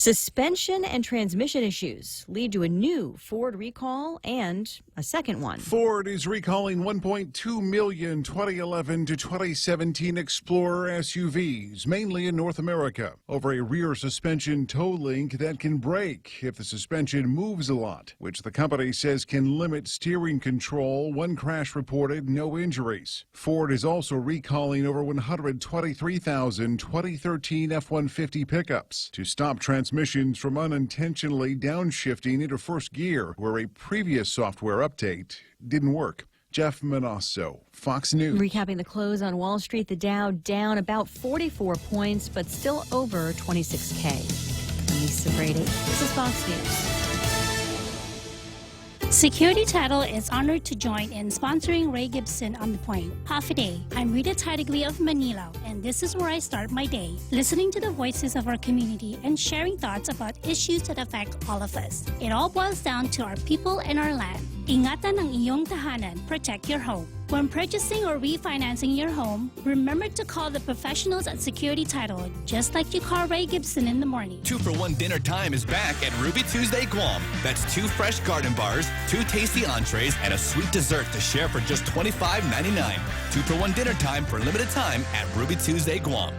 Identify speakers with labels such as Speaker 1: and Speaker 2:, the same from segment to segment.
Speaker 1: Suspension and transmission issues lead to a new Ford recall and a second one.
Speaker 2: Ford is recalling 1.2 million 2011 to 2017 Explorer SUVs, mainly in North America, over a rear suspension toe link that can break if the suspension moves a lot, which the company says can limit steering control. One crash reported, no injuries. Ford is also recalling over 123,000 2013 F-150 pickups to stop transmissions from unintentionally downshifting into first gear, where a previous software update didn't work. Jeff Manasso, Fox News.
Speaker 1: Recapping the close on Wall Street, the Dow down about 44 points, but still over 26K. I'm Lisa Brady. This is Fox News.
Speaker 3: Security Title is honored to join in sponsoring Ray Gibson on The Point. Half a day. I'm Rita Tidigli of Manila, and this is where I start my day, listening to the voices of our community and sharing thoughts about issues that affect all of us. It all boils down to our people and our land. Ingatan ang iyong tahanan, protect your home. When purchasing or refinancing your home, remember to call the professionals at Security Title, just like you call Ray Gibson in the morning.
Speaker 4: 2-for-1 dinner time is back at Ruby Tuesday Guam. That's 2 fresh garden bars, 2 tasty entrees, and a sweet dessert to share for just $25.99. 2-for-1 dinner time for limited time at Ruby Tuesday Guam.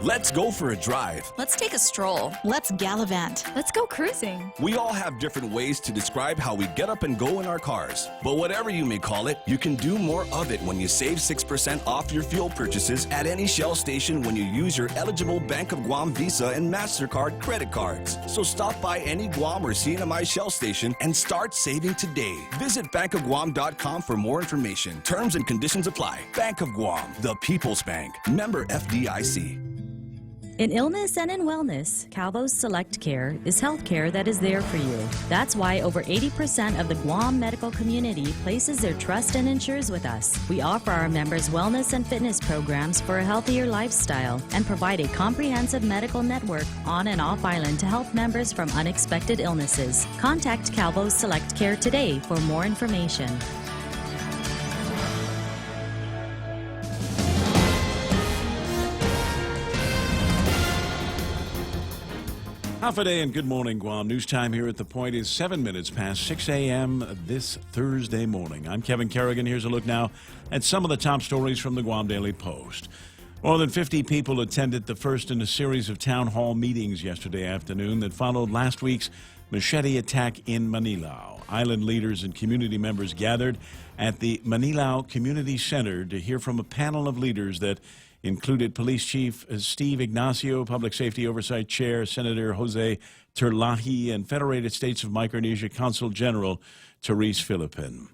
Speaker 5: Let's go for a drive.
Speaker 6: Let's take a stroll. Let's gallivant.
Speaker 7: Let's go cruising.
Speaker 5: We all have different ways to describe how we get up and go in our cars. But whatever you may call it, you can do more of it when you save 6% off your fuel purchases at any Shell station when you use your eligible Bank of Guam Visa and MasterCard credit cards. So stop by any Guam or CNMI Shell station and start saving today. Visit bankofguam.com for more information. Terms and conditions apply. Bank of Guam, the People's Bank. Member FDIC.
Speaker 8: In illness and in wellness, Calvo's Select Care is health care that is there for you. That's why over 80% of the Guam medical community places their trust and insures with us. We offer our members wellness and fitness programs for a healthier lifestyle and provide a comprehensive medical network on and off island to help members from unexpected illnesses. Contact Calvo's Select Care today for more information.
Speaker 9: Half a day and good morning, Guam. News time here at The Point is 7 minutes past 6 a.m. this Thursday morning. I'm Kevin Kerrigan. Here's a look now at some of the top stories from the Guam Daily Post. More than 50 people attended the first in a series of town hall meetings yesterday afternoon that followed last week's machete attack in Manilao. Island leaders and community members gathered at the Manilao Community Center to hear from a panel of leaders that included Police Chief Steve Ignacio, Public Safety Oversight Chair Senator Jose Terlahi, and Federated States of Micronesia Consul General Therese Philippin.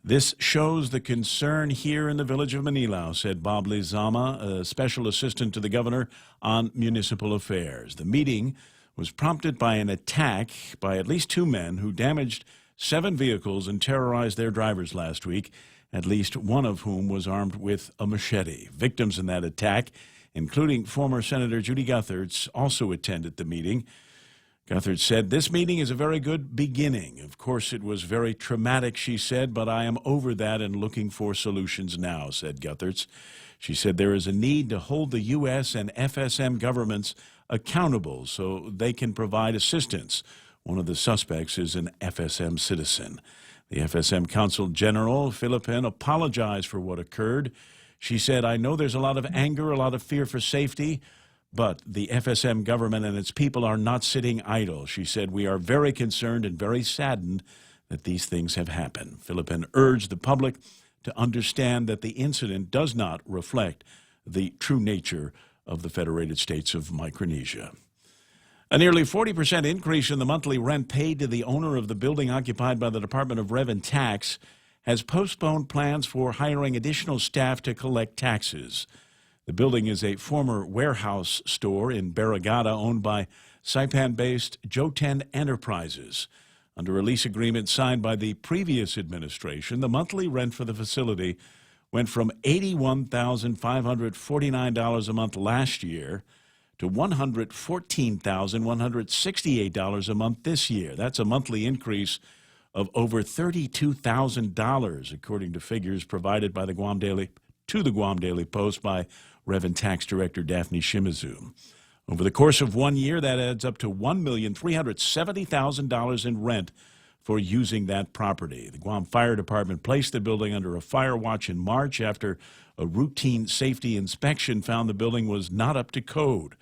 Speaker 9: This shows the concern here in the village of Manilao, said Bob Lizama, a special assistant to the governor on municipal affairs. The meeting was prompted by an attack by at least 2 men who damaged 7 vehicles and terrorized their drivers last week, at least one of whom was armed with a machete. Victims in that attack, including former Senator Judy Gutherts, also attended the meeting. Gutherts said, "This meeting is a very good beginning. Of course, it was very traumatic," she said, "but I am over that and looking for solutions now," said Gutherts. She said there is a need to hold the U.S. and FSM governments accountable so they can provide assistance. One of the suspects is an FSM citizen. The FSM Consul General, Philippine, apologized for what occurred. She said, "I know there's a lot of anger, a lot of fear for safety, but the FSM government and its people are not sitting idle." She said, "We are very concerned and very saddened that these things have happened." Philippine urged the public to understand that the incident does not reflect the true nature of the Federated States of Micronesia. A nearly 40% increase in the monthly rent paid to the owner of the building occupied by the Department of Rev and Tax has postponed plans for hiring additional staff to collect taxes. The building is a former warehouse store in Barrigada owned by Saipan-based Joten Enterprises. Under a lease agreement signed by the previous administration, the monthly rent for the facility went from $81,549 a month last year to $114,168 a month this year. That's a monthly increase of over $32,000, according to figures provided by the Guam Daily Post by Rev and Tax Director Daphne Shimizu. Over the course of 1 year, that adds up to $1,370,000 in rent for using that property. The Guam Fire Department placed the building under a fire watch in March after a routine safety inspection found the building was not up to code.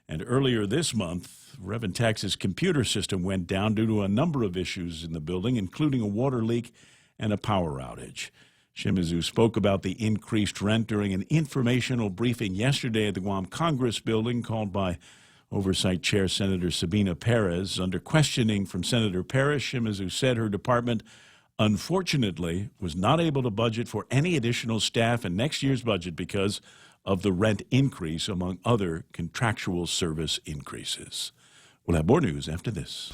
Speaker 9: And earlier this month, Reventax's computer system went down due to a number of issues in the building, including a water leak and a power outage. Shimizu spoke about the increased rent during an informational briefing yesterday at the Guam Congress building called by Oversight Chair Senator Sabina Perez. Under questioning from Senator Perez, Shimizu said her department unfortunately was not able to budget for any additional staff in next year's budget because of the rent increase, among other contractual service increases. We'll have more news after this.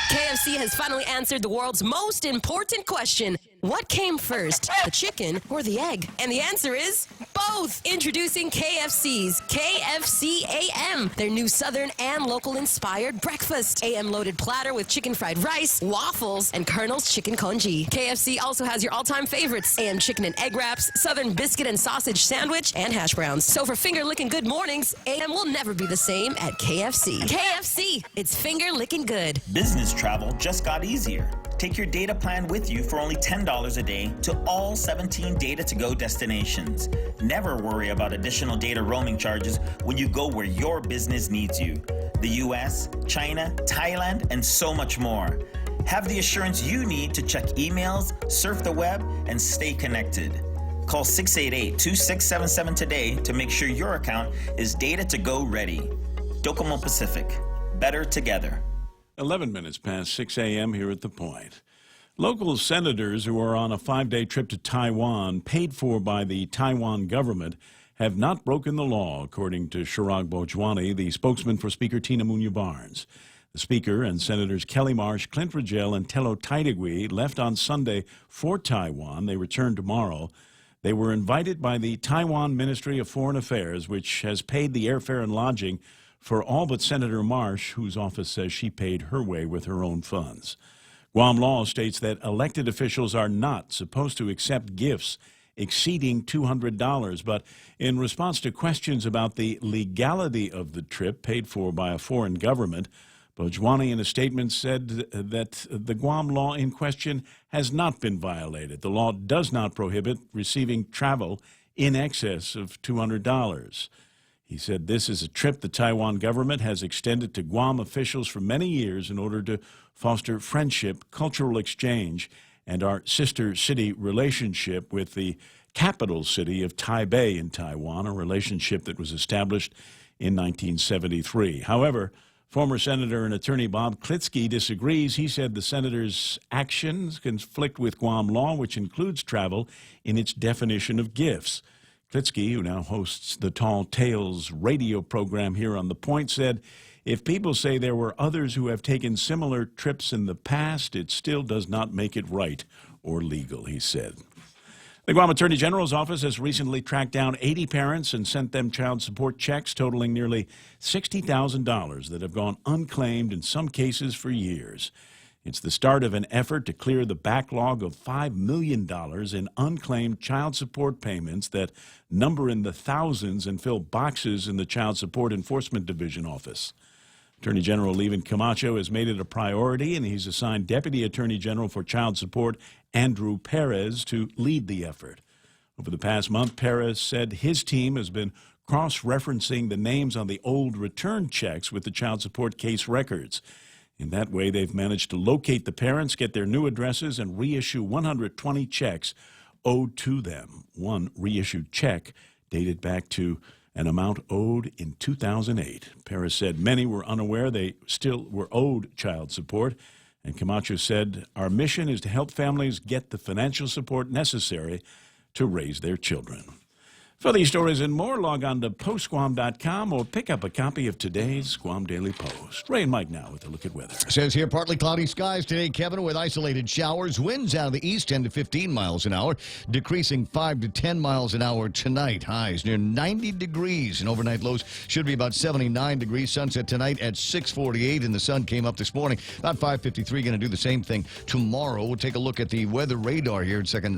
Speaker 7: KFC has finally answered the world's most important question. What came first, the chicken or the egg? And the answer is both. Introducing KFC's KFC AM, their new Southern and local-inspired breakfast. AM-loaded platter with chicken fried rice, waffles, and Colonel's chicken congee. KFC also has your all-time favorites, AM chicken and egg wraps, Southern biscuit and sausage sandwich, and hash browns. So for finger-licking good mornings, AM will never be the same at KFC. KFC, it's finger-licking good.
Speaker 10: Business travel just got easier. Take your data plan with you for only $10 a day to all 17 Data to Go destinations. Never worry about additional data roaming charges when you go where your business needs you. The US, China, Thailand, and so much more. Have the assurance you need to check emails, surf the web, and stay connected. Call 688-2677 today to make sure your account is Data to Go ready. Docomo Pacific. Better together.
Speaker 9: 11 minutes past 6 a.m. here at The Point. Local senators who are on a 5-day trip to Taiwan, paid for by the Taiwan government, have not broken the law, according to Chirag Bojwani, the spokesman for Speaker Tina Munya-Barnes. The Speaker and Senators Kelly Marsh, Clint Rogel, and Telo Taitigui left on Sunday for Taiwan. They return tomorrow. They were invited by the Taiwan Ministry of Foreign Affairs, which has paid the airfare and lodging for all but Senator Marsh, whose office says she paid her way with her own funds. Guam law states that elected officials are not supposed to accept gifts exceeding $200, but in response to questions about the legality of the trip paid for by a foreign government, Bojwani in a statement said that the Guam law in question has not been violated. The law does not prohibit receiving travel in excess of $200. He said this is a trip the Taiwan government has extended to Guam officials for many years in order to foster friendship, cultural exchange, and our sister city relationship with the capital city of Taipei in Taiwan, a relationship that was established in 1973. However, former Senator and attorney Bob Klitsky disagrees. He said the senator's actions conflict with Guam law, which includes travel in its definition of gifts. Klitsky, who now hosts the Tall Tales radio program here on The Point, said, if people say there were others who have taken similar trips in the past, it still does not make it right or legal, he said. The Guam Attorney General's office has recently tracked down 80 parents and sent them child support checks totaling nearly $60,000 that have gone unclaimed in some cases for years. It's the start of an effort to clear the backlog of $5 million in unclaimed child support payments that number in the thousands and fill boxes in the Child Support Enforcement Division office. Attorney General Levin Camacho has made it a priority, and he's assigned Deputy Attorney General for Child Support Andrew Perez to lead the effort. Over the past month, Perez said his team has been cross-referencing the names on the old return checks with the child support case records. In that way, they've managed to locate the parents, get their new addresses, and reissue 120 checks owed to them. One reissued check dated back to an amount owed in 2008. Perez said many were unaware they still were owed child support. And Camacho said, our mission is to help families get the financial support necessary to raise their children. For these stories and more, log on to postguam.com or pick up a copy of today's Guam Daily Post. Ray and Mike now with a look at weather.
Speaker 11: Says here, partly cloudy skies today, Kevin, with isolated showers. Winds out of the east, 10 to 15 miles an hour, decreasing 5 to 10 miles an hour tonight. Highs near 90 degrees, and overnight lows should be about 79 degrees. Sunset tonight at 6:48, and the sun came up this morning about 5:53. Going to do the same thing tomorrow. We'll take a look at the weather radar here in a second.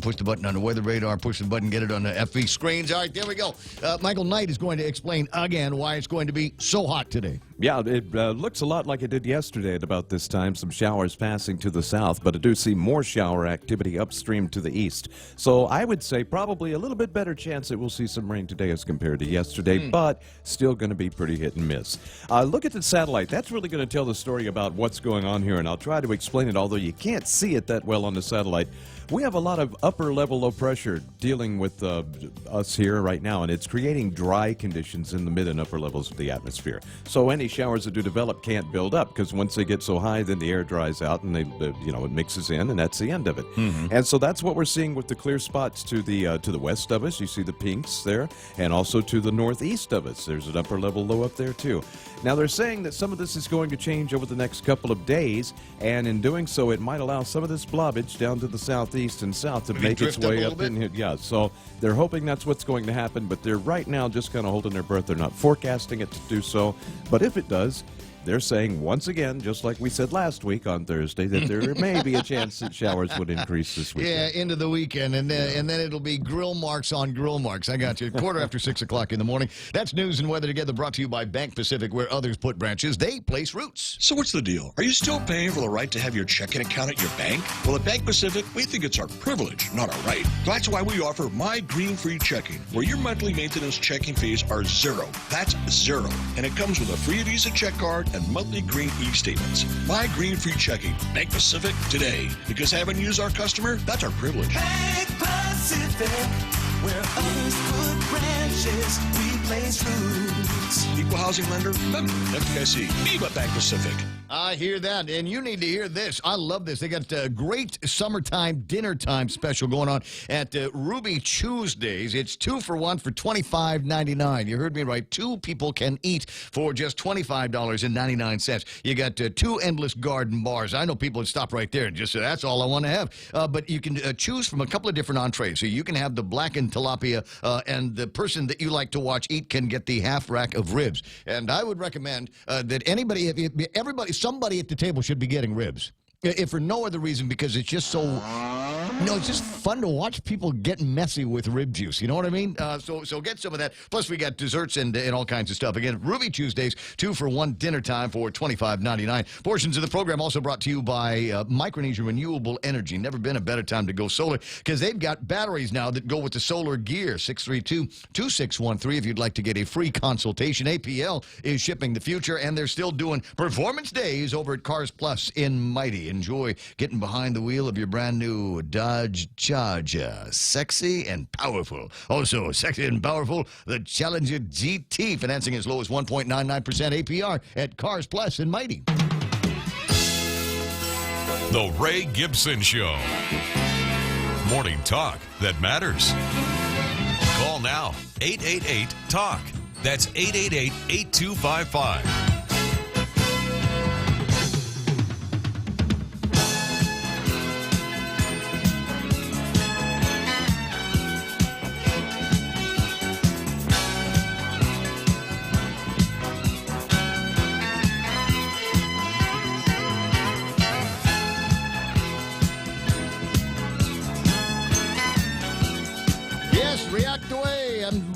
Speaker 11: Push the button on the weather radar, push the button, get it on the FV screens. All right, there we go. Michael Knight is going to explain again why it's going to be so hot today.
Speaker 12: Yeah, it looks a lot like it did yesterday at about this time. Some showers passing to the south, but I do see more shower activity upstream to the east. So I would say probably a little bit better chance that we'll see some rain today as compared to yesterday, but still going to be pretty hit and miss. Look at the satellite. That's really going to tell the story about what's going on here, and I'll try to explain it, although you can't see it that well on the satellite. We have a lot of upper level low pressure dealing with us here right now, and it's creating dry conditions in the mid and upper levels of the atmosphere. So any showers that do develop can't build up, because once they get so high, then the air dries out and it mixes in, and that's the end of it. And so that's what we're seeing with the clear spots to the west of us. You see the pinks there, and also to the northeast of us. There's an upper level low up there too. Now they're saying that some of this is going to change over the next couple of days, and in doing so, it might allow some of this blobbage down to the southeast and south to make its way up in here. Yeah, so they're hoping that's what's going to happen, but they're right now just kind of holding their breath. They're not forecasting it to do so, but if it does, they're saying once again, just like we said last week on Thursday, that there may be a chance that showers would increase this weekend.
Speaker 11: Yeah, into the weekend, and then it'll be grill marks on grill marks. I got you. Quarter after 6 o'clock in the morning. That's News and Weather Together, brought to you by Bank Pacific, where others put branches. They place roots.
Speaker 13: So what's the deal? Are you still paying for the right to have your checking account at your bank? Well, at Bank Pacific, we think it's our privilege, not our right. That's why we offer My Green Free Checking, where your monthly maintenance checking fees are zero. That's zero. And it comes with a free Visa check card and monthly green e-statements. My Green Free Checking. Bank Pacific today. Because having you as our customer, that's our privilege.
Speaker 14: Bank Pacific, where others put branches, we place roots.
Speaker 13: Equal housing lender, member FDIC. Viva Bank Pacific.
Speaker 11: I hear that, and you need to hear this. I love this. They got a great summertime dinner time special going on at Ruby Tuesdays. It's 2 for 1 for $25.99. You heard me right. 2 people can eat for just $25.99. You got 2 endless garden bars. I know people would stop right there and just say, that's all I want to have. But you can choose from a couple of different entrees. So you can have the blackened tilapia, and the person that you like to watch eat can get the half rack of ribs. And I would recommend that somebody at the table should be getting ribs. If for no other reason, because it's just so... it's just fun to watch people get messy with rib juice. You know what I mean? So get some of that. Plus, we got desserts and all kinds of stuff. Again, Ruby Tuesdays, 2 for 1 dinner time for $25.99. Portions of the program also brought to you by Micronesia Renewable Energy. Never been a better time to go solar, because they've got batteries now that go with the solar gear. 632-2613 if you'd like to get a free consultation. APL is shipping the future, and they're still doing performance days over at Cars Plus in Mighty. Enjoy getting behind the wheel of your brand new Dodge Charger. Sexy and powerful. Also, sexy and powerful, the Challenger GT, financing as low as 1.99% APR at Cars Plus in Mighty.
Speaker 15: The Ray Gibson Show. Morning talk that matters. Call now, 888-TALK. That's 888-8255.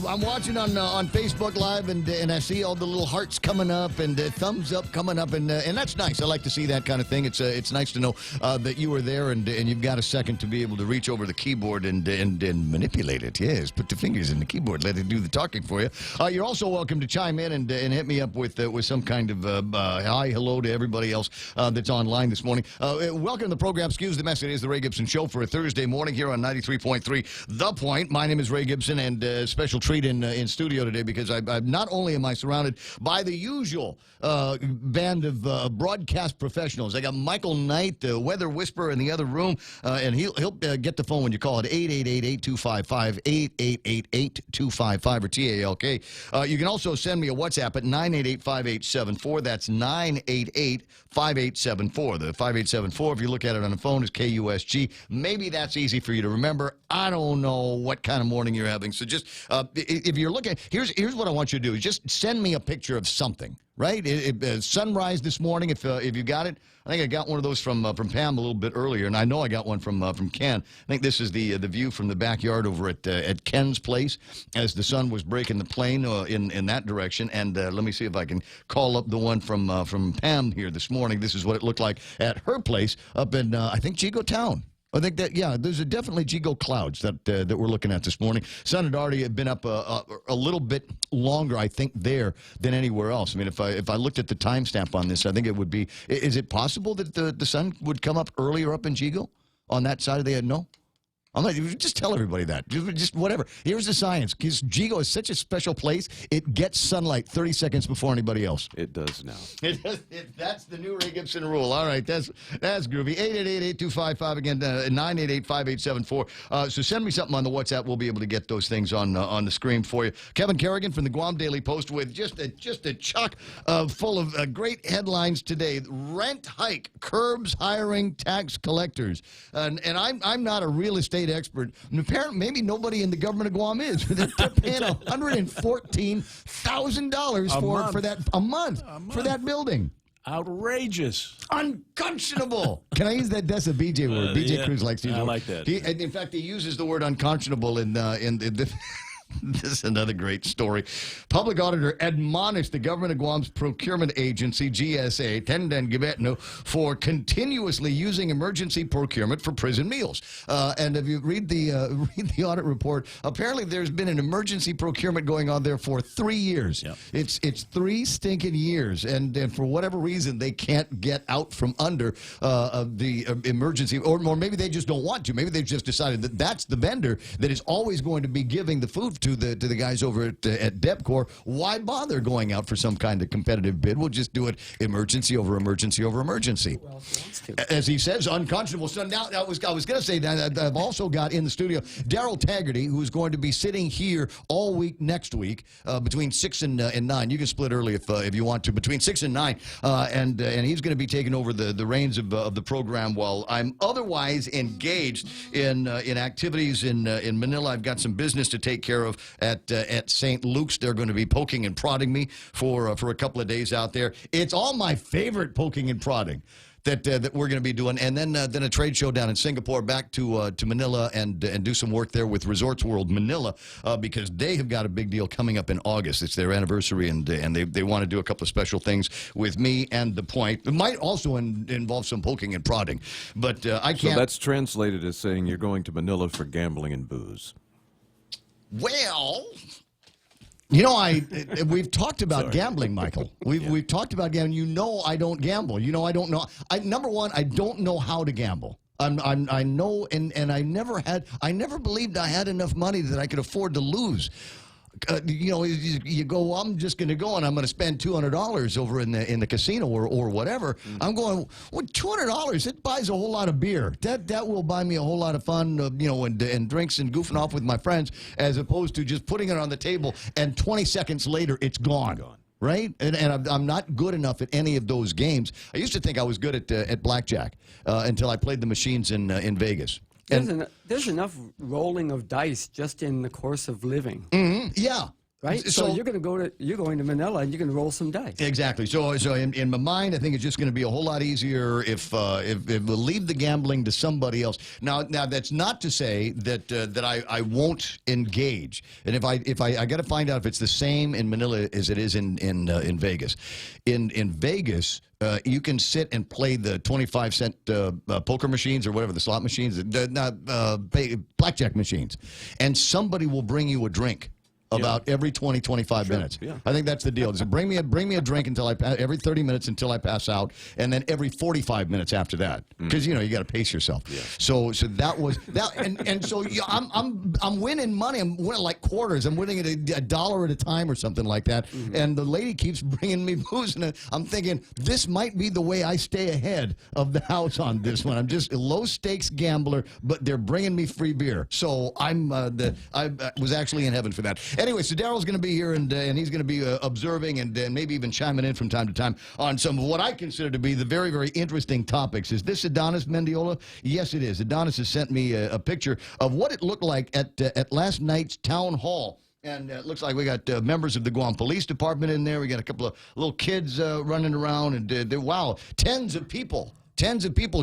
Speaker 11: I'm watching on Facebook Live, and I see all the little hearts coming up and thumbs up coming up, and that's nice. I like to see that kind of thing. It's nice to know that you were there and you've got a second to be able to reach over the keyboard and manipulate it. Yes, put the fingers in the keyboard, let it do the talking for you. You're also welcome to chime in and hit me up with some kind of hi, hello to everybody else that's online this morning. Welcome to the program. Excuse the mess. It is the Ray Gibson Show for a Thursday morning here on 93.3 The Point. My name is Ray Gibson, and special treat in studio today, because I not only am I surrounded by the usual band of broadcast professionals. I got Michael Knight, the weather whisperer, in the other room, and he'll get the phone when you call it 888-8255, 888-8255 or TALK. You can also send me a WhatsApp at 988-5874. That's 988-5874. The 5874, if you look at it on the phone, is KUSG. Maybe that's easy for you to remember. I don't know what kind of morning you're having, so just if you're looking, here's what I want you to do. Just send me a picture of something, right? Sunrise this morning, if you got it. I think I got one of those from Pam a little bit earlier, and I know I got one from Ken. I think this is the view from the backyard over at Ken's place as the sun was breaking the plane in that direction. And let me see if I can call up the one from Pam here this morning. This is what it looked like at her place up in I think Chico Town. I think that, yeah, there's definitely Chico clouds that we're looking at this morning. Sun had already been up a little bit longer, I think, there than anywhere else. I mean, if I looked at the timestamp on this, I think it would be, is it possible that the sun would come up earlier up in Chico on that side of the head? No? I'm not, just tell everybody that. Just whatever. Here's the science. Because Chico is such a special place, it gets sunlight 30 seconds before anybody else.
Speaker 12: It does now.
Speaker 11: That's the new Ray Gibson rule. All right, that's groovy. 888-8255, again, 988-5874. So send me something on the WhatsApp. We'll be able to get those things on the screen for you. Kevin Kerrigan from the Guam Daily Post with just a chock full of great headlines today. Rent hike curbs hiring tax collectors. And I'm not a real estate expert. And apparently, maybe nobody in the government of Guam is. They're paying $114,000 for that a month for that building.
Speaker 9: Outrageous.
Speaker 11: Unconscionable. Can I use that? That's a BJ word. BJ Cruz likes to use it.
Speaker 9: I like that.
Speaker 11: In fact, he uses the word unconscionable in the this is another great story. Public auditor admonished the government of Guam's procurement agency, GSA, Tendang Gibetno, for continuously using emergency procurement for prison meals. And if you read the audit report, apparently there's been an emergency procurement going on there for 3 years. Yep. It's 3 stinking years, and for whatever reason they can't get out from under the emergency, or maybe they just don't want to. Maybe they've just decided that that's the vendor that is always going to be giving the food to the guys over at DepCorp. Why bother going out for some kind of competitive bid? We'll just do it emergency over emergency over emergency. As he says, unconscionable. So now I was going to say that I've also got in the studio Daryl Taggarty, who's going to be sitting here all week next week between 6 and 9. You can split early if you want to, between 6 and 9, and he's going to be taking over the reins of the program while I'm otherwise engaged in activities in Manila. I've got some business to take care of at St. Luke's. They're going to be poking and prodding me for a couple of days out there. It's all my favorite poking and prodding that we're going to be doing, and then a trade show down in Singapore, back to Manila and do some work there with Resorts World Manila because they have got a big deal coming up in August. It's their anniversary, and they want to do a couple of special things with me and The Point. It might also involve some poking and prodding, but I can't.
Speaker 12: So that's translated as saying you're going to Manila for gambling and booze.
Speaker 11: Well, you know, we've talked about gambling, Michael. We've talked about gambling. You know, I don't gamble. You know, I don't know. Number one, I don't know how to gamble. I know, and I never believed I had enough money that I could afford to lose. You know, you go, I'm just going to go and I'm going to spend $200 over in the casino or whatever. I'm going, well, $200, it buys a whole lot of beer. That will buy me a whole lot of fun, you know, and drinks and goofing off with my friends, as opposed to just putting it on the table and 20 seconds later it's gone. Right? And I'm not good enough at any of those games. I used to think I was good at blackjack until I played the machines in Vegas.
Speaker 16: There's enough rolling of dice just in the course of living.
Speaker 11: Mm-hmm. Yeah.
Speaker 16: Right? So you're going to Manila and you can roll some dice. Exactly.
Speaker 11: So in my mind, I think it's just going to be a whole lot easier if we'll leave the gambling to somebody else. Now that's not to say that I won't engage. And if I got to find out if it's the same in Manila as it is in Vegas. In Vegas, you can sit and play the 25-cent poker machines or whatever, the slot machines, blackjack machines, and somebody will bring you a drink about every 20, 25 minutes. Yeah. I think that's the deal. So bring me a drink until every 30 minutes until I pass out, and then every 45 minutes after that, because you know you got to pace yourself. Yeah. So that was that, and so I'm winning money. I'm winning like quarters. I'm winning at $1 at a time or something like that. And the lady keeps bringing me booze, and I'm thinking this might be the way I stay ahead of the house on this one. I'm just a low stakes gambler, but they're bringing me free beer. So I was actually in heaven for that. Anyway, so Daryl's going to be here, and he's going to be observing and maybe even chiming in from time to time on some of what I consider to be the very, very interesting topics. Is this Adonis Mendiola? Yes, it is. Adonis has sent me a picture of what it looked like at last night's town hall And it looks like we got members of the Guam Police Department in there. We got a couple of little kids running around. And wow, tens of people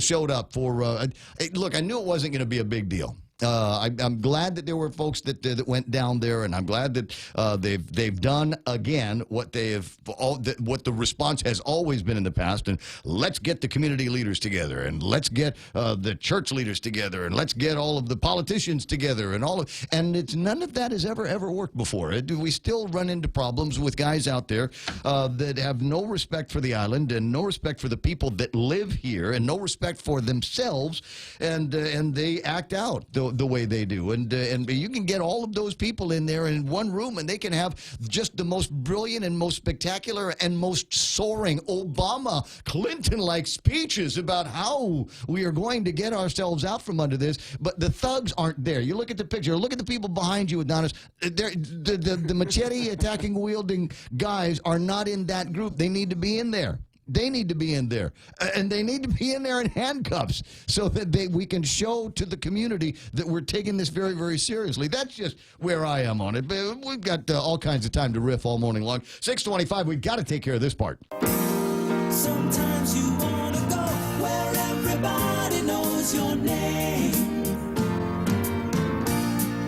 Speaker 11: showed up for. Look, I knew it wasn't going to be a big deal. I'm glad that there were folks that went down there, and I'm glad that they've done again what what the response has always been in the past. And let's get the community leaders together, and let's get the church leaders together, and let's get all of the politicians together, and it's none of that has ever worked before. We still run into problems with guys out there that have no respect for the island and no respect for the people that live here and no respect for themselves, and they act out the way they do. And you can get all of those people in there in one room, and they can have just the most brilliant and most spectacular and most soaring Obama, Clinton-like speeches about how we are going to get ourselves out from under this. But the thugs aren't there. You look at the picture. Look at the people behind you, Adonis. The machete attacking, wielding guys are not in that group. They need to be in there. They need to be in there, and they need to be in there in handcuffs so that we can show to the community that we're taking this very, very seriously. That's just where I am on it. But we've got all kinds of time to riff all morning long. 6:25, we've got to take care of this part.
Speaker 14: Sometimes you want to go where everybody knows your name,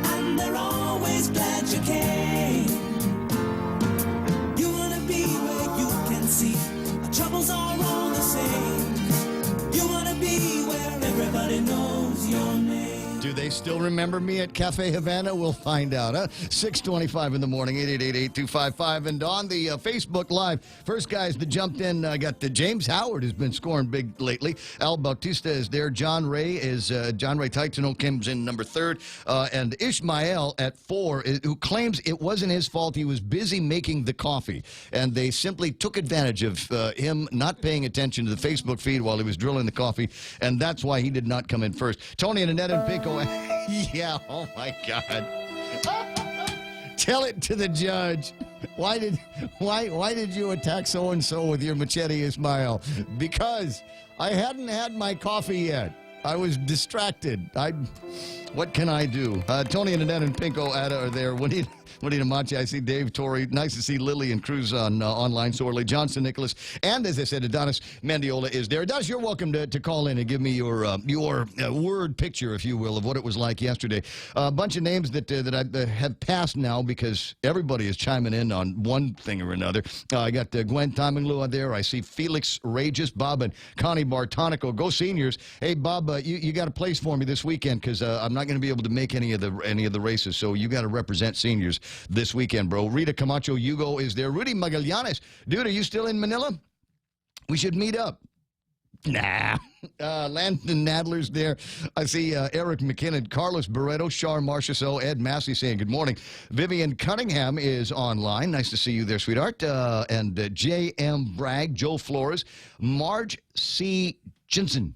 Speaker 14: and they're always glad you came. You want to be where you can see troubles are all the same. You want to be where everybody knows your name.
Speaker 11: Do they still remember me at Cafe Havana? We'll find out. 6:25 in the morning, 888-8255. And on the Facebook Live, first guys that jumped in, I got James Howard, who's been scoring big lately. Al Bautista is there. John Ray Taitano comes in number 3rd. And Ishmael at 4, who claims it wasn't his fault. He was busy making the coffee. And they simply took advantage of him not paying attention to the Facebook feed while he was drilling the coffee. And that's why he did not come in first. Tony and Annette and Pico. Yeah, oh my God. Tell it to the judge. Why did you attack so-and-so with your machete, Ismail? Because I hadn't had my coffee yet. I was distracted. What can I do? Tony and Annette and Pinko are there. Juanita Machi, I see Dave Torrey. Nice to see Lily and Cruz on online so early. Johnson Nicholas. And as I said, Adonis Mendiola is there. Adonis, you're welcome to call in and give me your word picture, if you will, of what it was like yesterday. A bunch of names that I have passed now because everybody is chiming in on one thing or another. I got Gwen Taminglu on there. I see Felix Regis, Bob and Connie Bartonico. Go Seniors. Hey, Bob, you got a place for me this weekend because I'm not going to be able to make any of the races, so you got to represent Seniors this weekend, bro. Rita Camacho Hugo is there. Rudy Magallanes. Dude, are you still in Manila? We should meet up. Nah. Landon Nadler's there. I see Eric McKinnon, Carlos Barreto, Char Marchessault, Ed Massey saying good morning. Vivian Cunningham is online. Nice to see you there, sweetheart. And J.M. Bragg, Joe Flores, Marge C. Jensen.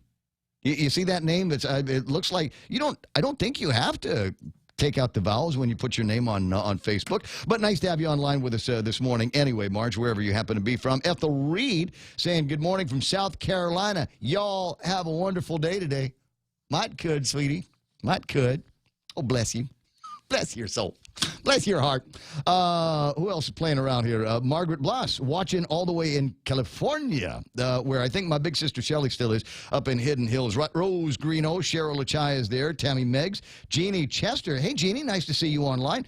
Speaker 11: You see that name? It looks like I don't think you have to take out the vowels when you put your name on Facebook. But nice to have you online with us this morning. Anyway, Marge, wherever you happen to be from. Ethel Reed saying good morning from South Carolina. Y'all have a wonderful day today. Might could, sweetie. Might could. Oh, bless you. Bless your soul. Bless your heart. Who else is playing around here? Margaret Blas, watching all the way in California, where I think my big sister Shelley still is, up in Hidden Hills. Rose Greeno, Cheryl Lachai is there, Tammy Meggs, Jeannie Chester. Hey, Jeannie, nice to see you online.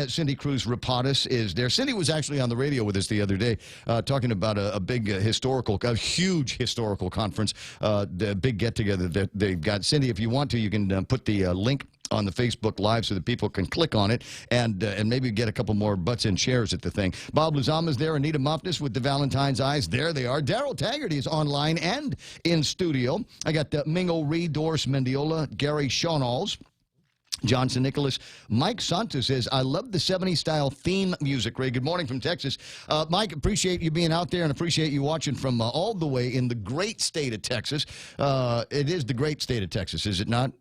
Speaker 11: Cindy Cruz Rapadas is there. Cindy was actually on the radio with us the other day, talking about a big a huge historical conference, the big get-together that they've got. Cindy, if you want to, you can put the link on the Facebook Live so that people can click on it and maybe get a couple more butts in chairs at the thing. Bob Luzama's there. Anita Moftis with the Valentine's eyes. There they are. Daryl Taggarty is online and in studio. I got Mingo Reed, Doris Mendiola, Gary Shonalls, Johnson Nicholas. Mike Santos says, I love the 70s style theme music, Ray. Good morning from Texas. Mike, appreciate you being out there and appreciate you watching from all the way in the great state of Texas. It is the great state of Texas, is it not?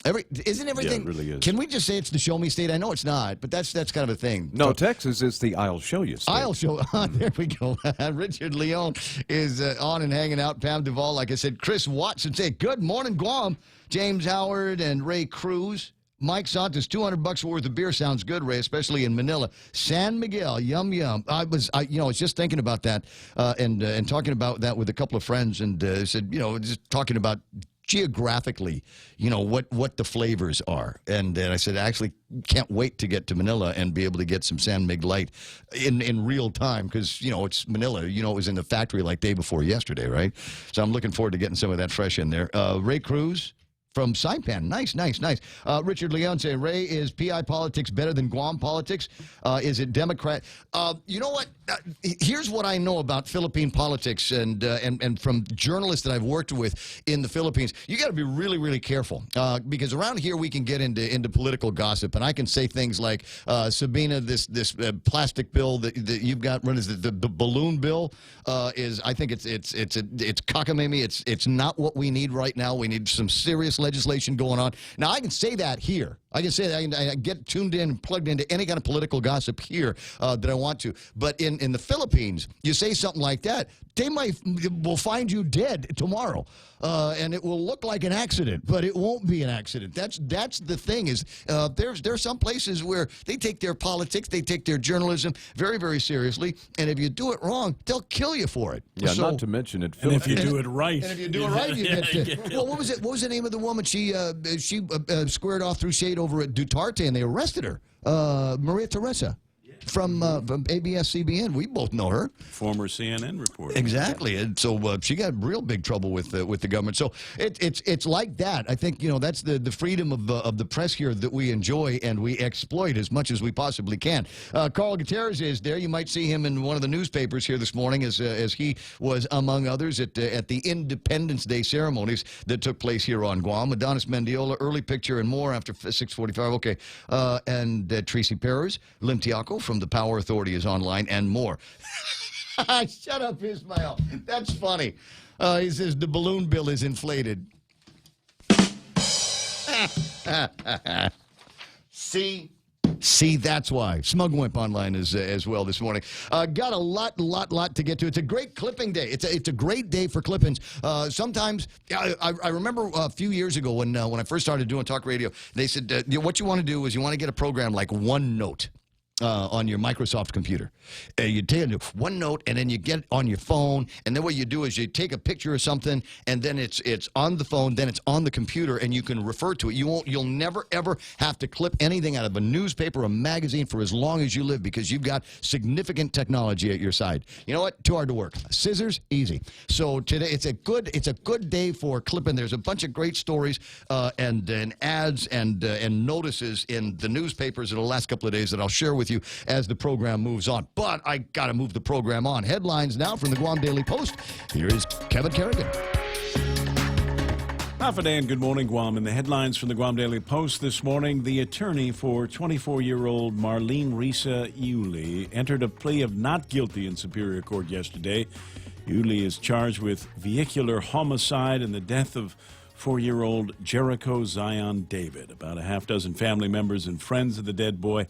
Speaker 11: Isn't everything?
Speaker 12: Yeah, it really is.
Speaker 11: Can we just say it's the show me state? I know it's not, but that's kind of a thing.
Speaker 12: No, Texas is the I'll show you state.
Speaker 11: I'll show. There we go. Richard Leon is on and hanging out. Pam Duvall, like I said. Chris Watson say, good morning, Guam. James Howard and Ray Cruz. Mike Santos, $200 worth of beer sounds good, Ray, especially in Manila. San Miguel, yum yum. I was just thinking about that and talking about that with a couple of friends, and said, just talking about geographically, what the flavors are. And I said, I actually can't wait to get to Manila and be able to get some San Mig Light in real time because, it's Manila. It was in the factory like day before yesterday, right? So I'm looking forward to getting some of that fresh in there. Ray Cruz from Saipan. Nice. Richard Leon saying, Ray, is PI politics better than Guam politics? Is it Democrat? You know what? Here's what I know about Philippine politics and from journalists that I've worked with in the Philippines. You got to be really, really careful because around here we can get into political gossip, and I can say things like, Sabina, this plastic bill that you've got, what is it, the balloon bill is, I think it's cockamamie. It's not what we need right now. We need some serious legislation going on. Now, I can say that here. I can say that I get tuned in and plugged into any kind of political gossip here that I want to. But in the Philippines, you say something like that, they will find you dead tomorrow. And it will look like an accident, but it won't be an accident. That's the thing is there's some places where they take their politics, they take their journalism very, very seriously. And if you do it wrong, they'll kill you for it.
Speaker 12: Yeah, not to mention it.
Speaker 9: And if you do it right.
Speaker 11: And if you do it right, you get well, what was it? What was the name of the woman? She squared off through shade over at Duterte, and they arrested her. Maria Teresa. From ABS-CBN. We both know her.
Speaker 9: Former CNN reporter.
Speaker 11: Exactly. And so she got real big trouble with the government. So it's like that. I think, that's the freedom of the press here that we enjoy and we exploit as much as we possibly can. Carl Gutierrez is there. You might see him in one of the newspapers here this morning as he was, among others, at the Independence Day ceremonies that took place here on Guam. Adonis Mendiola, early picture and more after 6:45. Okay. And Tracy Perez, Lim Tiaco from the Power Authority is online, and more. Shut up, Ismail. That's funny. He says the balloon bill is inflated. See, that's why. Smug Wimp online is as well this morning. Got a lot to get to. It's a great clipping day. It's a great day for clippings. Sometimes, I remember a few years ago when I first started doing talk radio, they said, what you want to do is you want to get a program like OneNote. On your Microsoft computer. You take OneNote, and then you get on your phone, and then what you do is you take a picture of something, and then it's on the phone, then it's on the computer, and you can refer to it. You'll never, ever have to clip anything out of a newspaper or a magazine for as long as you live because you've got significant technology at your side. You know what? Too hard to work. Scissors, easy. So today, it's a good day for clipping. There's a bunch of great stories and ads and notices in the newspapers in the last couple of days that I'll share with you as the program moves on. But I got to move the program on. Headlines now from the Guam Daily Post. Here is Kevin Kerrigan.
Speaker 9: Half a day and good morning, Guam. In the headlines from the Guam Daily Post this morning, the attorney for 24-year-old Marlene Risa Yuli entered a plea of not guilty in Superior Court yesterday. Yuli is charged with vehicular homicide and the death of 4-year-old Jericho Zion David. About a half dozen family members and friends of the dead boy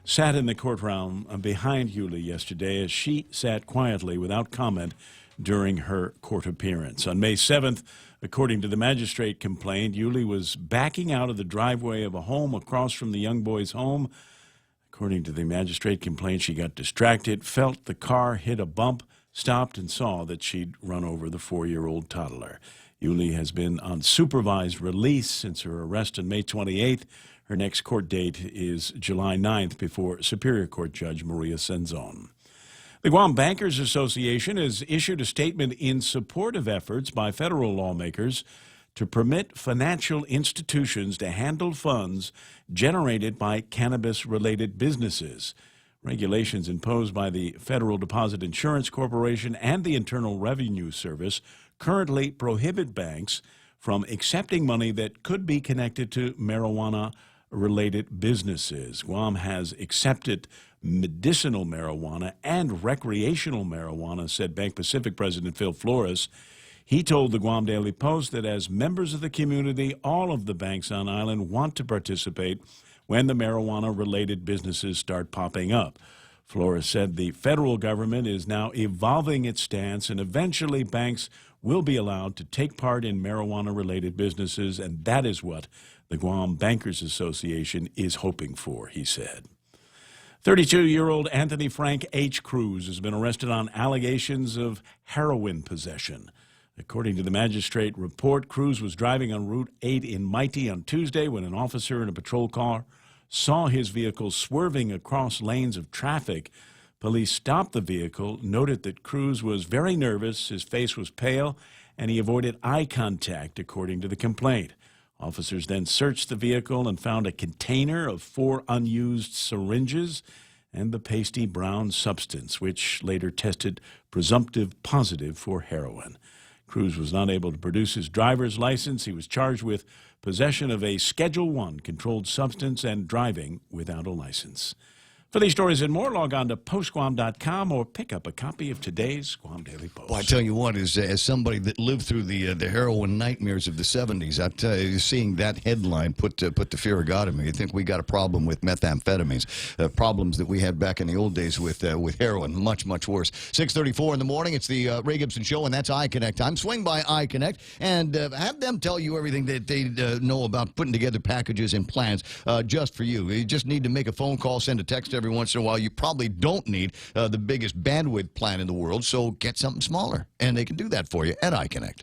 Speaker 9: sat in the courtroom behind Yuli yesterday as she sat quietly without comment during her court appearance. On May 7th, according to the magistrate complaint, Yuli was backing out of the driveway of a home across from the young boy's home. According to the magistrate complaint, she got distracted, felt the car hit a bump, stopped, and saw that she'd run over the 4-year-old toddler. Yuli has been on supervised release since her arrest on May 28th. Her next court date is July 9th before Superior Court Judge Maria Senzon. The Guam Bankers Association has issued a statement in support of efforts by federal lawmakers to permit financial institutions to handle funds generated by cannabis-related businesses. Regulations imposed by the Federal Deposit Insurance Corporation and the Internal Revenue Service currently prohibit banks from accepting money that could be connected to marijuana-related businesses. Guam has accepted medicinal marijuana and recreational marijuana, said Bank Pacific President Phil Flores. He told the Guam Daily Post that as members of the community, all of the banks on island want to participate when the marijuana-related businesses start popping up. Flores said the federal government is now evolving its stance, and eventually banks will be allowed to take part in marijuana-related businesses, and that is what the Guam Bankers Association is hoping for, he said. 32-year-old Anthony Frank H. Cruz has been arrested on allegations of heroin possession. According to the magistrate report, Cruz was driving on Route 8 in Mighty on Tuesday when an officer in a patrol car saw his vehicle swerving across lanes of traffic. Police stopped the vehicle, noted that Cruz was very nervous, his face was pale, and he avoided eye contact, according to the complaint. Officers then searched the vehicle and found a container of 4 unused syringes and the pasty brown substance, which later tested presumptive positive for heroin. Cruz was not able to produce his driver's license. He was charged with possession of a Schedule I controlled substance and driving without a license. For these stories and more, log on to postguam.com or pick up a copy of today's Guam Daily Post.
Speaker 11: Well, I tell you what, as somebody that lived through the heroin nightmares of the 70s, I tell you, seeing that headline put the fear of God in me. I think we got a problem with methamphetamines, problems that we had back in the old days with heroin, much, much worse. 6:34 in the morning, it's the Ray Gibson Show, and that's iConnect time. Swing by iConnect and have them tell you everything that they know about putting together packages and plans just for you. You just need to make a phone call, send a text every once in a while. You probably don't need the biggest bandwidth plan in the world, so get something smaller, and they can do that for you at iConnect.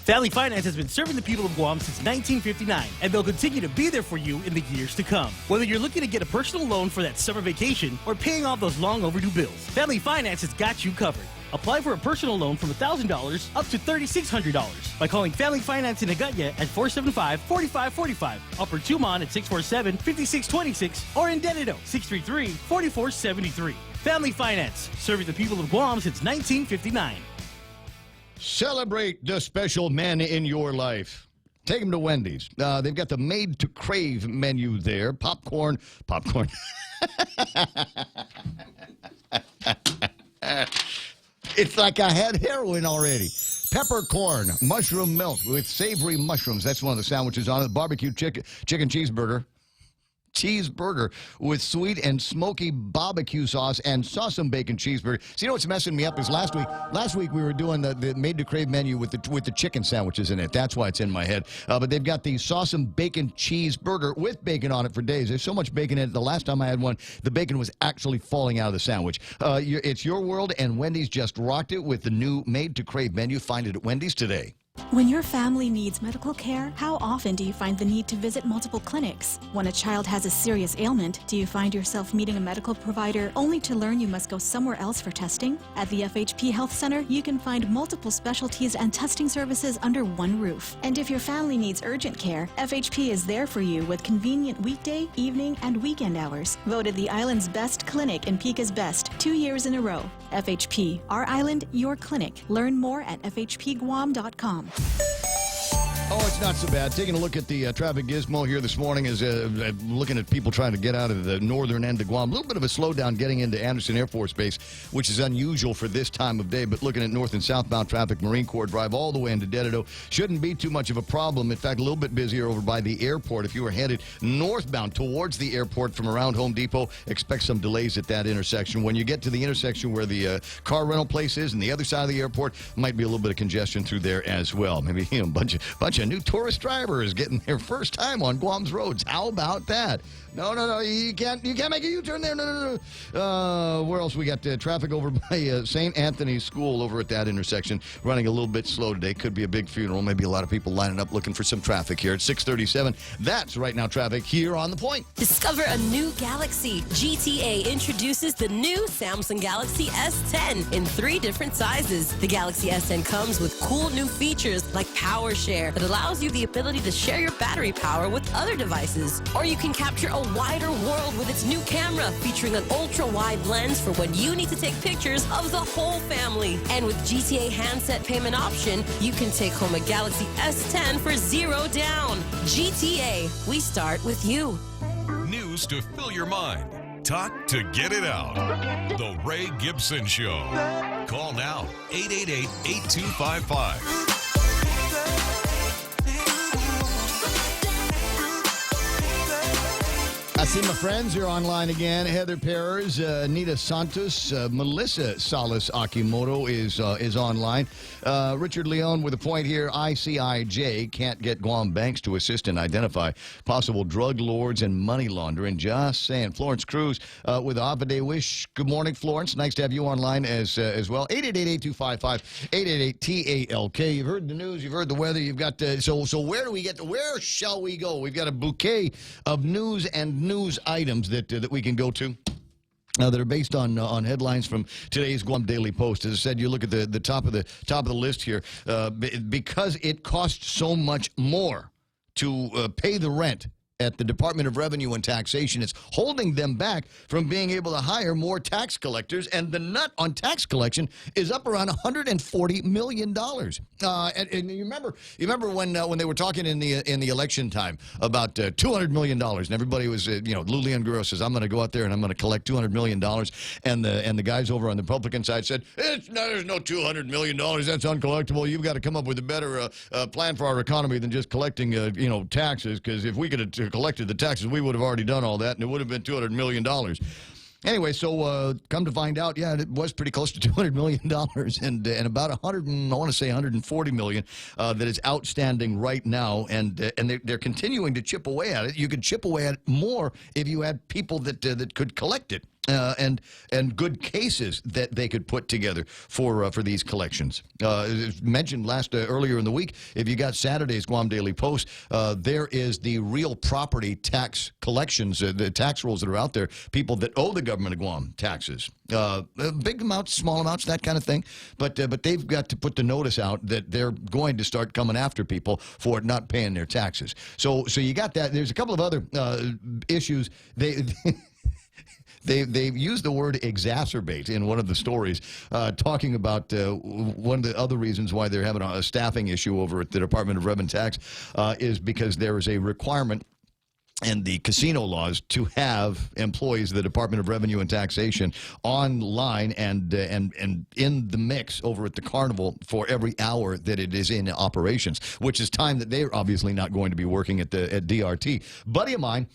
Speaker 17: Family Finance has been serving the people of Guam since 1959, and they'll continue to be there for you in the years to come. Whether you're looking to get a personal loan for that summer vacation or paying off those long overdue bills, Family Finance has got you covered. Apply for a personal loan from $1,000 up to $3,600 by calling Family Finance in Agutya at 475-4545, Upper Tumon at 647-5626, or in Dededo, 633-4473. Family Finance, serving the people of Guam since 1959.
Speaker 11: Celebrate the special men in your life. Take them to Wendy's. They've got the Made to Crave menu there. Popcorn. It's like I had heroin already. Peppercorn, mushroom melt with savory mushrooms. That's one of the sandwiches on it. Barbecue chicken cheeseburger with sweet and smoky barbecue sauce and Sauce'em bacon cheeseburger. So you know what's messing me up is last week we were doing the Made to Crave menu with the chicken sandwiches in it. That's why it's in my head. But they've got the Sauce'em bacon cheeseburger with bacon on it for days. There's so much bacon in it. The last time I had one, the bacon was actually falling out of the sandwich. It's your world, and Wendy's just rocked it with the new Made to Crave menu. Find it at Wendy's today.
Speaker 18: When your family needs medical care, how often do you find the need to visit multiple clinics? When a child has a serious ailment, do you find yourself meeting a medical provider only to learn you must go somewhere else for testing? At the FHP Health Center, you can find multiple specialties and testing services under one roof. And if your family needs urgent care, FHP is there for you with convenient weekday, evening, and weekend hours. Voted the island's best clinic and Pika's best 2 years in a row. FHP, our island, your clinic. Learn more at FHPGuam.com.
Speaker 11: Oh, it's not so bad. Taking a look at the traffic gizmo here this morning is looking at people trying to get out of the northern end of Guam. A little bit of a slowdown getting into Anderson Air Force Base, which is unusual for this time of day. But looking at north and southbound traffic, Marine Corps Drive all the way into Dededo shouldn't be too much of a problem. In fact, a little bit busier over by the airport. If you are headed northbound towards the airport from around Home Depot, expect some delays at that intersection. When you get to the intersection where the car rental place is and the other side of the airport, might be a little bit of congestion through there as well. Maybe a bunch of new tourist drivers getting their first time on Guam's roads. How about that? No, you can't make a U-turn there. No. Where else we got traffic over by St. Anthony's School over at that intersection, running a little bit slow today. Could be a big funeral. Maybe a lot of people lining up looking for some traffic here at 6:37. That's right now traffic here on The Point.
Speaker 7: Discover a new Galaxy. GTA introduces the new Samsung Galaxy S10 in 3 different sizes. The Galaxy S10 comes with cool new features like Power Share that allows you the ability to share your battery power with other devices. Or you can capture a wider world with its new camera featuring an ultra-wide lens for when you need to take pictures of the whole family. And with GTA handset payment option, you can take home a Galaxy S10 for $0 down. GTA, we start with you.
Speaker 15: News to fill your mind. Talk to get it out. The Ray Gibson Show. Call now, 888-8255.
Speaker 11: I See my friends, they're online again. Heather Perez, Nita Santos, Melissa Salas Akimoto is online. Richard Leon with a point here. ICIJ can't get Guam banks to assist and identify possible drug lords and money laundering. Just saying. Florence Cruz with Avade Wish. Good morning, Florence. Nice to have you online as well. 888-825-5888-TALK. You've heard the news. You've heard the weather. You've got so where do we get to? Where shall we go? We've got a bouquet of news and news items that we can go to. That are based on headlines from today's Guam Daily Post. As I said, you look at the top of the list here, because it costs so much more to pay the rent at the Department of Revenue and Taxation. It's holding them back from being able to hire more tax collectors, and the nut on tax collection is up around $140 million. And you remember when they were talking in the election time about $200 million, and everybody was, Lulian Guerrero says, I'm going to go out there and I'm going to collect $200 million, and the guys over on the Republican side said, there's no $200 million, that's uncollectible. You've got to come up with a better plan for our economy than just collecting, taxes, because if we could have collected the taxes, we would have already done all that, and it would have been $200 million. Anyway, so come to find out, it was pretty close to $200 million and about $140 million that is outstanding right now, and they're continuing to chip away at it. You could chip away at it more if you had people that could collect it. And good cases that they could put together for these collections. As mentioned earlier in the week, if you got Saturday's Guam Daily Post, there is the real property tax collections, the tax rolls that are out there, people that owe the government of Guam taxes. Big amounts, small amounts, that kind of thing. But they've got to put the notice out that they're going to start coming after people for not paying their taxes. So you got that. There's a couple of other issues. They've used the word exacerbate in one of the stories, talking about one of the other reasons why they're having a staffing issue over at the Department of Revenue and Tax is because there is a requirement and the casino laws to have employees of the Department of Revenue and Taxation online and in the mix over at the carnival for every hour that it is in operations, which is time that they're obviously not going to be working at DRT. Buddy of mine,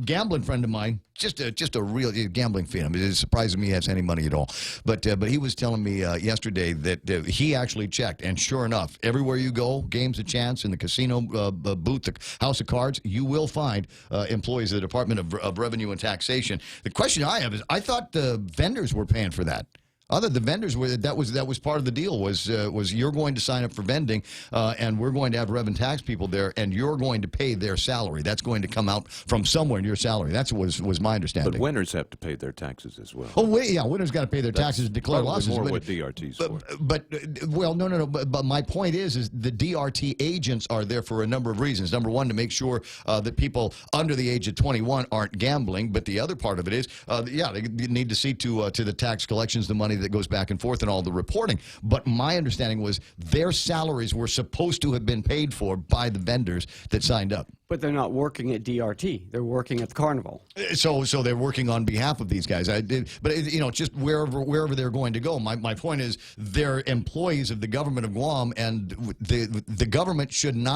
Speaker 11: gambling friend of mine, just a real gambling fan. It surprises me he has any money at all. But he was telling me yesterday that he actually checked, and sure enough, everywhere you go, Games of Chance, in the casino booth, the House of Cards, you will find employees of the Department of Revenue and Taxation. The question I have is, I thought the vendors were paying for that. Other the vendors were that was part of the deal was you're going to sign up for vending and we're going to have rev and tax people there, and you're going to pay their salary. That's going to come out from somewhere in your salary. That's what was my understanding.
Speaker 12: But winners have to pay their taxes as well.
Speaker 11: Oh, winners got to pay their taxes and declare losses.
Speaker 12: More what DRT's for.
Speaker 11: But my point is the DRT agents are there for a number of reasons. Number one, to make sure that people under the age of 21 aren't gambling. But the other part of it is, they need to see to the tax collections, the money that goes back and forth and all the reporting. But my understanding was their salaries were supposed to have been paid for by the vendors that signed up.
Speaker 16: But they're not working at DRT. They're working at the carnival.
Speaker 11: So they're working on behalf of these guys. Just wherever they're going to go. My point is they're employees of the government of Guam, and the government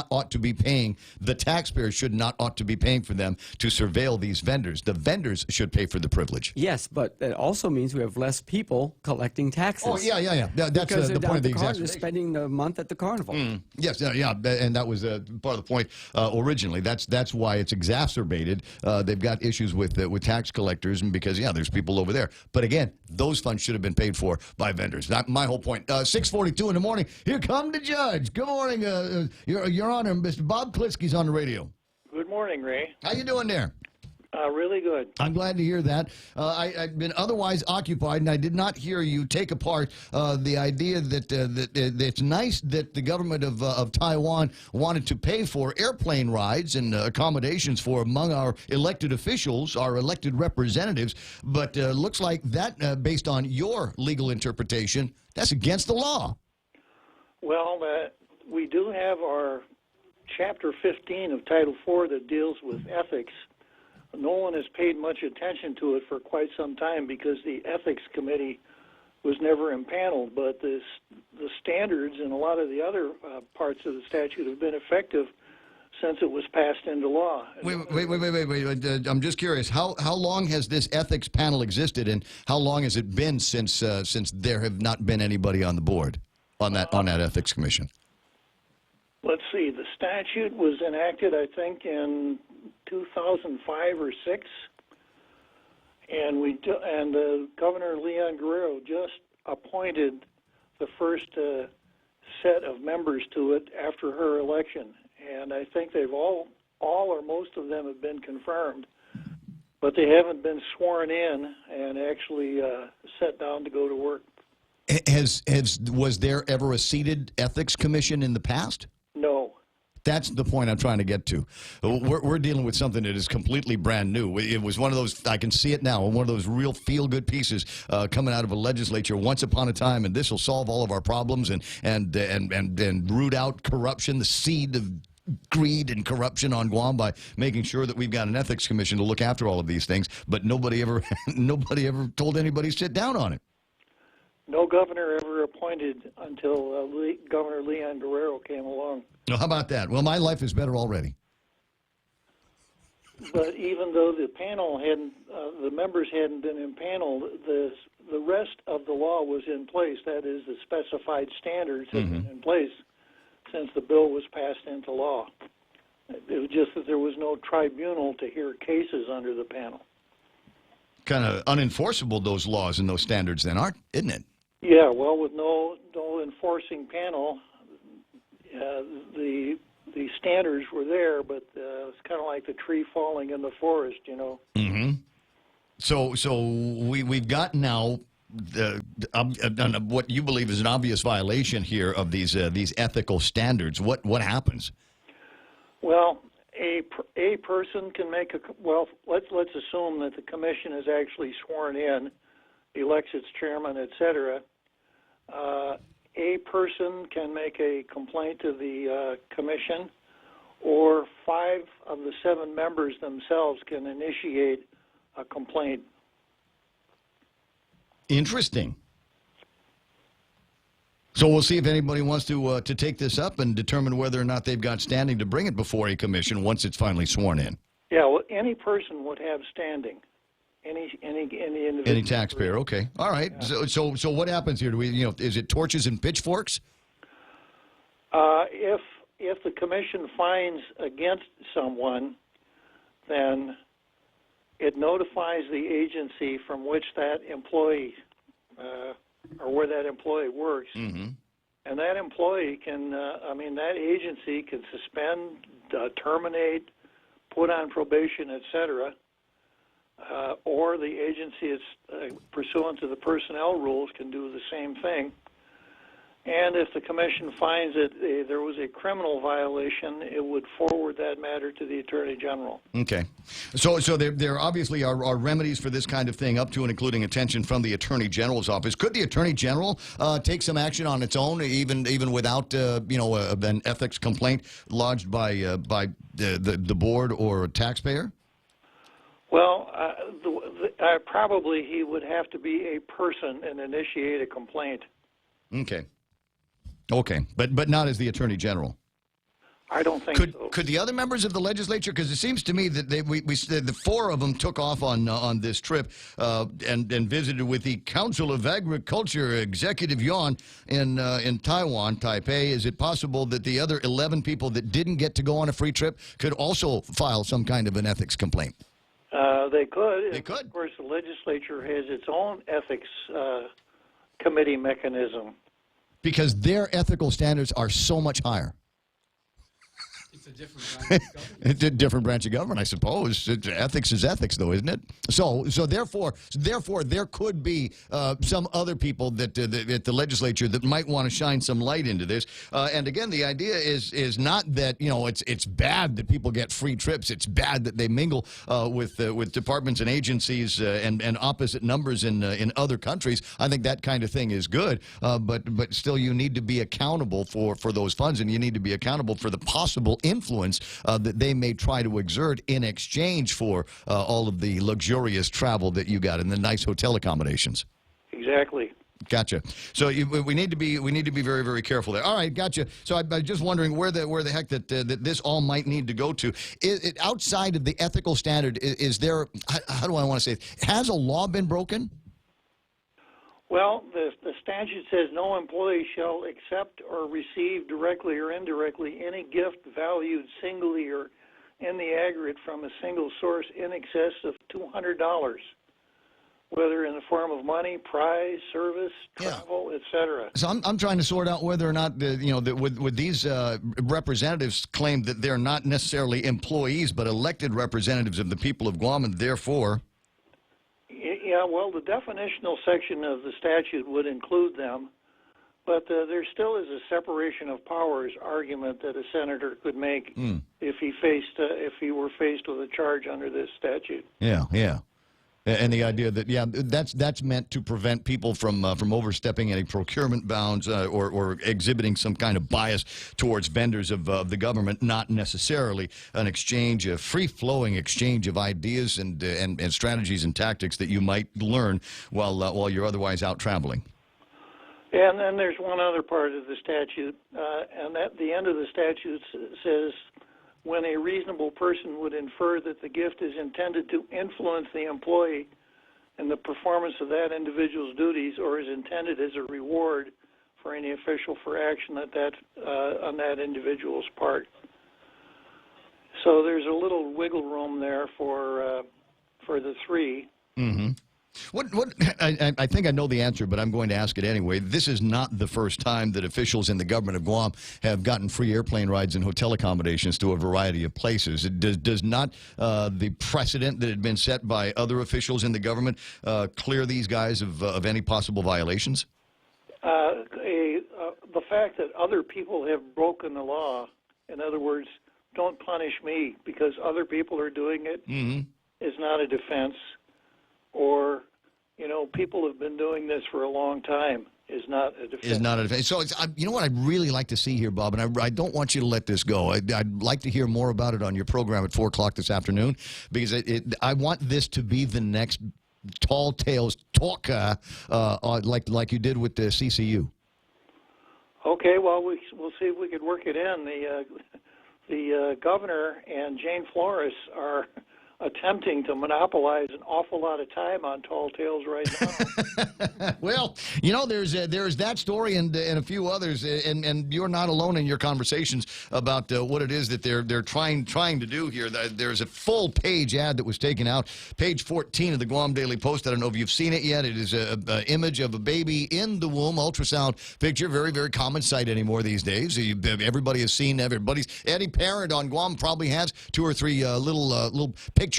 Speaker 11: ought to be paying, the taxpayers ought to be paying for them to surveil these vendors. The vendors should pay for the privilege.
Speaker 16: Yes, but it also means we have less people collecting taxes.
Speaker 11: Oh, yeah. That's the point of the exacerbation.
Speaker 16: Spending the month at the carnival.
Speaker 11: Yes, and that was part of the point originally. That's why it's exacerbated. They've got issues with tax collectors, and because there's people over there. But again, those funds should have been paid for by vendors. That's my whole point. 6:42 in the morning. Here come the judge. Good morning, Your Honor. Mr. Bob Klitsky's on the radio.
Speaker 19: Good morning, Ray.
Speaker 11: How you doing there?
Speaker 19: Really good.
Speaker 11: I'm glad to hear that. I've been otherwise occupied, and I did not hear you take apart the idea that it's nice that the government of Taiwan wanted to pay for airplane rides and accommodations for among our elected officials, our elected representatives, but looks like that, based on your legal interpretation, that's against the law.
Speaker 19: Well, we do have our Chapter 15 of Title IV that deals with ethics. No one has paid much attention to it for quite some time because the Ethics Committee was never impaneled, but the standards and a lot of the other parts of the statute have been effective since it was passed into law.
Speaker 11: Wait. I'm just curious. How long has this ethics panel existed, and how long has it been since there have not been anybody on the board on that ethics commission?
Speaker 19: Let's see. The statute was enacted, I think, in 2005 or 6, and Governor Leon Guerrero just appointed the first set of members to it after her election, and I think they've all or most of them have been confirmed, but they haven't been sworn in and actually set down to go to work.
Speaker 11: Was there ever a seated ethics commission in the past?
Speaker 19: No.
Speaker 11: That's the point I'm trying to get to. We're dealing with something that is completely brand new. It was one of those, I can see it now, one of those real feel-good pieces coming out of a legislature once upon a time, and this will solve all of our problems and root out corruption, the seed of greed and corruption on Guam by making sure that we've got an ethics commission to look after all of these things, but nobody ever told anybody to sit down on it.
Speaker 19: No governor ever appointed until Governor Leon Guerrero came along.
Speaker 11: Well, how about that? Well, my life is better already.
Speaker 19: But even though the panel hadn't, the members hadn't been impaneled, the rest of the law was in place. That is, the specified standards had been in place since the bill was passed into law. It was just that there was no tribunal to hear cases under the panel.
Speaker 11: Kind of unenforceable, those laws and those standards then, isn't it?
Speaker 19: Yeah, well, with no enforcing panel, the standards were there, but it's kind of like the tree falling in the forest, you know.
Speaker 11: Mm-hmm. So we've got now what you believe is an obvious violation here of these ethical standards. What happens?
Speaker 19: Well, a person can make let's assume that the commission is actually sworn in, elects its chairman, etc. A person can make a complaint to the commission, or 5 of the 7 members themselves can initiate a complaint.
Speaker 11: Interesting. So we'll see if anybody wants to take this up and determine whether or not they've got standing to bring it before a commission once it's finally sworn in.
Speaker 19: Yeah, well, any person would have standing. Any individual.
Speaker 11: Any taxpayer, okay. All right. Yeah. So what happens here? Do we, is it torches and pitchforks?
Speaker 19: If the commission finds against someone, then it notifies the agency from which that employee or where that employee works, and that employee can, that agency can suspend, terminate, put on probation, etc. Or the agency, pursuant to the personnel rules, can do the same thing. And if the commission finds that there was a criminal violation, it would forward that matter to the Attorney General.
Speaker 11: Okay. So there obviously are remedies for this kind of thing, up to and including attention from the Attorney General's office. Could the Attorney General take some action on its own, even without an ethics complaint lodged by the board or a taxpayer?
Speaker 19: Well, probably he would have to be a person and initiate a complaint.
Speaker 11: Okay, but not as the Attorney General.
Speaker 19: I don't think so.
Speaker 11: Could the other members of the legislature, because it seems to me that the 4 of them took off on this trip and visited with the Council of Agriculture Executive Yuan in Taiwan, Taipei. Is it possible that the other 11 people that didn't get to go on a free trip could also file some kind of an ethics complaint?
Speaker 19: They could.
Speaker 11: They could.
Speaker 19: Of course, the legislature has its own ethics committee mechanism.
Speaker 11: Because their ethical standards are so much higher.
Speaker 16: It's a different branch of government.
Speaker 11: It's a different branch of government, I suppose. Ethics is ethics, though, isn't it? So therefore, there could be some other people at the legislature that might want to shine some light into this. And again, the idea is not that it's bad that people get free trips. It's bad that they mingle with departments and agencies and opposite numbers in other countries. I think that kind of thing is good. But still, you need to be accountable for those funds, and you need to be accountable for the possible influence that they may try to exert in exchange for all of the luxurious travel that you got and the nice hotel accommodations.
Speaker 19: Exactly.
Speaker 11: Gotcha. So we need to be very, very careful there. All right, gotcha. So I'm just wondering where the heck that this all might need to go to. Outside of the ethical standard, is there? How do I want to say it? Has a law been broken?
Speaker 19: Well, the statute says no employee shall accept or receive directly or indirectly any gift valued singly or in the aggregate from a single source in excess of $200, whether in the form of money, prize, service, travel, etc.
Speaker 11: So I'm trying to sort out whether or not would these representatives claim that they're not necessarily employees but elected representatives of the people of Guam, and therefore.
Speaker 19: Yeah, well, the definitional section of the statute would include them, but there still is a separation of powers argument that a senator could make if he were faced with a charge under this statute.
Speaker 11: Yeah. And the idea that that's meant to prevent people from overstepping any procurement bounds or exhibiting some kind of bias towards vendors of the government, not necessarily an exchange, a free-flowing exchange of ideas and strategies and tactics that you might learn while you're otherwise out traveling.
Speaker 19: And then there's one other part of the statute, and at the end of the statute says, when a reasonable person would infer that the gift is intended to influence the employee in the performance of that individual's duties or is intended as a reward for any official for action on that individual's part. So there's a little wiggle room there for the three.
Speaker 11: Mm-hmm. I think I know the answer, but I'm going to ask it anyway. This is not the first time that officials in the government of Guam have gotten free airplane rides and hotel accommodations to a variety of places. Does not the precedent that had been set by other officials in the government clear these guys of any possible violations?
Speaker 19: The fact that other people have broken the law, in other words, don't punish me because other people are doing it, is not a defense. Or, people have been doing this for a long time is not a defense.
Speaker 11: Is not a defense. So, you know what I'd really like to see here, Bob, and I don't want you to let this go. I'd like to hear more about it on your program at 4 o'clock this afternoon, because I want this to be the next Tall Tales talker, like you did with the CCU.
Speaker 19: Okay, well, we'll see if we could work it in. The governor and Jane Flores are attempting to monopolize an awful lot of time on Tall Tales right now.
Speaker 11: Well, there's that story and a few others, and you're not alone in your conversations about what it is that they're trying to do here. There's a full-page ad that was taken out, page 14 of the Guam Daily Post. I don't know if you've seen it yet. It is an image of a baby in the womb, ultrasound picture, very, very common sight anymore these days. Everybody has seen, any parent on Guam probably has 2 or 3 little pictures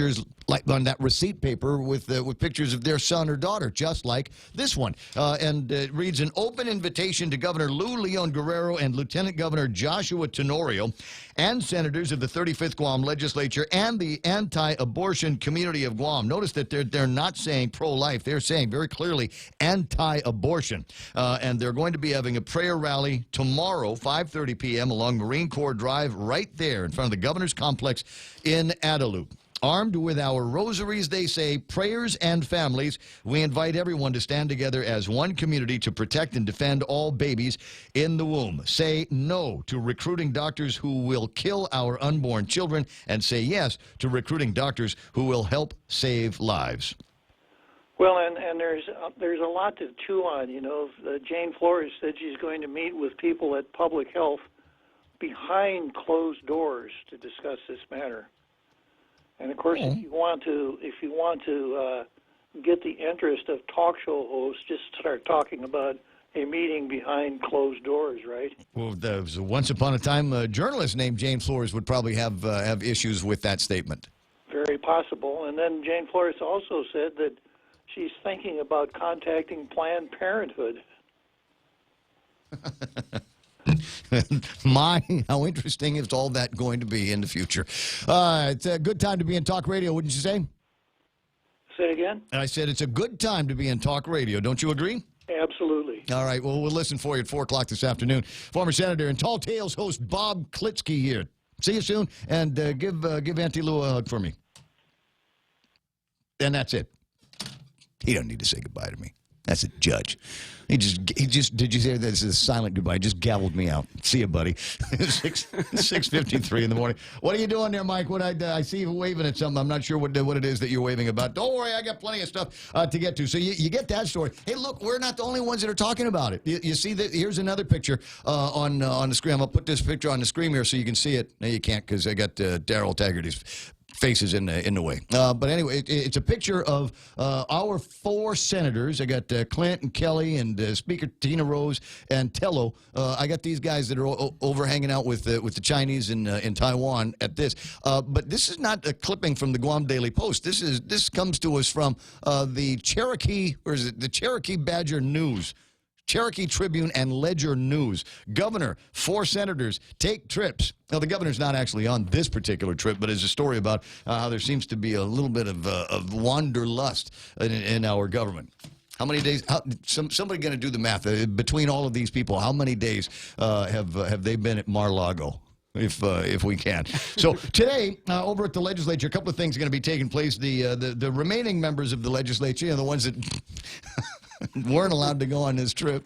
Speaker 11: like on that receipt paper with pictures of their son or daughter, just like this one. And it reads, an open invitation to Governor Lou Leon Guerrero and Lieutenant Governor Joshua Tenorio and senators of the 35th Guam legislature and the anti-abortion community of Guam. Notice that they're not saying pro-life. They're saying very clearly anti-abortion. And they're going to be having a prayer rally tomorrow, 5:30 p.m. along Marine Corps Drive right there in front of the governor's complex in Adelup. Armed with our rosaries, they say, prayers and families, we invite everyone to stand together as one community to protect and defend all babies in the womb. Say no to recruiting doctors who will kill our unborn children, and say yes to recruiting doctors who will help save lives.
Speaker 19: Well, and there's a lot to chew on. Jane Flores said she's going to meet with people at Public Health behind closed doors to discuss this matter. And of course, if you want to get the interest of talk show hosts, just start talking about a meeting behind closed doors, right?
Speaker 11: Well, there was once upon a time a journalist named Jane Flores would probably have issues with that statement.
Speaker 19: Very possible. And then Jane Flores also said that she's thinking about contacting Planned Parenthood.
Speaker 11: How interesting is all that going to be in the future? It's a good time to be in talk radio, wouldn't you say?
Speaker 19: Say it again?
Speaker 11: I said it's a good time to be in talk radio. Don't you agree?
Speaker 19: Absolutely.
Speaker 11: All right. Well, we'll listen for you at 4 o'clock this afternoon. Former Senator and Tall Tales host Bob Klitsky here. See you soon, and give Auntie Lou a hug for me. And that's it. He doesn't need to say goodbye to me. That's a judge. He just, did you say this is a silent goodbye? Just gavelled me out. See you, buddy. 6:53 in the morning. What are you doing there, Mike? I see you waving at something. I'm not sure what it is that you're waving about. Don't worry, I got plenty of stuff to get to. So you get that story. Hey, look, we're not the only ones that are talking about it. You see that? Here's another picture on the screen. I'm going to put this picture on the screen here so you can see it. No, you can't because I got Darrell Taggarty's faces in the way. But anyway, it's a picture of our 4 senators. I got Clint and Kelly and Speaker Tina Rose and Tello. I got these guys that are over hanging out with the Chinese in Taiwan at this. But this is not a clipping from the Guam Daily Post. This comes to us from the Cherokee, or is it the Cherokee Badger News? Cherokee Tribune and Ledger News. Governor, 4 senators take trips. Now, the governor's not actually on this particular trip, but it's a story about how there seems to be a little bit of wanderlust in our government. How many days? Somebody going to do the math between all of these people? How many days have they been at Mar-a-Lago? If we can. So today, over at the legislature, a couple of things are going to be taking place. The remaining members of the legislature, the ones that weren't allowed to go on this trip,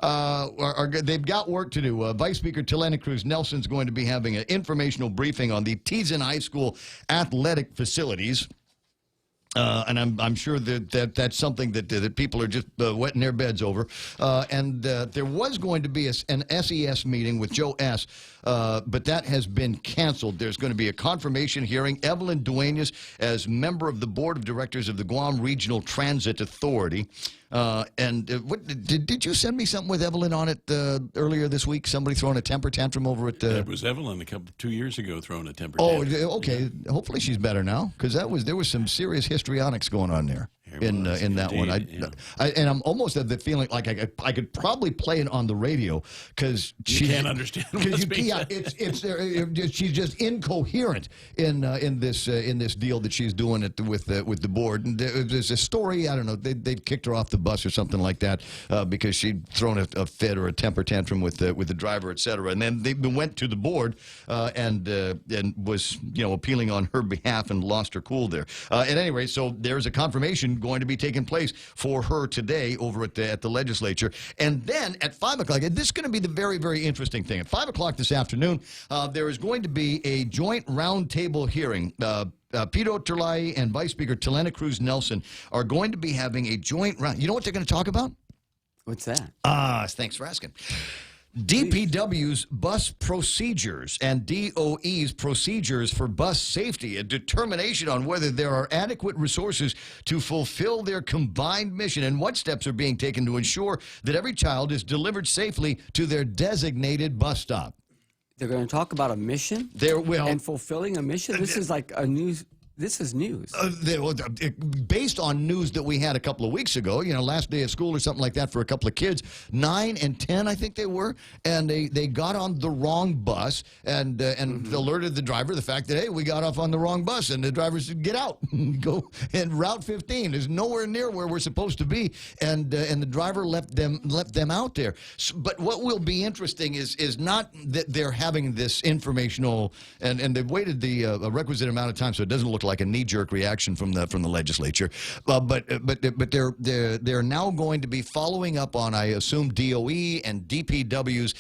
Speaker 11: they've got work to do. Vice Speaker Telena Cruz Nelson's going to be having an informational briefing on the Teason High School athletic facilities. And I'm sure that's something that people are just wetting their beds over. And there was going to be an SES meeting with Joe S., but that has been canceled. There's going to be a confirmation hearing. Evelyn Duenas, as member of the board of directors of the Guam Regional Transit Authority. Did you send me something with Evelyn on it earlier this week? Somebody throwing a temper tantrum over at...
Speaker 9: It was Evelyn 2 years ago throwing a temper
Speaker 11: tantrum.
Speaker 9: Oh,
Speaker 11: okay. Hopefully she's better now, because there was some serious histrionics going on there. In that one, and I'm almost at the feeling like I could probably play it on the radio because she
Speaker 9: can't understand.
Speaker 11: She's just incoherent in this deal that she's doing with the board. And there's a story, I don't know, they kicked her off the bus or something like that because she'd thrown a fit or a temper tantrum with the driver, etc. And then they went to the board and was appealing on her behalf and lost her cool there. At any rate, so there's a confirmation going to be taking place for her today over at the legislature. And then at 5 o'clock, and this is going to be the very, very interesting thing. At 5 o'clock this afternoon, there is going to be a joint roundtable hearing. Pito Turlai and Vice Speaker Telena Cruz Nelson are going to be having a joint round. You know what they're going to talk about?
Speaker 16: What's that?
Speaker 11: Thanks for asking. DPW's bus procedures and DOE's procedures for bus safety, a determination on whether there are adequate resources to fulfill their combined mission, and what steps are being taken to ensure that every child is delivered safely to their designated bus stop.
Speaker 16: They're going to talk about a mission? And fulfilling a mission? This is like a news... This is news.
Speaker 11: Based on news that we had a couple of weeks ago, last day of school or something like that for a couple of kids, 9 and 10, I think they were, and they got on the wrong bus and alerted the driver the fact that, hey, we got off on the wrong bus, and the driver said, get out, go, and Route 15 is nowhere near where we're supposed to be, and the driver left them out there. So, but what will be interesting is not that they're having this informational, and they've waited the requisite amount of time so it doesn't look like a knee-jerk reaction from the legislature, but they're now going to be following up on, I assume, DOE and DPW's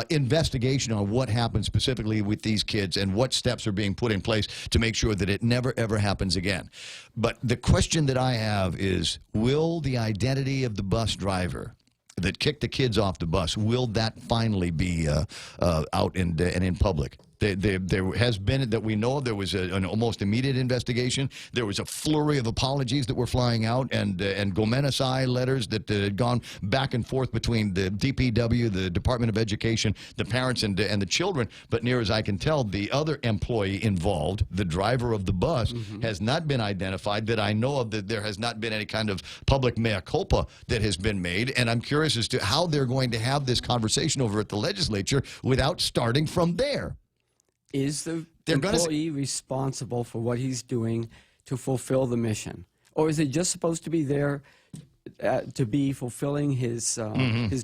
Speaker 11: investigation on what happened specifically with these kids and what steps are being put in place to make sure that it never ever happens again. But the question that I have is, will the identity of the bus driver that kicked the kids off the bus, will that finally be out and in public? There has been, that we know, there was an almost immediate investigation. There was a flurry of apologies that were flying out, and Gomenasai letters that had gone back and forth between the DPW, the Department of Education, the parents, and the children. But near as I can tell, the other employee involved, the driver of the bus, has not been identified. That I know of, that there has not been any kind of public mea culpa that has been made. And I'm curious as to how they're going to have this conversation over at the legislature without starting from there.
Speaker 16: Is the employee responsible for what he's doing to fulfill the mission? Or is it just supposed to be there to be fulfilling his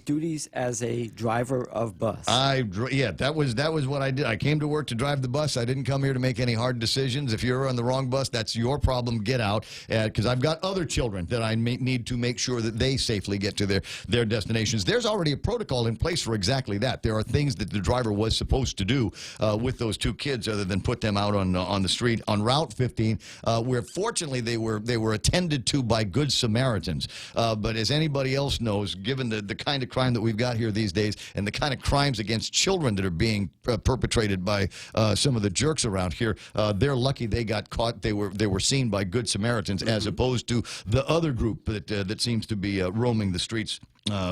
Speaker 16: duties as a driver of bus.
Speaker 11: That was what I did. I came to work to drive the bus. I didn't come here to make any hard decisions. If you're on the wrong bus, that's your problem. Get out, because I've got other children that I need to make sure that they safely get to their destinations. There's already a protocol in place for exactly that. There are things that the driver was supposed to do with those two kids, other than put them out on the street on Route 15, where fortunately they were attended to by Good Samaritans. But as anybody else knows, given the kind of crime that we've got here these days and the kind of crimes against children that are being perpetrated by some of the jerks around here, they're lucky they got caught. They were seen by Good Samaritans, as opposed to the other group that seems to be roaming the streets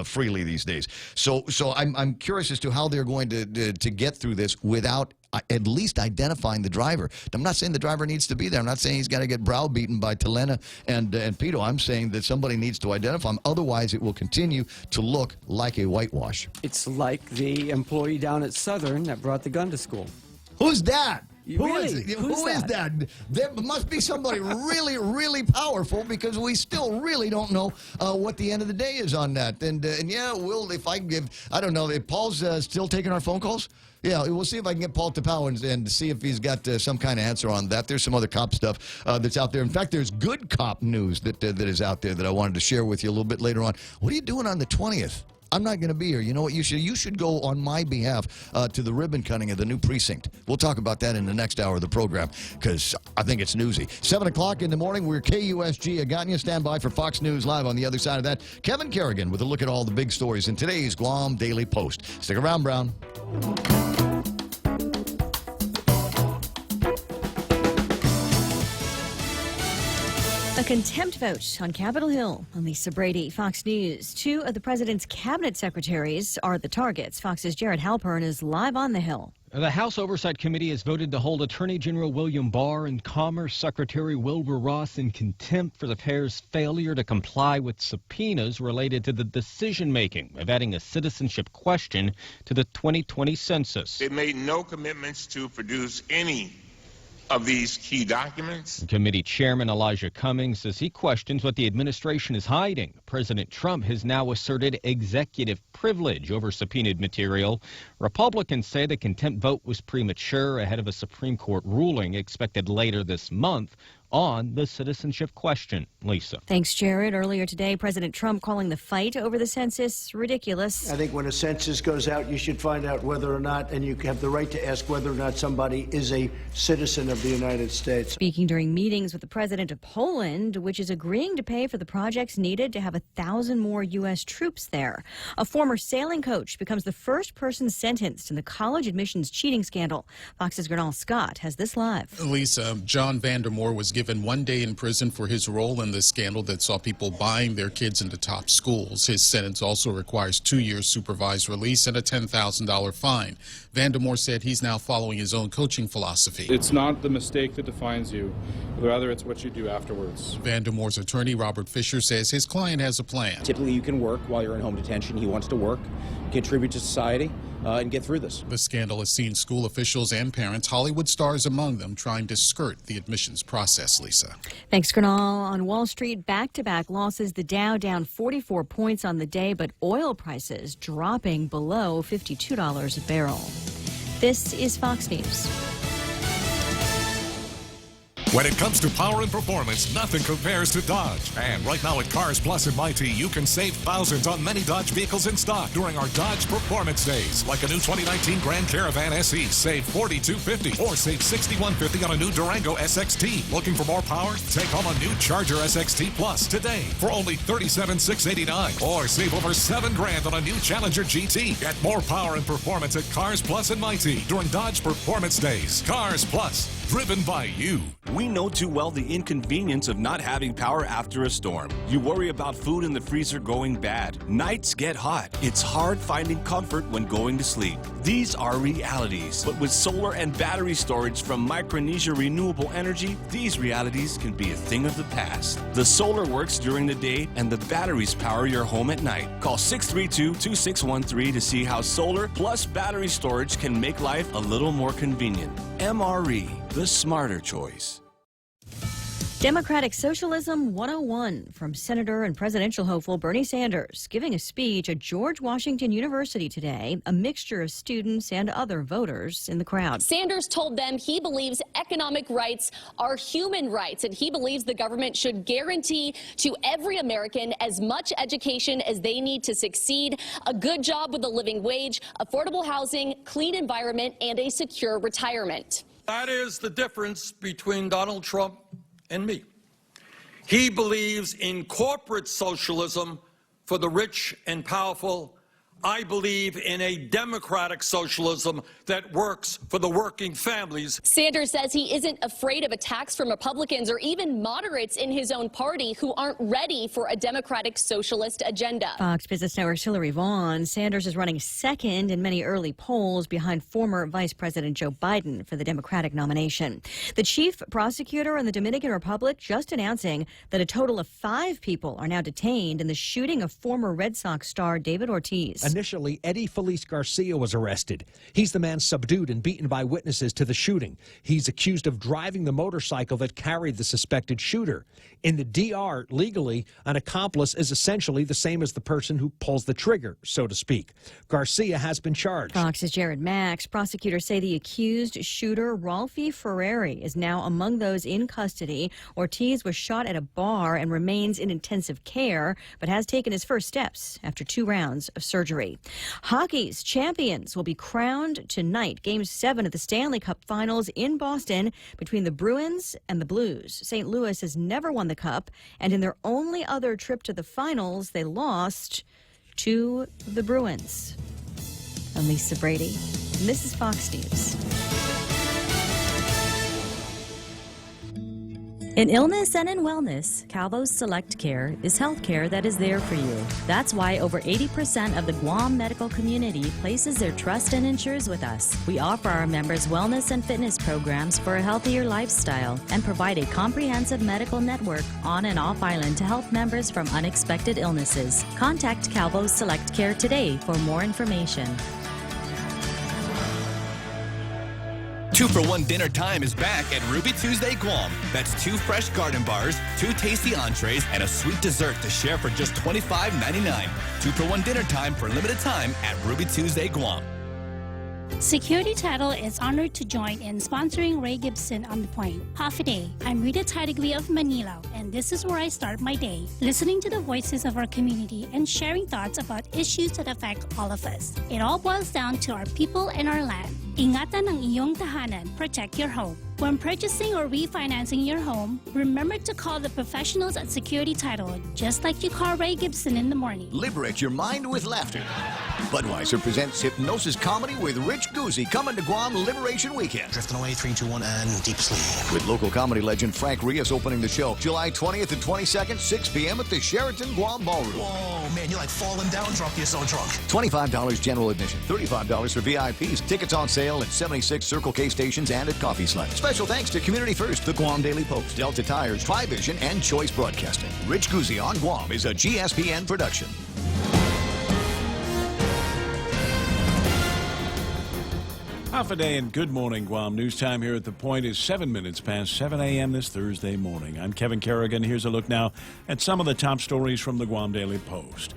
Speaker 11: freely these days. So I'm curious as to how they're going to get through this without at least identifying the driver. I'm not saying the driver needs to be there. I'm not saying he's got to get browbeaten by Telena and Pito. I'm saying that somebody needs to identify him. Otherwise, it will continue to look like a whitewash.
Speaker 16: It's like the employee down at Southern that brought the gun to school.
Speaker 11: Who's that? Who is
Speaker 16: Who's
Speaker 11: that? There must be somebody really, really powerful, because we still really don't know what the end of the day is on that. And yeah, I don't know, if Paul's still taking our phone calls? Yeah, we'll see if I can get Paul Tapau and see if he's got some kind of answer on that. There's some other cop stuff that's out there. In fact, there's good cop news that is out there that I wanted to share with you a little bit later on. What are you doing on the 20th? I'm not going to be here. You know what? You should go on my behalf to the ribbon cutting of the new precinct. We'll talk about that in the next hour of the program, because I think it's newsy. 7 o'clock in the morning, we're KUSG Aganya. Stand by for Fox News Live. On the other side of that, Kevin Kerrigan with a look at all the big stories in today's Guam Daily Post. Stick around, Brown.
Speaker 1: A contempt vote on Capitol Hill. I'm Lisa Brady, Fox News. Two of the president's cabinet secretaries are the targets. Fox's Jared Halpern is live on the Hill.
Speaker 20: The House Oversight Committee has voted to hold Attorney General William Barr and Commerce Secretary Wilbur Ross in contempt for the pair's failure to comply with subpoenas related to the decision-making of adding a citizenship question to the 2020 census.
Speaker 21: They made no commitments to produce any of these key documents.
Speaker 20: Committee Chairman Elijah Cummings says he questions what the administration is hiding. President Trump has now asserted executive privilege over subpoenaed material. Republicans say the contempt vote was premature ahead of a Supreme Court ruling expected later this month on the citizenship question. Lisa.
Speaker 1: Thanks, Jared. Earlier today, President Trump calling the fight over the census ridiculous.
Speaker 22: I think when a census goes out, you should find out whether or not, and you have the right to ask whether or not somebody is a citizen of the United States.
Speaker 1: Speaking during meetings with the president of Poland, which is agreeing to pay for the projects needed to have 1,000 more U.S. troops there. A former sailing coach becomes the first person sentenced in the college admissions cheating scandal. Fox's Gernal Scott has this live.
Speaker 23: Lisa, John Vandermoor was given 1 day in prison for his role in the scandal that saw people buying their kids into top schools. His sentence also requires 2 years supervised release and a $10,000 fine. Vandermoor said he's now following his own coaching philosophy.
Speaker 24: It's not the mistake that defines you, rather it's what you do afterwards.
Speaker 23: Vandermoor's attorney, Robert Fisher, says his client has a plan.
Speaker 25: Typically you can work while you're in home detention. He wants to work, contribute to society, and get through this.
Speaker 23: The scandal has seen school officials and parents, Hollywood stars among them, trying to skirt the admissions process, Lisa.
Speaker 1: Thanks, Gernal. On Wall Street, back-to-back losses. The Dow down 44 points on the day, but oil prices dropping below $52 a barrel. This is Fox News.
Speaker 15: When it comes to power and performance, nothing compares to Dodge. And right now at Cars Plus in Mighty, you can save thousands on many Dodge vehicles in stock during our Dodge Performance Days. Like a new 2019 Grand Caravan SE, save $4,250, or save $6,150 on a new Durango SXT. Looking for more power? Take home a new Charger SXT Plus today for only $37,689, or save over $7,000 on a new Challenger GT. Get more power and performance at Cars Plus in Mighty during Dodge Performance Days. Cars Plus, driven by you.
Speaker 5: We know too well the inconvenience of not having power after a storm. You worry about food in the freezer going bad. Nights get hot. It's hard finding comfort when going to sleep. These are realities. But with solar and battery storage from Micronesia Renewable Energy, these realities can be a thing of the past. The solar works during the day and the batteries power your home at night. Call 632-2613 to see how solar plus battery storage can make life a little more convenient. MRE, the smarter choice.
Speaker 1: Democratic Socialism 101 from Senator and presidential hopeful Bernie Sanders giving a speech at George Washington University today, a mixture of students and other voters in the crowd.
Speaker 2: Sanders told them he believes economic rights are human rights, and he believes the government should guarantee to every American as much education as they need to succeed, a good job with a living wage, affordable housing, clean environment, and a secure retirement.
Speaker 3: That is the difference between Donald Trump and me. He believes in corporate socialism for the rich and powerful. I believe in a democratic socialism that works for the working families.
Speaker 2: Sanders says he isn't afraid of attacks from Republicans or even moderates in his own party who aren't ready for a democratic socialist agenda.
Speaker 1: Fox Business Network's Hillary Vaughn. Sanders is running second in many early polls behind former Vice President Joe Biden for the Democratic nomination. The chief prosecutor in the Dominican Republic just announcing that a total of 5 people are now detained in the shooting of former Red Sox star David Ortiz.
Speaker 4: Initially, Eddie Feliz Garcia was arrested. He's the man subdued and beaten by witnesses to the shooting. He's accused of driving the motorcycle that carried the suspected shooter. In the DR, legally, an accomplice is essentially the same as the person who pulls the trigger, so to speak. Garcia has been charged.
Speaker 1: Fox's Jared Max. Prosecutors say the accused shooter, Ralphie Ferreri, is now among those in custody. Ortiz was shot at a bar and remains in intensive care, but has taken his first steps after 2 rounds of surgery. Hockey's champions will be crowned tonight. Game 7 of the Stanley Cup Finals in Boston between the Bruins and the Blues. St. Louis has never won the Cup, and in their only other trip to the finals, they lost to the Bruins. I'm Lisa Brady. This is Fox News.
Speaker 6: In illness and in wellness, Calvo's Select Care is health care that is there for you. That's why over 80% of the Guam medical community places their trust and insures with us. We offer our members wellness and fitness programs for a healthier lifestyle and provide a comprehensive medical network on and off island to help members from unexpected illnesses. Contact Calvo's Select Care today for more information.
Speaker 5: 2-for-1 dinner time is back at Ruby Tuesday Guam. That's 2 fresh garden bars, 2 tasty entrees, and a sweet dessert to share for just $25.99. 2-for-1 dinner time for limited time at Ruby Tuesday Guam.
Speaker 8: Security Title is honored to join in sponsoring Ray Gibson on The Point. Half a day. I'm Rita Tidigli of Manila, and this is where I start my day, listening to the voices of our community and sharing thoughts about issues that affect all of us. It all boils down to our people and our land. Ingatan ang iyong tahanan. Protect your home. When purchasing or refinancing your home, remember to call the professionals at Security Title, just like you call Ray Gibson in the morning.
Speaker 11: Liberate your mind with laughter. Budweiser presents Hypnosis Comedy with Rich Guzzi coming to Guam Liberation Weekend.
Speaker 26: Drifting away, 3, 2, 1, and deep sleep.
Speaker 11: With local comedy legend Frank Rios opening the show July 20th and 22nd, 6 p.m. at the Sheraton Guam Ballroom.
Speaker 26: Whoa, man, you're like falling down drunk. You're so drunk.
Speaker 11: $25 general admission, $35 for VIPs. Tickets on sale at 76 Circle K stations and at Coffee Slut. Special thanks to Community First, the Guam Daily Post, Delta Tires, Tri-Vision, and Choice Broadcasting. Rich Guzzi on Guam is a GSPN production.
Speaker 9: Half a day and good morning, Guam. News time here at The Point is 7 minutes past 7 a.m. this Thursday morning. I'm Kevin Kerrigan. Here's a look now at some of the top stories from the Guam Daily Post.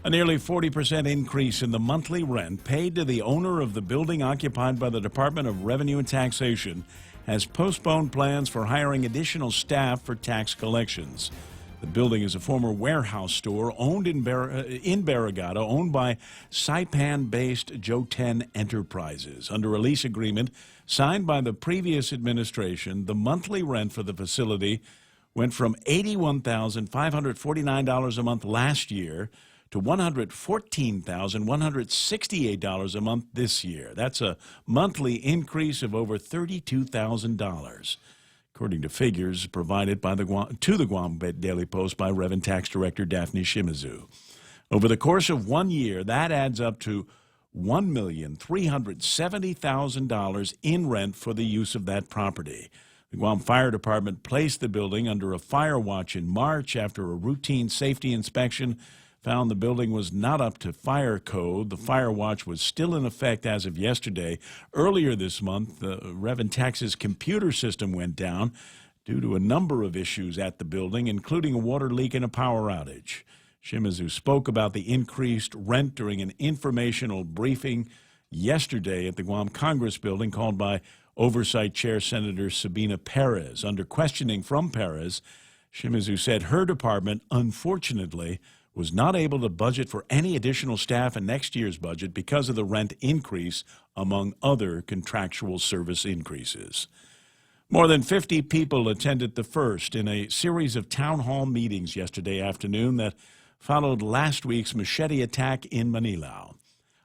Speaker 9: A nearly 40% increase in the monthly rent paid to the owner of the building occupied by the Department of Revenue and Taxation has postponed plans for hiring additional staff for tax collections. The building is a former warehouse store owned in Barrigado, owned by Saipan-based Joten Enterprises. Under a lease agreement signed by the previous administration, the monthly rent for the facility went from $81,549 a month last year to $114,168 a month this year. That's a monthly increase of over $32,000. According to figures provided by the Guam Daily Post by Revenue Tax Director Daphne Shimizu. Over the course of 1 year, that adds up to $1,370,000 in rent for the use of that property. The Guam Fire Department placed the building under a fire watch in March after a routine safety inspection found the building was not up to fire code. The fire watch was still in effect as of yesterday. Earlier this month, the Revenue Tax's computer system went down due to a number of issues at the building, including a water leak and a power outage. Shimizu spoke about the increased rent during an informational briefing yesterday at the Guam Congress building called by Oversight Chair Senator Sabina Perez. Under questioning from Perez, Shimizu said her department, unfortunately, was not able to budget for any additional staff in next year's budget because of the rent increase, among other contractual service increases. More than 50 people attended the first in a series of town hall meetings yesterday afternoon that followed last week's machete attack in Manilao.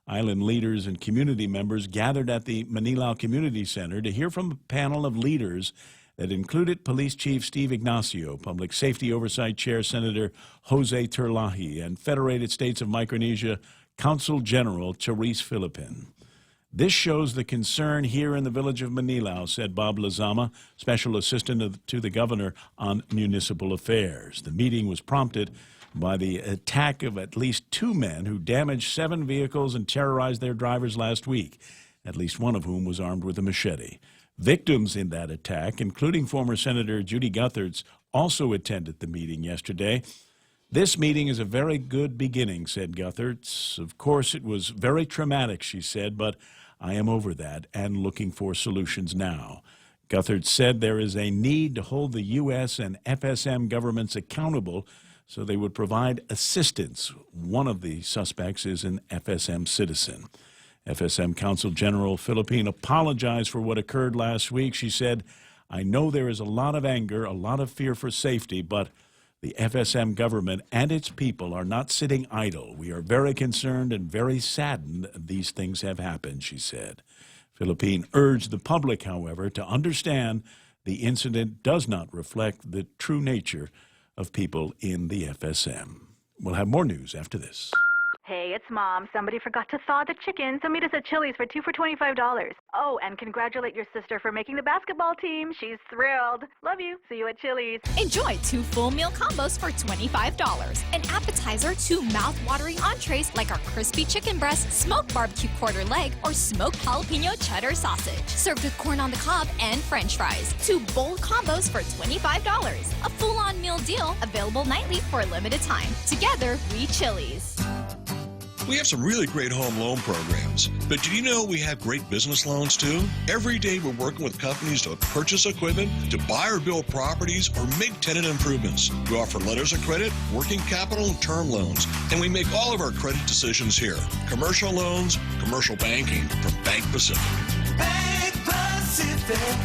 Speaker 9: Island leaders and community members gathered at the Manilao Community Center to hear from a panel of leaders that included Police Chief Steve Ignacio, Public Safety Oversight Chair Senator Jose Terlahi, and Federated States of Micronesia Consul General Therese Philippin. This shows the concern here in the village of Manilao, said Bob Lazama, Special Assistant to the Governor on Municipal Affairs. The meeting was prompted by the attack of at least 2 men who damaged 7 vehicles and terrorized their drivers last week, at least one of whom was armed with a machete. Victims in that attack, including former Senator Judy Gutherts, also attended the meeting yesterday. This meeting is a very good beginning, said Gutherts. Of course, it was very traumatic, she said, but I am over that and looking for solutions now. Gutherts said there is a need to hold the U.S. and FSM governments accountable so they would provide assistance. One of the suspects is an FSM citizen. FSM Consul General Philippine apologized for what occurred last week. She said, I know there is a lot of anger, a lot of fear for safety, but the FSM government and its people are not sitting idle. We are very concerned and very saddened these things have happened, she said. Philippine urged the public, however, to understand the incident does not reflect the true nature of people in the FSM. We'll have more news after this.
Speaker 7: Hey, it's Mom. Somebody forgot to thaw the chicken, so meet us at Chili's for 2 for $25. Oh, and congratulate your sister for making the basketball team. She's thrilled. Love you. See you at Chili's.
Speaker 10: Enjoy 2 full meal combos for $25. An appetizer, 2 mouth-watering entrees like our crispy chicken breast, smoked barbecue quarter leg, or smoked jalapeno cheddar sausage. Served with corn on the cob and french fries. 2 bold combos for $25. A full-on meal deal available nightly for a limited time. Together, we Chili's.
Speaker 13: We have some really great home loan programs, but did you know we have great business loans too? Every day we're working with companies to purchase equipment, to buy or build properties, or make tenant improvements. We offer letters of credit, working capital, and term loans, and we make all of our credit decisions here. Commercial loans, commercial banking from Bank Pacific.
Speaker 14: Bank Pacific,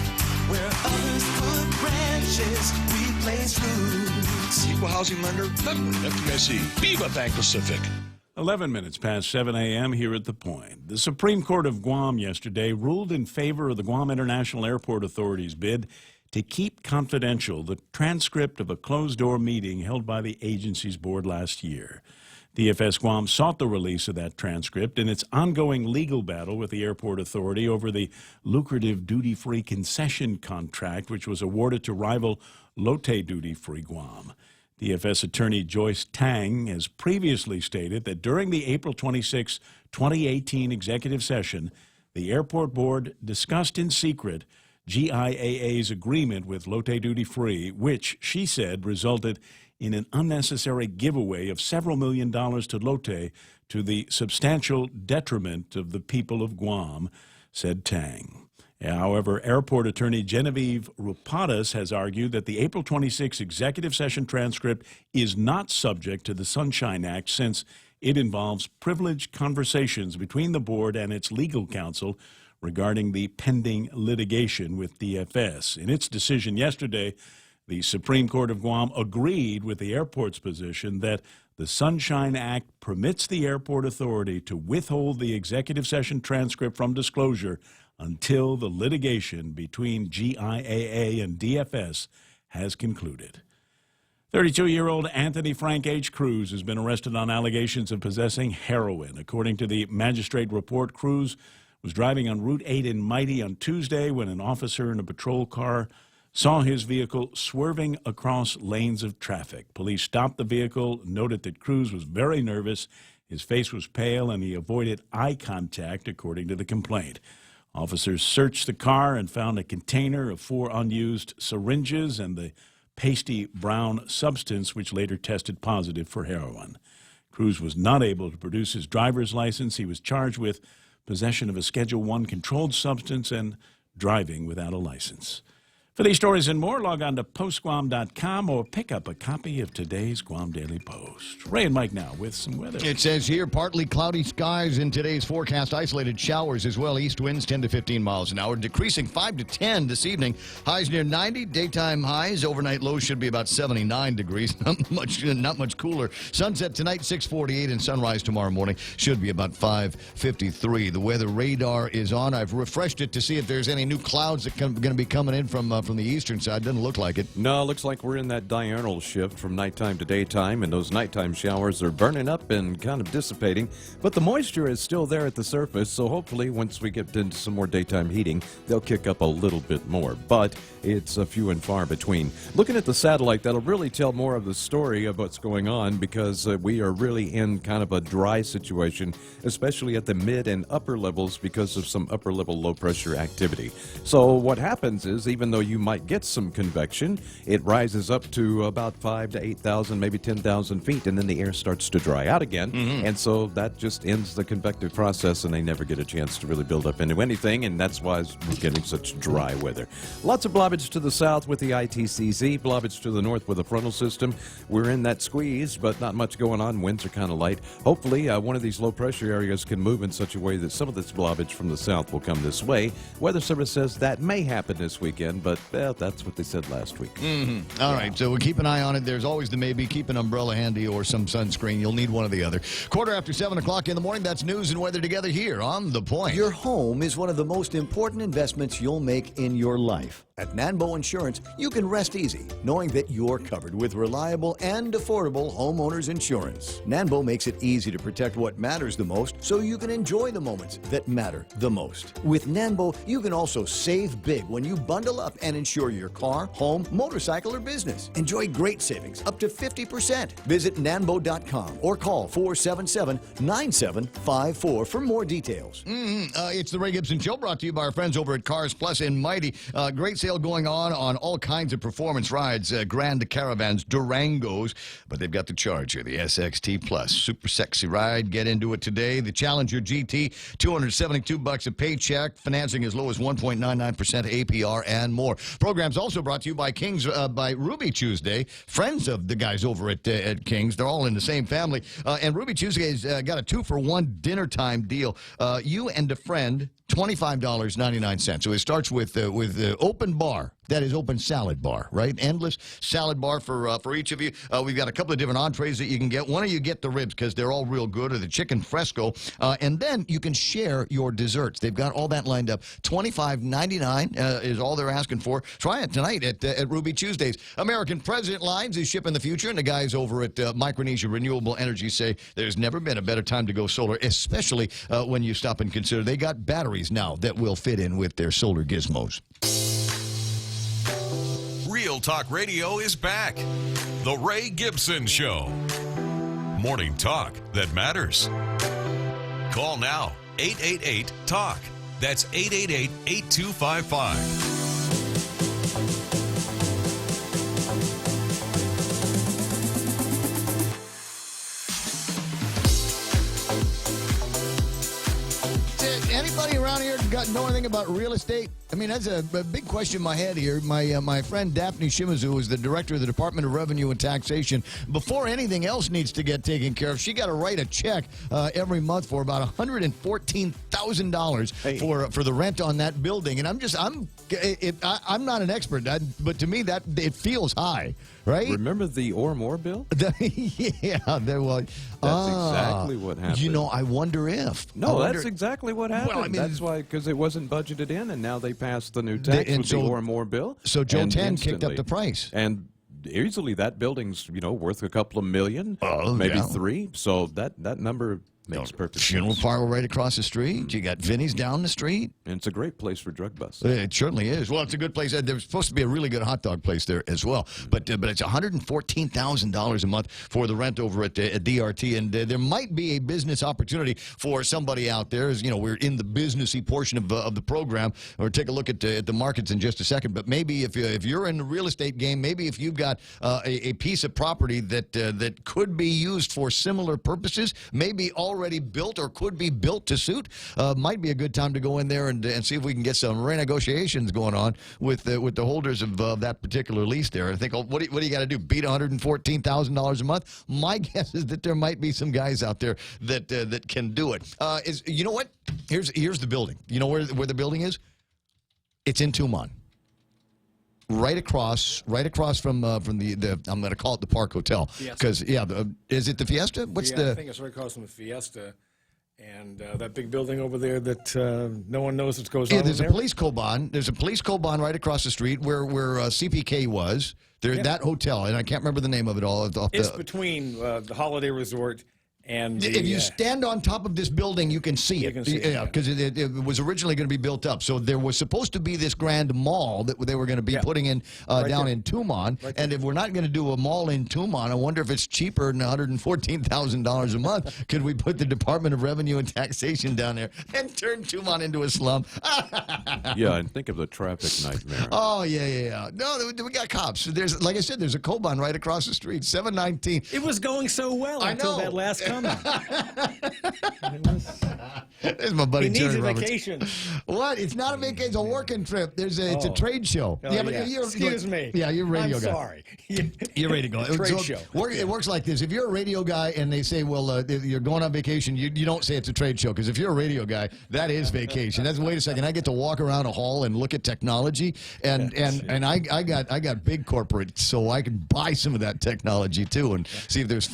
Speaker 14: where others put branches, we place roots.
Speaker 13: Equal housing lender, member FDIC. Viva Bank Pacific.
Speaker 9: 11 minutes past 7 a.m. here at The Point. The Supreme Court of Guam yesterday ruled in favor of the Guam International Airport Authority's bid to keep confidential the transcript of a closed-door meeting held by the agency's board last year. DFS Guam sought the release of that transcript in its ongoing legal battle with the airport authority over the lucrative duty-free concession contract, which was awarded to rival Lotte Duty Free Guam. DFS attorney Joyce Tang has previously stated that during the April 26, 2018 executive session, the airport board discussed in secret GIAA's agreement with Lotte Duty Free, which, she said, resulted in an unnecessary giveaway of several $1 million to Lotte to the substantial detriment of the people of Guam, said Tang. However, airport attorney Genevieve Rupadas has argued that the April 26 executive session transcript is not subject to the Sunshine Act since it involves privileged conversations between the board and its legal counsel regarding the pending litigation with DFS. In its decision yesterday, the Supreme Court of Guam agreed with the airport's position that the Sunshine Act permits the airport authority to withhold the executive session transcript from disclosure until the litigation between GIAA and DFS has concluded. 32-year-old Anthony Frank H. Cruz has been arrested on allegations of possessing heroin. According to the magistrate report, Cruz was driving on Route 8 in Mighty on Tuesday when an officer in a patrol car saw his vehicle swerving across lanes of traffic. Police stopped the vehicle, noted that Cruz was very nervous, his face was pale, and he avoided eye contact, according to the complaint. Officers searched the car and found a container of 4 unused syringes and the pasty brown substance, which later tested positive for heroin. Cruz was not able to produce his driver's license. He was charged with possession of a Schedule I controlled substance and driving without a license. For these stories and more, log on to postguam.com or pick up a copy of today's Guam Daily Post. Ray and Mike now with some weather.
Speaker 11: It says here, partly cloudy skies in today's forecast. Isolated showers as well. East winds 10 to 15 miles an hour. Decreasing 5 to 10 this evening. Highs near 90. Daytime highs. Overnight lows should be about 79 degrees. Not much cooler. Sunset tonight 6:48 and sunrise tomorrow morning should be about 5:53. The weather radar is on. I've refreshed it to see if there's any new clouds that are going to be coming in from the eastern side. Doesn't look like it.
Speaker 12: No, it looks like we're in that diurnal shift from nighttime to daytime, and those nighttime showers are burning up and kind of dissipating, but the moisture is still there at the surface, so hopefully once we get into some more daytime heating, they'll kick up a little bit more, but it's a few and far between. Looking at the satellite, that'll really tell more of the story of what's going on, because we are really in kind of a dry situation, especially at the mid and upper levels because of some upper level low pressure activity. So what happens is, even though you might get some convection, it rises up to about 5,000 to 8,000, maybe 10,000 feet, and then the air starts to dry out again. And so that just ends the convective process, and they never get a chance to really build up into anything, and that's why we're getting such dry weather. Lots of blobbage to the south with the ITCZ, blobbage to the north with the frontal system. We're in that squeeze, but not much going on. Winds are kind of light. Hopefully, one of these low pressure areas can move in such a way that some of this blobbage from the south will come this way. Weather Service says that may happen this weekend, but that's what they said last week.
Speaker 11: All right, so we'll keep an eye on it. There's always the maybe. Keep an umbrella handy or some sunscreen. You'll need one or the other. 7:15 in the morning. That's news and weather together here on The Point.
Speaker 16: Your home is one of the most important investments you'll make in your life. At Nanbo Insurance, you can rest easy knowing that you're covered with reliable and affordable homeowners insurance. Nanbo makes it easy to protect what matters the most so you can enjoy the moments that matter the most. With Nanbo, you can also save big when you bundle up and insure your car, home, motorcycle, or business. Enjoy great savings up to 50%. Visit nanbo.com or call 477-9754 for more details.
Speaker 11: It's the Ray Gibson Show, brought to you by our friends over at Cars Plus in Mighty. Great sale going on all kinds of performance rides, Grand Caravans, Durangos, but they've got the Charger, the SXT Plus. Super sexy ride. Get into it today. The Challenger GT, $272 a paycheck, financing as low as 1.99% APR and more. Program's also brought to you by Kings, by Ruby Tuesday, friends of the guys over at Kings. They're all in the same family. And Ruby Tuesday's got a 2-for-1 dinner time deal. You and a friend, $25.99. So it starts with open bar. That is open salad bar, right? Endless salad bar for each of you. We've got a couple of different entrees that you can get. One of you get the ribs because they're all real good, or the chicken fresco. And then you can share your desserts. They've got all that lined up. $25.99 is all they're asking for. Try it tonight at Ruby Tuesdays. American President Lines is shipping the future, and the guys over at Micronesia Renewable Energy say there's never been a better time to go solar, especially when you stop and consider they got batteries now that will fit in with their solar gizmos.
Speaker 15: Real Talk Radio is back. The Ray Gibson Show. Morning talk that matters. Call now, 888-TALK. That's 888-8255.
Speaker 11: Anybody around here know anything about real estate? I mean, that's a big question in my head here. My friend Daphne Shimizu is the director of the Department of Revenue and Taxation. Before anything else needs to get taken care of, she got to write a check every month for about $114,000 for the rent on that building. And I'm not an expert, but to me that it feels high. Right?
Speaker 12: Remember the Or More bill?
Speaker 11: Yeah, there was.
Speaker 12: That's exactly what happened.
Speaker 11: You know, I wonder if.
Speaker 12: That's exactly what happened.
Speaker 11: Well, I mean,
Speaker 12: that's why, because it wasn't budgeted in, and now they passed the new tax with the Or More bill.
Speaker 11: So Joe
Speaker 12: and
Speaker 11: 10 kicked up the price.
Speaker 12: And easily that building's, worth a couple of million, maybe $3. So that number Makes perfect
Speaker 11: Funeral
Speaker 12: sense.
Speaker 11: parlor right across the street. You got Vinny's down the street.
Speaker 12: And it's a great place for drug busts.
Speaker 11: It certainly is. Well, it's a good place. There's supposed to be a really good hot dog place there as well. But it's $114,000 a month for the rent over at DRT. And there might be a business opportunity for somebody out there. As you know, we're in the businessy portion of the program. We'll take a look at the markets in just a second. But maybe if you're in the real estate game, maybe if you've got a piece of property that could be used for similar purposes, maybe already built or could be built to suit, might be a good time to go in there and see if we can get some renegotiations going on with the holders of that particular lease there. I think, what do you got to do? Beat $114,000 a month? My guess is that there might be some guys out there that can do it. You know what? Here's the building. You know where the building is? It's in Tumon. Right across from the I'm going to call it the Park Hotel, because is it the Fiesta?
Speaker 17: I think it's right across from the Fiesta, and that big building over there that no one knows what goes on.
Speaker 11: Yeah, there's
Speaker 17: there.
Speaker 11: a police Coban. There's a police Coban right across the street where CPK was. That hotel, and I can't remember the name of it all.
Speaker 17: It's between the Holiday Resort and
Speaker 11: if you stand on top of this building, you can see it. Because it was originally going to be built up. So there was supposed to be this grand mall that they were going to be putting in down in Tumon. And if we're not going to do a mall in Tumon, I wonder if it's cheaper than $114,000 a month. Could we put the Department of Revenue and Taxation down there and turn Tumon into a slum?
Speaker 12: Yeah, and think of the traffic nightmare.
Speaker 11: Oh, yeah. No, we got cops. There's, like I said, there's a Coban right across the street, 719.
Speaker 17: It was going so well until that last comment.
Speaker 11: There's my buddy
Speaker 17: He needs
Speaker 11: Jerry
Speaker 17: a
Speaker 11: Roberts.
Speaker 17: vacation.
Speaker 11: What? It's not a vacation. It's a working trip. It's a trade show.
Speaker 17: Oh,
Speaker 11: but
Speaker 17: Excuse me.
Speaker 11: Yeah, you're a radio
Speaker 17: I'm
Speaker 11: guy.
Speaker 17: sorry.
Speaker 11: You're ready to go.
Speaker 17: Trade show.
Speaker 11: It works like this. If you're a radio guy and they say, well, you're going on vacation, you don't say it's a trade show, because if you're a radio guy, that is vacation. That's, wait a second, I get to walk around a hall and look at technology, and I got big corporate, so I can buy some of that technology too, and see if there's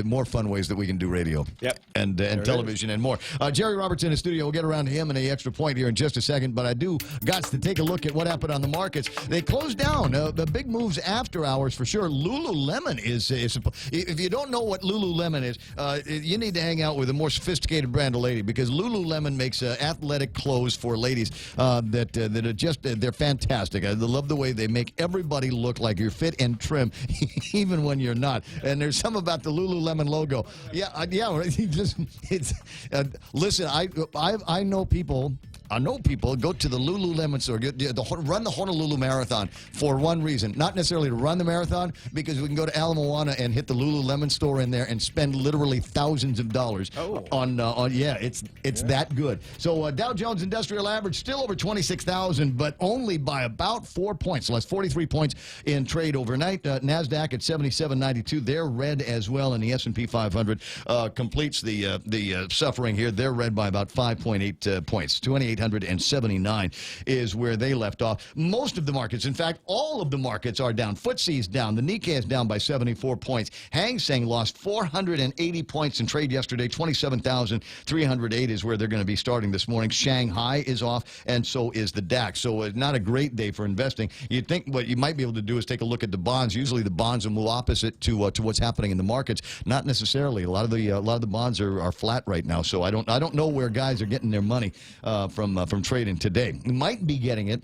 Speaker 11: more fun ways that we can do radio.
Speaker 17: Yep.
Speaker 11: And television and more. Jerry Roberts in the studio. We'll get around to him and the extra point here in just a second, but I do got to take a look at what happened on the markets. They closed down. The big moves after hours for sure. Lululemon is if you don't know what Lululemon is, you need to hang out with a more sophisticated brand of lady, because Lululemon makes athletic clothes for ladies that are just, they're fantastic. I love the way they make everybody look like you're fit and trim, even when you're not. And there's some about the Lululemon logo. Listen, I know people. Go to the Lululemon store, run the Honolulu Marathon for one reason. Not necessarily to run the marathon, because we can go to Ala Moana and hit the Lululemon store in there and spend literally thousands of dollars on it's that good. So Dow Jones Industrial Average still over 26,000, but only by about 4 points. So that's 43 points in trade overnight. NASDAQ at 77.92. They're red as well, and the S&P 500 completes the suffering here. They're red by about 5.8 points. 2,879 is where they left off. Most of the markets, in fact, all of the markets are down. FTSE's down. The Nikkei is down by 74 points. Hang Seng lost 480 points in trade yesterday. 27,308 is where they're going to be starting this morning. Shanghai is off, and so is the DAX. So not a great day for investing. You'd think what you might be able to do is take a look at the bonds. Usually the bonds will move opposite to what's happening in the markets. Not necessarily. A lot of the bonds are flat right now. So I don't know where guys are getting their money from trading today. You might be getting it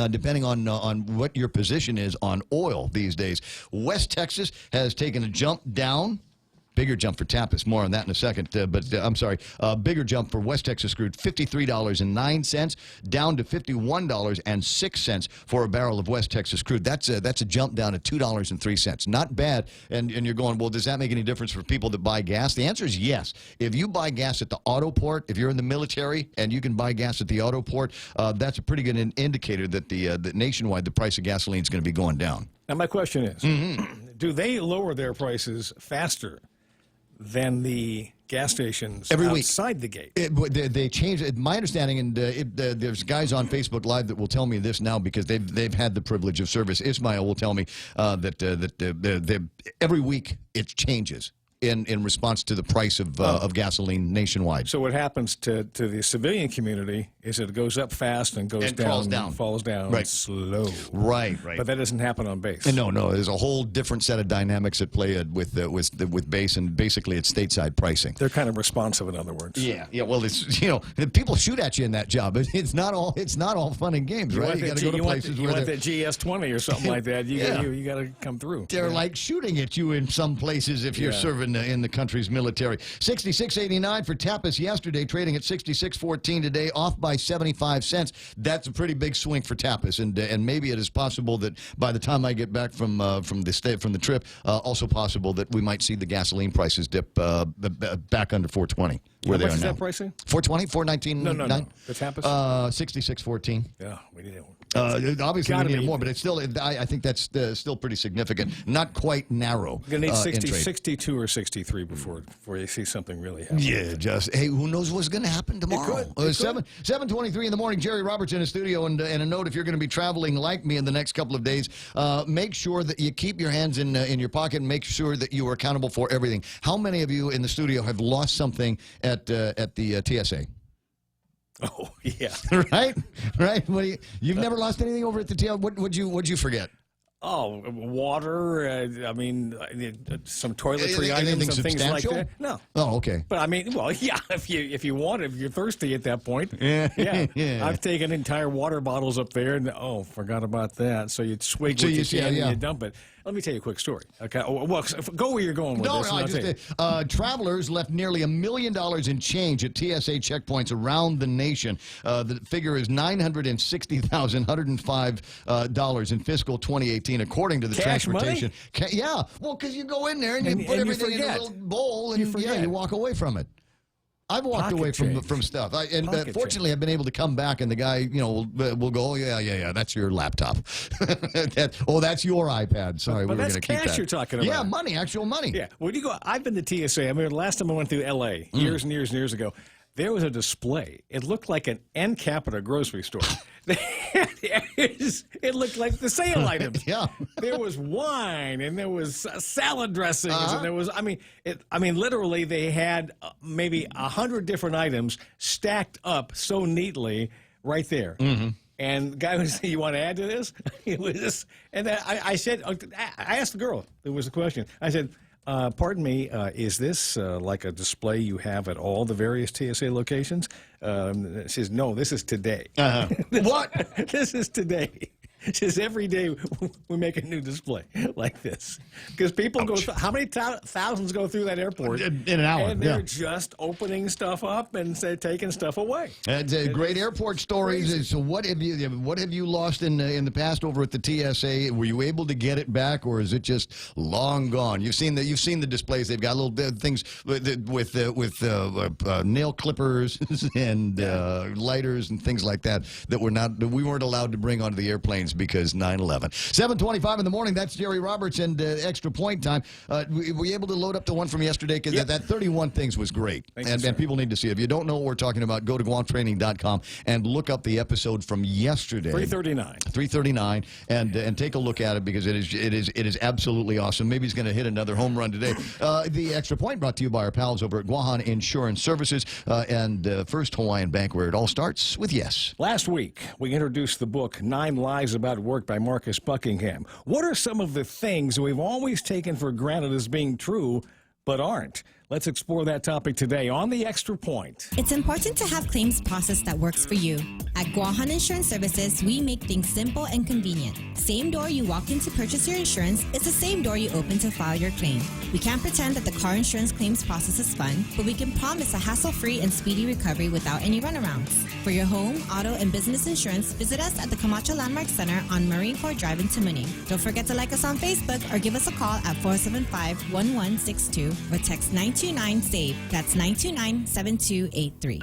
Speaker 11: depending on what your position is on oil these days. West Texas has taken a jump down. Bigger jump for Tapas. More on that in a second. I'm sorry. Bigger jump for West Texas crude. $53.09 down to $51.06 for a barrel of West Texas crude. That's a jump down to $2.03. Not bad. And you're going, well, does that make any difference for people that buy gas? The answer is yes. If you buy gas at the auto port, if you're in the military and you can buy gas at the auto port, that's a pretty good indicator that that nationwide the price of gasoline is going to be going down.
Speaker 17: Now my question is, do they lower their prices faster than the gas stations
Speaker 11: every
Speaker 17: outside the gate?
Speaker 11: They change it. My understanding, and there's guys on Facebook Live that will tell me this now because they've had the privilege of service. Ismail will tell me that every week it changes. in response to the price of gasoline nationwide.
Speaker 17: So what happens to the civilian community is it goes up fast and goes
Speaker 11: And
Speaker 17: down,
Speaker 11: falls down.
Speaker 17: falls down
Speaker 11: Right.
Speaker 17: slow.
Speaker 11: Right.
Speaker 17: But that doesn't happen on base.
Speaker 11: No, there's a whole different set of dynamics at play with base, and basically it's stateside pricing.
Speaker 17: They're kind of responsive, in other words.
Speaker 11: Yeah. Well, it's people shoot at you in that job. It's not all fun and games, right? You got to go to places
Speaker 17: you
Speaker 11: where
Speaker 17: want that GS-20 or something like that. You got to come through.
Speaker 11: they're like shooting at you in some places if you're serving in the country's military. 66.89 for Tapas yesterday, trading at 66.14 today, off by 75 cents. That's a pretty big swing for Tapas, and maybe it is possible that by the time I get back from the trip, also possible that we might see the gasoline prices dip back under 420. Where they
Speaker 17: How much
Speaker 11: are
Speaker 17: is
Speaker 11: now.
Speaker 17: that pricing?
Speaker 11: 420, 419.
Speaker 17: No. The Tapas?
Speaker 11: 66.14.
Speaker 17: Yeah, we need it.
Speaker 11: Obviously,
Speaker 17: Gotta
Speaker 11: we need
Speaker 17: be.
Speaker 11: more, but it's still. I think that's still pretty significant. Not quite narrow.
Speaker 17: You're going to need
Speaker 11: in trade.
Speaker 17: 62 or 63 before you see something really happen.
Speaker 11: Yeah, hey, who knows what's going to happen tomorrow?
Speaker 17: It could.
Speaker 11: 7:23 in the morning. Jerry Roberts in the studio, and a note: if you're going to be traveling like me in the next couple of days, make sure that you keep your hands in your pocket and make sure that you are accountable for everything. How many of you in the studio have lost something at the TSA?
Speaker 17: Oh yeah,
Speaker 11: right. You've never lost anything over at the TSA. What'd you forget?
Speaker 17: Oh, water. Some toiletry
Speaker 11: Anything
Speaker 17: items and things like
Speaker 11: substantial?
Speaker 17: that. No.
Speaker 11: Oh, okay.
Speaker 17: But I mean, well, yeah. If you're thirsty at that point.
Speaker 11: Yeah.
Speaker 17: I've taken entire water bottles up there, and forgot about that. So you swig what you can and you dump it. Let me tell you a quick story. Okay. Well, go where you're going with this.
Speaker 11: Travelers left nearly $1 million in change at TSA checkpoints around the nation. The figure is $960,105 in fiscal 2018, according to the
Speaker 17: Cash
Speaker 11: transportation.
Speaker 17: money?
Speaker 11: Yeah. Well, because you go in there and you put everything in a little bowl and you walk away from it. I've walked away from stuff, fortunately, I've been able to come back, and the guy, will go, oh yeah, that's your laptop. That's your iPad. Sorry, we were going to keep that.
Speaker 17: That's cash you're talking about.
Speaker 11: Yeah, money, actual money.
Speaker 17: Yeah. When you go, I've been to TSA. I mean, last time I went through L.A. years and years ago, there was a display. It looked like an end cap at a grocery store. It looked like the sale items.
Speaker 11: Yeah.
Speaker 17: There was wine, and there was salad dressings, and there was, literally they had maybe 100 different items stacked up so neatly right there. Mm-hmm. And the guy was, you want to add to this? It was just, and then I said, I asked the girl, there was a question. I said, pardon me, is this like a display you have at all the various TSA locations? She says, no, this is today.
Speaker 11: What?
Speaker 17: This is today. She says, every day we make a new display like this. Because people go, how many thousands go through that airport?
Speaker 11: In an hour.
Speaker 17: And they're just opening stuff up and taking stuff away.
Speaker 11: Great airport stories. So what have you lost in the past over at the TSA? Were you able to get it back, or is it just long gone? You've seen the displays. They've got little things with nail clippers and lighters and things like that we weren't allowed to bring onto the airplanes because 9/11. 7:25 in the morning. That's Jerry Roberts and Extra Point Time. Were you able to load up the one from yesterday? Because that 31 things was great, and people need to see it. If you don't know what we're talking about, go to GuamTraining.com and look up the episode from yesterday. 339, and take a look at it, because it is absolutely awesome. Maybe he's going to hit another home run today. The Extra Point brought to you by our pals over at Guahan Insurance Services and First Hawaiian Bank, where it all starts with yes.
Speaker 17: Last week, we introduced the book 9 Lies About Work by Marcus Buckingham. What are some of the things we've always taken for granted as being true but aren't? Let's explore that topic today on The Extra Point.
Speaker 18: It's important to have claims process that works for you. At Guahan Insurance Services, we make things simple and convenient. Same door you walk in to purchase your insurance is the same door you open to file your claim. We can't pretend that the car insurance claims process is fun, but we can promise a hassle-free and speedy recovery without any runarounds. For your home, auto, and business insurance, visit us at the Camacho Landmark Center on Marine Corps Drive in Tamuning. Don't forget to like us on Facebook or give us a call at 475-1162 or text 929-SAVE. That's 929-7283.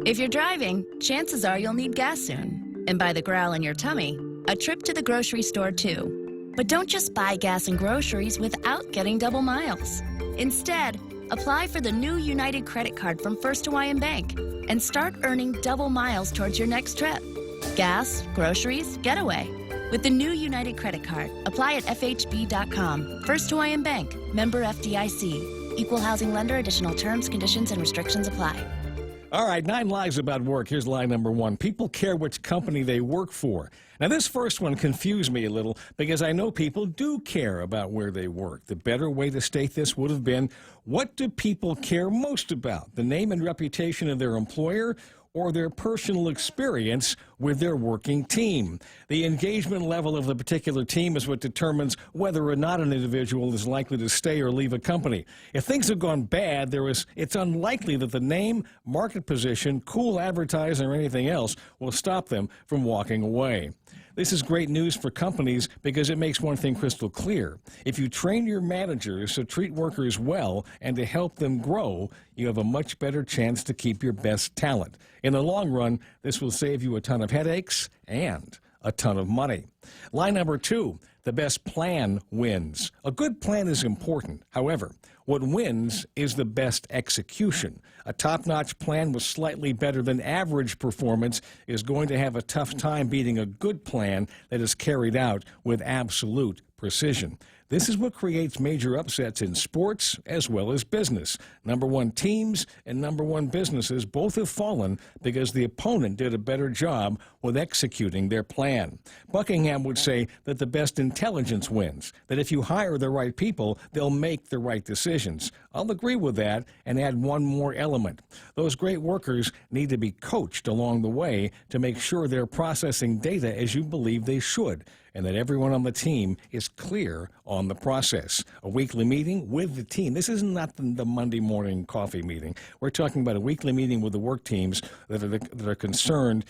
Speaker 19: If you're driving, chances are you'll need gas soon. And by the growl in your tummy, a trip to the grocery store too. But don't just buy gas and groceries without getting double miles. Instead, apply for the new United Credit Card from First Hawaiian Bank and start earning double miles towards your next trip. Gas, groceries, getaway. With the new United Credit Card, apply at FHB.com. First Hawaiian Bank, member FDIC. Equal housing lender. Additional terms, conditions, and restrictions apply.
Speaker 17: All right, 9 lies about work. Here's lie number 1. People care which company they work for. Now, this first one confused me a little because I know people do care about where they work. The better way to state this would have been, what do people care most about? The name and reputation of their employer or their personal experience with their working team? The engagement level of the particular team is what determines whether or not an individual is likely to stay or leave a company. If things have gone bad, it's unlikely that the name, market position, cool advertising, or anything else will stop them from walking away. This is great news for companies because it makes one thing crystal clear. If you train your managers to treat workers well and to help them grow, you have a much better chance to keep your best talent. In the long run, this will save you a ton of headaches and a ton of money. Lie number 2, the best plan wins. A good plan is important. However, what wins is the best execution. A top-notch plan with slightly better than average performance is going to have a tough time beating a good plan that is carried out with absolute precision. This is what creates major upsets in sports as well as business. Number 1 teams and number 1 businesses both have fallen because the opponent did a better job with executing their plan. Buckingham would say that the best intelligence wins, that if you hire the right people, they'll make the right decisions. I'll agree with that and add one more element. Those great workers need to be coached along the way to make sure they're processing data as you believe they should, and that everyone on the team is clear on the process. A weekly meeting with the team. This is not the Monday morning coffee meeting. We're talking about a weekly meeting with the work teams that are concerned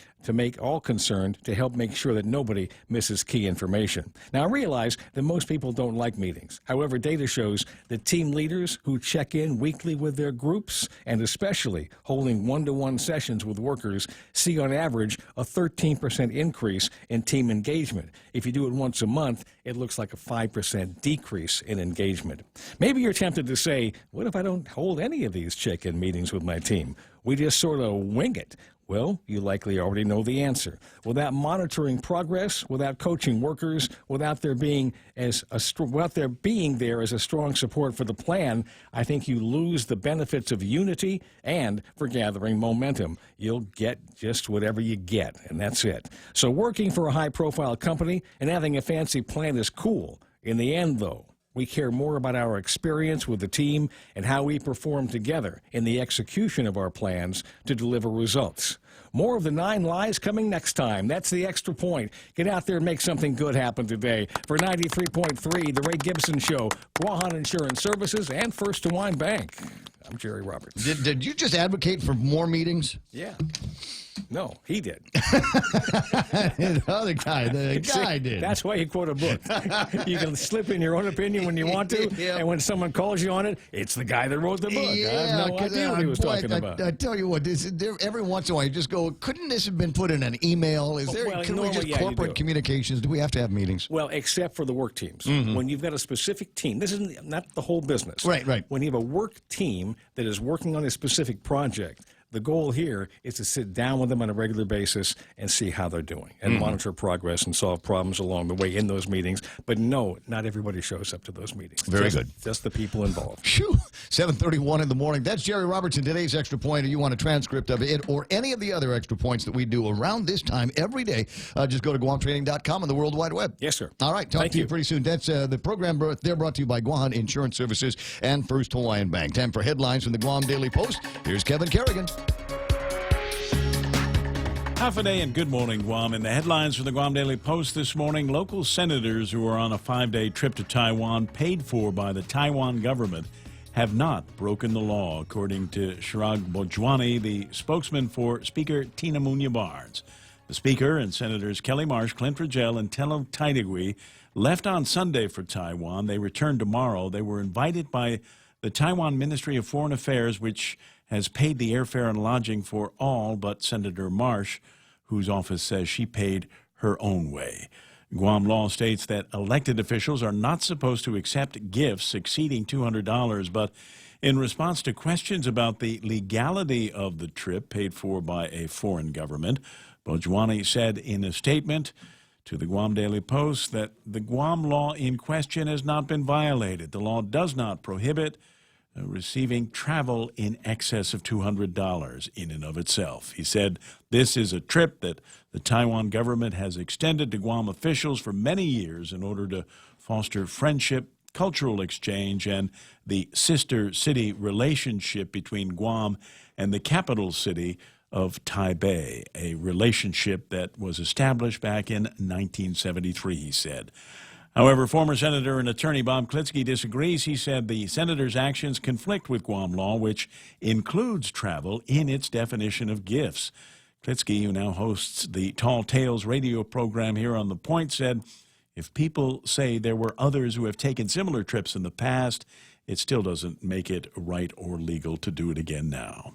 Speaker 17: to help make sure that nobody misses key information. Now, I realize that most people don't like meetings. However, data shows that team leaders who check in weekly with their groups, and especially holding one-to-one sessions with workers, see on average a 13% increase in team engagement. If you do it once a month, it looks like a 5% decrease in engagement. Maybe you're tempted to say, what if I don't hold any of these check-in meetings with my team? We just sort of wing it. Well, you likely already know the answer. Without monitoring progress, without coaching workers, without there being there as a strong support for the plan, I think you lose the benefits of unity and for gathering momentum. You'll get just whatever you get, and that's it. So working for a high-profile company and having a fancy plan is cool. In the end, though, we care more about our experience with the team and how we perform together in the execution of our plans to deliver results. More of the 9 lies coming next time. That's the Extra Point. Get out there and make something good happen today. For 93.3, The Ray Gibson Show, Guahan Insurance Services, and First Hawaiian Bank. I'm Jerry Roberts.
Speaker 11: Did you just advocate for more meetings?
Speaker 17: Yeah. No, he did.
Speaker 11: The other guy, did.
Speaker 17: That's why you quote a book. You can slip in your own opinion when you want to, and when someone calls you on it, it's the guy that wrote the book. I have no idea what he was talking about.
Speaker 11: I tell you what, every once in a while you just go, couldn't this have been put in an email? Corporate communications? Do we have to have meetings?
Speaker 17: Well, except for the work teams. Mm-hmm. When you've got a specific team, this is not the whole business.
Speaker 11: Right.
Speaker 17: When you have a work team that is working on a specific project, the goal here is to sit down with them on a regular basis and see how they're doing and monitor progress and solve problems along the way in those meetings. But no, not everybody shows up to those meetings.
Speaker 11: Very good.
Speaker 17: Just the people involved.
Speaker 11: 7:31 in the morning. That's Jerry Robertson. Today's Extra Point. If you want a transcript of it or any of the other Extra Points that we do around this time every day, just go to GuamTraining.com on the World Wide Web.
Speaker 17: Yes, sir.
Speaker 11: All right. Talk to you pretty soon. That's the program brought to you by Guahan Insurance Services and First Hawaiian Bank. Time for headlines from the Guam Daily Post. Here's Kevin Kerrigan.
Speaker 9: Half a day and good morning, Guam. In the headlines from the Guam Daily Post this morning, local senators who are on a 5-day trip to Taiwan paid for by the Taiwan government have not broken the law, according to Chirag Bojwani, the spokesman for Speaker Tina Munya Barnes. The Speaker and Senators Kelly Marsh, Clint Rogel, and Telo Taidagui left on Sunday for Taiwan. They return tomorrow. They were invited by the Taiwan Ministry of Foreign Affairs, which has paid the airfare and lodging for all but Senator Marsh, whose office says she paid her own way. Guam law states that elected officials are not supposed to accept gifts exceeding $200, but in response to questions about the legality of the trip paid for by a foreign government, Bojwani said in a statement to the Guam Daily Post that the Guam law in question has not been violated. The law does not prohibit receiving travel in excess of $200 in and of itself. He said this is a trip that the Taiwan government has extended to Guam officials for many years in order to foster friendship, cultural exchange, and the sister city relationship between Guam and the capital city of Taipei, a relationship that was established back in 1973, he said. However, former Senator and attorney Bob Klitsky disagrees. He said the senator's actions conflict with Guam law, which includes travel in its definition of gifts. Klitsky, who now hosts the Tall Tales radio program here on The Point, said, if people say there were others who have taken similar trips in the past, it still doesn't make it right or legal to do it again now.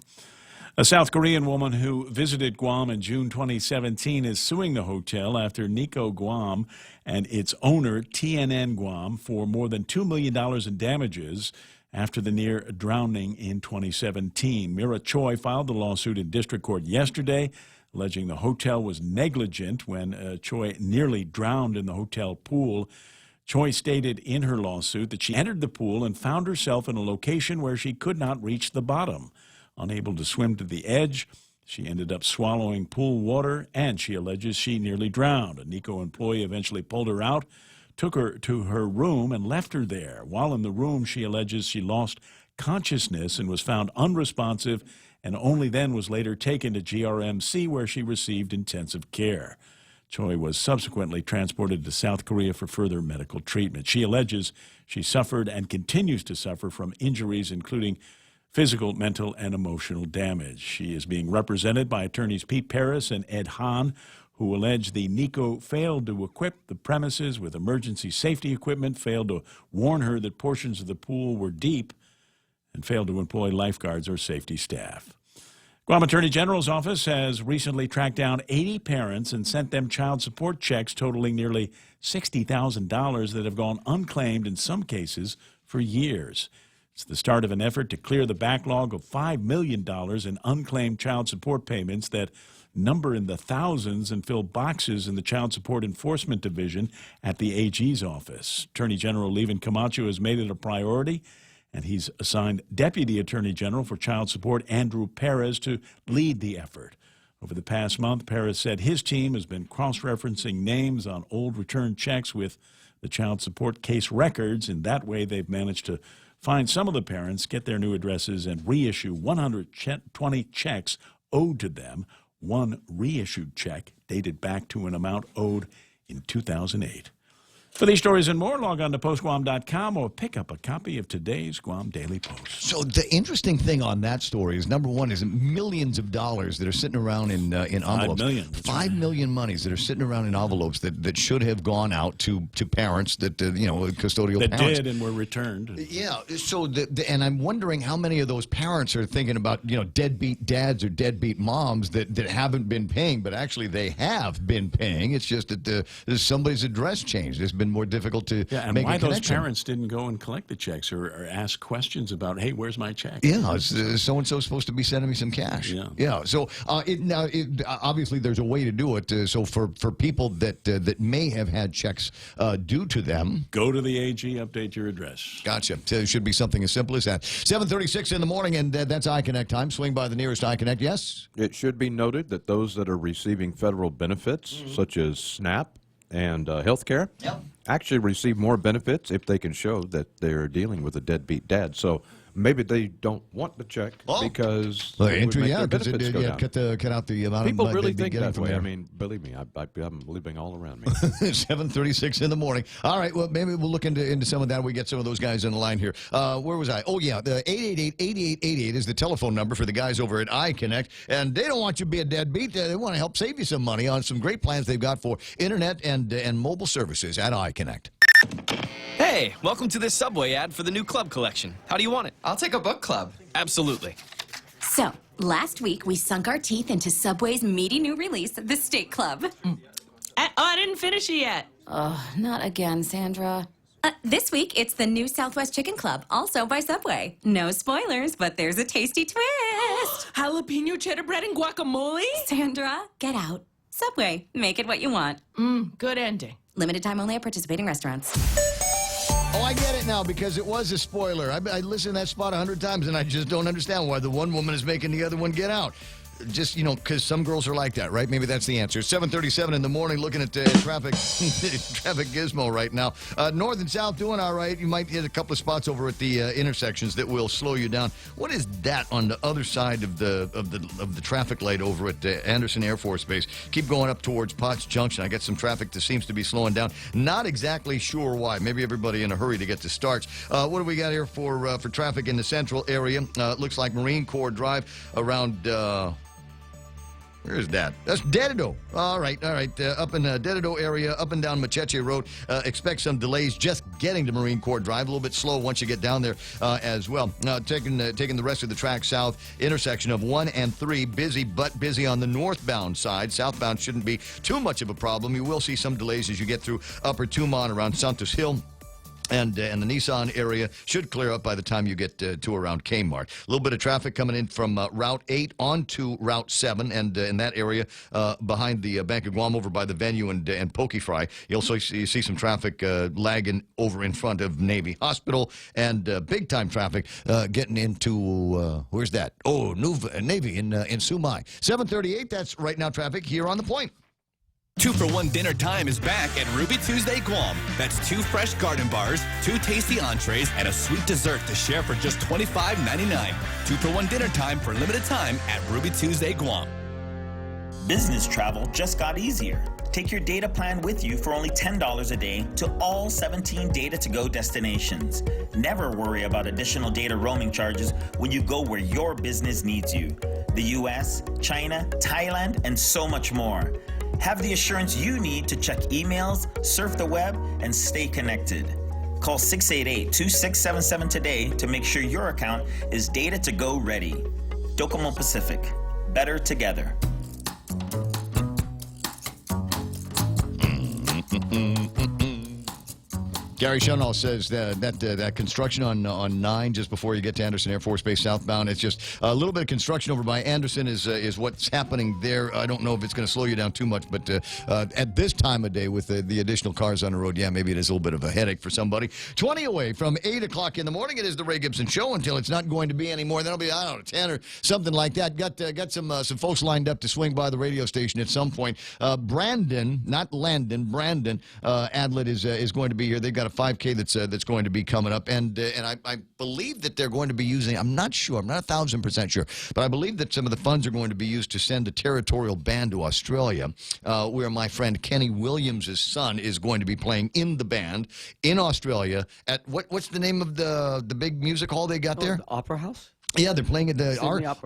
Speaker 9: A South Korean woman who visited Guam in June 2017 is suing the hotel after Nico Guam and its owner, TNN Guam, for more than $2 million in damages after the near drowning in 2017. Mira Choi filed the lawsuit in district court yesterday, alleging the hotel was negligent when Choi nearly drowned in the hotel pool. Choi stated in her lawsuit that she entered the pool and found herself in a location where she could not reach the bottom. Unable to swim to the edge, she ended up swallowing pool water, and she alleges she nearly drowned. A Nico employee eventually pulled her out, took her to her room, and left her there. While in the room, she alleges she lost consciousness and was found unresponsive, and only then was later taken to GRMC, where she received intensive care. Choi was subsequently transported to South Korea for further medical treatment. She alleges she suffered and continues to suffer from injuries, including physical, mental, and emotional damage. She is being represented by attorneys Pete Paris and Ed Hahn, who allege the Nico failed to equip the premises with emergency safety equipment, failed to warn her that portions of the pool were deep, and failed to employ lifeguards or safety staff. Guam Attorney General's office has recently tracked down 80 parents and sent them child support checks totaling nearly $60,000 that have gone unclaimed in some cases for years. It's the start of an effort to clear the backlog of $5 million in unclaimed child support payments that number in the thousands and fill boxes in the Child Support Enforcement Division at the AG's office. Attorney General Levin Camacho has made it a priority, and he's assigned Deputy Attorney General for Child Support Andrew Perez to lead the effort. Over the past month, Perez said his team has been cross-referencing names on old return checks with the child support case records. In that way, they've managed to find some of the parents, get their new addresses, and reissue 120 checks owed to them. One reissued check dated back to an amount owed in 2008. For these stories and more, log on to postguam.com or pick up a copy of today's Guam Daily Post.
Speaker 11: So the interesting thing on that story is, number one, is millions of dollars that are sitting around in envelopes. $5 million monies that are sitting around in envelopes that should have gone out to parents that, custodial
Speaker 9: that
Speaker 11: parents.
Speaker 9: That did and were returned.
Speaker 11: Yeah, so, and I'm wondering how many of those parents are thinking about, deadbeat dads or deadbeat moms that haven't been paying, but actually they have been paying. It's just that somebody's address changed. It's been more difficult to make
Speaker 9: why
Speaker 11: a connection.
Speaker 9: Those parents didn't go and collect the checks or ask questions about, hey, where's my check?
Speaker 11: Yeah, so-and-so supposed to be sending me some cash. Yeah. So obviously there's a way to do it. So for people that may have had checks due to them,
Speaker 9: go to the AG, update your address.
Speaker 11: Gotcha. So it should be something as simple as that. 7:36 in the morning, and that's iConnect time. Swing by the nearest iConnect. Yes?
Speaker 12: It should be noted that those that are receiving federal benefits, such as SNAP and health care, actually receive more benefits if they can show that they're dealing with a deadbeat dad. So maybe they don't want the check because it would make their benefits go down.
Speaker 11: Cut out the amount
Speaker 12: People
Speaker 11: of
Speaker 12: really
Speaker 11: they'd be
Speaker 12: think
Speaker 11: getting
Speaker 12: that
Speaker 11: from
Speaker 12: way.
Speaker 11: there.
Speaker 12: I mean, believe me, I'm living all around me.
Speaker 11: 7:36 in the morning. All right, well, maybe we'll look into some of that. We get some of those guys on the line here. Where was I? Oh, yeah, the 888-8888 is the telephone number for the guys over at iConnect, and they don't want you to be a deadbeat. They want to help save you some money on some great plans they've got for internet and mobile services at iConnect.
Speaker 20: Hey, welcome to this Subway ad for the new club collection. How do you want it?
Speaker 21: I'll take a book club.
Speaker 20: Absolutely.
Speaker 22: So, last week we sunk our teeth into Subway's meaty new release, the Steak Club.
Speaker 21: I didn't finish it yet.
Speaker 22: Oh, not again, Sandra. This week, it's the new Southwest Chicken Club, also by Subway. No spoilers, but there's a tasty twist.
Speaker 21: Jalapeno cheddar bread and guacamole?
Speaker 22: Sandra, get out. Subway, make it what you want.
Speaker 21: Good ending.
Speaker 22: Limited time only at participating restaurants.
Speaker 11: Oh, I get it now because it was a spoiler. I listened to that spot 100 times, and I just don't understand why the one woman is making the other one get out. Just, because some girls are like that, right? Maybe that's the answer. 7:37 in the morning, looking at traffic traffic gizmo right now. North and south doing all right. You might hit a couple of spots over at the intersections that will slow you down. What is that on the other side of the traffic light over at Anderson Air Force Base? Keep going up towards Potts Junction. I got some traffic that seems to be slowing down. Not exactly sure why. Maybe everybody in a hurry to get to starts. What do we got here for traffic in the central area? Looks like Marine Corps Drive around... where is that? That's Dedido. All right. Up in the Dedido area, up and down Macheche Road. Expect some delays just getting to Marine Corps Drive. A little bit slow once you get down there as well. Taking the rest of the track south, intersection of 1 and 3, busy, but busy on the northbound side. Southbound shouldn't be too much of a problem. You will see some delays as you get through Upper Tumon around Santos Hill. And the Nissan area should clear up by the time you get to around Kmart. A little bit of traffic coming in from Route 8 onto Route 7, and in that area behind the Bank of Guam over by the venue and Pokey Fry. You also see some traffic lagging over in front of Navy Hospital, and big-time traffic getting into, where's that? Oh, Navy in Sumai. 7:38, that's right now traffic here on The Point.
Speaker 5: 2-for-1 dinner time is back at Ruby Tuesday Guam. That's 2 fresh garden bars, 2 tasty entrees, and a sweet dessert to share for just $25.99. 2-for-1 dinner time for limited time at Ruby Tuesday Guam.
Speaker 2: Business travel just got easier. Take your data plan with you for only $10 a day to all 17 Data2Go destinations. Never worry about additional data roaming charges when you go where your business needs you. The US, China, Thailand, and so much more. Have the assurance you need to check emails, surf the web, and stay connected. Call 688-2677 today to make sure your account is Data2Go ready. Docomo Pacific. Better together.
Speaker 11: Gary Shunall says that construction on 9 just before you get to Anderson Air Force Base southbound, it's just a little bit of construction over by Anderson is what's happening there. I don't know if it's going to slow you down too much, but at this time of day with the additional cars on the road, yeah, maybe it is a little bit of a headache for somebody. 20 away from 8 o'clock in the morning. It is the Ray Gibson Show until it's not going to be anymore. Then it'll be, I don't know, 10 or something like that. Got some folks lined up to swing by the radio station at some point. Brandon, not Landon, Brandon Adlet is going to be here. They've got a 5K that's going to be coming up, and I believe that they're going to be using. I'm not sure. I'm not 1,000% sure, but I believe that some of the funds are going to be used to send a territorial band to Australia, where my friend Kenny Williams' son is going to be playing in the band in Australia at what's the name of the big music hall they got there?
Speaker 3: The Opera House.
Speaker 11: Yeah, they're playing at the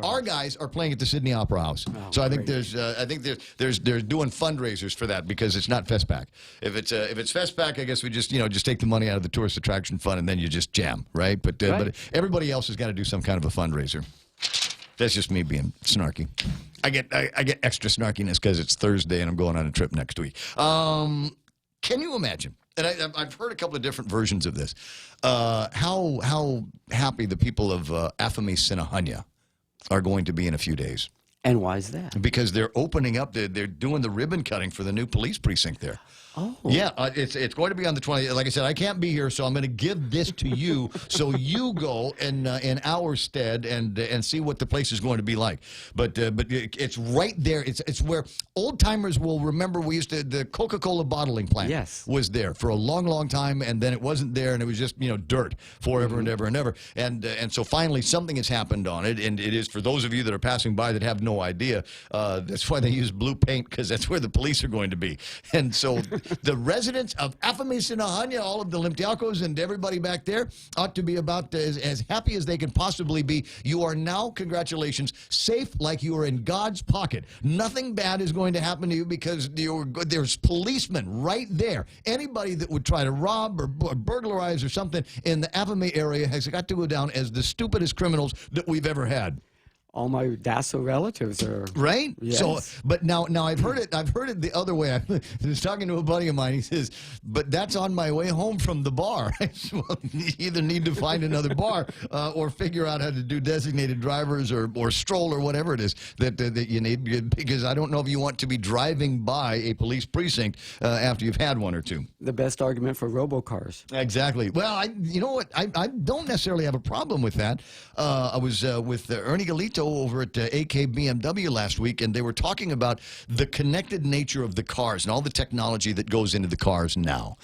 Speaker 3: our
Speaker 11: guys are playing at the Sydney Opera House. So I think they're doing fundraisers for that because it's not Festpac. If it's Festpac, I guess we just take the money out of the tourist attraction fund and then you just jam, right? But everybody else has got to do some kind of a fundraiser. That's just me being snarky. I get extra snarkiness because it's Thursday and I'm going on a trip next week. Can you imagine? And I've heard a couple of different versions of this. How happy the people of Afami Sinahanya are going to be in a few days.
Speaker 3: And why is that?
Speaker 11: Because they're opening up. They're doing the ribbon cutting for the new police precinct there.
Speaker 3: Oh.
Speaker 11: Yeah, it's going to be on the 20th. Like I said, I can't be here, so I'm going to give this to you so you go in our stead and see what the place is going to be like. But it's right there. It's where old timers will remember we used to the Coca-Cola bottling plant was there for a long, long time, and then it wasn't there, and it was just dirt forever and ever and ever. And so finally something has happened on it, and it is for those of you that are passing by that have no idea. That's why they use blue paint, because that's where the police are going to be. And so the residents of Afami Sinahanya, all of the Limtiacos and everybody back there ought to be about as happy as they can possibly be. You are now, congratulations, safe like you are in God's pocket. Nothing bad is going to happen to you because there's policemen right there. Anybody that would try to rob or burglarize or something in the Afami area has got to go down as the stupidest criminals that we've ever had.
Speaker 1: all my Dasso relatives are
Speaker 11: right.
Speaker 1: Yes.
Speaker 11: So, but now I've heard it the other way. I was talking to a buddy of mine. He says, "But that's on my way home from the bar." I said, well, you either need to find another bar or figure out how to do designated drivers or stroll or whatever it is that you need, because I don't know if you want to be driving by a police precinct after you've had one or two.
Speaker 1: The best argument for robocars.
Speaker 11: Exactly. Well, you know what? I don't necessarily have a problem with that. I was with Ernie Galito over at AK BMW last week, and they were talking about the connected nature of the cars and all the technology that goes into the cars now.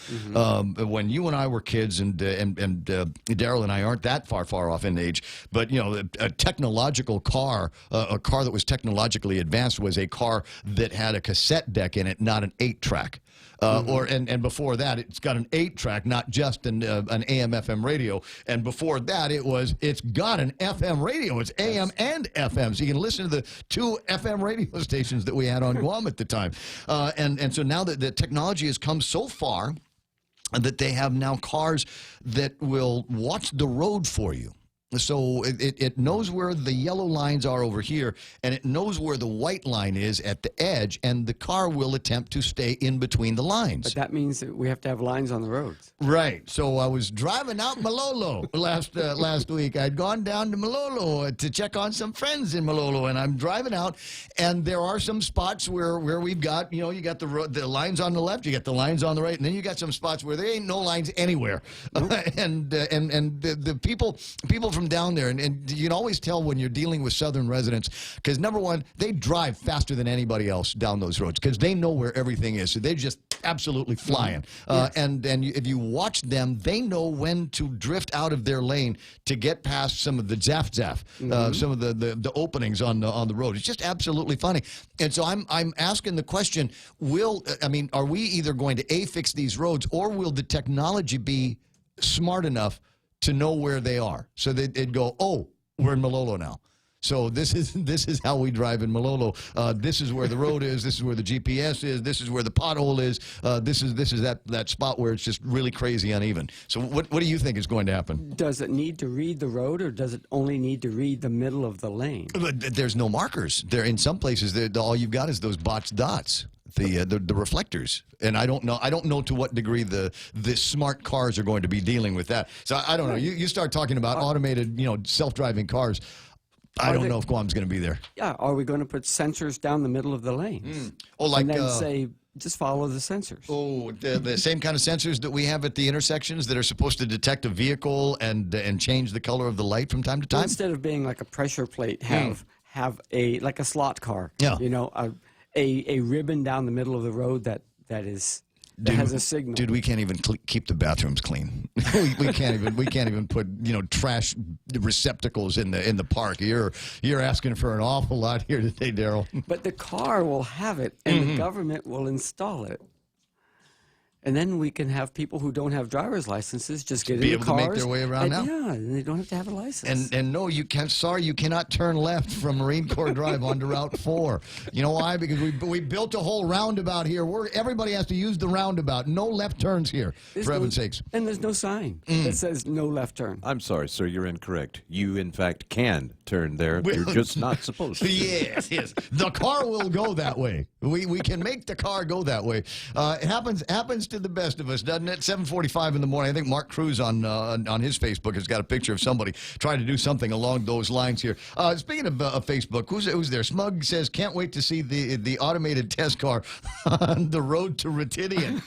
Speaker 11: When you and I were kids, and Daryl and I aren't that far off in age, but you know, a technological car, a car that was technologically advanced, was a car that had a cassette deck in it, not an 8-track. And before that, it's got an 8-track, not just an AM/FM radio. And before that, it's got an FM radio. It's AM and FM, so you can listen to the 2 FM radio stations that we had on Guam at the time. And so now that the technology has come so far that they have now cars that will watch the road for you. So it knows where the yellow lines are over here, and it knows where the white line is at the edge, and the car will attempt to stay in between the lines.
Speaker 1: But that means that we have to have lines on the roads.
Speaker 11: Right. So I was driving out Malolo last week. I'd gone down to Malolo to check on some friends in Malolo, and I'm driving out, and there are some spots where we've got, you know, you got the lines on the left, you got the lines on the right, and then you got some spots where there ain't no lines anywhere. Nope. And the people from down there, and you can always tell when you're dealing with southern residents, because number one, they drive faster than anybody else down those roads because they know where everything is, so they're just absolutely flying. Yes. And if you watch them, they know when to drift out of their lane to get past some of the some of the openings on the road. It's just absolutely funny. And so I'm asking the question: are we either going to fix these roads, or will the technology be smart enough to know where they are, so that it'd go, oh, we're in Malolo now. So this is how we drive in Malolo. This is where the road is. This is where the GPS is. This is where the pothole is. This is that spot where it's just really crazy uneven. So what do you think is going to happen?
Speaker 1: Does it need to read the road, or does it only need to read the middle of the lane?
Speaker 11: But there's no markers. There in some places, all you've got is those botched dots. The reflectors, and I don't know to what degree the smart cars are going to be dealing with that. So I don't know. You start talking about automated, self-driving cars. I don't know if Guam's going to be there.
Speaker 1: Yeah, are we going to put sensors down the middle of the lanes?
Speaker 11: Oh, like
Speaker 1: and then say, just follow the sensors.
Speaker 11: Oh, the same kind of sensors that we have at the intersections that are supposed to detect a vehicle and change the color of the light from time to time.
Speaker 1: Instead of being like a pressure plate, have like a slot car.
Speaker 11: Yeah.
Speaker 1: A ribbon down the middle of the road that has a signal.
Speaker 11: Dude, we can't even keep the bathrooms clean. we can't even put trash receptacles in the park. You're asking for an awful lot here today, Daryl.
Speaker 1: But the car will have it, and the government will install it. And then we can have people who don't have driver's licenses just get in the cars.
Speaker 11: Be able to make their way around now.
Speaker 1: Yeah, and they don't have to have a license.
Speaker 11: And no, you can't. Sorry, you cannot turn left from Marine Corps Drive onto Route 4. You know why? Because we built a whole roundabout here. Everybody has to use the roundabout. No left turns here, for heaven's sakes.
Speaker 1: And there's no sign that says no left turn.
Speaker 12: I'm sorry, sir. You're incorrect. You, in fact, can turn there. You're just not supposed to.
Speaker 11: Yes. The car will go that way. We can make the car go that way. It happens to the best of us, doesn't it? 7:45 in the morning. I think Mark Cruz on his Facebook has got a picture of somebody trying to do something along those lines here. Speaking of Facebook, who's there? Smug says, can't wait to see the automated test car on the road to Retidian.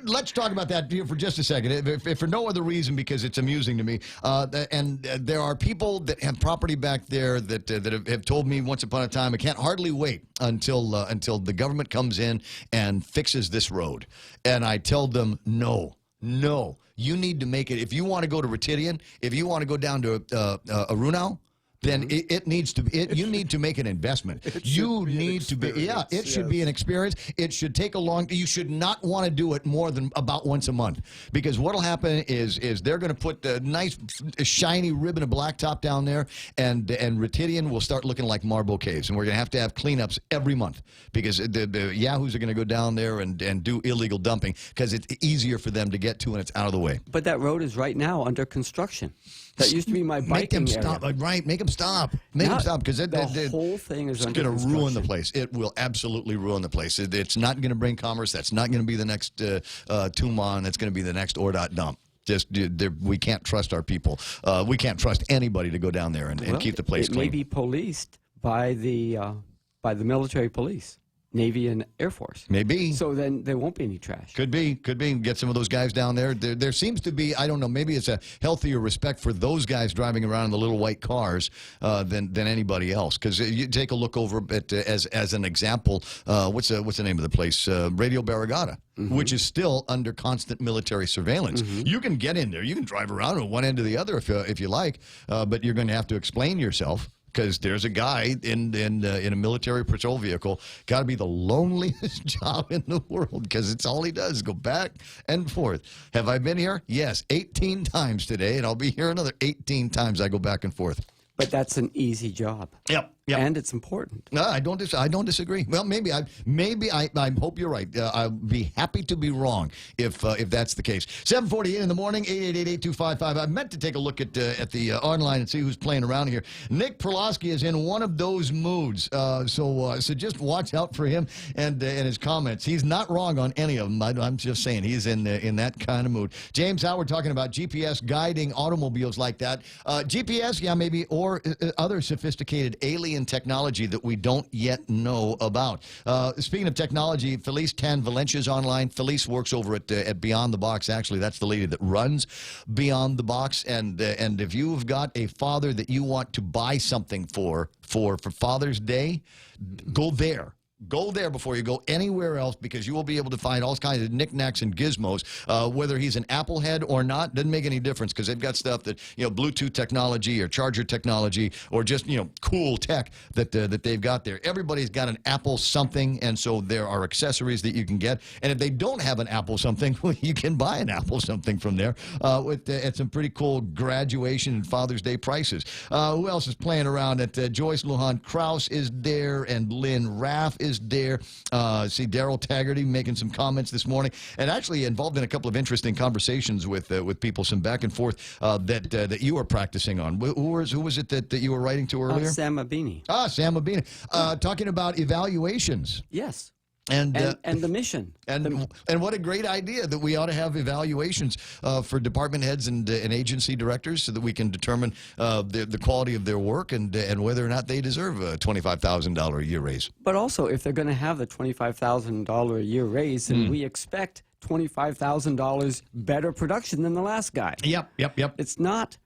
Speaker 11: Let's talk about that here for just a second, if for no other reason, because it's amusing to me. And there are people that have property back there that have told me once upon a time, I can't hardly wait until the government comes in and fixes this road. And I tell them, no. You need to make it. If you want to go to Retidian, if you want to go down to Arunau, then it needs to be. You need to make an investment. You need to be. Yeah, it should be an experience. It should take a long. You should not want to do it more than about once a month, because what'll happen is they're going to put the nice shiny ribbon of blacktop down there, and Retidian will start looking like marble caves, and we're going to have cleanups every month because the yahoos are going to go down there and do illegal dumping because it's easier for them to get to and it's out of the way.
Speaker 1: But that road is right now under construction. That used to be my biking
Speaker 11: Make them
Speaker 1: area.
Speaker 11: stop. Right, make them stop. Make them stop because
Speaker 1: the whole thing is
Speaker 11: going to ruin the place. It will absolutely ruin the place. It's not going to bring commerce. That's not going to be the next Tumon. It's going to be the next ORDOT dump. We can't trust our people. We can't trust anybody to go down there and keep the place clean.
Speaker 1: It may be policed by the military police. Navy and Air Force.
Speaker 11: Maybe.
Speaker 1: So then there won't be any trash.
Speaker 11: Could be. Get some of those guys down there. There seems to be, I don't know, maybe it's a healthier respect for those guys driving around in the little white cars than anybody else. Because you take a look over at, as an example, what's the name of the place? Radio Barragata, which is still under constant military surveillance. You can get in there. You can drive around from one end to the other if you like, but you're going to have to explain yourself. Because there's a guy in a military patrol vehicle. Got to be the loneliest job in the world because it's all he does, go back and forth. Have I been here? Yes, 18 times today, and I'll be here another 18 times I go back and forth.
Speaker 1: But that's an easy job.
Speaker 11: Yep.
Speaker 1: And it's important.
Speaker 11: No, I don't disagree. Well, maybe I hope you're right. I'll be happy to be wrong if that's the case. 7:48 in the morning, 888-8255. I meant to take a look at the online and see who's playing around here. Nick Perlowski is in one of those moods, so just watch out for him and his comments. He's not wrong on any of them. I'm just saying he's in that kind of mood. James, how we're talking about GPS guiding automobiles like that. GPS, yeah, maybe, or other sophisticated alien technology that we don't yet know about. Speaking of technology, Felice Tan Valencia is online. Felice works over at Beyond the Box. Actually, that's the lady that runs Beyond the Box. And if you've got a father that you want to buy something for Father's Day, go there. Go there before you go anywhere else because you will be able to find all kinds of knickknacks and gizmos. Whether he's an Apple head or not, doesn't make any difference because they've got stuff that, Bluetooth technology or charger technology or just, cool tech that they've got there. Everybody's got an Apple something, and so there are accessories that you can get. And if they don't have an Apple something, well, you can buy an Apple something from there at some pretty cool graduation and Father's Day prices. Who else is playing around? Joyce Lujan Krause is there, and Lynn Raff is there. See Daryl Taggarty making some comments this morning, and actually involved in a couple of interesting conversations with people, some back and forth that you were practicing on. Who was it that you were writing to earlier?
Speaker 1: Sam Mabini.
Speaker 11: Sam Mabini. Talking about evaluations.
Speaker 1: Yes.
Speaker 11: And
Speaker 1: the mission.
Speaker 11: And what a great idea that we ought to have evaluations for department heads and agency directors so that we can determine the quality of their work and whether or not they deserve a $25,000 a year raise.
Speaker 1: But also, if they're going to have the $25,000 a year raise, then we expect $25,000 better production than the last guy.
Speaker 11: Yep.
Speaker 1: It's not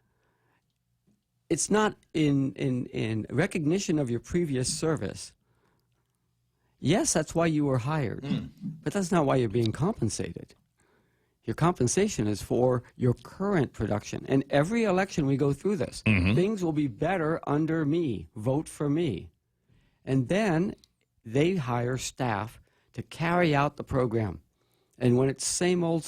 Speaker 1: in recognition of your previous service. Yes, that's why you were hired, but that's not why you're being compensated. Your compensation is for your current production. And every election we go through this. Things will be better under me. Vote for me. And then they hire staff to carry out the program. And when it's same old,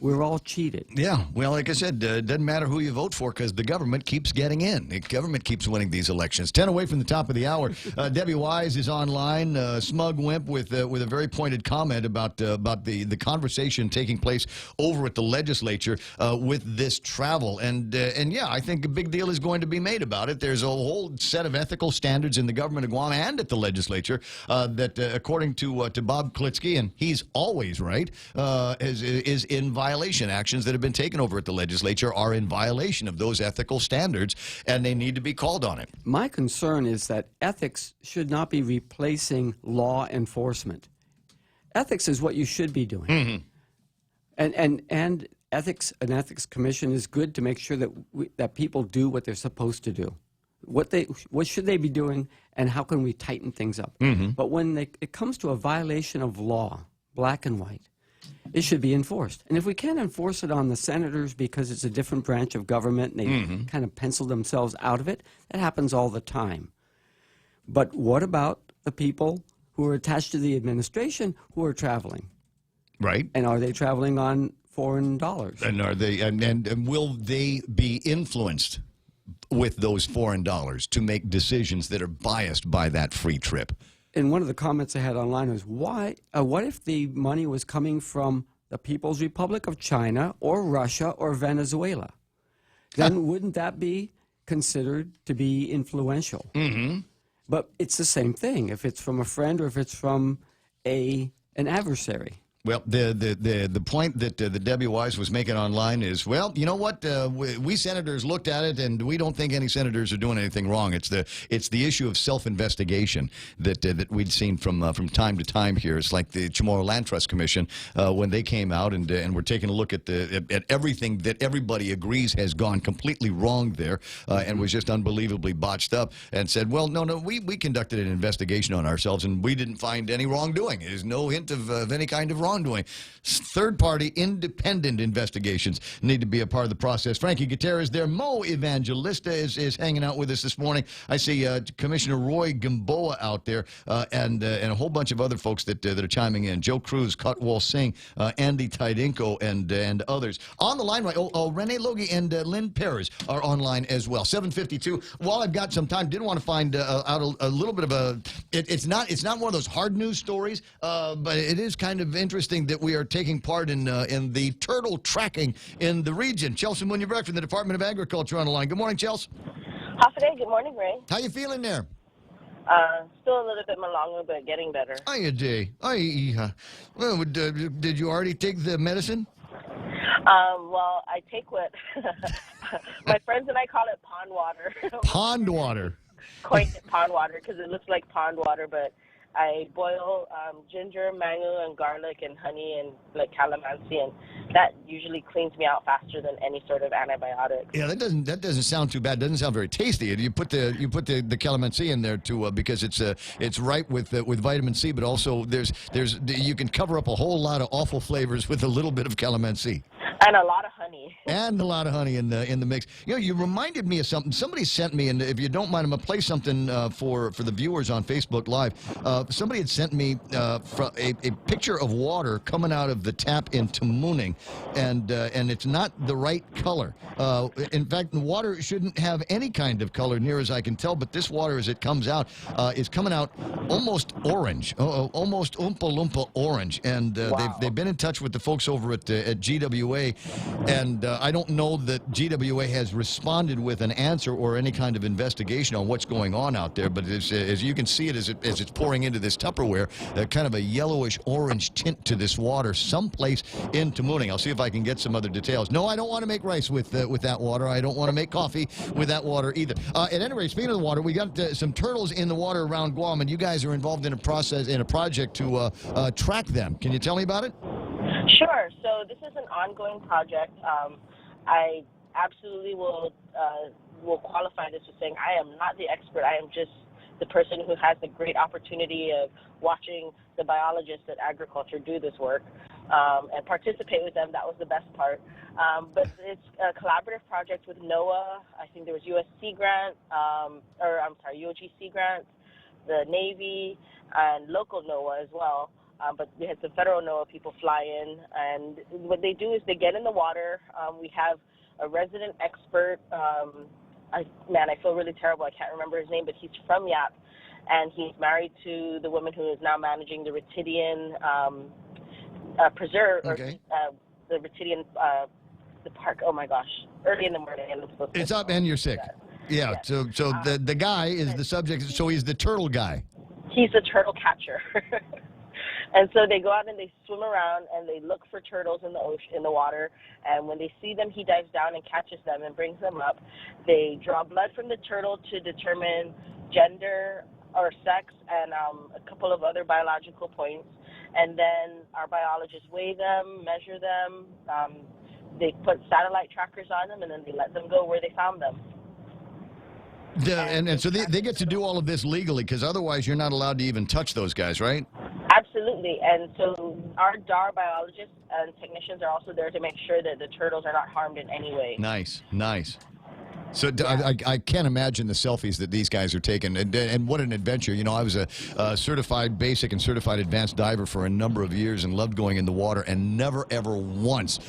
Speaker 1: we're all cheated.
Speaker 11: Yeah, well, like I said, it doesn't matter who you vote for because the government keeps getting in. The government keeps winning these elections. 10 away from the top of the hour. Debbie Wise is online. Smug Wimp with a very pointed comment about the conversation taking place over at the legislature with this travel. And yeah, I think a big deal is going to be made about it. There's a whole set of ethical standards in the government of Guam and at the legislature that, according to Bob Klitsky, and he's always right, is in violation. Actions that have been taken over at the legislature are in violation of those ethical standards, and they need to be called on it.
Speaker 1: My concern is that ethics should not be replacing law enforcement. Ethics is what you should be doing. And ethics, an ethics commission is good to make sure that people do what they're supposed to do. What should they be doing, and how can we tighten things up? But when it comes to a violation of law, black and white, it should be enforced. And if we can't enforce it on the senators because it's a different branch of government and they kind of pencil themselves out of it, that happens all the time. But what about the people who are attached to the administration who are traveling?
Speaker 11: Right.
Speaker 1: And are they traveling on foreign dollars?
Speaker 11: And are they? And will they be influenced with those foreign dollars to make decisions that are biased by that free trip?
Speaker 1: And one of the comments I had online was, what if the money was coming from the People's Republic of China or Russia or Venezuela? Then wouldn't that be considered to be influential?
Speaker 11: Mm-hmm.
Speaker 1: But it's the same thing if it's from a friend or if it's from an adversary.
Speaker 11: Well, the point that Debbie Wise was making online is, well, you know what? We senators looked at it, and we don't think any senators are doing anything wrong. It's the issue of self-investigation that we'd seen from time to time here. It's like the Chamorro Land Trust Commission when they came out and we're taking a look at everything that everybody agrees has gone completely wrong there and was just unbelievably botched up, and said, well, no, we conducted an investigation on ourselves, and we didn't find any wrongdoing. There's no hint of any kind of wrongdoing. Third-party independent investigations need to be a part of the process. Frankie Gutierrez there. Mo Evangelista is hanging out with us this morning. I see Commissioner Roy Gamboa out there and a whole bunch of other folks that are chiming in. Joe Cruz, Kutwal Singh, Andy Tidinko, and others. On the line, right? Renee Logie and Lynn Perez are online as well. 7:52. While I've got some time, did want to find out a little bit of a. It's not one of those hard news stories, but it is kind of interesting that we are taking part in the turtle tracking in the region. Chelsea Munyabrecht from the Department of Agriculture on the line. Good morning, Chelsea.
Speaker 3: Half a day. Good morning, Ray.
Speaker 11: How you feeling there?
Speaker 3: Still a little bit malonga, but getting better.
Speaker 11: Hiya, day. Well, did you already take the medicine?
Speaker 3: Well, I take what my friends and I call it pond water.
Speaker 11: Pond water.
Speaker 3: Coined it pond water because it looks like pond water, but I boil ginger, mango, and garlic and honey and like calamansi, and that usually cleans me out faster than any sort of antibiotic.
Speaker 11: Yeah, that doesn't sound too bad. Doesn't sound very tasty. You put the calamansi in there too because it's ripe with vitamin C, but also you can cover up a whole lot of awful flavors with a little bit of calamansi.
Speaker 3: And a lot of honey.
Speaker 11: And a lot of honey in the mix. You know, you reminded me of something. Somebody sent me, and if you don't mind, I'm going to play something for the viewers on Facebook Live. Somebody had sent me a picture of water coming out of the tap in Tamuning, and it's not the right color. In fact, the water shouldn't have any kind of color, near as I can tell, but this water, as it comes out, is coming out almost orange, almost Oompa Loompa orange. And
Speaker 3: wow.
Speaker 11: they've been in touch with the folks over at GWA, and I don't know that GWA has responded with an answer or any kind of investigation on what's going on out there, but as you can see it as it's pouring into this Tupperware, kind of a yellowish-orange tint to this water someplace in Tamuning. I'll see if I can get some other details. No, I don't want to make rice with that water. I don't want to make coffee with that water either. At any rate, speaking of the water, we got some turtles in the water around Guam, and you guys are involved in a project to track them. Can you tell me about it?
Speaker 3: Sure. So this is an ongoing project. I absolutely will qualify this with saying I am not the expert. I am just the person who has the great opportunity of watching the biologists at agriculture do this work and participate with them. That was the best part. But it's a collaborative project with NOAA. I think there was USC grant, UOGC grants, the Navy, and local NOAA as well. But we had some federal NOAA people fly in, and what they do is they get in the water. We have a resident expert. I feel really terrible. I can't remember his name, but he's from Yap, and he's married to the woman who is now managing the Ritidian Preserve,
Speaker 11: okay.
Speaker 3: The Ritidian the park. Oh my gosh! Early in the morning, and I'm supposed to.
Speaker 11: It's up, and you're sick. Yeah. So the guy is the subject. So he's the turtle guy.
Speaker 3: He's the turtle catcher. And so they go out and they swim around and they look for turtles in the ocean, in the water. And when they see them, he dives down and catches them and brings them up. They draw blood from the turtle to determine gender or sex and a couple of other biological points. And then our biologists weigh them, measure them. They put satellite trackers on them, and then they let them go where they found them.
Speaker 11: And so they get to do all of this legally, because otherwise you're not allowed to even touch those guys, right?
Speaker 3: Absolutely. And so our DAR biologists and technicians are also there to make sure that the turtles are not harmed in any way.
Speaker 11: Nice. So I can't imagine the selfies that these guys are taking, and what an adventure. You know, I was a certified basic and certified advanced diver for a number of years and loved going in the water, and never ever once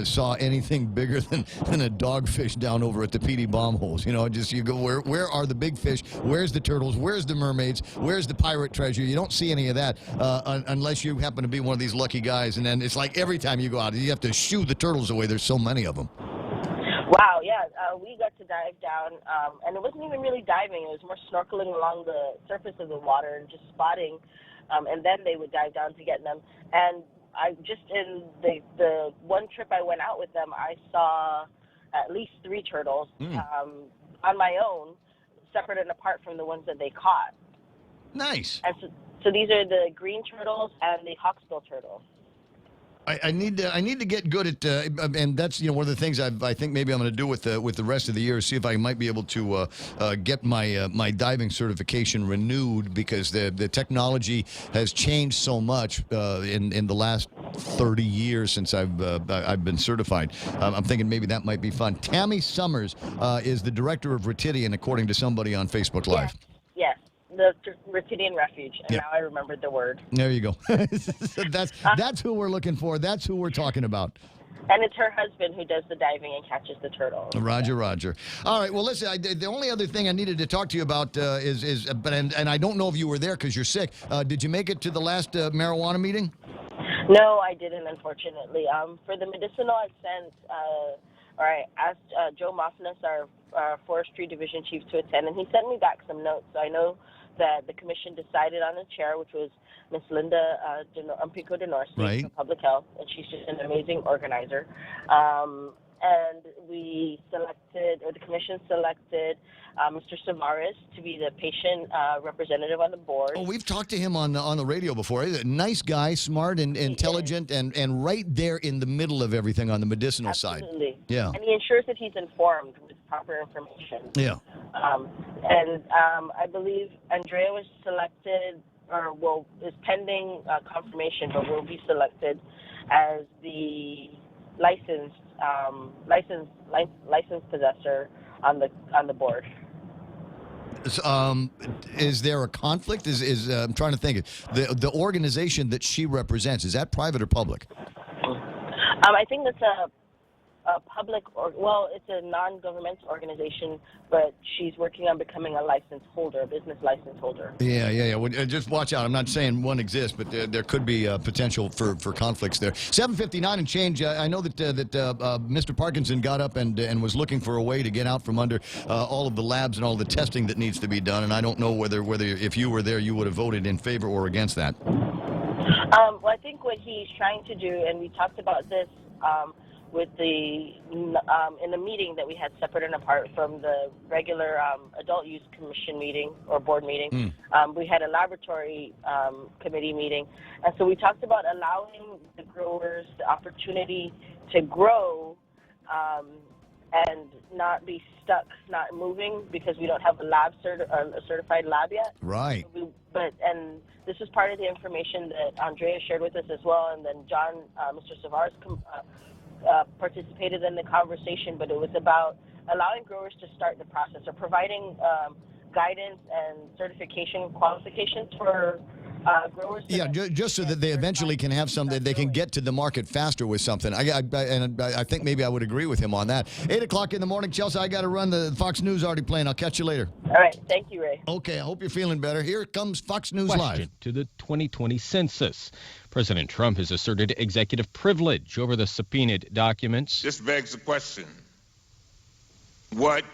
Speaker 11: saw anything bigger than a dogfish down over at the PD bomb holes. You know, just you go, where are the big fish? Where's the turtles? Where's the mermaids? Where's the pirate treasure? You don't see any of that unless you happen to be one of these lucky guys, and then it's like every time you go out, you have to shoo the turtles away. There's so many of them.
Speaker 3: Wow, yeah. We got to dive down, and it wasn't even really diving. It was more snorkeling along the surface of the water and just spotting, and then they would dive down to get them. And I just, in the one trip I went out with them, I saw at least 3 turtles on my own, separate and apart from the ones that they caught.
Speaker 11: Nice.
Speaker 3: And so these are the green turtles and the hawksbill turtles.
Speaker 11: I need to get good at, and that's one of the things I think maybe I'm going to do with the rest of the year. See if I might be able to get my diving certification renewed, because the technology has changed so much in the last 30 years since I've been certified. I'm thinking maybe that might be fun. Tammy Summers is the director of Retidian, according to somebody on Facebook Live.
Speaker 3: Yes. The Retidian Refuge, and now I remembered the word.
Speaker 11: There you go. That's who we're looking for. That's who we're talking about.
Speaker 3: And it's her husband who does the diving and catches the turtles.
Speaker 11: Roger. All right. Well, listen. The only other thing I needed to talk to you about and I don't know if you were there because you're sick. Did you make it to the last marijuana meeting?
Speaker 3: No, I didn't, unfortunately. For the medicinal, I sent. I asked Joe Moffinas, our forestry division chief, to attend, and he sent me back some notes. So I know that the commission decided on a chair, which was Miss Linda Umpico DeNorsi for public health, and she's just an amazing organizer. And we selected, or the commission selected, Mr. Savaris to be the patient representative on the board.
Speaker 11: Oh, we've talked to him on the radio before. He's a nice guy, smart and intelligent, and right there in the middle of everything on the medicinal side.
Speaker 3: Absolutely.
Speaker 11: Yeah.
Speaker 3: And he ensures that he's informed with proper information.
Speaker 11: Yeah.
Speaker 3: And I believe Andrea was selected, or is pending confirmation, but will be selected as the licensed possessor on the board.
Speaker 11: Is there a conflict? I'm trying to think. The organization that she represents, is that private or public?
Speaker 3: I think that's a public, it's a non-governmental organization, but she's working on becoming a business license holder.
Speaker 11: Yeah. Well, just watch out. I'm not saying one exists, but there could be potential for conflicts there. 7:59 and change. I know that Mr. Parkinson got up and was looking for a way to get out from under all of the labs and all the testing that needs to be done, and I don't know whether if you were there, you would have voted in favor or against that.
Speaker 3: Well, I think what he's trying to do, and we talked about this with in the meeting that we had separate and apart from the regular adult use commission meeting or board meeting, we had a laboratory committee meeting, and so we talked about allowing the growers the opportunity to grow and not be stuck, not moving, because we don't have a certified lab yet.
Speaker 11: Right.
Speaker 3: And this is part of the information that Andrea shared with us as well, and then John, Mr. Savaris, participated in the conversation, but it was about allowing growers to start the process, or providing guidance and certification qualifications for growers.
Speaker 11: Yeah, just so that they eventually can have something, they can get to the market faster with something. I think maybe I would agree with him on that. 8 o'clock in the morning, Chelsea, I got to run. The Fox News already playing. I'll catch you later.
Speaker 3: All right. Thank you, Ray.
Speaker 11: Okay, I hope you're feeling better. Here comes Fox News Live.
Speaker 4: To the 2020 census. President Trump has asserted executive privilege over the subpoenaed documents.
Speaker 6: This begs the question, what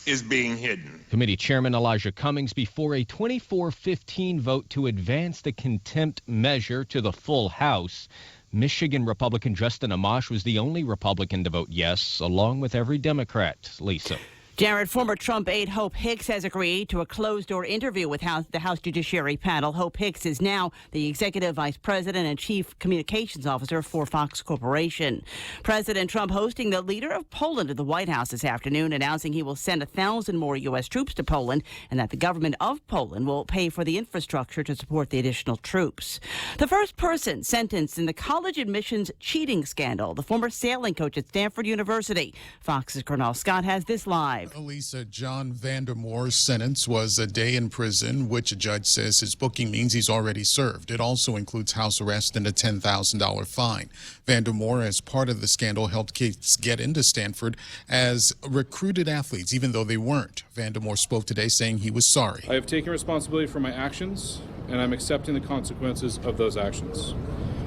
Speaker 6: is being hidden?
Speaker 4: Committee Chairman Elijah Cummings before a 24-15 vote to advance the contempt measure to the full House. Michigan Republican Justin Amash was the only Republican to vote yes, along with every Democrat. Lisa.
Speaker 7: Jared, former Trump aide Hope Hicks has agreed to a closed-door interview with the House Judiciary panel. Hope Hicks is now the Executive Vice President and Chief Communications Officer for Fox Corporation. President Trump hosting the leader of Poland at the White House this afternoon, announcing he will send 1,000 more U.S. troops to Poland and that the government of Poland will pay for the infrastructure to support the additional troops. The first person sentenced in the college admissions cheating scandal, the former sailing coach at Stanford University. Fox's Colonel Scott has this live.
Speaker 8: Elisa, John Vandermoor's sentence was a day in prison, which a judge says his booking means he's already served. It also includes house arrest and a $10,000 fine. Vandermoor, as part of the scandal, helped kids get into Stanford as recruited athletes, even though they weren't. Vandermoor spoke today saying he was sorry.
Speaker 23: I have taken responsibility for my actions, and I'm accepting the consequences of those actions.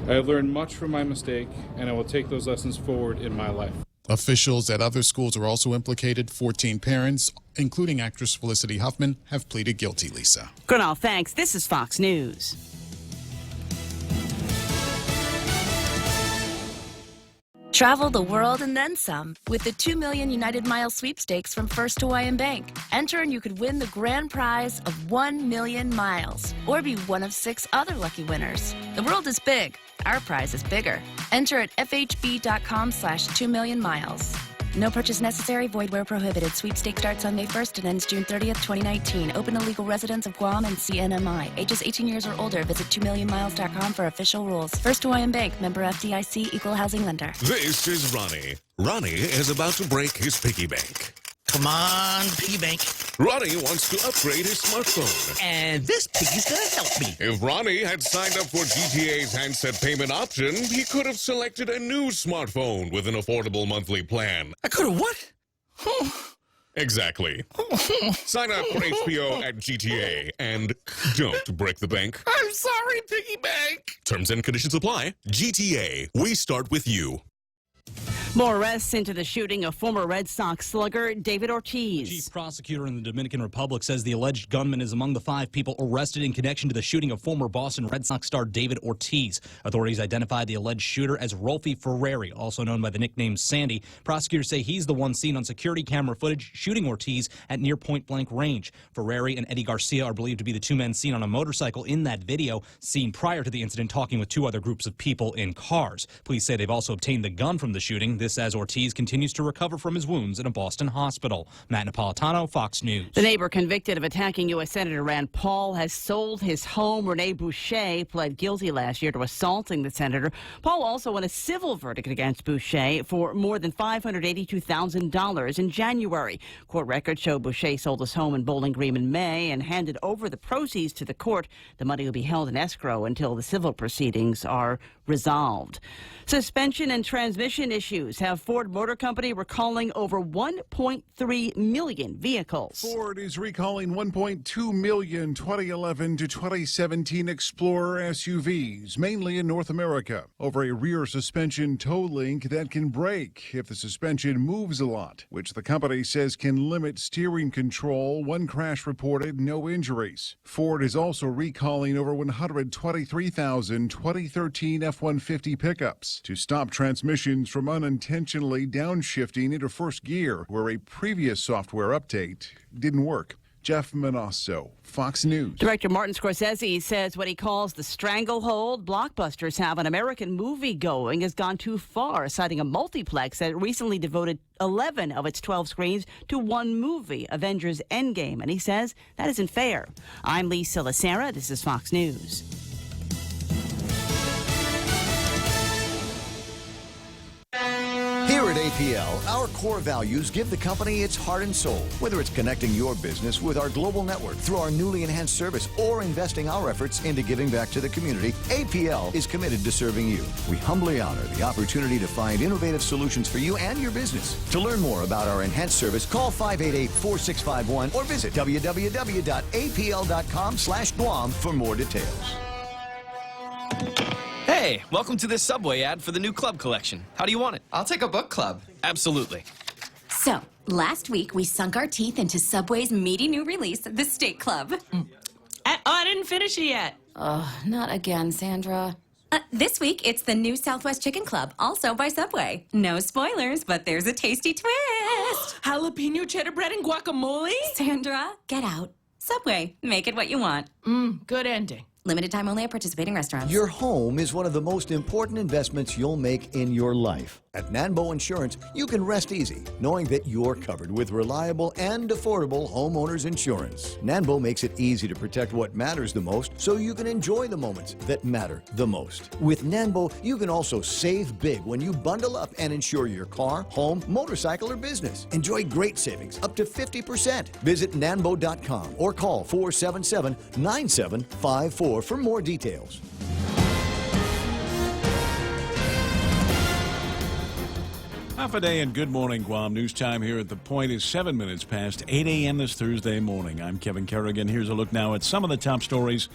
Speaker 23: I have learned much from my mistake, and I will take those lessons forward in my life.
Speaker 8: Officials at other schools are also implicated. 14 parents, including actress Felicity Huffman, have pleaded guilty, Lisa.
Speaker 7: Colonel, thanks. This is Fox News.
Speaker 19: Travel the world and then some with the 2 million United Miles sweepstakes from First Hawaiian Bank. Enter and you could win the grand prize of 1 million miles or be one of 6 other lucky winners. The world is big. Our prize is bigger. Enter at fhb.com/2 million miles. No purchase necessary. Void where prohibited. Sweepstake starts on May 1st and ends June 30th, 2019. Open to legal residents of Guam and CNMI. Ages 18 years or older. Visit 2millionmiles.com for official rules. First Hawaiian Bank. Member FDIC. Equal housing lender.
Speaker 15: This is Ronnie. Ronnie is about to break his piggy bank.
Speaker 24: Come on, piggy bank.
Speaker 15: Ronnie wants to upgrade his smartphone.
Speaker 24: And this piggy's gonna help me.
Speaker 15: If Ronnie had signed up for GTA's handset payment option, he could have selected a new smartphone with an affordable monthly plan.
Speaker 24: I could have what?
Speaker 15: Exactly. Sign up for HBO at GTA and don't break the bank.
Speaker 24: I'm sorry, piggy bank.
Speaker 15: Terms and conditions apply. GTA, we start with you.
Speaker 7: More arrests into the shooting of former Red Sox slugger David Ortiz.
Speaker 25: Chief prosecutor in the Dominican Republic says the alleged gunman is among the 5 people arrested in connection to the shooting of former Boston Red Sox star David Ortiz. Authorities identified the alleged shooter as Rolfie Ferreri, also known by the nickname Sandy. Prosecutors say he's the one seen on security camera footage shooting Ortiz at near point-blank range. Ferreri and Eddie Garcia are believed to be the 2 men seen on a motorcycle in that video, seen prior to the incident talking with 2 other groups of people in cars. Police say they've also obtained the gun from the shooting. This as Ortiz continues to recover from his wounds in a Boston hospital. Matt Napolitano, Fox News.
Speaker 7: The neighbor convicted of attacking U.S. Senator Rand Paul has sold his home. Rene Boucher pled guilty last year to assaulting the senator. Paul also won a civil verdict against Boucher for more than $582,000 in January. Court records show Boucher sold his home in Bowling Green in May and handed over the proceeds to the court. The money will be held in escrow until the civil proceedings are resolved. Suspension and transmission issues have Ford Motor Company recalling over 1.3 million vehicles.
Speaker 26: Ford is recalling 1.2 million 2011 to 2017 Explorer SUVs, mainly in North America, over a rear suspension toe link that can break if the suspension moves a lot, which the company says can limit steering control. One crash reported, no injuries. Ford is also recalling over 123,000 2013 F-150 pickups to stop transmissions from unintentionally downshifting into first gear, where a previous software update didn't work. Jeff Manasso, Fox News.
Speaker 7: Director Martin Scorsese says what he calls the stranglehold blockbusters have on American movie-going has gone too far, citing a multiplex that recently devoted 11 of its 12 screens to one movie, Avengers Endgame. And he says that isn't fair. I'm Lisa Lacera. This is Fox News.
Speaker 16: Here at APL, our core values give the company its heart and soul. Whether it's connecting your business with our global network through our newly enhanced service or investing our efforts into giving back to the community, APL is committed to serving you. We humbly honor the opportunity to find innovative solutions for you and your business. To learn more about our enhanced service, call 588-4651 or visit www.apl.com/Guam for more details.
Speaker 20: Hey, welcome to this Subway ad for the new club collection. How do you want it?
Speaker 21: I'll take a book club.
Speaker 20: Absolutely.
Speaker 22: So, last week we sunk our teeth into Subway's meaty new release, The Steak Club.
Speaker 21: I didn't finish it yet.
Speaker 22: Oh, not again, Sandra. This week, it's the new Southwest Chicken Club, also by Subway. No spoilers, but there's a tasty twist.
Speaker 21: Jalapeno cheddar bread and guacamole?
Speaker 22: Sandra, get out. Subway, make it what you want.
Speaker 21: Good ending.
Speaker 22: Limited time only at participating restaurants.
Speaker 16: Your home is one of the most important investments you'll make in your life. At Nanbo Insurance, you can rest easy knowing that you're covered with reliable and affordable homeowners insurance. Nanbo makes it easy to protect what matters the most so you can enjoy the moments that matter the most. With Nanbo, you can also save big when you bundle up and insure your car, home, motorcycle, or business. Enjoy great savings up to 50%. Visit nanbo.com or call 477-9754 for more details.
Speaker 9: Half a day and good morning, Guam. News time here at The Point is 7 minutes past 8 a.m. this Thursday morning. I'm Kevin Kerrigan. Here's a look now at some of the top stories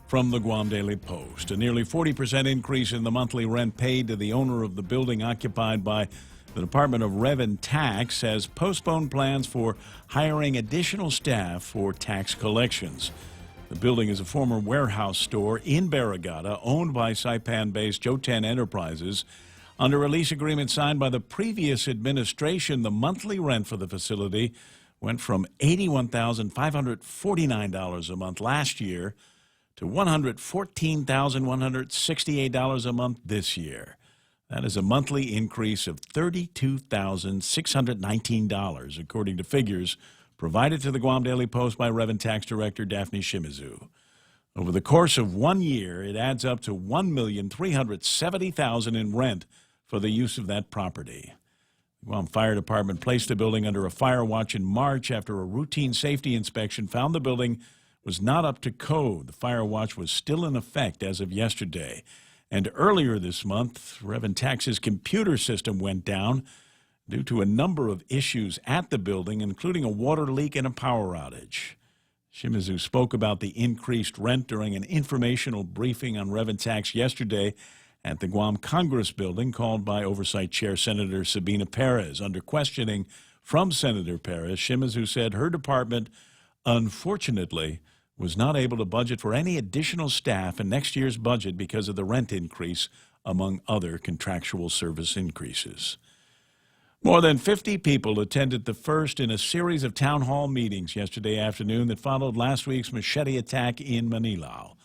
Speaker 9: from the Guam Daily Post. A nearly 40% increase in the monthly rent paid to the owner of the building occupied by the Department of Rev and Tax has postponed plans for hiring additional staff for tax collections. The building is a former warehouse store in Barrigada owned by Saipan-based Joten Enterprises. Under a lease agreement signed by the previous administration, the monthly rent for the facility went from $81,549 a month last year to $114,168 a month this year. That is a monthly increase of $32,619, according to figures provided to the Guam Daily Post by Rev and Tax Director Daphne Shimizu. Over the course of 1 year, it adds up to $1,370,000 in rent for the use of that property. The Guam Fire Department placed the building under a fire watch in March after a routine safety inspection found the building was not up to code. The fire watch was still in effect as of yesterday. And earlier this month, Rev and Tax's computer system went down due to a number of issues at the building, including a water leak and a power outage. Shimizu spoke about the increased rent during an informational briefing on Rev and Tax yesterday at the Guam Congress building called by Oversight Chair Senator Sabina Perez. Under questioning from Senator Perez, Shimizu said her department, unfortunately, was not able to budget for any additional staff in next year's budget because of the rent increase, among other contractual service increases. More than 50 people attended the first in a series of town hall meetings yesterday afternoon that followed last week's machete attack in Manilao.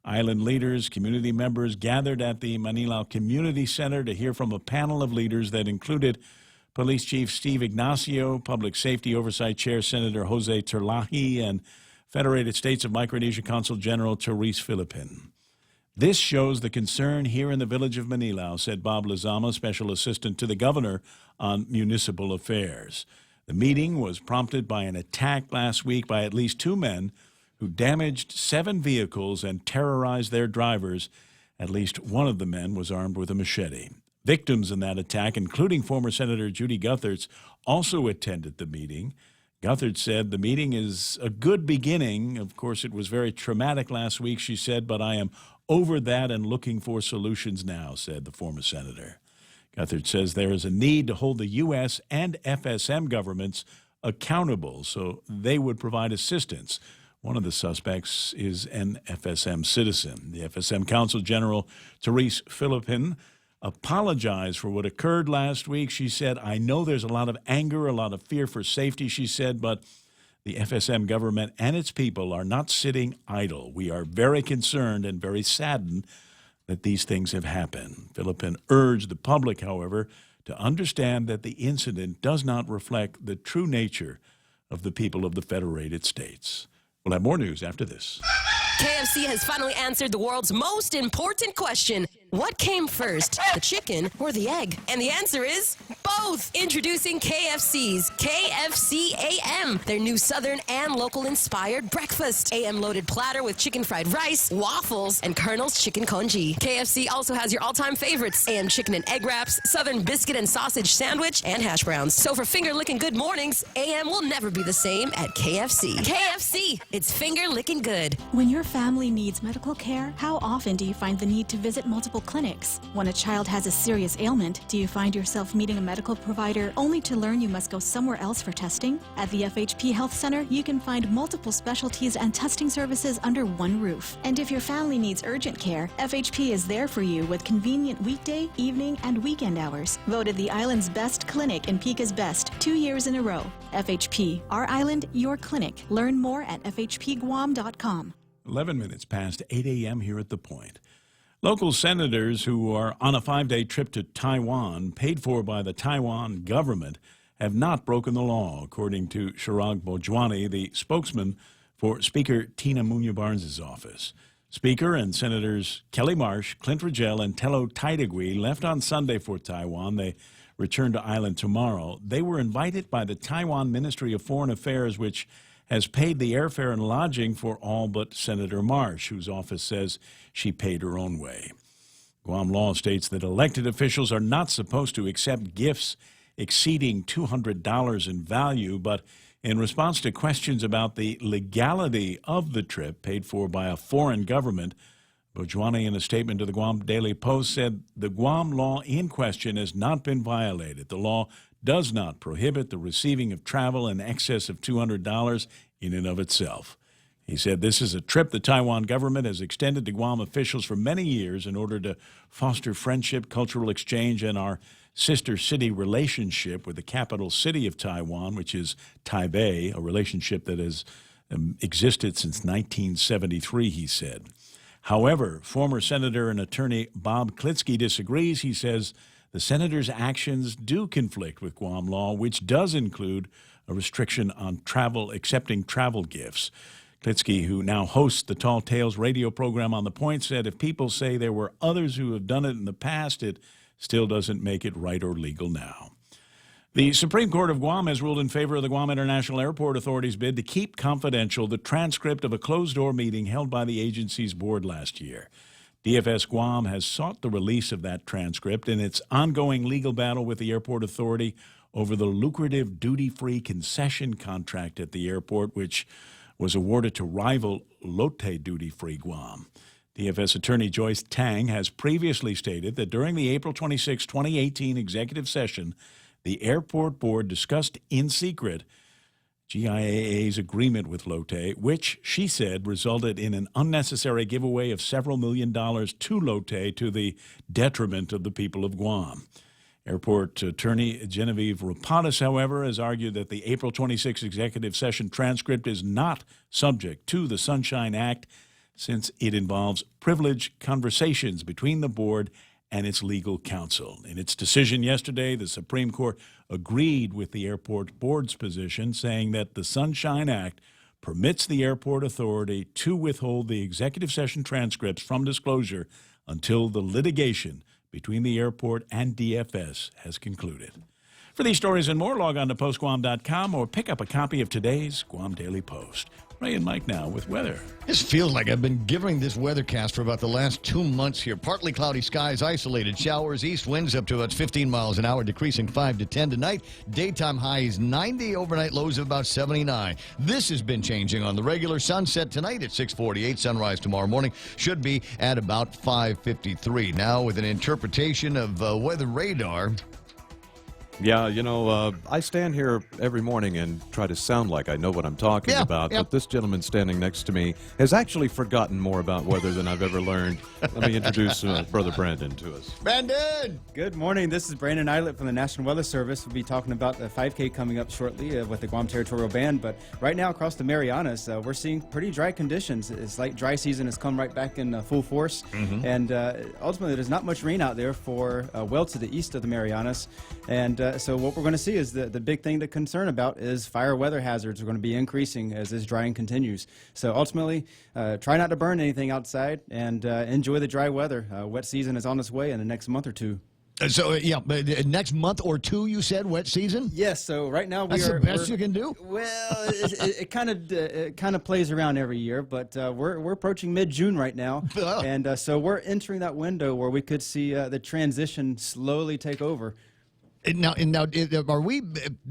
Speaker 9: Island leaders, community members gathered at the Manilao Community Center to hear from a panel of leaders that included Police Chief Steve Ignacio, Public Safety Oversight Chair Senator Jose Terlahi, and Federated States of Micronesia Consul General Therese Philippin. This shows the concern here in the village of Manilao, said Bob Lizama, Special Assistant to the Governor on Municipal Affairs. The meeting was prompted by an attack last week by at least 2 men who damaged 7 vehicles and terrorized their drivers. At least one of the men was armed with a machete. Victims in that attack, including former Senator Judy Guthertz, also attended the meeting. Guthertz said the meeting is a good beginning. Of course, it was very traumatic last week, she said, but I am over that and looking for solutions now, said the former senator. Guthertz says there is a need to hold the U.S. and FSM governments accountable so they would provide assistance. One of the suspects is an FSM citizen. The FSM Consul General, Therese Philippin, apologized for what occurred last week. She said, I know there's a lot of anger, a lot of fear for safety, she said, but the FSM government and its people are not sitting idle. We are very concerned and very saddened that these things have happened. Philippin urged the public, however, to understand that the incident does not reflect the true nature of the people of the Federated States. We'll have more news after this.
Speaker 10: KFC has finally answered the world's most important question. What came first, the chicken or the egg? And the answer is both. Introducing KFC's KFC AM, their new Southern and local-inspired breakfast. AM-loaded platter with chicken fried rice, waffles, and Colonel's chicken congee. KFC also has your all-time favorites, AM chicken and egg wraps, Southern biscuit and sausage sandwich, and hash browns. So for finger-licking good mornings, AM will never be the same at KFC. KFC, it's finger-licking good.
Speaker 13: When your family needs medical care, how often do you find the need to visit multiple
Speaker 2: local clinics. When a child has a serious ailment, do you find yourself meeting a medical provider only to learn you must go somewhere else for testing? At the FHP Health Center, you can find multiple specialties and testing services under one roof. And if your family needs urgent care, FHP is there for you with convenient weekday, evening, and weekend hours. Voted the island's best clinic and Pika's best 2 years in a row. FHP, our island, your clinic. Learn more at fhpguam.com.
Speaker 9: 11 minutes past 8 a.m. here at The Point. Local senators who are on a 5-day trip to Taiwan, paid for by the Taiwan government, have not broken the law, according to Chirag Bojwani, the spokesman for Speaker Tina Munya-Barnes' office. Speaker and Senators Kelly Marsh, Clint Rigel, and Tello Taitagui left on Sunday for Taiwan. They return to island tomorrow. They were invited by the Taiwan Ministry of Foreign Affairs, which has paid the airfare and lodging for all but Senator Marsh, whose office says she paid her own way. Guam law states that elected officials are not supposed to accept gifts exceeding $200 in value, but in response to questions about the legality of the trip paid for by a foreign government, Bojwani, in a statement to the Guam Daily Post, said the Guam law in question has not been violated. The law does not prohibit the receiving of travel in excess of $200 in and of itself. He said this is a trip the Taiwan government has extended to Guam officials for many years in order to foster friendship, cultural exchange, and our sister city relationship with the capital city of Taiwan, which is Taipei, a relationship that has existed since 1973, he said. However, former Senator and attorney Bob Klitsky disagrees. He says the senator's actions do conflict with Guam law, which does include a restriction on accepting travel gifts. Klitsky, who now hosts the Tall Tales radio program on The Point, said if people say there were others who have done it in the past, it still doesn't make it right or legal now. The Supreme Court of Guam has ruled in favor of the Guam International Airport Authority's bid to keep confidential the transcript of a closed-door meeting held by the agency's board last year. DFS Guam has sought the release of that transcript in its ongoing legal battle with the airport authority over the lucrative duty-free concession contract at the airport, which was awarded to rival Lotte Duty Free Guam. DFS attorney Joyce Tang has previously stated that during the April 26, 2018 executive session, the airport board discussed in secret GIAA's agreement with Lotte, which, she said, resulted in an unnecessary giveaway of several $1 million to Lotte to the detriment of the people of Guam. Airport attorney Genevieve Rapadas, however, has argued that the April 26 executive session transcript is not subject to the Sunshine Act since it involves privileged conversations between the board and its legal counsel. In its decision yesterday, the Supreme Court agreed with the airport board's position, saying that the Sunshine Act permits the airport authority to withhold the executive session transcripts from disclosure until the litigation between the airport and DFS has concluded. For these stories and more, log on to postguam.com or pick up a copy of today's Guam Daily Post. Ray and Mike now with weather.
Speaker 11: This feels like I've been giving this weathercast for about the last 2 months here. Partly cloudy skies, isolated showers, east winds up to about 15 miles an hour, decreasing 5 to 10 tonight. Daytime highs 90, overnight lows of about 79. This has been changing on the regular. Sunset tonight at 6:48. Sunrise tomorrow morning should be at about 5:53. Now with an interpretation of weather radar.
Speaker 12: Yeah, I stand here every morning and try to sound like I know what I'm talking about, but this gentleman standing next to me has actually forgotten more about weather than I've ever learned. Let me introduce Brother Brandon to us.
Speaker 11: Brandon!
Speaker 5: Good morning. This is Brandon Eilert from the National Weather Service. We'll be talking about the 5K coming up shortly with the Guam Territorial Band, but right now across the Marianas, we're seeing pretty dry conditions. It's like dry season has come right back in full force, and ultimately there's not much rain out there for well to the east of the Marianas, and so what we're going to see is the big thing to concern about is fire weather hazards are going to be increasing as this drying continues. So ultimately, try not to burn anything outside and enjoy the dry weather. Wet season is on its way in the next month or two.
Speaker 11: Next month or two, you said, wet season?
Speaker 5: Yes. So right now
Speaker 11: that's the best you can do.
Speaker 5: Well, it kind of plays around every year, but we're approaching mid-June right now, and so we're entering that window where we could see the transition slowly take over.
Speaker 11: Now, are we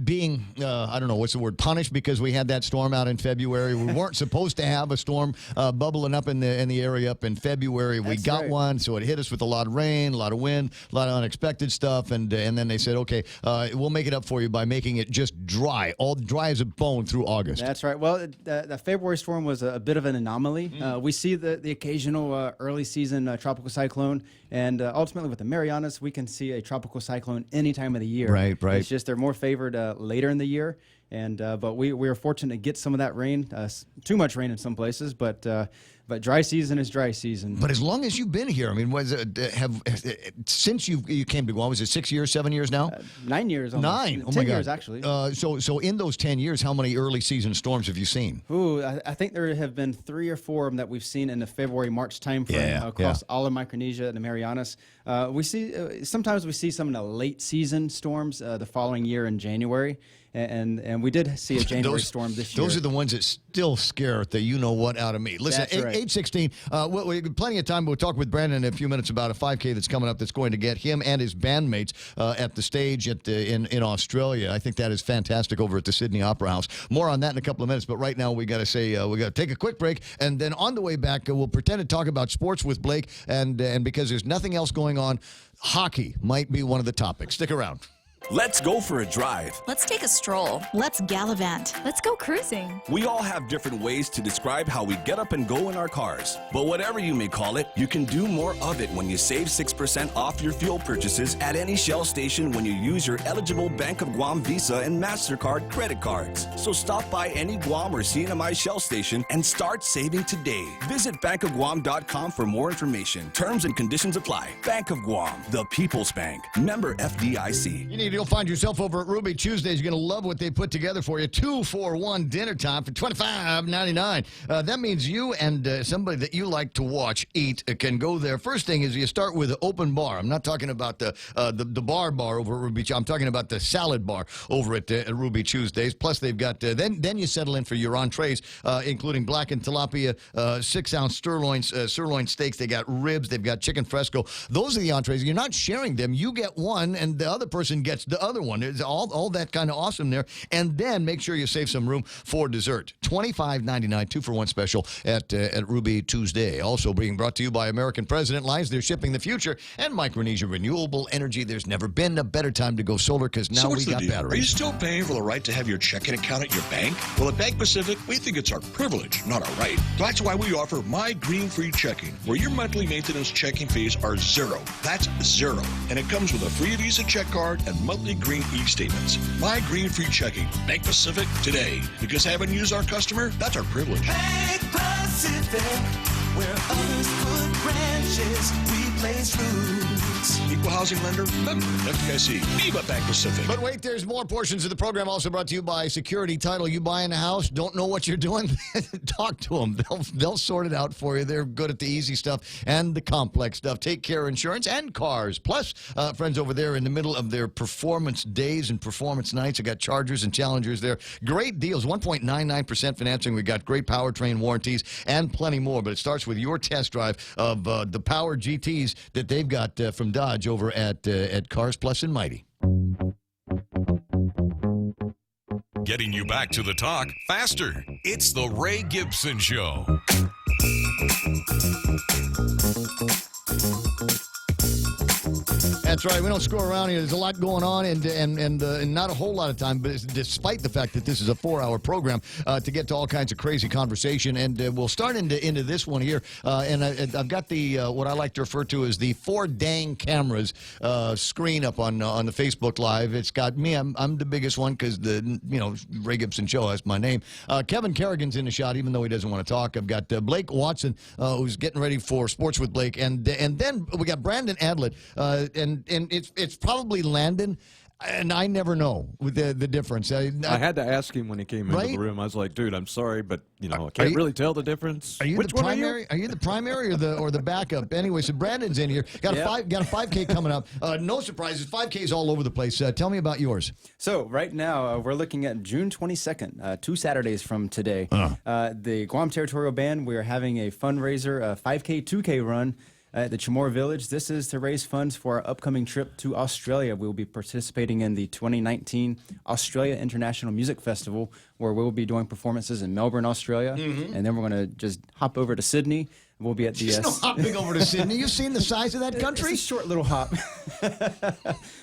Speaker 11: being, I don't know, what's the word, punished because we had that storm out in February? We weren't supposed to have a storm bubbling up in the area up in February. We got one, so it hit us with a lot of rain, a lot of wind, a lot of unexpected stuff, and then they said, okay, we'll make it up for you by making it just dry, all dry as a bone through August.
Speaker 5: That's right. Well, the February storm was a bit of an anomaly. We see the occasional early season tropical cyclone, and ultimately with the Marianas, we can see a tropical cyclone any time of the year.
Speaker 11: Right.
Speaker 5: It's just they're more favored later in the year, and but we were fortunate to get some of that rain, too much rain in some places, but dry season is dry season.
Speaker 11: But as long as you've been here, I mean, since you came to Guam, was it 6 years, 7 years now?
Speaker 5: 9 years. Almost.
Speaker 11: 9. Oh
Speaker 5: 10
Speaker 11: my God.
Speaker 5: years actually.
Speaker 11: So in those 10 years, how many early season storms have you seen?
Speaker 5: Ooh, I think there have been 3 or 4 of them that we've seen in the February-March timeframe across all of Micronesia and the Marianas. We see sometimes we see some in the late season storms the following year in January. And we did see a January storm this year.
Speaker 11: Those are the ones that still scare the you-know-what out of me. Listen,
Speaker 5: That's right.
Speaker 11: 8:16, we have plenty of time. We'll talk with Brandon in a few minutes about a 5K that's coming up that's going to get him and his bandmates at the stage in Australia. I think that is fantastic over at the Sydney Opera House. More on that in a couple of minutes, but right now we got to say we got to take a quick break, and then on the way back, we'll pretend to talk about sports with Blake, and because there's nothing else going on, hockey might be one of the topics. Stick around.
Speaker 1: Let's go for a drive.
Speaker 22: Let's take a stroll.
Speaker 2: Let's gallivant.
Speaker 22: Let's go cruising.
Speaker 1: We all have different ways to describe how we get up and go in our cars. But whatever you may call it, you can do more of it when you save 6% off your fuel purchases at any Shell station when you use your eligible Bank of Guam Visa and MasterCard credit cards. So stop by any Guam or CNMI Shell station and start saving today. Visit bankofguam.com for more information. Terms and conditions apply. Bank of Guam, the People's Bank. Member FDIC.
Speaker 11: You'll find yourself over at Ruby Tuesdays. You're going to love what they put together for you. 2-for-1 dinner time for $25.99. That means you and somebody that you like to watch eat can go there. First thing is you start with an open bar. I'm not talking about the bar over at Ruby. I'm talking about the salad bar over at Ruby Tuesdays. Plus, they've got then you settle in for your entrees, including blackened tilapia, 6-ounce sirloin steaks. They got ribs. They've got chicken fresco. Those are the entrees. You're not sharing them. You get one, and the other person gets the other one. There's all that kind of awesome there. And then make sure you save some room for dessert. $25.99, 2-for-1 special at Ruby Tuesday. Also being brought to you by American President Lines. They're shipping the future and Micronesia Renewable Energy. There's never been a better time to go solar because now we got batteries.
Speaker 3: Are you still paying for the right to have your checking account at your bank? Well, at Bank Pacific, we think it's our privilege, not our right. That's why we offer My Green Free Checking, where your monthly maintenance checking fees are zero. That's zero. And it comes with a free Visa check card and monthly green e-statements. My Green Free Checking. Bank Pacific today. Because having you as our customer, that's our privilege.
Speaker 13: Bank Pacific, where others put branches, we place roots.
Speaker 3: Equal housing lender, member FDIC. Viva Bank Pacific.
Speaker 11: But wait, there's more portions of the program also brought to you by Security Title. You buying a house, don't know what you're doing? Talk to them. They'll sort it out for you. They're good at the easy stuff and the complex stuff. Take Care Insurance and cars. Plus, friends over there in the middle of their performance days and performance nights. I got Chargers and Challengers there. Great deals. 1.99% financing. We got great powertrain warranties and plenty more. But it starts with your test drive of the Power GTs that they've got from Dodge over at Cars Plus and Mighty.
Speaker 15: Getting you back to the talk faster. It's the Ray Gibson Show.
Speaker 11: That's right. We don't screw around here. There's a lot going on, and not a whole lot of time. But despite the fact that this is a 4-hour program, to get to all kinds of crazy conversation, and we'll start into this one here. And I've got the what I like to refer to as the 4 dang cameras screen up on the Facebook Live. It's got me. I'm the biggest one because Ray Gibson Show. That's my name. Kevin Kerrigan's in the shot, even though he doesn't want to talk. I've got Blake Watson, who's getting ready for Sports with Blake, and then we got Brandon Adlet, and it's probably Landon. And I never know the difference. I
Speaker 12: had to ask him when he came into the room. I was like, "Dude, I'm sorry, but I can't really tell the difference."
Speaker 11: Are you
Speaker 12: Which
Speaker 11: the primary? Are you the primary or the backup? Anyway, so Brandon's in here. Got a 5K coming up. No surprises. 5Ks all over the place. Tell me about yours.
Speaker 5: So right now we're looking at June 22nd, 2 Saturdays from today. The Guam Territorial Band. We are having a fundraiser, a 5K, 2K run. at the Chamorro Village. This is to raise funds for our upcoming trip to Australia. We will be participating in the 2019 Australia International Music Festival, where we will be doing performances in Melbourne, Australia, and then we're going to just hop over to Sydney. We'll be at the.
Speaker 11: There's no hopping over to Sydney. You've seen the size of that country?
Speaker 5: It's a short little hop.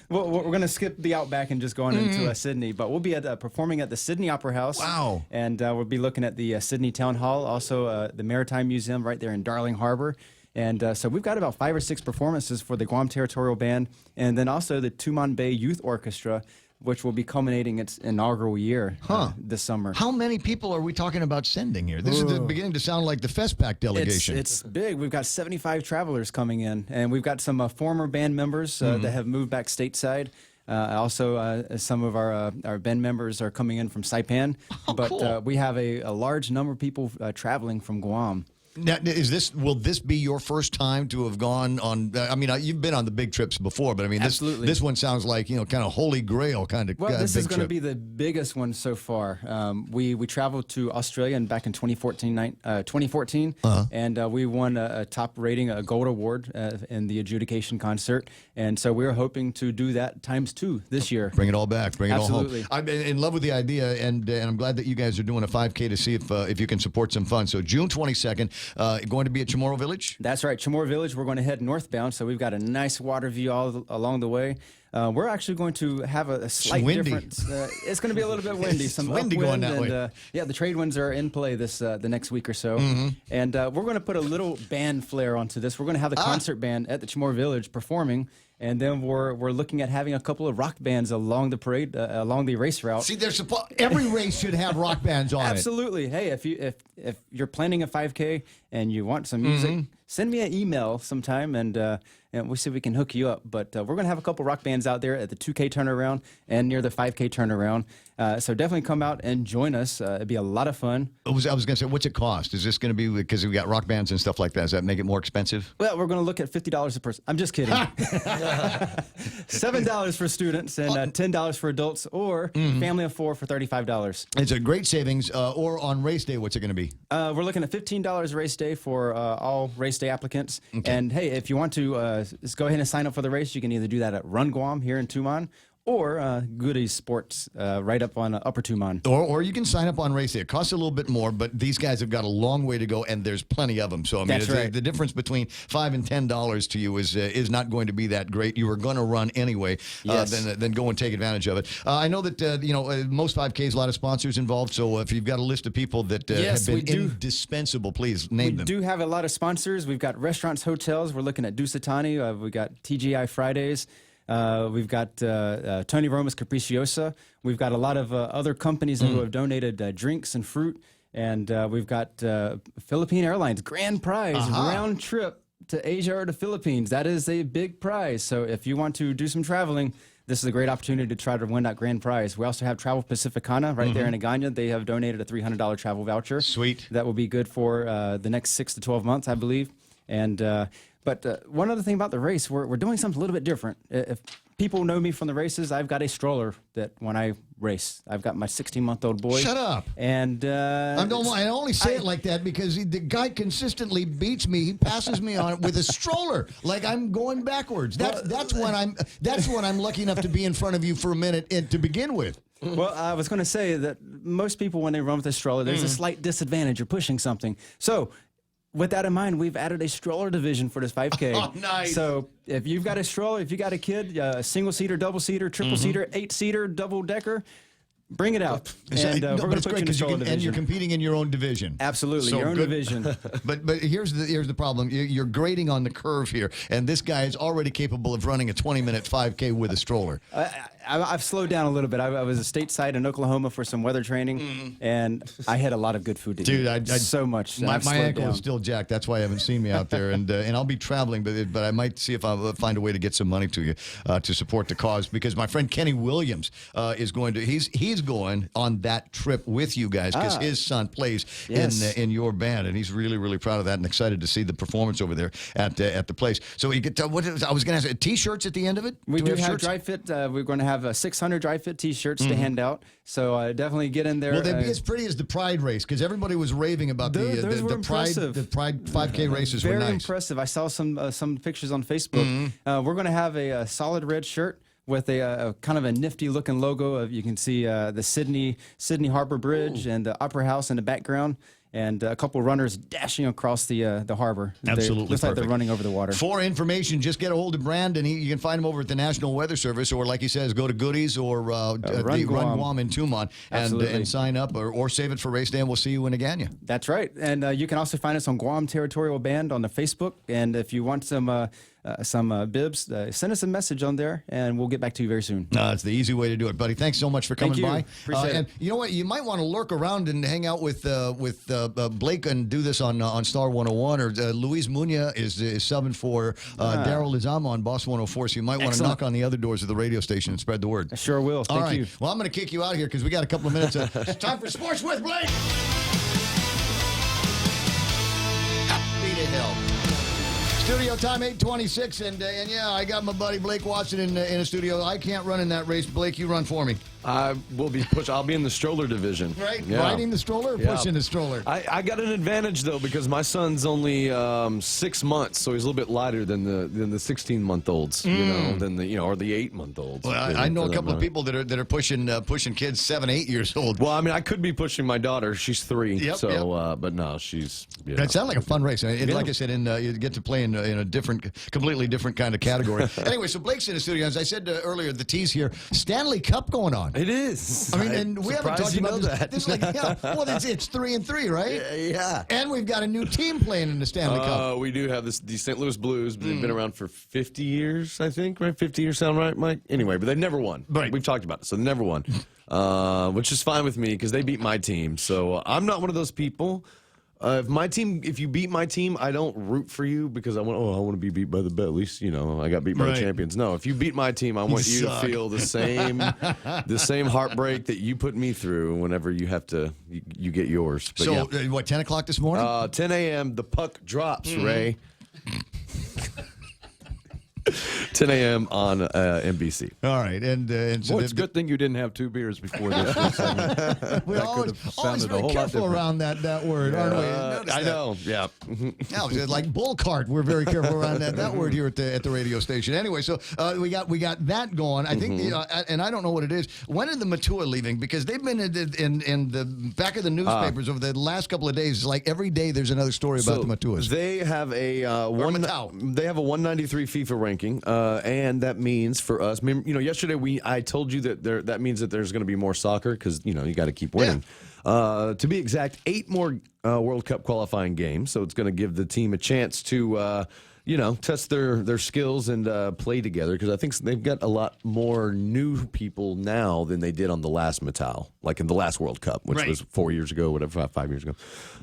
Speaker 5: Well, we're going to skip the Outback and just go on into Sydney. But we'll be performing at the Sydney Opera House.
Speaker 11: Wow.
Speaker 5: And we'll be looking at the Sydney Town Hall, also the Maritime Museum right there in Darling Harbour. And so we've got about 5 or 6 performances for the Guam Territorial Band, and then also the Tumon Bay Youth Orchestra, which will be culminating its inaugural year this summer.
Speaker 11: How many people are we talking about sending here? This is beginning to sound like the FESPAC delegation.
Speaker 5: It's big. We've got 75 travelers coming in, and we've got some former band members that have moved back stateside. Also, some of our band members are coming in from Saipan. But
Speaker 11: cool.
Speaker 5: We have a large number of people traveling from Guam.
Speaker 11: Now, will this be your first time to have gone on? I mean, you've been on the big trips before, but I mean, this one sounds like, kind of holy grail kind of.
Speaker 5: Well, this
Speaker 11: big
Speaker 5: is going to
Speaker 11: trip.
Speaker 5: be the biggest one so far. We traveled to Australia back in 2014, and we won a top rating, a gold award in the adjudication concert, and so we're hoping to do that ×2 this year.
Speaker 11: Bring it all back. Bring it all home.
Speaker 5: Absolutely.
Speaker 11: I'm in love with the idea, and I'm glad that you guys are doing a 5K to see if you can support some fun. So June 22nd. Going to be at Chamorro Village?
Speaker 5: That's right, Chamorro Village. We're going to head northbound, so we've got a nice water view all along the way. We're actually going to have a slight difference. It's going to be a little bit windy. Some
Speaker 11: windy
Speaker 5: upwind
Speaker 11: going that way.
Speaker 5: The trade winds are in play the next week or so. And we're going to put a little band flair onto this. We're going to have the concert band at the Chamorro Village performing. And then we're looking at having a couple of rock bands along the parade, along the race route.
Speaker 11: See, every race should have rock bands on
Speaker 5: Absolutely. Hey, if you're planning a 5K and you want some music, send me an email sometime, and we'll see if we can hook you up. But we're going to have a couple rock bands out there at the 2K turnaround and near the 5K turnaround. So definitely come out and join us. It'd be a lot of fun.
Speaker 11: I was going to say, what's it cost? Is this going to be, because we got rock bands and stuff like that, does that make it more expensive?
Speaker 5: Well, we're going to look at $50 a person. I'm just kidding. $7 for students and $10 for adults, or family of 4 for $35.
Speaker 11: It's a great savings. Or on race day, what's it going to be?
Speaker 5: We're looking at $15 race day for all race day applicants. Okay. And hey, if you want to just go ahead and sign up for the race, you can either do that at Run Guam here in Tumon, or Goodies Sports right up on Upper Tumon.
Speaker 11: Or you can sign up on race day. It costs a little bit more, but these guys have got a long way to go, and there's plenty of them. So, I mean,
Speaker 5: That's right.
Speaker 11: The difference between $5 and $10 to you is not going to be that great. You were going to run anyway, then go and take advantage of it. I know that, most 5Ks, a lot of sponsors involved, so if you've got a list of people that have been indispensable, please name them.
Speaker 5: We do have a lot of sponsors. We've got restaurants, hotels. We're looking at Dusatani. We've got TGI Fridays. We've got Tony Roma's Capriciosa. We've got a lot of other companies who have donated drinks and fruit. And we've got Philippine Airlines Grand Prize round trip to Asia or the Philippines. That is a big prize. So if you want to do some traveling, this is a great opportunity to try to win that grand prize. We also have Travel Pacificana right there in Agana. They have donated a $300 travel voucher.
Speaker 11: Sweet. That
Speaker 5: will be good for the next 6 to 12 months, I believe. And But one other thing about the race, we're doing something a little bit different. If people know me from the races, I've got a stroller that when I race, I've got my 16-month-old boy.
Speaker 11: Shut up.
Speaker 5: And
Speaker 11: I only say it like that because the guy consistently beats me. He passes me on it with a stroller, like I'm going backwards. That's when I'm lucky enough to be in front of you for a minute and to begin with.
Speaker 5: Well, I was going to say that most people, when they run with a stroller, there's a slight disadvantage. You're pushing something. So with that in mind, we've added a stroller division for this 5K.
Speaker 11: Oh, nice.
Speaker 5: So if you've got a stroller, if you got a kid, a single-seater, double-seater, triple-seater, 8-seater, double-decker, bring it out. And we're going to put you in the stroller division.
Speaker 11: And you're competing in your own division.
Speaker 5: Absolutely, your own division.
Speaker 11: But here's the problem. You're grading on the curve here, and this guy is already capable of running a 20-minute 5K with a stroller.
Speaker 5: I've slowed down a little bit. I was stateside in Oklahoma for some weather training, and I had a lot of good food to eat.
Speaker 11: Dude,
Speaker 5: so much.
Speaker 11: My ankle is still jacked. That's why you haven't seen me out there. And I'll be traveling, but I might see if I'll find a way to get some money to you to support the cause. Because my friend Kenny Williams is going to. He's he's going on that trip with you guys because his son plays in your band, and he's really, really proud of that and excited to see the performance over there at the place. So you get I was going to ask, T-shirts at the end of it?
Speaker 5: We do have
Speaker 11: shirts?
Speaker 5: dry fit. We're going to have 600 dry fit T-shirts to hand out. So definitely get in there.
Speaker 11: Will they be as pretty as the Pride race? Because everybody was raving about the Pride 5K races.
Speaker 5: Very
Speaker 11: were nice.
Speaker 5: impressive. I saw some pictures on Facebook. We're going to have a solid red shirt with a kind of a nifty looking logo. You can see the Sydney Harbor Bridge and the Opera House in the background, and a couple runners dashing across the harbor.
Speaker 11: Absolutely,
Speaker 5: looks like they're
Speaker 11: perfect.
Speaker 5: running over the water.
Speaker 11: For information, just get a hold of Brandon. You can find him over at the National Weather Service, or like he says, go to Goodies or
Speaker 5: Run
Speaker 11: Run
Speaker 5: Guam
Speaker 11: in Tumon and sign up, or save it for race day, and we'll see you in Agana.
Speaker 5: That's right. And you can also find us on Guam Territorial Band on the Facebook. And if you want some bibs, send us a message on there, and we'll get back to you very soon.
Speaker 11: It's the easy way to do it, buddy. Thanks so much for coming
Speaker 5: Thank you.
Speaker 11: by.
Speaker 5: Appreciate
Speaker 11: and
Speaker 5: it.
Speaker 11: you know what? You might want to lurk around and hang out with Blake and do this on Star 101. Or Luis Muña is subbing for Daryl Lizama on Boss 104. So you might want to knock on the other doors of the radio station and spread the word.
Speaker 5: I sure will.
Speaker 11: All
Speaker 5: Thank
Speaker 11: right.
Speaker 5: you.
Speaker 11: Well, I'm going to kick you out here because we got a couple of minutes. It's time for Sports with Blake. Happy to help. Studio time 8:26, and yeah, I got my buddy Blake Watson in the studio. I can't run in that race. Blake, you run for me.
Speaker 4: I will be push. I'll be in the stroller division.
Speaker 11: Right,
Speaker 4: Yeah.
Speaker 11: riding the stroller or pushing the stroller?
Speaker 4: I got an advantage though because my son's only 6 months, so he's a little bit lighter than the 16-month-olds, than the or the 8-month-olds.
Speaker 11: Well, I know a couple of people that are pushing kids 7, 8 years old.
Speaker 4: Well, I mean, I could be pushing my daughter. She's 3,
Speaker 11: Yep,
Speaker 4: so but no, she's. Yeah.
Speaker 11: That sounds like a fun race. Like I said, you get to play in a completely different kind of category. Anyway, so Blake's in the studio. As I said earlier, the tease here, Stanley Cup going on.
Speaker 4: It is.
Speaker 11: I mean, and we haven't talked about
Speaker 4: that.
Speaker 11: this. Well, it's 3-3, right?
Speaker 4: Yeah.
Speaker 11: And we've got a new team playing in the Stanley Cup.
Speaker 4: We do have the St. Louis Blues. They've been around for 50 years, I think. Right? 50 years sound right, Mike? Anyway, but they've never won.
Speaker 11: Right.
Speaker 4: We've talked about it, so they never won, which is fine with me because they beat my team. So I'm not one of those people. If you beat my team, I don't root for you because I want to be beat by the best. At least I got beat by the champions. No, if you beat my team, I want you to feel the same heartbreak that you put me through whenever you have to you get yours. But
Speaker 11: So what? 10 o'clock this morning?
Speaker 4: 10 a.m. The puck drops, Ray. 10 a.m. on NBC.
Speaker 11: All right, and so
Speaker 12: Boy, it's a good thing you didn't have 2 beers before this.
Speaker 11: We're always very careful around that word, aren't we?
Speaker 4: I know. Yeah.
Speaker 11: No, it's like bull cart. We're very careful around that word here at the radio station. Anyway, so we got that going. I think, and I don't know what it is. When are the Matua leaving? Because they've been in the back of the newspapers over the last couple of days. Like every day, there's another story about the Matuas.
Speaker 4: They have a 193 FIFA ranking, and that means for us, yesterday I told you that that means that there's going to be more soccer because you got to keep winning. To be exact, 8 more World Cup qualifying games, so it's going to give the team a chance to test their skills and play together because I think they've got a lot more new people now than they did on the last Matau, like in the last World Cup, which was 4 years ago, whatever, 5 years ago.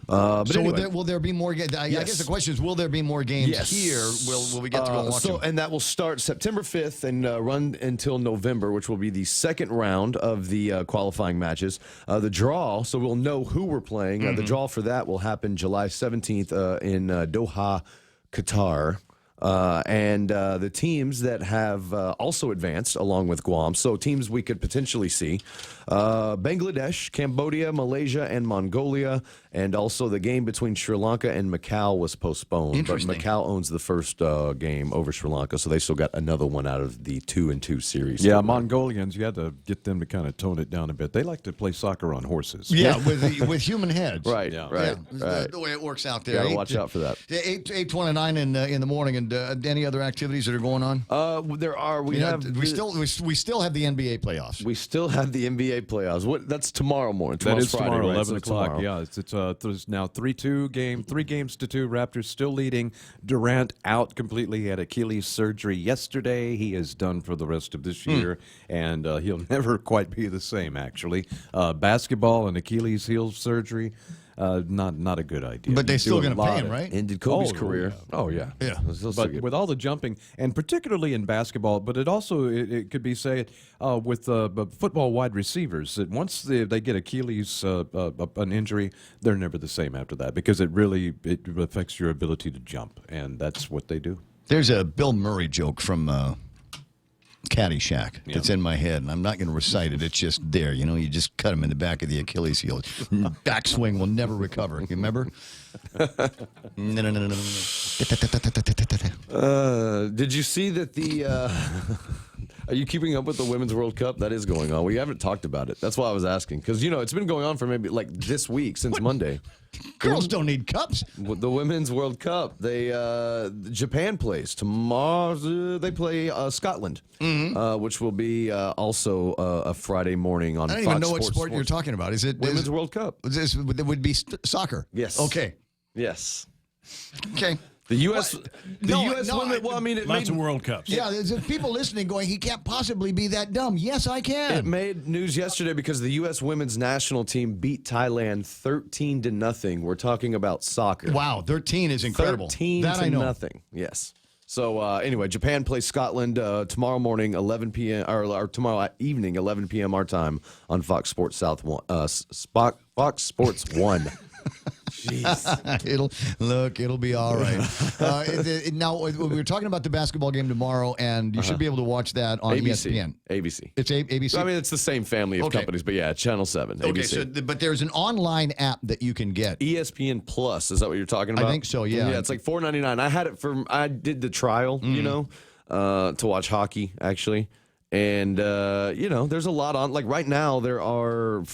Speaker 4: But
Speaker 11: so
Speaker 4: anyway.
Speaker 11: will there be more games? I guess the question is, will there be more games here? Will we get to go watch them?
Speaker 4: And that will start September 5th and run until November, which will be the second round of the qualifying matches. The draw, so we'll know who we're playing. The draw for that will happen July 17th in Doha, Qatar. And the teams that have also advanced along with Guam, so teams we could potentially see, Bangladesh, Cambodia, Malaysia, and Mongolia, and also the game between Sri Lanka and Macau was postponed, but Macau owns the first game over Sri Lanka, so they still got another one out of the 2-2 series.
Speaker 12: Yeah, Mongolians, you had to get them to kind of tone it down a bit. They like to play soccer on horses.
Speaker 11: Yeah, with human heads.
Speaker 4: Right, right.
Speaker 11: The way it works out there.
Speaker 4: Got to watch out for that.
Speaker 11: 8:29 in the morning, and any other activities that are going on?
Speaker 4: There are. We
Speaker 11: still have the NBA playoffs.
Speaker 4: We still have the NBA playoffs. That's tomorrow morning.
Speaker 12: That is
Speaker 4: Friday,
Speaker 12: tomorrow,
Speaker 4: right?
Speaker 12: 11 o'clock.
Speaker 4: Tomorrow.
Speaker 12: Yeah, there's now 3-2 game, 3 games to 2. Raptors still leading. Durant out completely. He had Achilles surgery yesterday. He is done for the rest of this year, and he'll never quite be the same. Actually, basketball and Achilles heel surgery. not a good idea.
Speaker 11: But they're
Speaker 12: You
Speaker 11: still
Speaker 12: do a
Speaker 11: going to pay
Speaker 12: lot
Speaker 11: him,
Speaker 12: of-
Speaker 11: right?
Speaker 4: Ended Kobe's
Speaker 12: Oh,
Speaker 4: career.
Speaker 12: yeah.
Speaker 4: Oh, yeah.
Speaker 11: Yeah.
Speaker 12: But with all the jumping, and particularly in basketball, but it also it could be said with football wide receivers that once they get Achilles an injury, they're never the same after that because it affects your ability to jump, and that's what they do.
Speaker 11: There's a Bill Murray joke from Caddyshack that's in my head, and I'm not going to recite it. It's just there. You know, you just cut him in the back of the Achilles heel. Backswing will never recover. You remember? No.
Speaker 4: Did you see that are you keeping up with the Women's World Cup? That is going on. We haven't talked about it. That's why I was asking. Because, it's been going on for maybe like this week, since Monday.
Speaker 11: Girls don't need cups.
Speaker 4: The Women's World Cup. Japan plays. Tomorrow they play Scotland, which will be also a Friday morning on
Speaker 11: I don't
Speaker 4: Fox
Speaker 11: even know what
Speaker 4: Sports
Speaker 11: sport you're talking about. Is it
Speaker 4: Women's World Cup?
Speaker 11: It would be soccer.
Speaker 4: Yes.
Speaker 11: Okay.
Speaker 4: Yes.
Speaker 11: Okay.
Speaker 4: The U.S. women. Well, I mean,
Speaker 9: Lots of World Cups.
Speaker 11: Yeah, there's people listening going, he can't possibly be that dumb. Yes, I can.
Speaker 4: It made news yesterday because the U.S. women's national team beat Thailand 13-0. We're talking about soccer.
Speaker 11: Wow, 13 is incredible.
Speaker 4: 13-0. Yes. So anyway, Japan plays Scotland tomorrow morning, 11 p.m. or tomorrow evening, 11 p.m. our time on Fox Sports Fox Sports 1.
Speaker 11: Jeez. It'll be all right. Now, we were talking about the basketball game tomorrow, and you should be able to watch that on ESPN.
Speaker 4: ABC.
Speaker 11: It's ABC?
Speaker 4: I mean, it's the same family of companies, but yeah, Channel 7,
Speaker 11: Okay,
Speaker 4: ABC.
Speaker 11: but there's an online app that you can get.
Speaker 4: ESPN Plus, is that what you're talking about?
Speaker 11: I think so, yeah.
Speaker 4: Yeah, it's like $4.99. I did the trial, to watch hockey, actually. And, there's a lot on. Like right now, there are,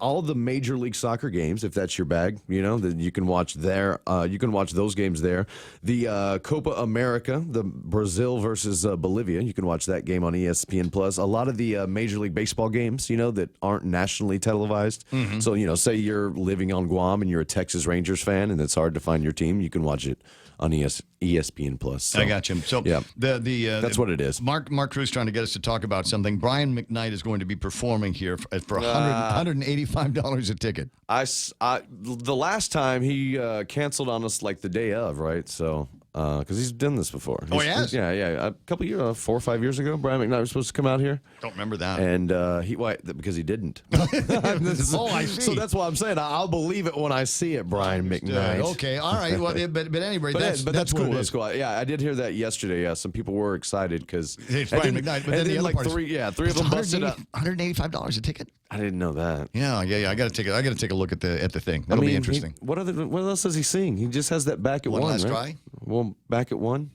Speaker 4: all the Major League Soccer games, if that's your bag, that you can watch there. You can watch those games there. The Copa America, the Brazil versus Bolivia, you can watch that game on ESPN Plus. A lot of the Major League Baseball games, that aren't nationally televised. So, say you're living on Guam and you're a Texas Rangers fan and it's hard to find your team, you can watch it on ESPN Plus. So,
Speaker 11: I got you. So
Speaker 4: yeah,
Speaker 11: that's
Speaker 4: what it is.
Speaker 11: Mark Cruz trying to get us to talk about something. Brian McKnight is going to be performing here for $185 a ticket.
Speaker 4: The last time he canceled on us like the day of, right? So because he's done this before.
Speaker 11: Oh, he has?
Speaker 4: Yeah. A couple years, 4 or 5 years ago, Brian McKnight was supposed to come out here.
Speaker 11: Don't remember that.
Speaker 4: And because he didn't.
Speaker 11: Oh, I see.
Speaker 4: So that's why I'm saying I'll believe it when I see it, Brian McKnight.
Speaker 11: Okay, all right. Well, but anyway, that's
Speaker 4: cool.
Speaker 11: what it
Speaker 4: That's
Speaker 11: is.
Speaker 4: cool. Yeah, I did hear that yesterday. Yeah, some people were excited because
Speaker 11: It's Brian McKnight, but then the other part is-
Speaker 4: three of them busted up.
Speaker 11: $185 a ticket.
Speaker 4: I didn't know that.
Speaker 11: Yeah. I got to take a look at the thing. That'll be interesting.
Speaker 4: What else does he sing? He just has that back at
Speaker 11: One
Speaker 4: one.
Speaker 11: Last
Speaker 4: right?
Speaker 11: Try?
Speaker 4: Well, back at one.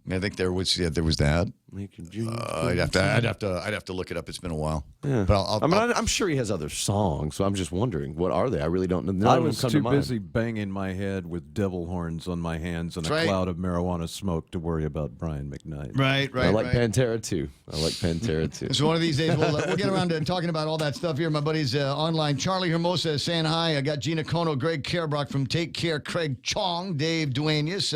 Speaker 11: I think there was that. I'd have to look it up. It's been a while.
Speaker 4: Yeah.
Speaker 11: But
Speaker 4: I'm sure he has other songs, so I'm just wondering what are they? I really don't know.
Speaker 12: I was too busy banging my head with devil horns on my hands and a cloud of marijuana smoke to worry about Brian McKnight.
Speaker 11: Right.
Speaker 4: I like Pantera too.
Speaker 11: So one of these days we'll get around to talking about all that stuff here. My buddies online. Charlie Hermosa is saying hi. I got Gina Kono, Greg Kerbrock from Take Care, Craig Chong, Dave Duenas,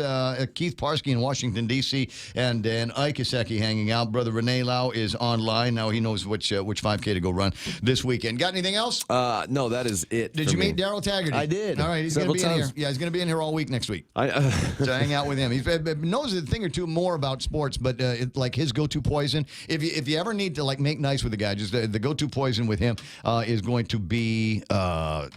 Speaker 11: Keith Parsky in Washington, D.C., and Ike Iseki hanging out. Brother Renee Lau is online. Now he knows which 5K to go run this weekend. Got anything else?
Speaker 4: No, that is it.
Speaker 11: Did you meet Daryl Taggarty?
Speaker 4: I did.
Speaker 11: All right, he's going to be in here.
Speaker 4: times.
Speaker 11: Yeah, he's going to be in here all week next week. To hang out with him. He knows a thing or two more about sports, but like his go-to poison. If you ever need to make nice with the guy, just the go-to poison with him is going to be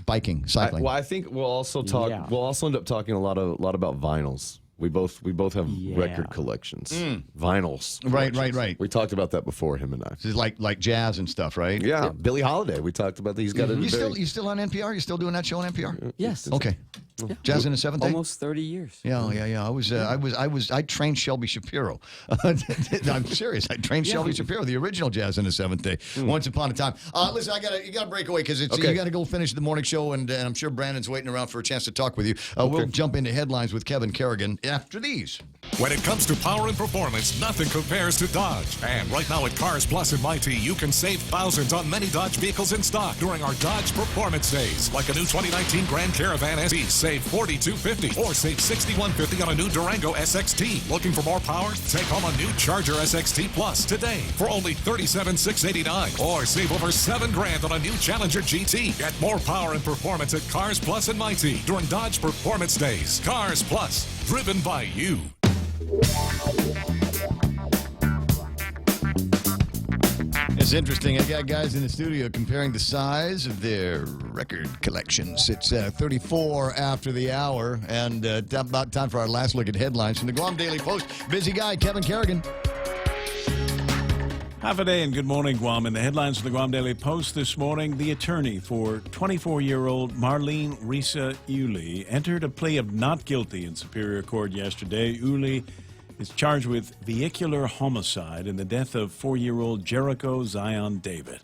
Speaker 11: biking, cycling.
Speaker 4: I think we'll also talk.
Speaker 11: Yeah.
Speaker 4: We'll also end up talking a lot about vinyls. We both have record collections, vinyls.
Speaker 11: Right.
Speaker 4: We talked about that before, him and I.
Speaker 11: It's like jazz and stuff, right?
Speaker 4: Yeah, Billie Holiday. We talked about that. He's got
Speaker 11: You still on NPR? You still doing that show on NPR?
Speaker 6: Yes.
Speaker 11: Okay.
Speaker 6: Yeah.
Speaker 11: Jazz in the Seventh Day?
Speaker 6: Almost 30 years.
Speaker 11: Yeah. I trained Shelby Shapiro. I'm serious. I trained Shelby Shapiro, the original Jazz in the Seventh Day, once upon a time. Listen, you got to break away because you got to go finish the morning show, and I'm sure Brandon's waiting around for a chance to talk with you. We'll jump into headlines with Kevin Kerrigan after these.
Speaker 15: When it comes to power and performance, nothing compares to Dodge. And right now at Cars Plus in Mighty, you can save thousands on many Dodge vehicles in stock during our Dodge Performance Days. Like a new 2019 Grand Caravan SE, save $4,250, or save $6,150 on a new Durango SXT. Looking for more power? Take home a new Charger SXT Plus today for only $37,689, or save over $7,000 on a new Challenger GT. Get more power and performance at Cars Plus in Mighty during Dodge Performance Days. Cars Plus, driven by you.
Speaker 11: It's interesting. I got guys in the studio comparing the size of their record collections. It's 34 after the hour, and about time for our last look at headlines from the Guam Daily Post. Busy guy, Kevin Kerrigan.
Speaker 9: Half a day and good morning, Guam. In the headlines of the Guam Daily Post this morning, the attorney for 24-year-old Marlene Risa Uli entered a plea of not guilty in Superior Court yesterday. Uli is charged with vehicular homicide in the death of 4-year-old Jericho Zion David.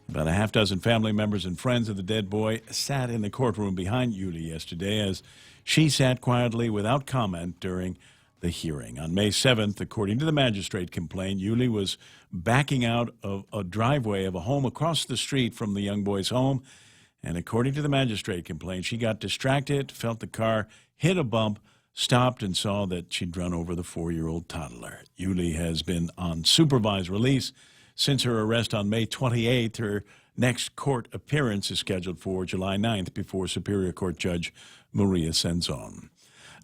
Speaker 9: About a half dozen family members and friends of the dead boy sat in the courtroom behind Uli yesterday as she sat quietly without comment during the hearing. On May 7th, according to the magistrate complaint, Uli was backing out of a driveway of a home across the street from the young boy's home. And according to the magistrate complaint, she got distracted, felt the car hit a bump, stopped, and saw that she'd run over the 4-year-old toddler. Uli has been on supervised release since her arrest on May 28th. Her next court appearance is scheduled for July 9th before Superior Court Judge Maria Senzon.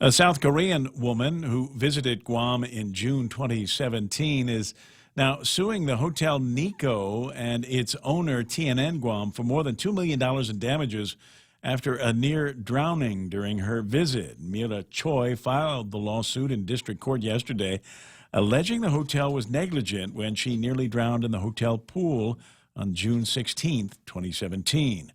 Speaker 9: A South Korean woman who visited Guam in June 2017 is now suing the Hotel Nico and its owner, TNN Guam, for more than $2 million in damages after a near drowning during her visit. Mira Choi filed the lawsuit in district court yesterday, alleging the hotel was negligent when she nearly drowned in the hotel pool on June 16, 2017.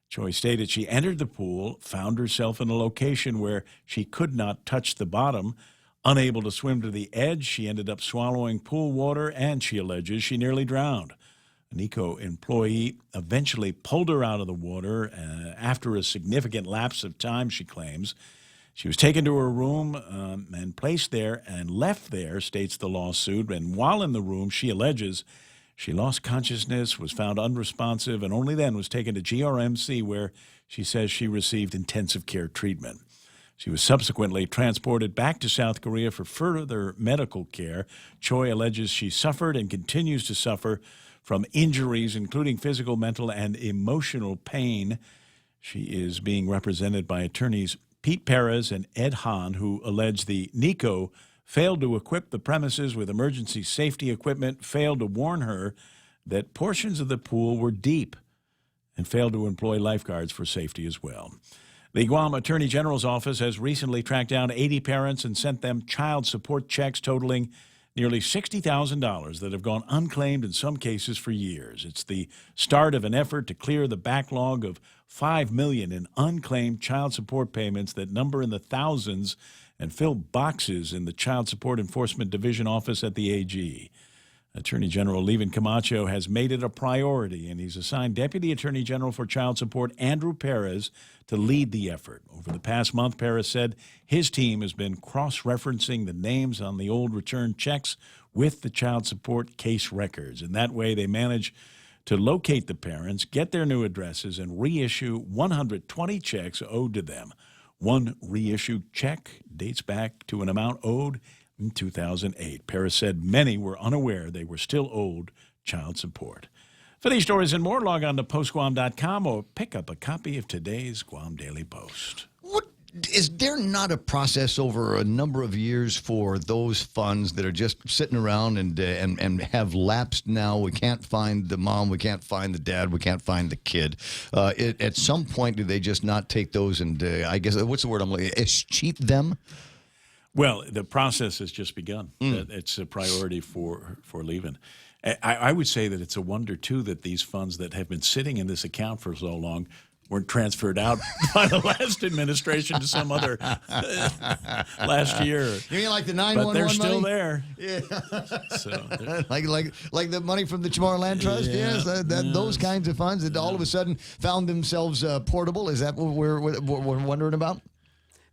Speaker 9: Choi stated she entered the pool, found herself in a location where she could not touch the bottom. Unable to swim to the edge, she ended up swallowing pool water, and she alleges she nearly drowned. A Nico employee eventually pulled her out of the water after a significant lapse of time, she claims. She was taken to her room and placed there and left there, states the lawsuit. And while in the room, she alleges she lost consciousness, was found unresponsive, and only then was taken to GRMC, where she says she received intensive care treatment. She was subsequently transported back to South Korea for further medical care. Choi alleges she suffered and continues to suffer from injuries, including physical, mental, and emotional pain. She is being represented by attorneys Pete Perez and Ed Hahn, who allege the Nico failed to equip the premises with emergency safety equipment, failed to warn her that portions of the pool were deep, and failed to employ lifeguards for safety as well. The Guam Attorney General's office has recently tracked down 80 parents and sent them child support checks totaling nearly $60,000 that have gone unclaimed in some cases for years. It's the start of an effort to clear the backlog of $5 million in unclaimed child support payments that number in the thousands and fill boxes in the Child Support Enforcement Division office at the AG. Attorney General Levin Camacho has made it a priority, and he's assigned Deputy Attorney General for Child Support Andrew Perez to lead the effort. Over the past month, Perez said his team has been cross-referencing the names on the old return checks with the child support case records. And that way they manage to locate the parents, get their new addresses, and reissue 120 checks owed to them. One reissued check dates back to an amount owed in 2008. Perez said many were unaware they were still owed child support. For these stories and more, log on to postguam.com or pick up a copy of today's Guam Daily Post.
Speaker 11: Is there not a process over a number of years for those funds that are just sitting around and have lapsed now? We can't find the mom, we can't find the dad, we can't find the kid. At some point, do they just not take those and, I guess, what's the word I'm looking at? Escheat them?
Speaker 9: Well, the process has just begun. It's a priority for Levin. I would say that it's a wonder, too, that these funds that have been sitting in this account for so long weren't transferred out by the last administration to some other last year.
Speaker 11: You mean like the 911
Speaker 9: But they're still
Speaker 11: money?
Speaker 9: there.
Speaker 11: Yeah.
Speaker 9: So
Speaker 11: like the money from the Chamorro Land Trust?
Speaker 9: Yeah.
Speaker 11: Yes, those kinds of funds that all of a sudden found themselves portable. Is that what we're wondering about?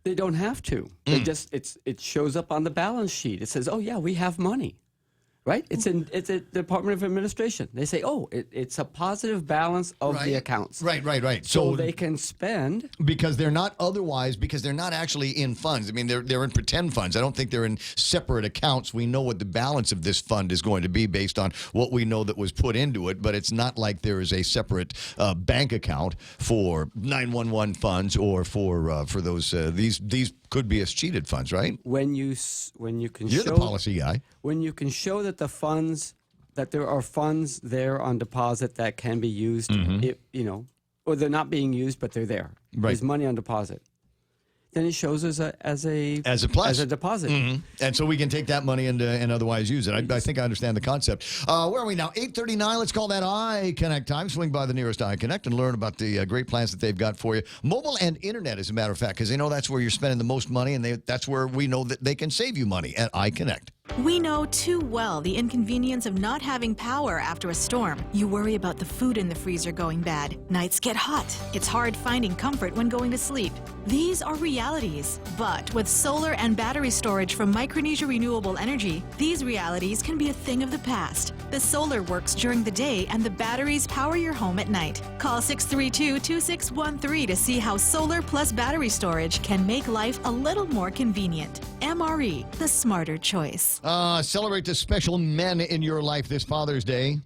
Speaker 6: They don't have to. They just it shows up on the balance sheet. It says, "Oh yeah, we have money." Right? It's a Department of Administration. They say, "Oh, it's a positive balance of the accounts."
Speaker 11: Right.
Speaker 6: So they can spend
Speaker 11: because they're not actually in funds. I mean, they're in pretend funds. I don't think they're in separate accounts. We know what the balance of this fund is going to be based on what we know that was put into it, but it's not like there is a separate bank account for 911 funds or for those these could be escheated funds, right?
Speaker 6: When you can
Speaker 11: You're
Speaker 6: show
Speaker 11: the policy guy.
Speaker 6: When you can show that there are funds there on deposit that can be used, or they're not being used, but they're there.
Speaker 11: Right.
Speaker 6: There's money on deposit. Then it shows as a
Speaker 11: plus.
Speaker 6: as a deposit.
Speaker 11: And so we can take that money and otherwise use it. I think I understand the concept. Where are we now? 8:39. Let's call that iConnect time. Swing by the nearest iConnect and learn about the great plans that they've got for you. Mobile and internet, as a matter of fact, because they know that's where you're spending the most money, and that's where we know that they can save you money at iConnect.
Speaker 2: We know too well the inconvenience of not having power after a storm. You worry about the food in the freezer going bad. Nights get hot. It's hard finding comfort when going to sleep. These are realities. But with solar and battery storage from Micronesia Renewable Energy, these realities can be a thing of the past. The solar works during the day and the batteries power your home at night. Call 632-2613 to see how solar plus battery storage can make life a little more convenient. MRE, the smarter choice.
Speaker 11: Celebrate the special men in your life this Father's Day.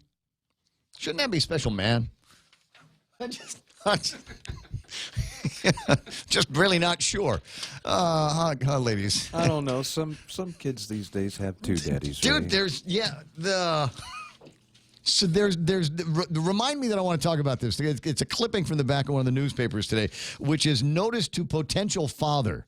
Speaker 11: Shouldn't that be special man? Just really not sure. Ladies.
Speaker 12: I don't know. Some kids these days have two daddies.
Speaker 11: Dude, remind me that I want to talk about this. It's a clipping from the back of one of the newspapers today, which is notice to potential father.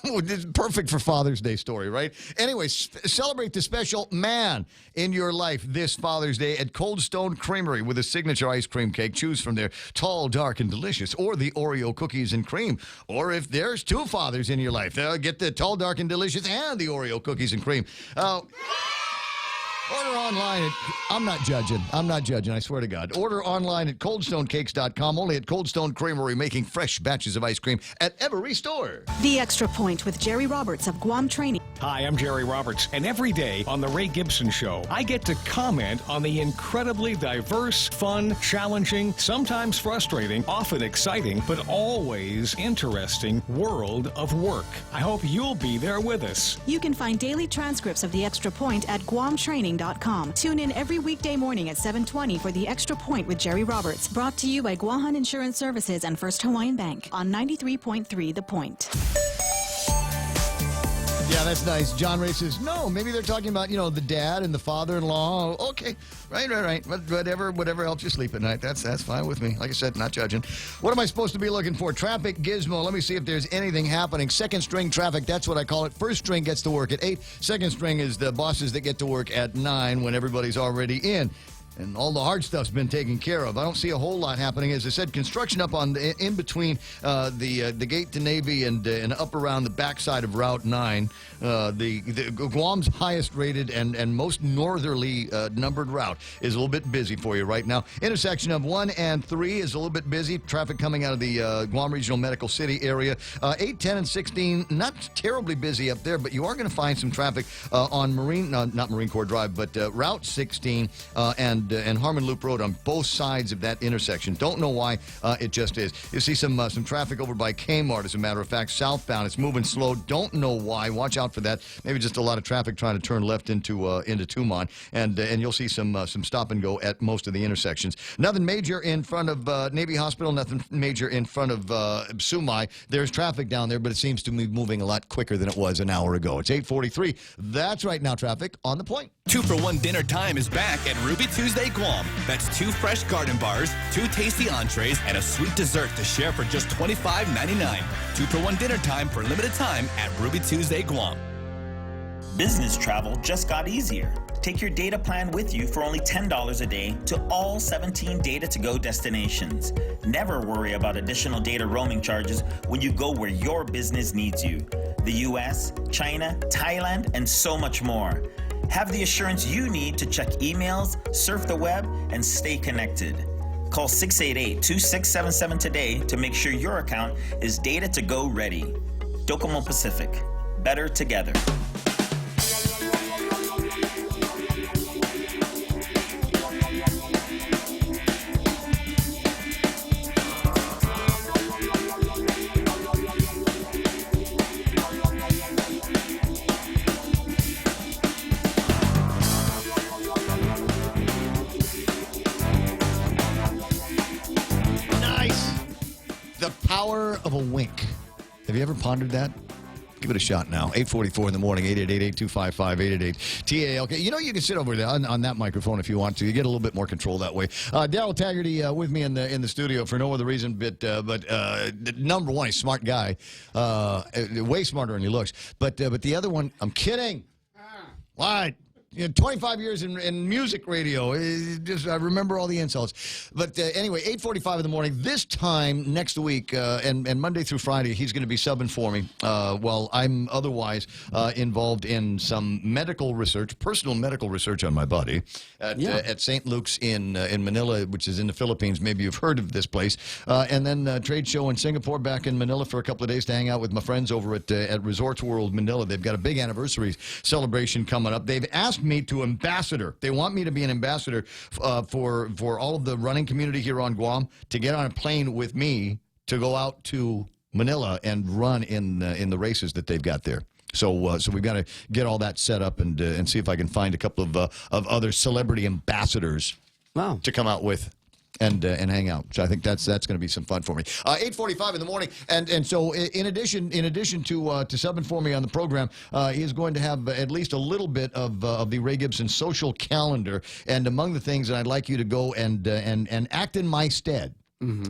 Speaker 11: It's perfect for Father's Day story, right? Anyway, celebrate the special man in your life this Father's Day at Cold Stone Creamery with a signature ice cream cake. Choose from their tall, dark, and delicious, or the Oreo cookies and cream. Or if there's two fathers in your life, get the tall, dark, and delicious and the Oreo cookies and cream. Order online I'm not judging. I swear to God. Order online at coldstonecakes.com. Only at Cold Stone Creamery, making fresh batches of ice cream at every store.
Speaker 2: The Extra Point with Jerry Roberts of Guam Training.
Speaker 8: Hi, I'm Jerry Roberts, and every day on The Ray Gibson Show, I get to comment on the incredibly diverse, fun, challenging, sometimes frustrating, often exciting, but always interesting world of work. I hope you'll be there with us.
Speaker 2: You can find daily transcripts of The Extra Point at guamtraining.com. Tune in every weekday morning at 7:20 for The Extra Point with Jerry Roberts, brought to you by Guahan Insurance Services and First Hawaiian Bank on 93.3 The Point.
Speaker 11: Yeah, that's nice. John Ray says, no, maybe they're talking about, the dad and the father-in-law. Okay, right. Whatever helps you sleep at night. That's fine with me. Like I said, not judging. What am I supposed to be looking for? Traffic gizmo. Let me see if there's anything happening. Second string traffic, that's what I call it. First string gets to work at 8. Second string is the bosses that get to work at 9 when everybody's already in. And all the hard stuff's been taken care of. I don't see a whole lot happening. As I said, construction up on in between the gate to Navy and up around the backside of Route 9. The Guam's highest rated and most northerly numbered route is a little bit busy for you right now. Intersection of 1 and 3 is a little bit busy. Traffic coming out of the Guam Regional Medical City area. 8, 10, and 16, not terribly busy up there, but you are going to find some traffic on not Marine Corps Drive, but Route 16 and Harmon Loop Road on both sides of that intersection. Don't know why, it just is. You see some traffic over by Kmart, as a matter of fact, southbound. It's moving slow. Don't know why. Watch out for that. Maybe just a lot of traffic trying to turn left into Tumon, and you'll see some stop and go at most of the intersections. Nothing major in front of Navy Hospital. Nothing major in front of Sumai. There's traffic down there, but it seems to be moving a lot quicker than it was an hour ago. It's 8:43. That's right now. Traffic on the point.
Speaker 14: 2-for-1 dinner time is back at Ruby Tuesday Guam. That's 2 fresh garden bars, 2 tasty entrees, and a sweet dessert to share for just $25.99. 2-for-1 dinner time for limited time at Ruby Tuesday Guam.
Speaker 17: Business travel just got easier. Take your data plan with you for only $10 a day to all 17 Data to Go destinations. Never worry about additional data roaming charges when you go where your business needs you. The US, China, Thailand, and so much more. Have the assurance you need to check emails, surf the web, and stay connected. Call 688-2677 today to make sure your account is Data to Go ready. Docomo Pacific. Better together.
Speaker 11: Nice. The power of a wink. Have you ever pondered that? Give it a shot now. 8:44 in the morning, 888-825-5888. TALK. You know, you can sit over there on that microphone if you want to. You get a little bit more control that way. Daryl Taggarty with me in the studio for no other reason but number one, he's a smart guy. Way smarter than he looks. But the other one, I'm kidding. What? 25 years in music radio. I remember all the insults. But anyway, 8:45 in the morning. This time next week, and Monday through Friday, he's going to be subbing for me while I'm otherwise involved in some medical research, personal medical research on my body at St. Luke's in Manila, which is in the Philippines. Maybe you've heard of this place. And then a trade show in Singapore, back in Manila for a couple of days to hang out with my friends over at Resorts World Manila. They've got a big anniversary celebration coming up. They've asked me to ambassador. They want me to be an ambassador for all of the running community here on Guam, to get on a plane with me to go out to Manila and run in the races that they've got there. So we've got to get all that set up and see if I can find a couple of other celebrity ambassadors to come out with and hang out. So I think that's going to be some fun for me. 8:45 in the morning, and so in addition to subbing for me on the program, he is going to have at least a little bit of the Ray Gibson social calendar. And among the things that I'd like you to go and act in my stead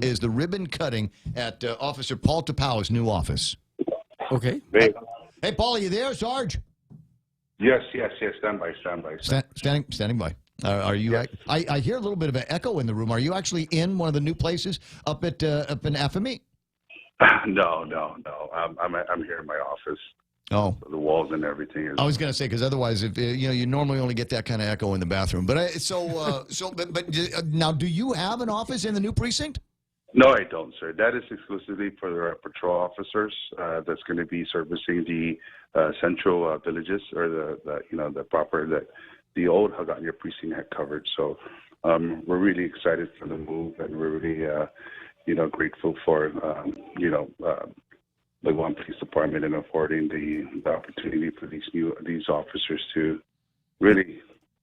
Speaker 11: is the ribbon cutting at Officer Paul Tapau's new office.
Speaker 6: Okay.
Speaker 11: Hey, Paul, are you there, Sarge?
Speaker 18: Yes. Stand by.
Speaker 11: Standing by. Are you? Yes. I hear a little bit of an echo in the room. Are you actually in one of the new places up in AFME?
Speaker 18: No. I'm here in my office.
Speaker 11: Oh,
Speaker 18: the walls and everything.
Speaker 11: I was going to say, because otherwise, if you normally only get that kind of echo in the bathroom. But now, do you have an office in the new precinct?
Speaker 18: No, I don't, sir. That is exclusively for the patrol officers. That's going to be servicing the central villages, or the proper that the old Hagåtña precinct had covered. So we're really excited for the move, and we're really grateful for the Guam Police Department and affording the opportunity for these officers to really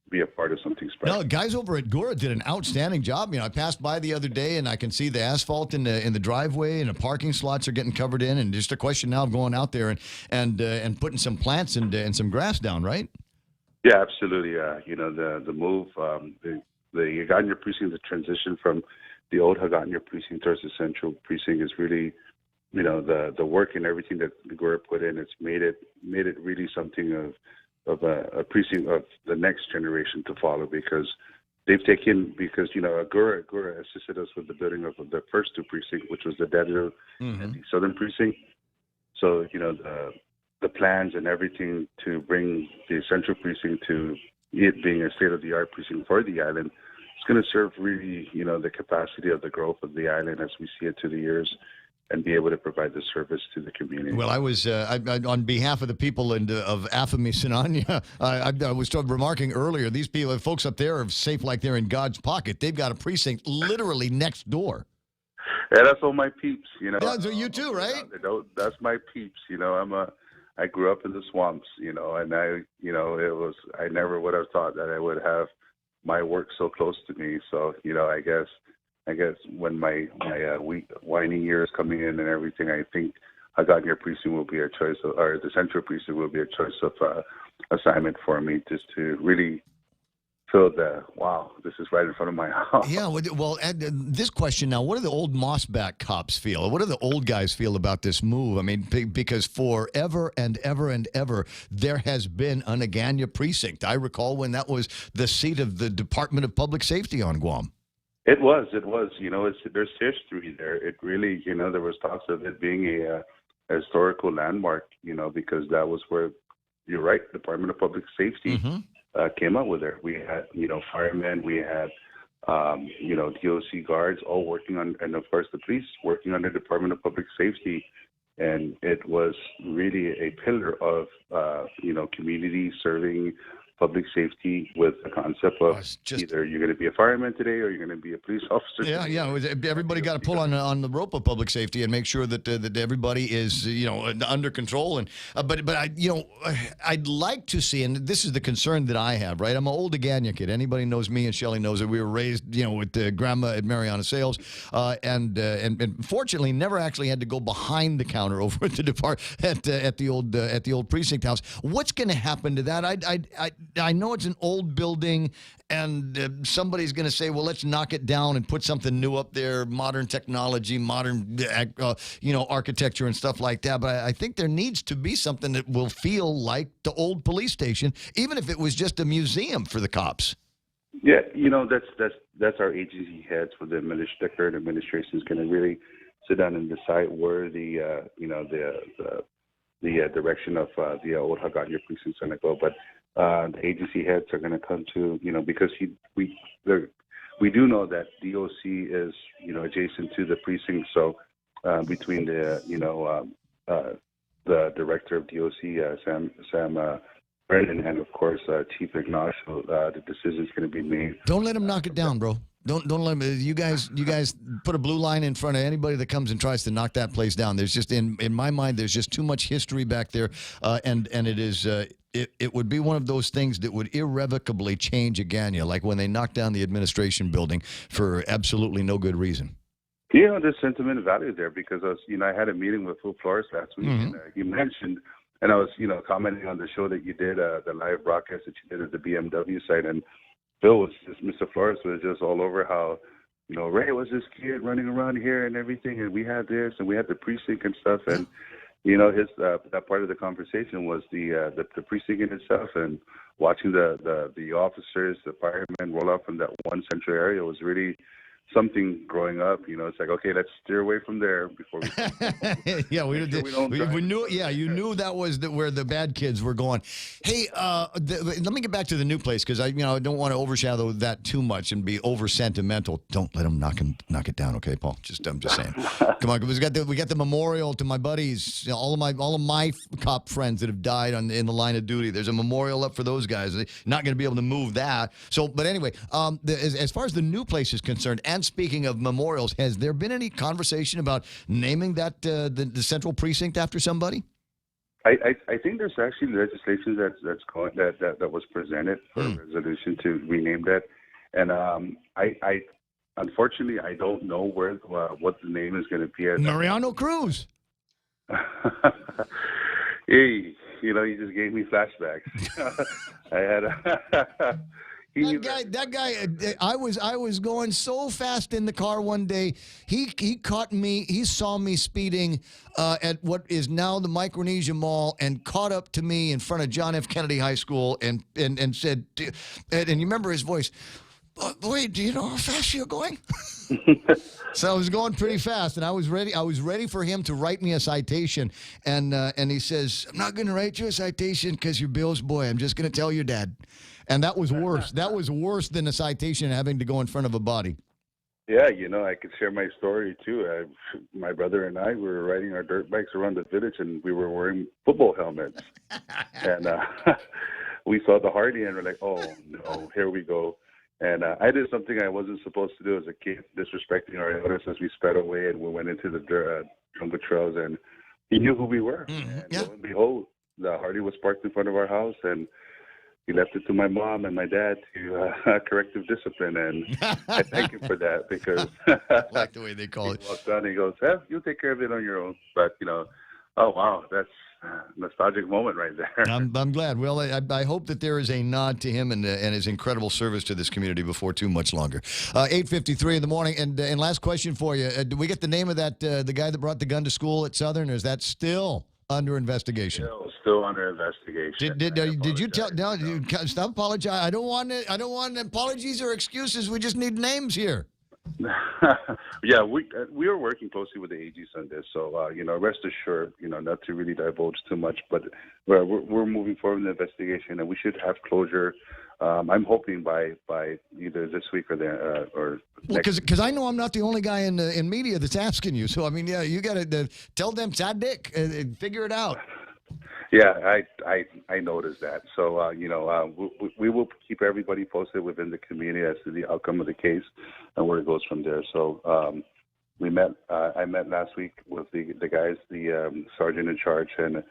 Speaker 18: be a part of something special.
Speaker 11: No, guys over at Gura did an outstanding job. I passed by the other day, and I can see the asphalt in the driveway, and the parking slots are getting covered in, and just a question now of going out there and putting some plants and some grass down, right?
Speaker 18: Yeah, absolutely. The move, the Hagåtña precinct, the transition from the old Hagåtña precinct towards the central precinct is really, the work and everything that the Gura put in. It's made it really something of a precinct of the next generation to follow, because they've taken, Gura assisted us with the building of the first two precincts, which was the Dedalo and the southern precinct. So, the plans and everything to bring the central precinct to it being a state-of-the-art precinct for the island, it's going to serve really, the capacity of the growth of the island as we see it to the years, and be able to provide the service to the community.
Speaker 11: Well, I was, on behalf of the people of AFME Sinania, I was remarking earlier, these people, folks up there are safe like they're in God's pocket. They've got a precinct literally next door.
Speaker 18: Yeah, that's all my peeps,
Speaker 11: Yeah, so you too, right?
Speaker 18: That's my peeps, I grew up in the swamps, and I never would have thought that I would have my work so close to me. So, I guess when my whining years coming in and everything, I think Hagåtña precinct will be a choice, or the central precinct will be a choice of assignment for me, just to really feel wow, this is right in front of my house.
Speaker 11: Yeah, well, this question now, what do the old Mossback cops feel? What do the old guys feel about this move? I mean, because forever and ever and ever, there has been an Hagåtña precinct. I recall when that was the seat of the Department of Public Safety on Guam.
Speaker 18: It was. There's history there. It really, there was talks of it being a historical landmark, because that was where, you're right, Department of Public Safety came up with it. We had, firemen, we had, DOC guards all working on, and of course the police working under Department of Public Safety and it was really a pillar of community serving, public safety, with the concept of either you're going to be a fireman today or you're going to be a police officer.
Speaker 11: Yeah. Everybody got to pull on the rope of public safety and make sure that everybody is under control. And but I'd like to see, and this is the concern that I have. Right, I'm an old Agana kid. Anybody knows me, and Shelley knows that we were raised with grandma at Mariana Sales, and fortunately never actually had to go behind the counter over at the old precinct house. What's going to happen to that? I know it's an old building, and somebody's going to say, well, let's knock it down and put something new up there, modern technology, modern architecture and stuff like that. But I think there needs to be something that will feel like the old police station, even if it was just a museum for the cops.
Speaker 18: Yeah, that's our agency heads for the current administration is going to really sit down and decide where the direction of the old Hagåtña precinct is going to go. But the agency heads are going to come to, because we do know that DOC is, adjacent to the precinct. So between the director of DOC, Sam Brennan, and of course Chief Ignacio, the decision is going to be made.
Speaker 11: Don't let him knock it down, bro. Don't let him. You guys put a blue line in front of anybody that comes and tries to knock that place down. There's just in my mind, there's just too much history back there, and it is. It would be one of those things that would irrevocably change Agana, like when they knocked down the administration building for absolutely no good reason.
Speaker 18: There's sentiment value there because I had a meeting with Phil Flores last week, and he mentioned, and I was, commenting on the show that you did, the live broadcast that you did at the BMW site, and Mr. Flores was just all over how, Ray was this kid running around here and everything, and we had this, and we had the precinct and stuff, and his that part of the conversation was the precinct in itself, and watching the officers, the firemen roll out from that one central area was really something growing up. It's like, okay, let's steer away from there before we.
Speaker 11: Yeah, we knew. Yeah, you knew that was where the bad kids were going. Hey, let me get back to the new place because I don't want to overshadow that too much and be over sentimental. Don't let them knock it down, okay, Paul? I'm just saying. Come on, we got the memorial to my buddies, all of my cop friends that have died in the line of duty. There's a memorial up for those guys. They're not going to be able to move that. So, but anyway, as far as the new place is concerned. And speaking of memorials, has there been any conversation about naming that the central precinct after somebody?
Speaker 18: I think there's actually legislation that's going that was presented for a resolution to rename that, and I unfortunately I don't know what the name is going to be.
Speaker 11: Mariano Cruz.
Speaker 18: Hey, you just gave me flashbacks. I had.
Speaker 11: That guy, I was going so fast in the car one day. He caught me. He saw me speeding at what is now the Micronesia Mall and caught up to me in front of John F. Kennedy High School and said, and you remember his voice, boy, do you know how fast you're going? So I was going pretty fast, and I was ready for him to write me a citation. And he says, I'm not going to write you a citation because you're Bill's boy. I'm just going to tell your dad. And that was worse. That was worse than a citation having to go in front of a body.
Speaker 18: Yeah, I could share my story, too. My brother and I were riding our dirt bikes around the village, and we were wearing football helmets. And we saw the Hardy, and we're like, oh, no, here we go. And I did something I wasn't supposed to do as a kid, disrespecting our elders as we sped away, and we went into the jungle trails, and he knew who we were. And lo and behold, the Hardy was parked in front of our house, and he left it to my mom and my dad to corrective discipline, and I thank him for that because
Speaker 11: I like the way they call it.
Speaker 18: He walked down and he goes, you'll take care of it on your own. But, oh, wow, that's a nostalgic moment right there.
Speaker 11: I'm glad. Well, I hope that there is a nod to him and his incredible service to this community before too much longer. 8:53 in the morning. And last question for you. Do we get the name of that the guy that brought the gun to school at Southern, or is that still under investigation?
Speaker 18: Still under investigation.
Speaker 11: Did you tell? No, stop apologizing. I don't want apologies or excuses. We just need names here.
Speaker 18: Yeah, we are working closely with the AGs on this, so rest assured, not to really divulge too much, but we're moving forward in the investigation, and we should have closure. I'm hoping by either this week or next.
Speaker 11: Because I know I'm not the only guy in media that's asking you. So I mean, yeah, you got to tell them Dick and figure it out.
Speaker 18: Yeah, I noticed that. So we will keep everybody posted within the community as to the outcome of the case and where it goes from there. So I met last week with the guys, the sergeant in charge, and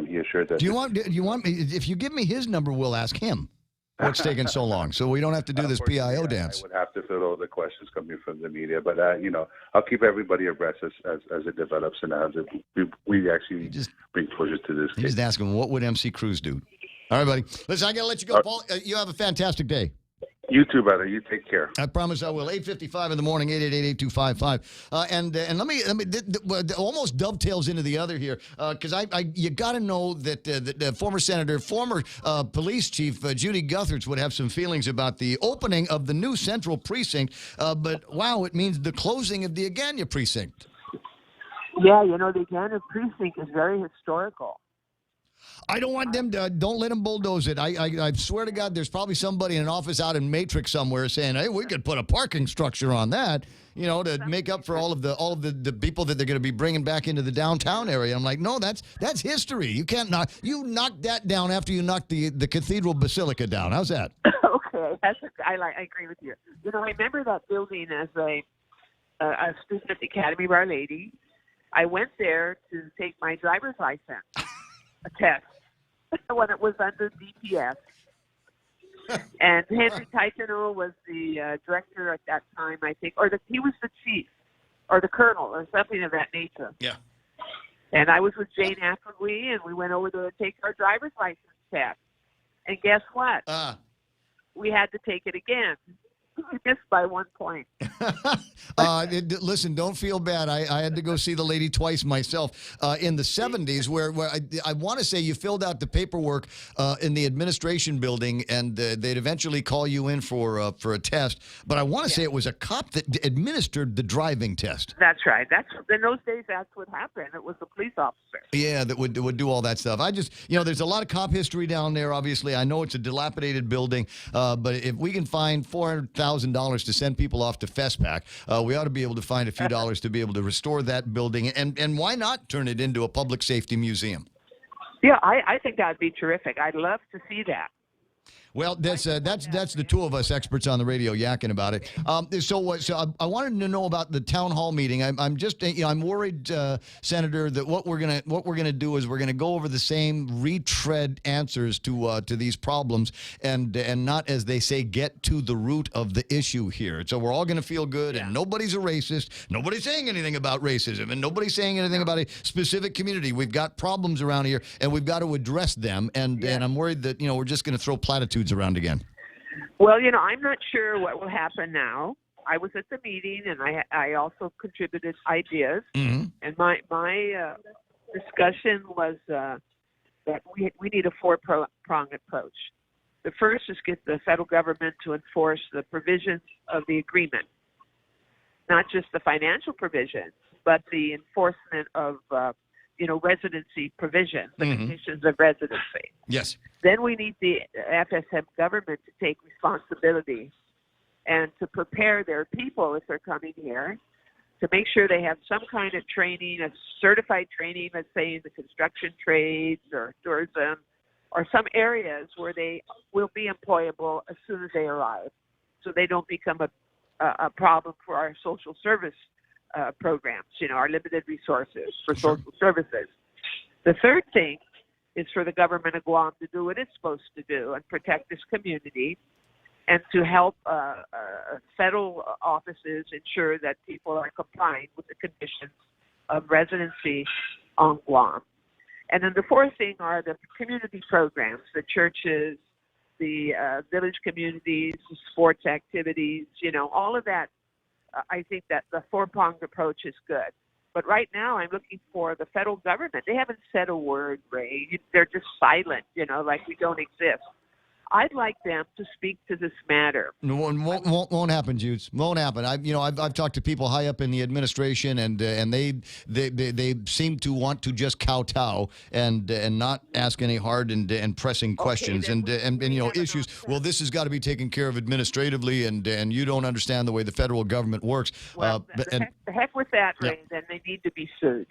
Speaker 18: he assured that.
Speaker 11: Do you want me? If you give me his number, we'll ask him. What's taking so long? So we don't have to do this PIO dance.
Speaker 18: I would have to fill all the questions coming from the media, but I'll keep everybody abreast as it develops and as we actually just bring closure to this case.
Speaker 11: Just asking, what would MC Cruz do? All right, buddy. Listen, I got to let you go, Paul. You have a fantastic day.
Speaker 18: You too, brother. You take care.
Speaker 11: I promise I will. 8:55 in the morning, 888-8255. And let me almost dovetails into the other here, because you got to know that the former senator, former police chief Judy Gutherts would have some feelings about the opening of the new central precinct. But wow, it means the closing of the Agana precinct.
Speaker 7: Yeah, the Agana precinct is very historical.
Speaker 11: I don't want them to. Don't let them bulldoze it. I swear to God, there's probably somebody in an office out in Matrix somewhere saying, "Hey, we could put a parking structure on that, to make up for all of the people that they're going to be bringing back into the downtown area." I'm like, no, that's history. You can't knock that down after you knock the Cathedral Basilica down. How's that?
Speaker 7: Okay, I agree with you. I remember that building as a student at the Academy of Our Lady. I went there to take my driver's license. A test when it was under DPS. And Henry Titano was the director at that time, I think, he was the chief or the colonel or something of that nature.
Speaker 11: Yeah.
Speaker 7: And I was with Jane Appleby, and we went over to take our driver's license test. And guess what? We had to take it again. We missed by 1 point.
Speaker 11: Listen, don't feel bad. I had to go see the lady twice myself in the 70s where I want to say you filled out the paperwork in the administration building, and they'd eventually call you in for a test. But I want to say it was a cop that administered the driving test.
Speaker 7: That's right. In those days, that's what happened. It was a police officer.
Speaker 11: Yeah, that would do all that stuff. I just, there's a lot of cop history down there, obviously. I know it's a dilapidated building, but if we can find $400,000 to send people off to FESPAC, we ought to be able to find a few dollars to be able to restore that building, and why not turn it into a public safety museum?
Speaker 7: Yeah, I think that would be terrific. I'd love to see that.
Speaker 11: Well, that's the two of us experts on the radio yakking about it. So I wanted to know about the town hall meeting. I'm just I'm worried, Senator, that what we're gonna do is we're gonna go over the same retread answers to these problems and not, as they say, get to the root of the issue here. So we're all gonna feel good, and nobody's a racist. Nobody's saying anything about racism, and nobody's saying anything about a specific community. We've got problems around here, and we've got to address them. And I'm worried that we're just gonna throw platitudes around again.
Speaker 7: Well, I'm not sure what will happen now. I was at the meeting, and I also contributed ideas.
Speaker 11: Mm-hmm.
Speaker 7: And my discussion was that we need a four-pronged approach. The first is get the federal government to enforce the provisions of the agreement, not just the financial provisions, but the enforcement of residency provisions, the conditions of residency.
Speaker 11: Yes.
Speaker 7: Then we need the FSM government to take responsibility and to prepare their people if they're coming here, to make sure they have some kind of training, a certified training, let's say in the construction trades or tourism, or some areas where they will be employable as soon as they arrive, so they don't become a problem for our social service programs, our limited resources for social services. The third thing is for the government of Guam to do what it's supposed to do and protect this community, and to help federal offices ensure that people are complying with the conditions of residency on Guam. And then the fourth thing are the community programs, the churches, the village communities, the sports activities, all of that. I think that the four-pronged approach is good. But right now I'm looking for the federal government. They haven't said a word, Ray. They're just silent, like we don't exist. I'd like them to speak to this matter.
Speaker 11: No, won't happen, Judes. Won't happen. I've talked to people high up in the administration, and they seem to want to just kowtow and not ask any hard and pressing questions and issues. Well, this has got to be taken care of administratively, and you don't understand the way the federal government works.
Speaker 7: Well, the heck with that, Ray. Then they need to be sued.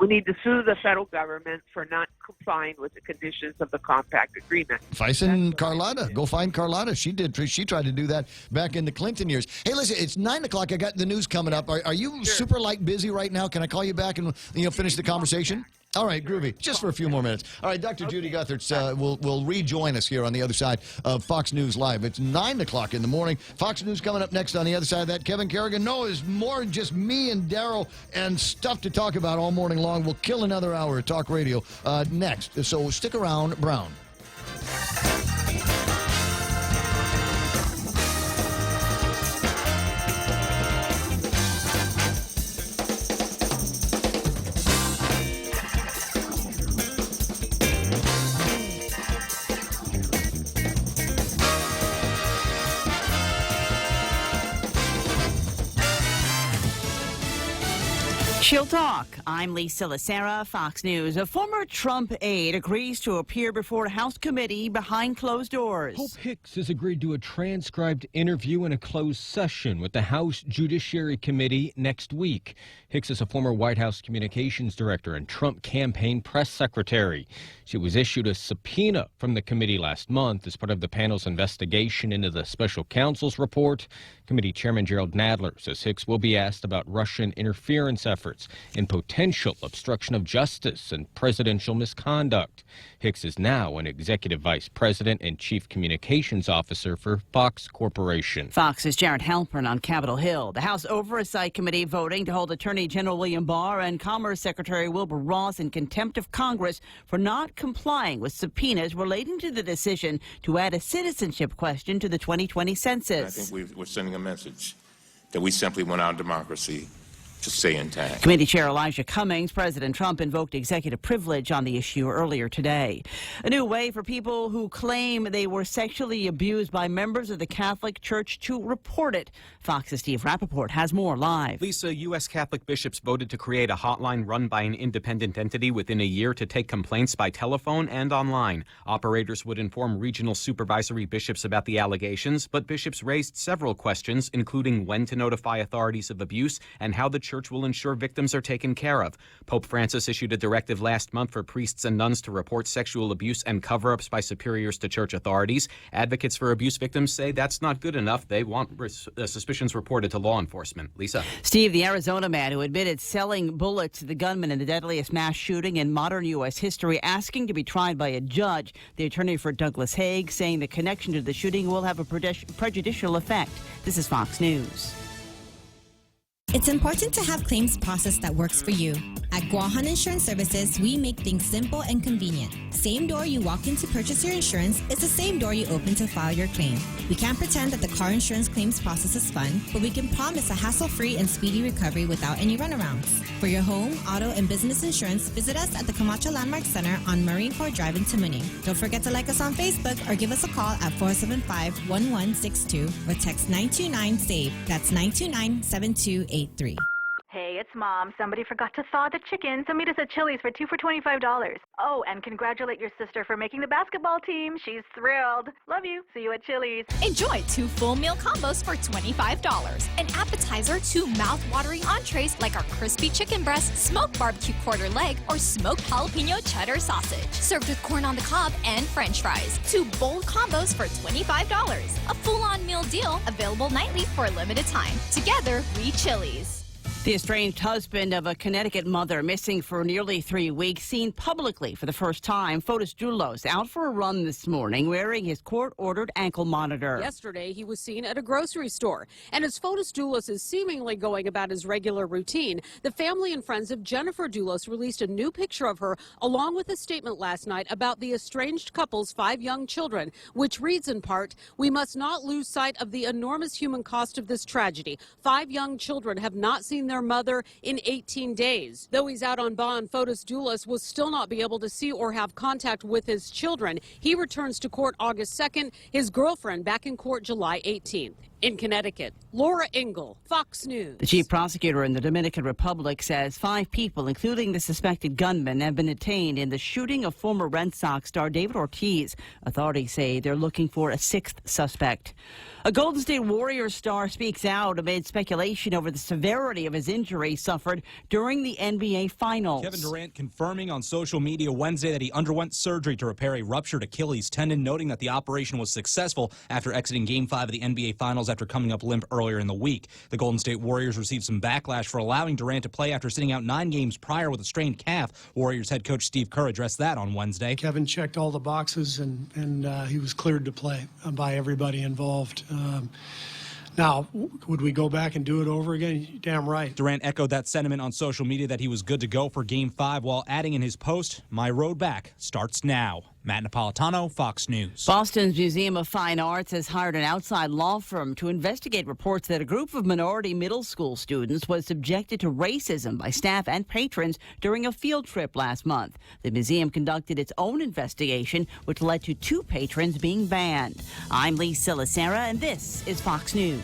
Speaker 7: We need to sue the federal government for not complying with the conditions of the compact agreement.
Speaker 11: Faison Carlotta. Go find Carlotta. She tried to do that back in the Clinton years. Hey, listen, it's 9 o'clock. I got the news coming up. Are you super busy right now? Can I call you back and finish the conversation? All right, groovy. Just for a few more minutes. All right, Dr. Judy Guthertz will rejoin us here on the other side of Fox News Live. It's 9 o'clock in the morning. Fox News coming up next on the other side of that. Kevin Kerrigan. No, it's more just me and Daryl and stuff to talk about all morning long. We'll kill another hour of talk radio next. So stick around, Brown.
Speaker 19: She'll talk. I'm Lisa Lacera, Fox News. A former Trump aide agrees to appear before a House committee behind closed doors.
Speaker 20: Hope Hicks has agreed to a transcribed interview in a closed session with the House Judiciary Committee next week. Hicks is a former White House communications director and Trump campaign press secretary. She was issued a subpoena from the committee last month as part of the panel's investigation into the special counsel's report. Committee Chairman Gerald Nadler says Hicks will be asked about Russian interference efforts and potential obstruction of justice and presidential misconduct. Hicks is now an executive vice president and chief communications officer for Fox Corporation.
Speaker 19: Fox's Jared Halpern on Capitol Hill. The House Oversight Committee voting to hold Attorney General William Barr and Commerce Secretary Wilbur Ross in contempt of Congress for not complying with subpoenas relating to the decision to add a citizenship question to the 2020 census.
Speaker 23: I think we're sending a message that we simply want our democracy to stay intact.
Speaker 19: Committee Chair Elijah Cummings, President Trump invoked executive privilege on the issue earlier today. A new way for people who claim they were sexually abused by members of the Catholic Church to report it. Fox's Steve Rappaport has more live.
Speaker 24: Lisa, U.S. Catholic bishops voted to create a hotline run by an independent entity within a year to take complaints by telephone and online. Operators would inform regional supervisory bishops about the allegations, but bishops raised several questions, including when to notify authorities of abuse and how the church will ensure victims are taken care of. Pope Francis issued a directive last month for priests and nuns to report sexual abuse and cover-ups by superiors to church authorities. Advocates for abuse victims say that's not good enough. They want suspicions reported to law enforcement. Lisa.
Speaker 19: Steve, the Arizona man who admitted selling bullets to the gunman in the deadliest mass shooting in modern U.S. history, asking to be tried by a judge. The attorney for Douglas Haig saying the connection to the shooting will have a prejudicial effect. This is Fox News.
Speaker 25: It's important to have claims process that works for you. At Guahan Insurance Services, we make things simple and convenient. Same door you walk in to purchase your insurance is the same door you open to file your claim. We can't pretend that the car insurance claims process is fun, but we can promise a hassle-free and speedy recovery without any runarounds. For your home, auto, and business insurance, visit us at the Camacho Landmark Center on Marine Corps Drive in Tamuning. Don't forget to like us on Facebook or give us a call at 475-1162 or text 929-SAVE. That's 929-7283.
Speaker 26: Hey, it's Mom. Somebody forgot to thaw the chicken, so meet us at Chili's for 2 for $25. Oh, and congratulate your sister for making the basketball team. She's thrilled. Love you. See you at Chili's.
Speaker 27: Enjoy 2 full meal combos for $25. An appetizer, 2 mouth-watering entrees like our crispy chicken breast, smoked barbecue quarter leg, or smoked jalapeno cheddar sausage. Served with corn on the cob and french fries. 2 bold combos for $25. A full-on meal deal available nightly for a limited time. Together, we Chili's.
Speaker 19: The estranged husband of a Connecticut mother missing for nearly 3 weeks, seen publicly for the first time. Fotis Doulos out for a run this morning wearing his court-ordered ankle monitor.
Speaker 28: Yesterday, he was seen at a grocery store. And as Fotis Doulos is seemingly going about his regular routine, the family and friends of Jennifer Doulos released a new picture of her, along with a statement last night about the estranged couple's 5 young children, which reads in part, "We must not lose sight of the enormous human cost of this tragedy. 5 young children have not seen their their mother in 18 days. Though he's out on bond, Fotis Dulis will still not be able to see or have contact with his children. He returns to court August 2nd, his girlfriend back in court July 18th. In Connecticut, Laura Ingle, Fox News.
Speaker 19: The chief prosecutor in the Dominican Republic says 5 people, including the suspected gunman, have been detained in the shooting of former Red Sox star David Ortiz. Authorities say they're looking for a 6th suspect. A Golden State Warriors star speaks out amid speculation over the severity of his injury suffered during the NBA Finals.
Speaker 1: Kevin Durant confirming on social media Wednesday that he underwent surgery to repair a ruptured Achilles tendon, noting that the operation was successful after exiting Game 5 of the NBA Finals after coming up limp earlier in the week. The Golden State Warriors received some backlash for allowing Durant to play after sitting out 9 games prior with a strained calf. Warriors head coach Steve Kerr addressed that on Wednesday.
Speaker 3: Kevin checked all the boxes, and he was cleared to play by everybody involved. Now, would we go back and do it over again? Damn right.
Speaker 1: Durant echoed that sentiment on social media that he was good to go for Game 5 while adding in his post, "My road back starts now." Matt Napolitano, Fox News.
Speaker 19: Boston's Museum of Fine Arts has hired an outside law firm to investigate reports that a group of minority middle school students was subjected to racism by staff and patrons during a field trip last month. The museum conducted its own investigation, which led to 2 patrons being banned. I'm Lee Silasera, and this is Fox News.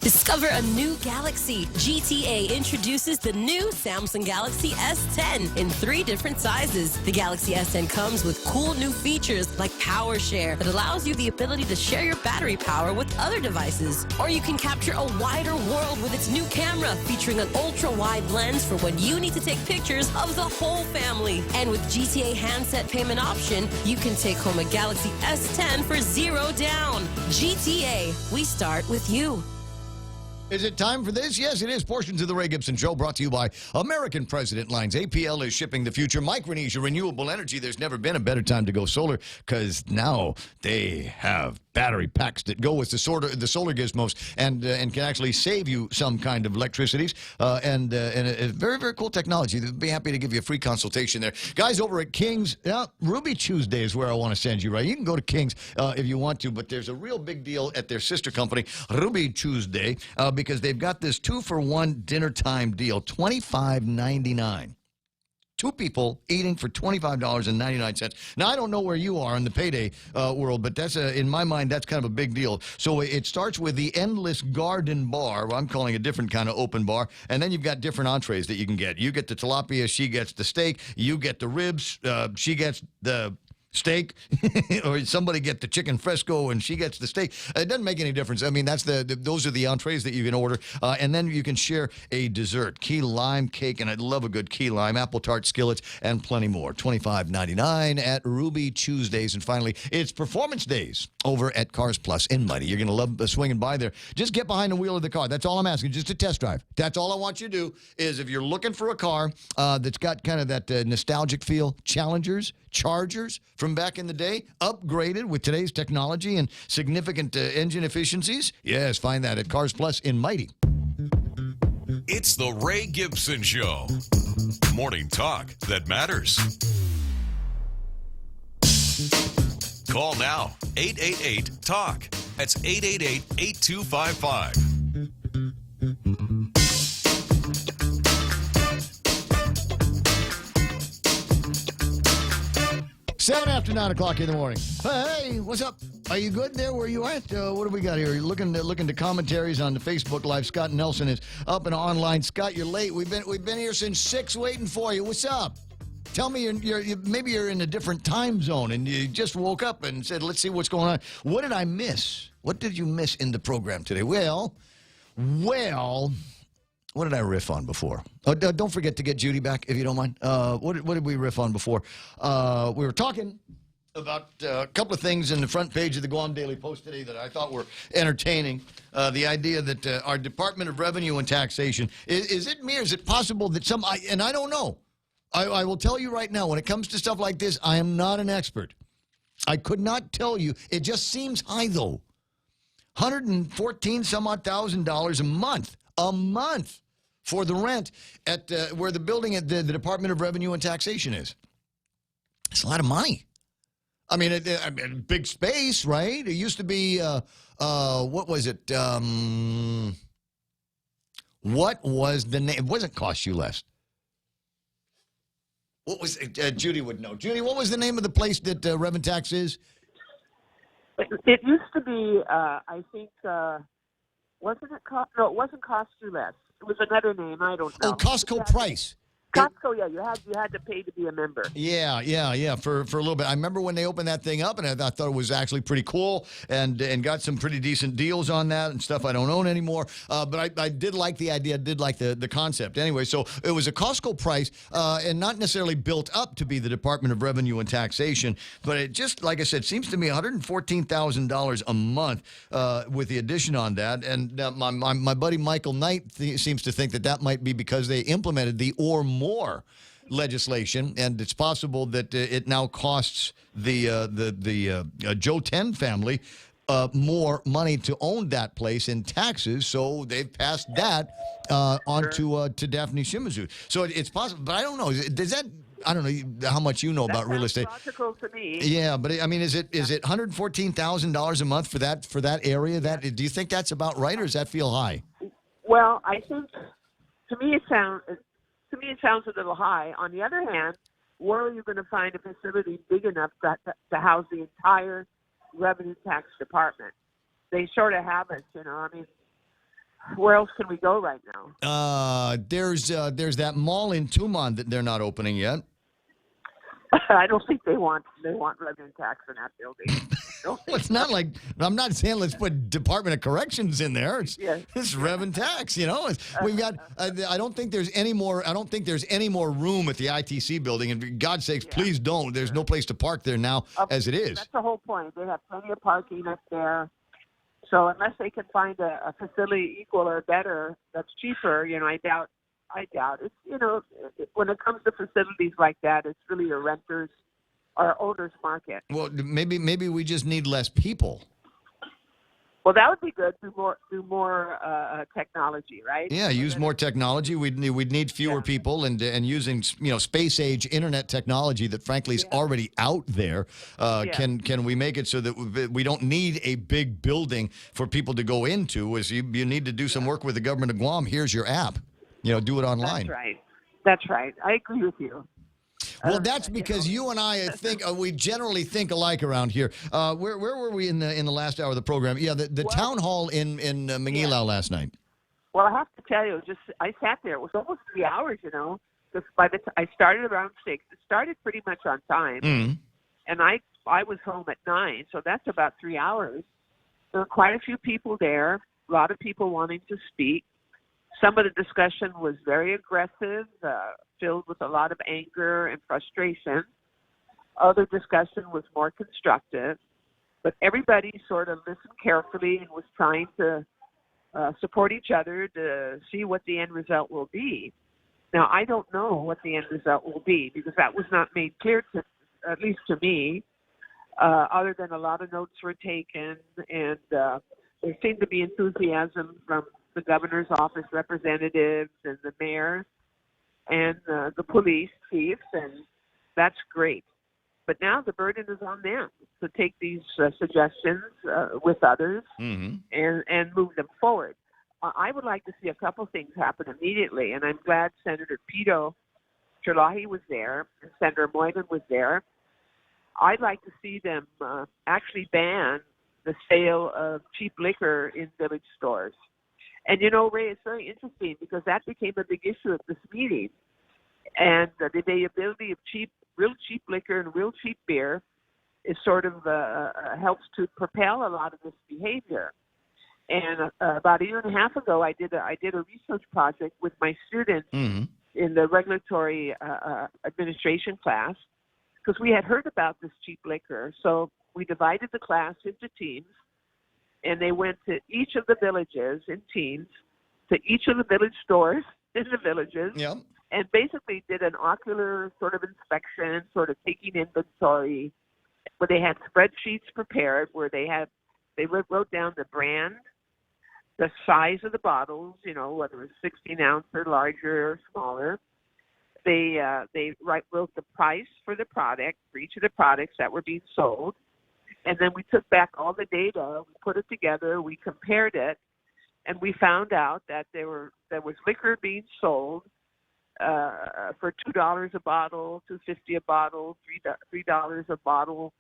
Speaker 5: Discover a new Galaxy. GTA introduces the new Samsung Galaxy S10 in 3 different sizes. The Galaxy S10 comes with cool new features like Power Share that allows you the ability to share your battery power with other devices. Or you can capture a wider world with its new camera featuring an ultra-wide lens for when you need to take pictures of the whole family. And with GTA handset payment option, you can take home a Galaxy S10 for $0 down. GTA, we start with you.
Speaker 11: Is it time for this? Yes, it is. Portions of the Ray Gibson Show brought to you by American President Lines. APL is shipping the future. Micronesia Renewable Energy. There's never been a better time to go solar because now they have battery packs that go with the solar gizmos and can actually save you some kind of electricities and a very, very cool technology. They'd be happy to give you a free consultation there. Guys over at King's, Ruby Tuesday is where I want to send you, right? You can go to King's if you want to, but there's a real big deal at their sister company, Ruby Tuesday, because they've got this 2-for-1 dinner time deal, $25.99. 2 people eating for $25.99. Now, I don't know where you are in the payday world, but that's in my mind, that's kind of a big deal. So it starts with the Endless Garden Bar. I'm calling it a different kind of open bar. And then you've got different entrees that you can get. You get the tilapia, she gets the steak. You get the ribs, she gets the steak, or somebody get the chicken fresco and she gets the steak. It doesn't make any difference. I mean, that's those are the entrees that you can order, and then you can share a dessert, key lime cake, and I love a good key lime, apple tart skillets, and plenty more. $25.99 at Ruby Tuesdays, and finally, it's Performance Days over at Cars Plus in Mighty. You're going to love swinging by there. Just get behind the wheel of the car. That's all I'm asking. Just a test drive. That's all I want you to do. Is if you're looking for a car that's got kind of that nostalgic feel, Challengers, Chargers from back in the day, upgraded with today's technology and significant engine efficiencies. Yes, find that at Cars Plus in Mighty.
Speaker 15: It's the Ray Gibson Show. Morning talk that matters. Call now, 888-TALK. That's 888-8255.
Speaker 11: 7 after 9 o'clock in the morning. Hey, what's up? Are you good there where you at? What do we got here? You're looking to commentaries on the Facebook Live. Scott Nelson is up and online. Scott, you're late. We've been here since 6 waiting for you. What's up? Tell me, maybe you're in a different time zone and you just woke up and said, let's see what's going on. What did I miss? What did you miss in the program today? Well, what did I riff on before? Don't forget to get Judy back, if you don't mind. What did we riff on before? We were talking about a couple of things in the front page of the Guam Daily Post today that I thought were entertaining. The idea that our Department of Revenue and Taxation, is it me or is it possible that and I don't know. I will tell you right now, when it comes to stuff like this, I am not an expert. I could not tell you. It just seems high, though. $114,000 a month for the rent at where the building at the Department of Revenue and Taxation is. It's a lot of money. I mean, big space, right? It used to be, what was it? What was the name? It wasn't Cost You Less. What was Judy would know. Judy, what was the name of the place that Rev and Tax is?
Speaker 7: It used to be, I think, wasn't it? No, it wasn't Cost You Less. It was another name. I don't know.
Speaker 11: Oh, Costco Price.
Speaker 7: Costco, yeah, you had to pay to be a member.
Speaker 11: Yeah, for a little bit. I remember when they opened that thing up, and I thought it was actually pretty cool, and got some pretty decent deals on that and stuff I don't own anymore. But I did like the idea, did like the concept. Anyway, so it was a Costco Price, and not necessarily built up to be the Department of Revenue and Taxation, but it just, like I said, seems to me $114,000 a month with the addition on that. And my buddy Michael Knight seems to think that might be because they implemented the or more legislation, and it's possible that it now costs the Joe Ten family more money to own that place in taxes, so they've passed that on to Daphne Shimizu. So it's possible, but I don't know. Does that? I don't know how much you know about real estate.
Speaker 7: Logical to me.
Speaker 11: Yeah, but I mean, is it $114,000 a month for that area? Do you think that's about right, or does that feel high?
Speaker 7: Well, I think to me it sounds a little high. On the other hand, where are you going to find a facility big enough to house the entire revenue tax department? They sort of haven't, I mean, where else can we go right now?
Speaker 11: There's that mall in Tumon that they're not opening yet.
Speaker 7: I don't think they want revenue tax in that building.
Speaker 11: Well, it's not like, I'm not saying let's put Department of Corrections in there. It's Rev and Tax, We've got. I don't think there's any more room at the ITC building. And for God's sakes, please don't. There's no place to park there now, as it is.
Speaker 7: That's the whole point. They have plenty of parking up there. So unless they can find a facility equal or better that's cheaper, I doubt it. When it comes to facilities like that, it's really a renters or owners market.
Speaker 11: Well, maybe we just need less people.
Speaker 7: Well, that would be good. Do more technology, right?
Speaker 11: Yeah, use more technology. We'd need fewer people, and using space age internet technology that frankly is already out there. Can we make it so that we don't need a big building for people to go into? As you need to do some work with the government of Guam. Here's your app. Do it online.
Speaker 7: That's right. I agree with you.
Speaker 11: Well, that's because you and I think we generally think alike around here. Where were we in the last hour of the program? Yeah, the town hall in Mangilau last night.
Speaker 7: Well, I have to tell you, I sat there. It was almost 3 hours, because I started around 6. It started pretty much on time, and I was home at 9, so that's about 3 hours. There were quite a few people there. A lot of people wanting to speak. Some of the discussion was very aggressive, filled with a lot of anger and frustration. Other discussion was more constructive. But everybody sort of listened carefully and was trying to support each other to see what the end result will be. Now, I don't know what the end result will be because that was not made clear, at least to me, other than a lot of notes were taken, and there seemed to be enthusiasm from the governor's office representatives and the mayor and the police chiefs, and that's great. But now the burden is on them to take these suggestions with others and move them forward. I would like to see a couple things happen immediately, and I'm glad Senator Pito Terlahi was there and Senator Moylan was there. I'd like to see them actually ban the sale of cheap liquor in village stores. And, Ray, it's very interesting because that became a big issue at this meeting. And the availability of real cheap liquor and real cheap beer is sort of helps to propel a lot of this behavior. And about a year and a half ago, I did a research project with my students in the regulatory administration class because we had heard about this cheap liquor. So we divided the class into teams. And they went to each of the villages in teams, to each of the village stores in the villages, and basically did an ocular sort of inspection, sort of taking inventory, where they had spreadsheets prepared where they wrote down the brand, the size of the bottles, whether it was 16 ounce or larger or smaller. They wrote the price for the product, for each of the products that were being sold. And then we took back all the data, we put it together, we compared it, and we found out that there was liquor being sold for $2 a bottle, $2.50 a bottle, $3 a bottle,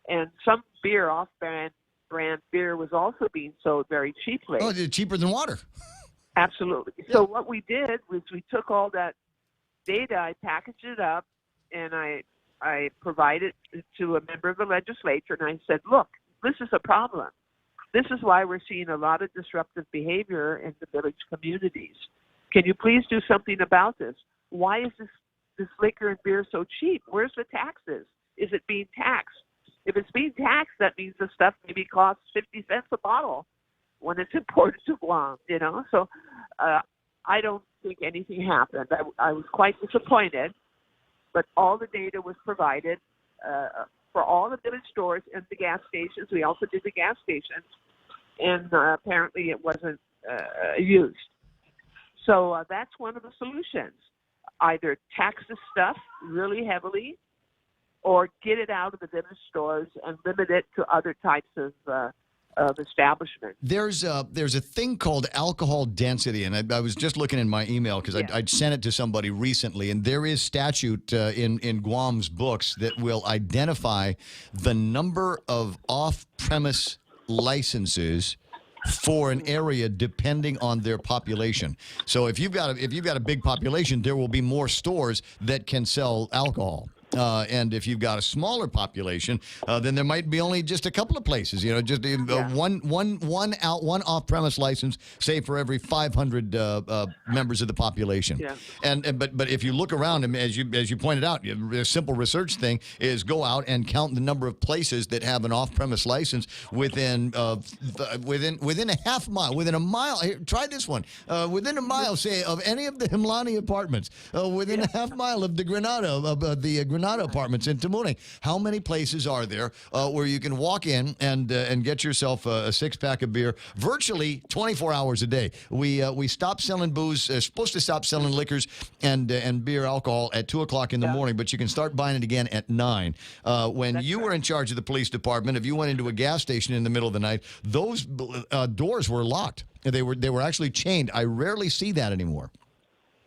Speaker 7: and some beer, off-brand beer, was also being sold very cheaply.
Speaker 11: Oh, cheaper than water.
Speaker 7: Absolutely.
Speaker 11: Yeah.
Speaker 7: So what we did was we took all that data, I packaged it up, and I provided it to a member of the legislature, and I said, look, this is a problem. This is why we're seeing a lot of disruptive behavior in the village communities. Can you please do something about this? Why is this liquor and beer so cheap? Where's the taxes? Is it being taxed? If it's being taxed, that means the stuff maybe costs 50 cents a bottle when it's imported to Guam, you know? So I don't think anything happened. I was quite disappointed, but all the data was provided for all the village stores and the gas stations. We also did the gas stations, and apparently it wasn't used. So that's one of the solutions. Either tax the stuff really heavily or get it out of the village stores and limit it to other types of establishments.
Speaker 11: There's a thing called alcohol density, and I was just looking in my email because I'd sent it to somebody recently, and there is statute in Guam's books that will identify the number of off-premise licenses for an area depending on their population. So if you've got a big population, there will be more stores that can sell alcohol. And if you've got a smaller population, then there might be only just a couple of places. You know, just one off-premise license, say for every 500 members of the population. Yeah. But if you look around, and as you pointed out, a simple research thing is go out and count the number of places that have an off-premise license within a half mile, within a mile. Here, try this one. Within a mile, say, of any of the Himlani apartments, within a half mile of the Granada apartments in Tamuning. How many places are there where you can walk in and get yourself a six-pack of beer virtually 24 hours a day? We stopped selling booze, supposed to stop selling liquors and beer, alcohol at 2 o'clock in the morning, but you can start buying it again at 9. When you were in charge of the police department, if you went into a gas station in the middle of the night, those doors were locked. They were actually chained. I rarely see that anymore.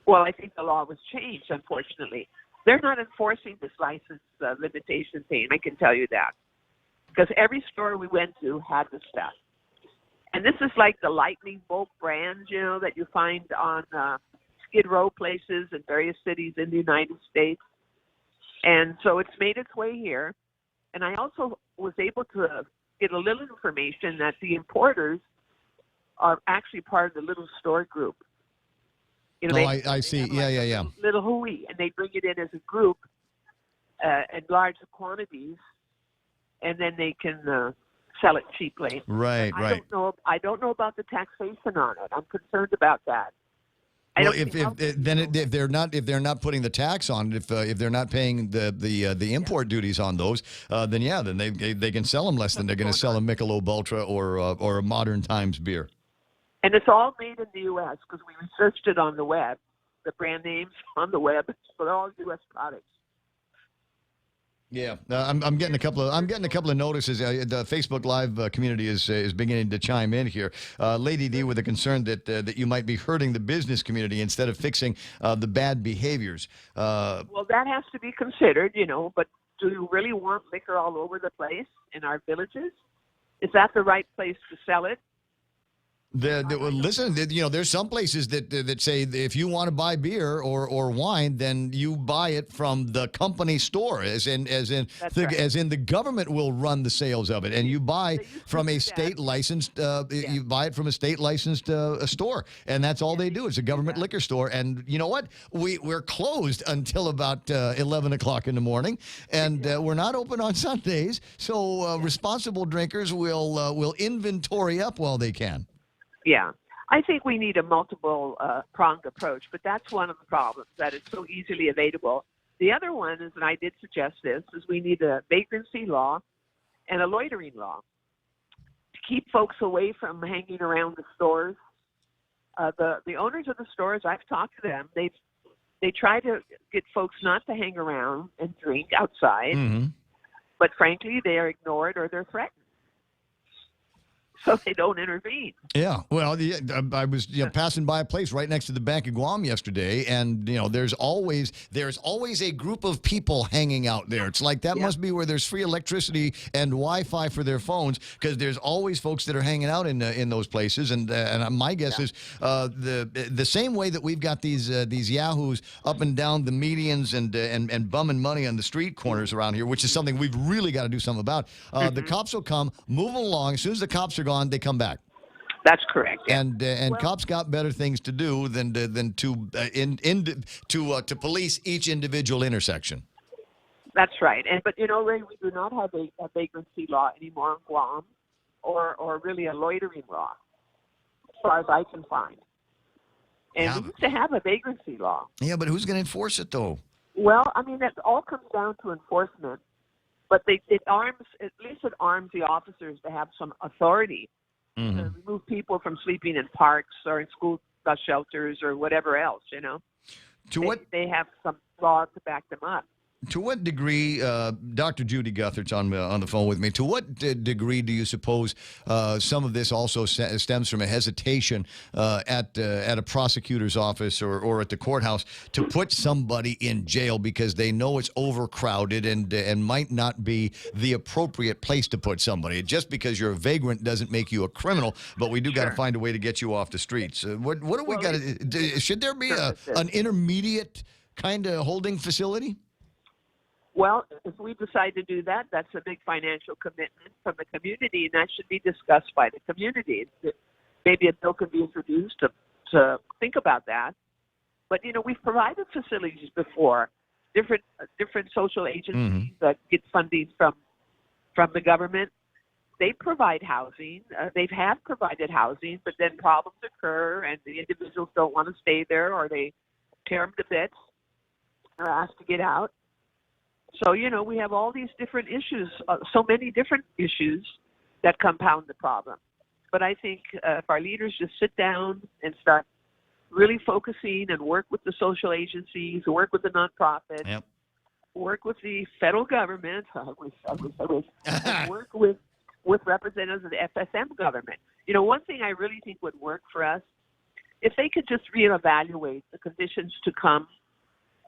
Speaker 7: Well, I think the law was changed, unfortunately. They're not enforcing this license limitation thing, I can tell you that. Because every store we went to had the stuff. And this is like the Lightning Bolt brand, you know, that you find on Skid Row places in various cities in the United States. And so it's made its way here. And I also was able to get a little information that the importers are actually part of the little store group. You know,
Speaker 11: I see. Yeah.
Speaker 7: Little hui, and they bring it in as a group in large quantities, and then they can sell it cheaply.
Speaker 11: Right.
Speaker 7: I don't know about the taxation on it. I'm concerned about that.
Speaker 11: Well, if they're not putting the tax on it, if they're not paying the import duties on those, then they can sell them less than they're going to sell a Michelob Ultra or a Modern Times beer.
Speaker 7: And it's all made in the U.S. because we researched it on the web, the brand names on the web, so they're all U.S. products.
Speaker 11: Yeah, I'm getting a couple of notices. The Facebook Live community is beginning to chime in here. Lady D with a concern that you might be hurting the business community instead of fixing the bad behaviors.
Speaker 7: Well, that has to be considered, you know. But do you really want liquor all over the place in our villages? Is that the right place to sell it?
Speaker 11: Listen, there's some places that say if you want to buy beer or wine, then you buy it from the company store, as in the government will run the sales of it, and you buy from a state licensed you buy it from a state licensed store, and that's all they do. It's a government liquor store, and you know what? We're closed until about 11 o'clock in the morning, and we're not open on Sundays. So responsible drinkers will inventory up while they can.
Speaker 7: Yeah, I think we need a multiple pronged approach, but that's one of the problems, that it's so easily available. The other one is, and I did suggest this, is we need a vagrancy law and a loitering law to keep folks away from hanging around the stores. The owners of the stores, I've talked to them, they try to get folks not to hang around and drink outside, but frankly, they are ignored or they're threatened. so they don't intervene.
Speaker 11: Yeah, well, I was passing by a place right next to the Bank of Guam yesterday, and there's always a group of people hanging out there. It's like that must be where there's free electricity and Wi-Fi for their phones, because there's always folks that are hanging out in those places. And my guess is the same way that we've got these yahoos up and down the medians and bumming money on the street corners around here, which is something we've really got to do something about. The cops will come, move along. As soon as the cops are gone, they come back.
Speaker 7: That's correct. Yeah.
Speaker 11: And cops got better things to do than to police each individual intersection.
Speaker 7: That's right. But Ray, we do not have a vagrancy law anymore in Guam, or really a loitering law, as far as I can find. And we used to have a vagrancy law.
Speaker 11: Yeah, but who's going to enforce it though?
Speaker 7: Well, I mean, that all comes down to enforcement. But at least it arms the officers to have some authority to remove people from sleeping in parks or in school bus shelters or whatever else, They have some law to back them up.
Speaker 11: To what degree, Dr. Judy Guthert's on the phone with me, to what degree do you suppose some of this also stems from a hesitation at a prosecutor's office or at the courthouse to put somebody in jail because they know it's overcrowded and might not be the appropriate place to put somebody? Just because you're a vagrant doesn't make you a criminal, but we do got to find a way to get you off the streets. What do we got to? Should there be an intermediate kind of holding facility?
Speaker 7: Well, if we decide to do that, that's a big financial commitment from the community, and that should be discussed by the community. Maybe a bill could be introduced to think about that. But, we've provided facilities before, different social agencies that get funding from the government. They provide housing. They have provided housing, but then problems occur, and the individuals don't want to stay there, or they tear them to bits or ask to get out. So, we have all these different issues, so many different issues that compound the problem. But I think if our leaders just sit down and start really focusing and work with the social agencies, work with the nonprofits, work with the federal government, and work with representatives of the FSM government. One thing I really think would work for us, if they could just reevaluate the conditions to come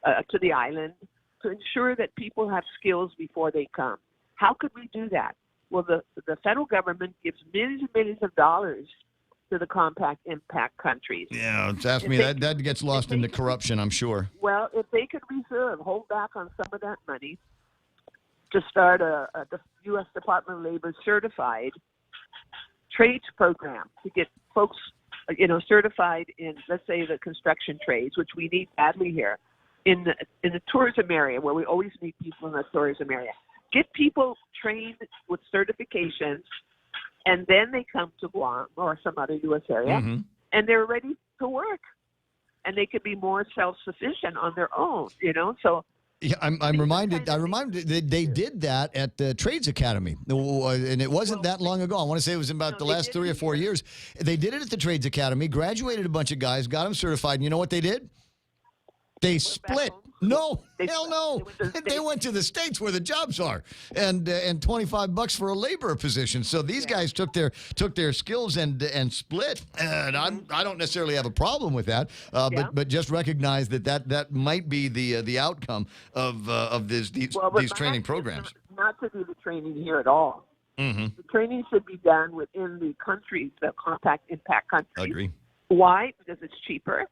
Speaker 7: to the island, to ensure that people have skills before they come. How could we do that? Well, the federal government gives millions and millions of dollars to the compact impact countries.
Speaker 11: Yeah, ask me. That gets lost in the corruption, I'm sure.
Speaker 7: Well, if they could hold back on some of that money to start the U.S. Department of Labor certified trades program to get folks, certified in, let's say, the construction trades, which we need badly here. In the tourism area, where we always need people in the tourism area. Get people trained with certifications, and then they come to Guam or some other U.S. area, and they're ready to work. And they could be more self-sufficient on their own, So
Speaker 11: yeah, I'm reminded that they did that at the Trades Academy, and it wasn't that long ago. I want to say it was about the last 3 or 4 years. They did it at the Trades Academy, graduated a bunch of guys, got them certified, and you know what they did? They split. No, hell no. They went to the States where the jobs are, and $25 for a labor position. So these guys took their skills and split. And I don't necessarily have a problem with that, but just recognize that might be the outcome of these training programs.
Speaker 7: Not to do the training here at all. The training should be done within the countries, the compact impact countries.
Speaker 11: I agree.
Speaker 7: Why? Because it's cheaper.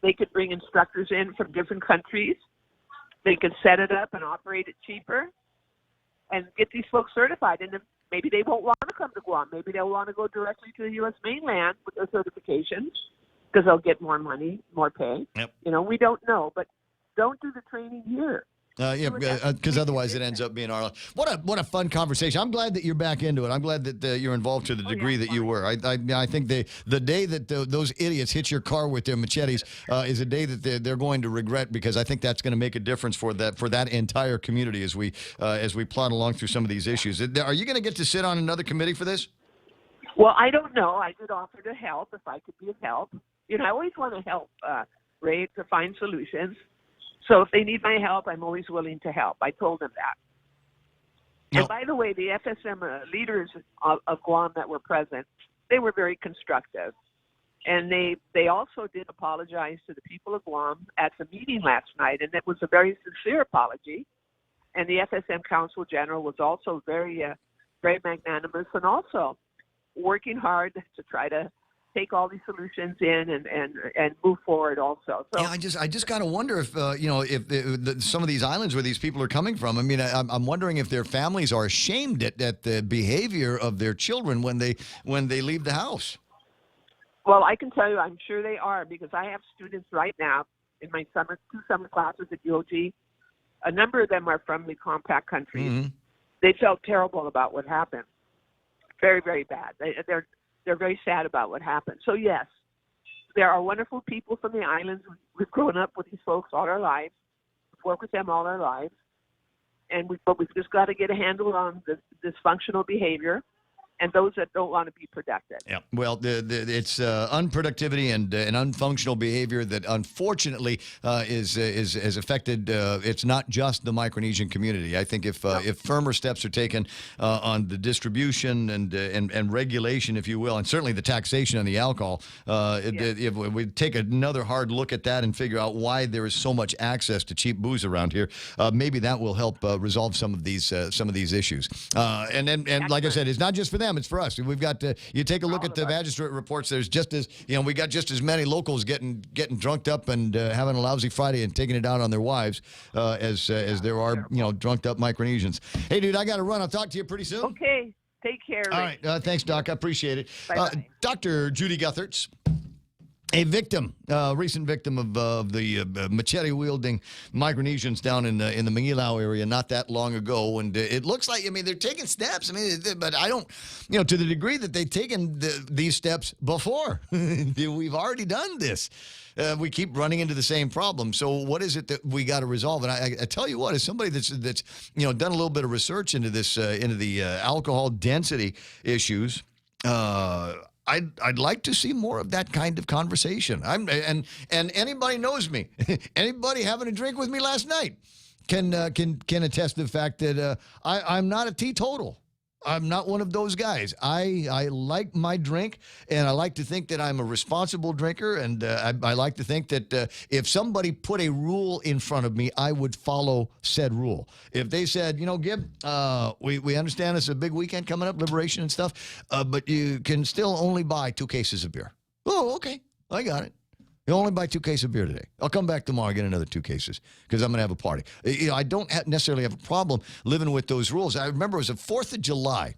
Speaker 7: They could bring instructors in from different countries. They could set it up and operate it cheaper and get these folks certified. And then maybe they won't want to come to Guam. Maybe they'll want to go directly to the U.S. mainland with their certifications because they'll get more money, more pay.
Speaker 11: Yep.
Speaker 7: We don't know. But don't do the training here.
Speaker 11: Because otherwise it ends up being our. What a fun conversation! I'm glad that you're back into it. I'm glad that you're involved to the degree that you were. I think the day that those idiots hit your car with their machetes is a day that they're going to regret, because I think that's going to make a difference for that entire community as we plod along through some of these issues. Are you going to get to sit on another committee for this?
Speaker 7: Well, I don't know. I did offer to help if I could be of help. I always want to help, Ray, to find solutions. So if they need my help, I'm always willing to help. I told them that. And by the way, the FSM leaders of Guam that were present, they were very constructive. And they also did apologize to the people of Guam at the meeting last night, and it was a very sincere apology. And the FSM Council General was also very magnanimous and also working hard to try to take all these solutions in and move forward also. So
Speaker 11: yeah, I just kind of wonder if if some of these islands where these people are coming from. I mean, I'm wondering if their families are ashamed at the behavior of their children when they leave the house.
Speaker 7: Well, I can tell you, I'm sure they are, because I have students right now in my two summer classes at UOG. A number of them are from the compact countries.
Speaker 11: Mm-hmm.
Speaker 7: They felt terrible about what happened. Very, very bad. They're very sad about what happened. So, yes, there are wonderful people from the islands. We've grown up with these folks all our lives. We've worked with them all our lives. But we've just got to get a handle on this dysfunctional behavior and those that don't want to be productive.
Speaker 11: Yeah. Well, it's unproductivity and unfunctional behavior that unfortunately is affected. It's not just the Micronesian community. I think if firmer steps are taken on the distribution and regulation, if you will, and certainly the taxation on the alcohol, if we take another hard look at that and figure out why there is so much access to cheap booze around here, maybe that will help resolve some of these issues. And like I said, it's not just for them. It's for us. We've got to. You take a look at the magistrate reports. There's just as we got just as many locals getting drunked up and having a lousy Friday and taking it out on their wives as there are drunked up Micronesians. Hey, dude, I got to run. I'll talk to you pretty soon.
Speaker 7: Okay, take care.
Speaker 11: All right, thanks, Doc. I appreciate it. Dr. Judy Guthertz. A victim, recent victim of the machete-wielding Micronesians down in the Mangilau area not that long ago, and it looks like they're taking steps. But I don't, to the degree that they've taken these steps before, we've already done this. We keep running into the same problem. So what is it that we got to resolve? And I tell you what, as somebody that's done a little bit of research into this into the alcohol density issues. I'd like to see more of that kind of conversation. And anybody knows me. Anybody having a drink with me last night can attest to the fact that I'm not a teetotal. I'm not one of those guys. I like my drink, and I like to think that I'm a responsible drinker, and I like to think that if somebody put a rule in front of me, I would follow said rule. If they said, Gib, we understand it's a big weekend coming up, Liberation and stuff, but you can still only buy 2 cases of beer. Oh, okay. I got it. You only buy 2 cases of beer today. I'll come back tomorrow and get another 2 cases because I'm going to have a party. I don't necessarily have a problem living with those rules. I remember it was the 4th of July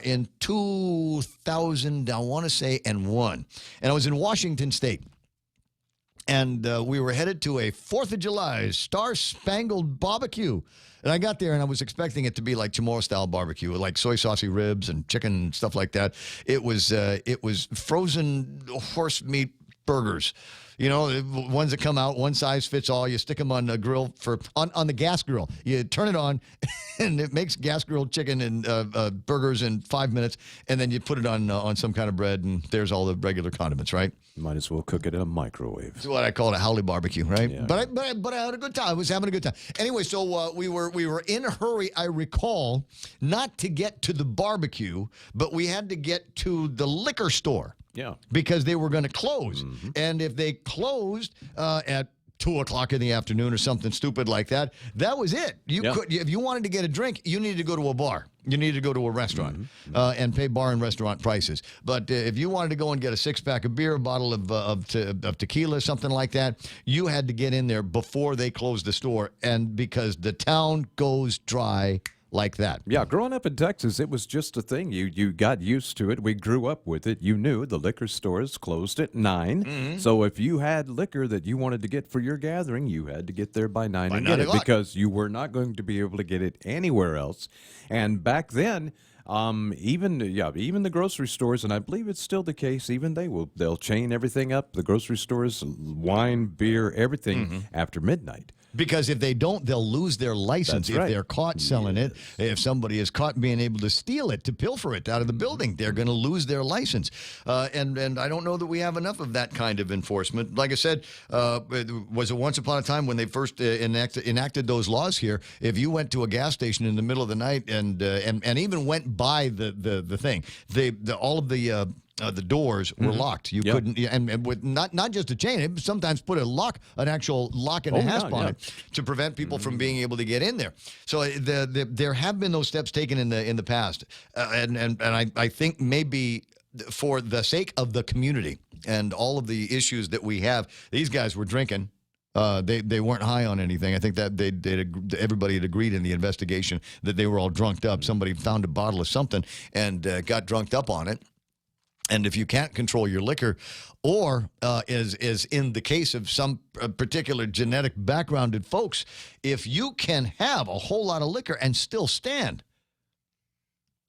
Speaker 11: in 2000, I want to say, and 1. And I was in Washington State. And we were headed to a 4th of July star-spangled barbecue. And I got there, and I was expecting it to be like Chamorro-style barbecue, like soy saucy ribs and chicken and stuff like that. It was frozen horse meat burgers, ones that come out one size fits all. You stick them on the grill on the gas grill. You turn it on, and it makes gas grilled chicken and burgers in 5 minutes, and then you put it on some kind of bread, and there's all the regular condiments, right?
Speaker 4: Might as well cook it in a microwave.
Speaker 11: It's what I call it, a howley barbecue, right?
Speaker 4: Yeah.
Speaker 11: But I had a good time. I was having a good time. Anyway, so we were in a hurry, I recall, not to get to the barbecue, but we had to get to the liquor store.
Speaker 4: Yeah.
Speaker 11: Because they were going to close. Mm-hmm. And if they closed at 2 o'clock in the afternoon or something stupid like that, that was it. If you wanted to get a drink, you needed to go to a bar. You needed to go to a restaurant and pay bar and restaurant prices. But if you wanted to go and get a 6-pack of beer, a bottle of tequila, something like that, you had to get in there before they closed the store. And because the town goes dry like that.
Speaker 4: Yeah, growing up in Texas, it was just a thing. You got used to it. We grew up with it. You knew the liquor stores closed at 9. Mm-hmm. So if you had liquor that you wanted to get for your gathering, you had to get there by 9 and get it because you were not going to be able to get it anywhere else. And back then, even the grocery stores, and I believe it's still the case, they'll chain everything up. The grocery stores, wine, beer, everything after midnight.
Speaker 11: Because if they don't, they'll lose their license.
Speaker 4: That's
Speaker 11: if
Speaker 4: right.
Speaker 11: they're caught selling it, if somebody is caught being able to steal it, to pilfer it out of the building, they're going to lose their license. And I don't know that we have enough of that kind of enforcement. Like I said, was it once upon a time when they first enacted those laws here? If you went to a gas station in the middle of the night and even went by the thing, all of the doors were locked. You couldn't, and with not just a chain, it sometimes put an actual lock and a hasp on it to prevent people from being able to get in there. So there have been those steps taken in the past, and I think maybe for the sake of the community and all of the issues that we have, these guys were drinking. They weren't high on anything. I think that everybody had agreed in the investigation that they were all drunked up. Somebody found a bottle of something and got drunked up on it. And if you can't control your liquor, or is in the case of some particular genetic backgrounded folks, if you can have a whole lot of liquor and still stand,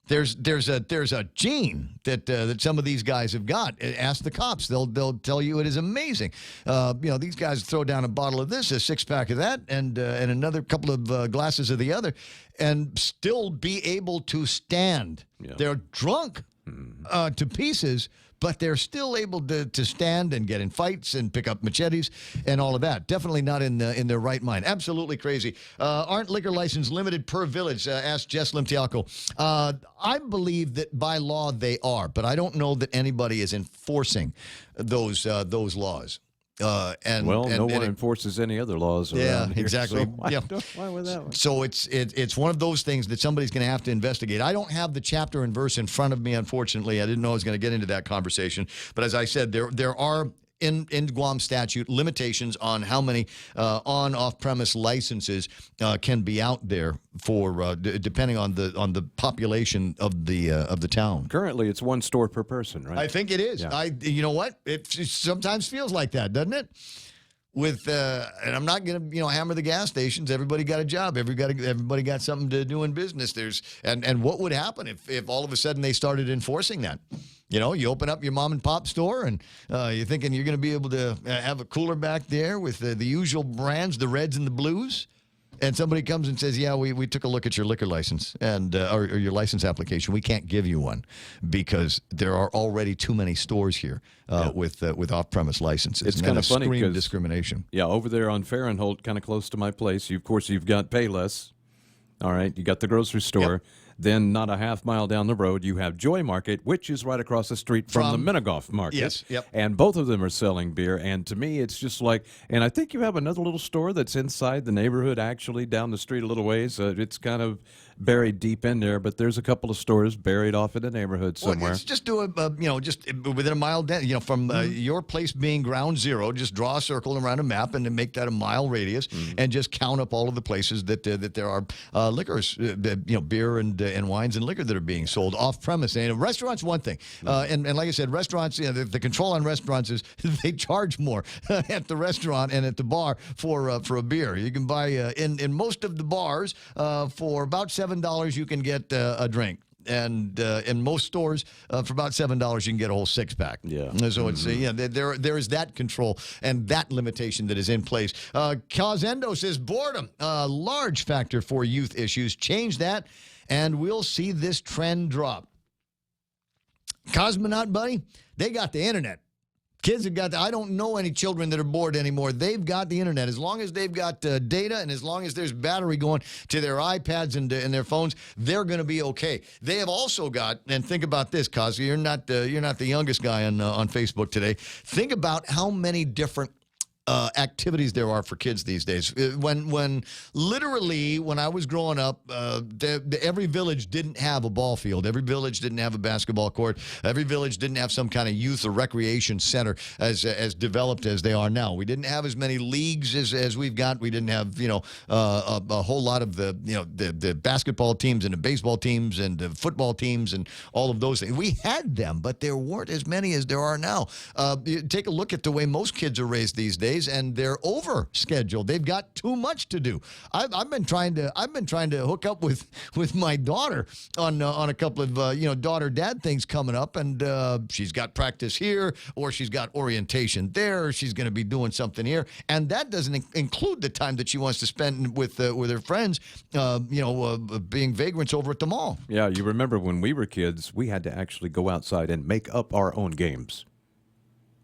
Speaker 11: there's a gene that some of these guys have got. Ask the cops; they'll tell you it is amazing. These guys throw down a bottle of this, a 6-pack of that, and another couple of glasses of the other, and still be able to stand. Yeah. They're drunk to pieces, but they're still able to stand and get in fights and pick up machetes and all of that. Definitely not in their right mind. Absolutely crazy. Aren't liquor licenses limited per village? Asked Jess Limtiaco. I believe that by law they are, but I don't know that anybody is enforcing those laws. No
Speaker 4: one enforces any other laws around here,
Speaker 11: exactly.
Speaker 4: So why would that one?
Speaker 11: So it's one of those things that somebody's going to have to investigate. I don't have the chapter and verse in front of me, unfortunately. I didn't know I was going to get into that conversation. But as I said, there are in Guam statute limitations on how many off-premise licenses can be out there for depending on the population of the town.
Speaker 4: Currently, it's one store per person, right?
Speaker 11: I think it is.
Speaker 4: Yeah.
Speaker 11: You know what? It sometimes feels like that, doesn't it? And I'm not going to hammer the gas stations. Everybody got a job. Everybody got something to do in business. And what would happen if all of a sudden they started enforcing that? You open up your mom and pop store and you're thinking you're going to be able to have a cooler back there with the usual brands, the reds and the blues. And somebody comes and says, yeah, we took a look at your liquor license and or your license application. We can't give you one because there are already too many stores here with off-premise licenses.
Speaker 4: It's kind of funny because
Speaker 11: discrimination.
Speaker 4: Yeah, over there on Fahrenholt, kind of close to my place. Of course, you've got Payless. All right, you got the grocery store. Yep. Then not a half mile down the road, you have Joy Market, which is right across the street from the Minnegoff Market.
Speaker 11: Yes, yep.
Speaker 4: And both of them are selling beer. And to me, it's just like, and I think you have another little store that's inside the neighborhood, actually, down the street a little ways. It's kind of buried deep in there, but there's a couple of stores buried off in the neighborhood somewhere.
Speaker 11: Well, let's just do just within a mile, from your place being ground zero, just draw a circle around a map and then make that a mile radius and just count up all of the places that there are liquors, beer and wines and liquor that are being sold off premise. And restaurants, one thing, and like I said, restaurants, the control on restaurants is they charge more at the restaurant and at the bar for a beer. You can buy in most of the bars for about $7 you can get a drink. And in most stores, for about $7, you can get a whole 6-pack.
Speaker 4: Yeah.
Speaker 11: So it's there is that control and that limitation that is in place. Cosendo says boredom, a large factor for youth issues. Change that, and we'll see this trend drop. Cosmonaut buddy, they got the internet. Kids have got I don't know any children that are bored anymore. They've got the internet. As long as they've got data and as long as there's battery going to their iPads and their phones, they're going to be okay. They have also got, and think about this, Cosby, you're not the youngest guy on Facebook today. Think about how many different activities there are for kids these days. When I was growing up, every village didn't have a ball field. Every village didn't have a basketball court. Every village didn't have some kind of youth or recreation center as developed as they are now. We didn't have as many leagues as we've got. We didn't have a whole lot of the basketball teams and the baseball teams and the football teams and all of those things. We had them, but there weren't as many as there are now. You take a look at the way most kids are raised these days. days, and they're over scheduled. They've got too much to do. I've been trying to hook up with my daughter on a couple of daughter-dad things coming up, and she's got practice here, or she's got orientation there, or she's going to be doing something here, and that doesn't include the time that she wants to spend with her friends, being vagrants over at the mall.
Speaker 4: Yeah, you remember when we were kids, we had to actually go outside and make up our own games.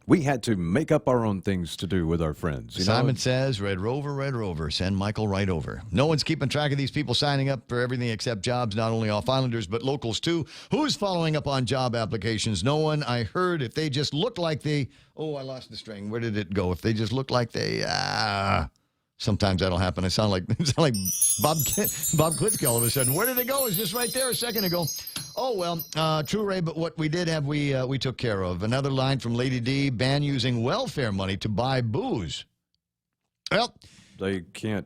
Speaker 4: We had to make up our own things to do with our friends.
Speaker 11: Simon says, Red Rover, send Michael right over. No one's keeping track of these people signing up for everything except jobs, not only off-islanders, but locals too. Who's following up on job applications? No one. I heard if they just look like they... Oh, I lost the string. Where did it go? If they just look like they... Sometimes that'll happen. I sound like Bob Klitschko all of a sudden. Where did it go? It was just right there a second ago. Oh, well, true, Ray, but what we did have, we took care of. Another line from Lady D, ban using welfare money to buy booze. Well,
Speaker 4: they can't.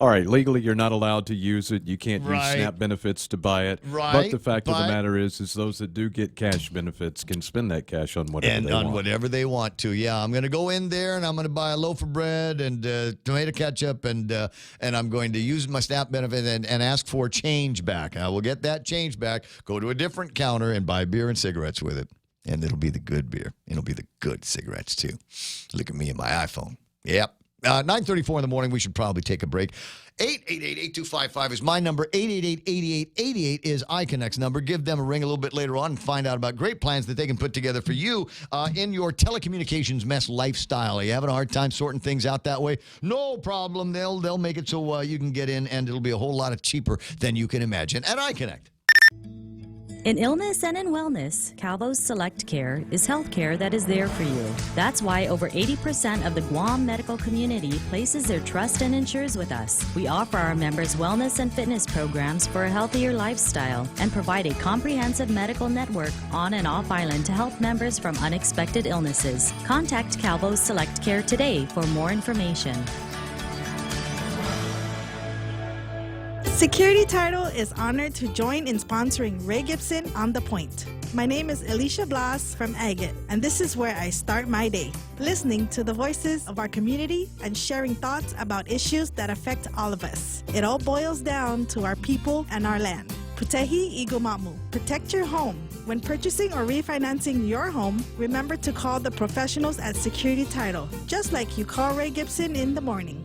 Speaker 4: All right, legally you're not allowed to use it. You can't use SNAP benefits to buy it.
Speaker 11: Right.
Speaker 4: But the fact of the matter is those that do get cash benefits can spend that cash on whatever they want.
Speaker 11: Whatever they want to. Yeah, I'm going to go in there and I'm going to buy a loaf of bread and tomato ketchup and I'm going to use my SNAP benefit and ask for change back. I will get that change back, go to a different counter and buy beer and cigarettes with it. And it'll be the good beer. It'll be the good cigarettes too. Look at me and my iPhone. Yep. 9:34 in the morning, we should probably take a break. 888-8255 is my number. 888-8888 is iConnect's number. Give them a ring a little bit later on and find out about great plans that they can put together for you in your telecommunications mess lifestyle. Are you having a hard time sorting things out that way? No problem. They'll make it so you can get in, and it'll be a whole lot cheaper than you can imagine at iConnect.
Speaker 8: In illness and in wellness, Calvo's Select Care is health care that is there for you. That's why over 80% of the Guam medical community places their trust and insures with us. We offer our members wellness and fitness programs for a healthier lifestyle and provide a comprehensive medical network on and off island to help members from unexpected illnesses. Contact Calvo's Select Care today for more information.
Speaker 9: Security Title is honored to join in sponsoring Ray Gibson on The Point. My name is Alicia Blas from Agate, and this is where I start my day, listening to the voices of our community and sharing thoughts about issues that affect all of us. It all boils down to our people and our land. Putehi Igumamu. Protect your home. When purchasing or refinancing your home, remember to call the professionals at Security Title, just like you call Ray Gibson in the morning.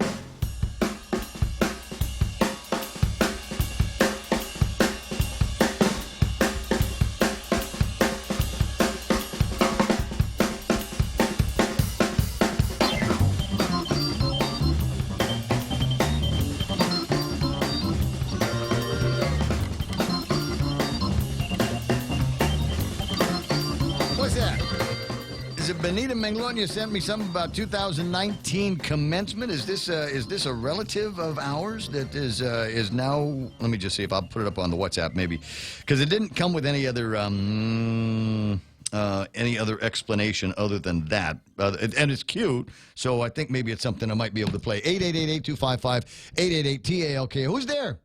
Speaker 11: Benita Manglonia sent me something about 2019 commencement. Is this a relative of ours that is now? Let me just see if I'll put it up on the WhatsApp maybe, because it didn't come with any other explanation other than that. And it's cute, so I think maybe it's something I might be able to play. 888-8255, 888-TALK. Who's there?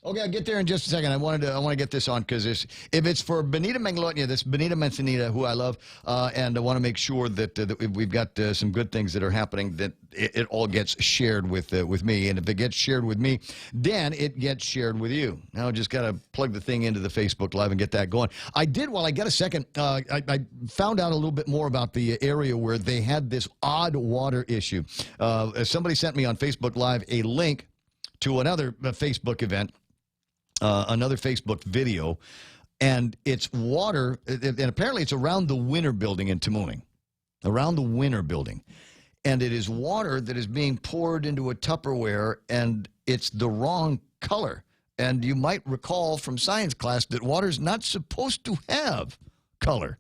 Speaker 11: Okay, I'll get there in just a second. I want to get this on because if it's for Benita Manglonia, this Benita Manzanita, who I love, and I want to make sure that we've got some good things that are happening, that it all gets shared with me. And if it gets shared with me, then it gets shared with you. Now I just got to plug the thing into the Facebook Live and get that going. I did, while I get a second, I found out a little bit more about the area where they had this odd water issue. Somebody sent me on Facebook Live a link to another Facebook event. Another Facebook video, and it's water, and apparently it's around the Winter Building in Tamuning, around the Winter Building, and it is water that is being poured into a Tupperware, and it's the wrong color. And you might recall from science class that water's not supposed to have color.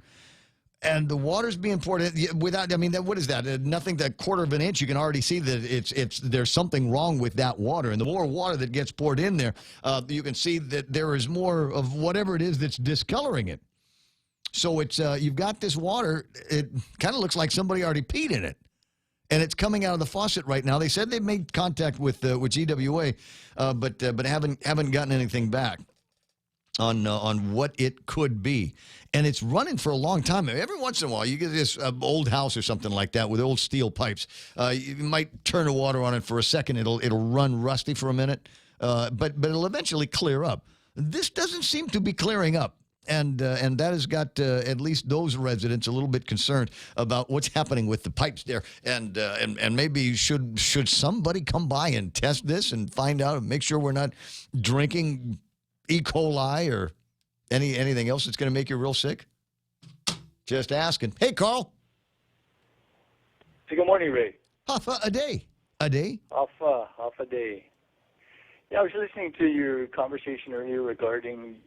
Speaker 11: And the water's being poured in without, I mean, what is that? Nothing, that quarter of an inch, you can already see that there's something wrong with that water. And the more water that gets poured in there, you can see that there is more of whatever it is that's discoloring it. So it's you've got this water, it kind of looks like somebody already peed in it. And it's coming out of the faucet right now. They said they've made contact with GWA, but haven't gotten anything back. on what it could be. And it's running for a long time. Every once in a while, you get this old house or something like that with old steel pipes. You might turn the water on it for a second. It'll run rusty for a minute, but it'll eventually clear up. This doesn't seem to be clearing up. And that has got at least those residents a little bit concerned about what's happening with the pipes there. And maybe should somebody come by and test this and find out and make sure we're not drinking E. coli or anything else that's going to make you real sick? Just asking. Hey, Carl.
Speaker 2: Hey, good morning, Ray.
Speaker 11: Half a day. A day?
Speaker 2: Half a day. Yeah, I was listening to your conversation earlier regarding,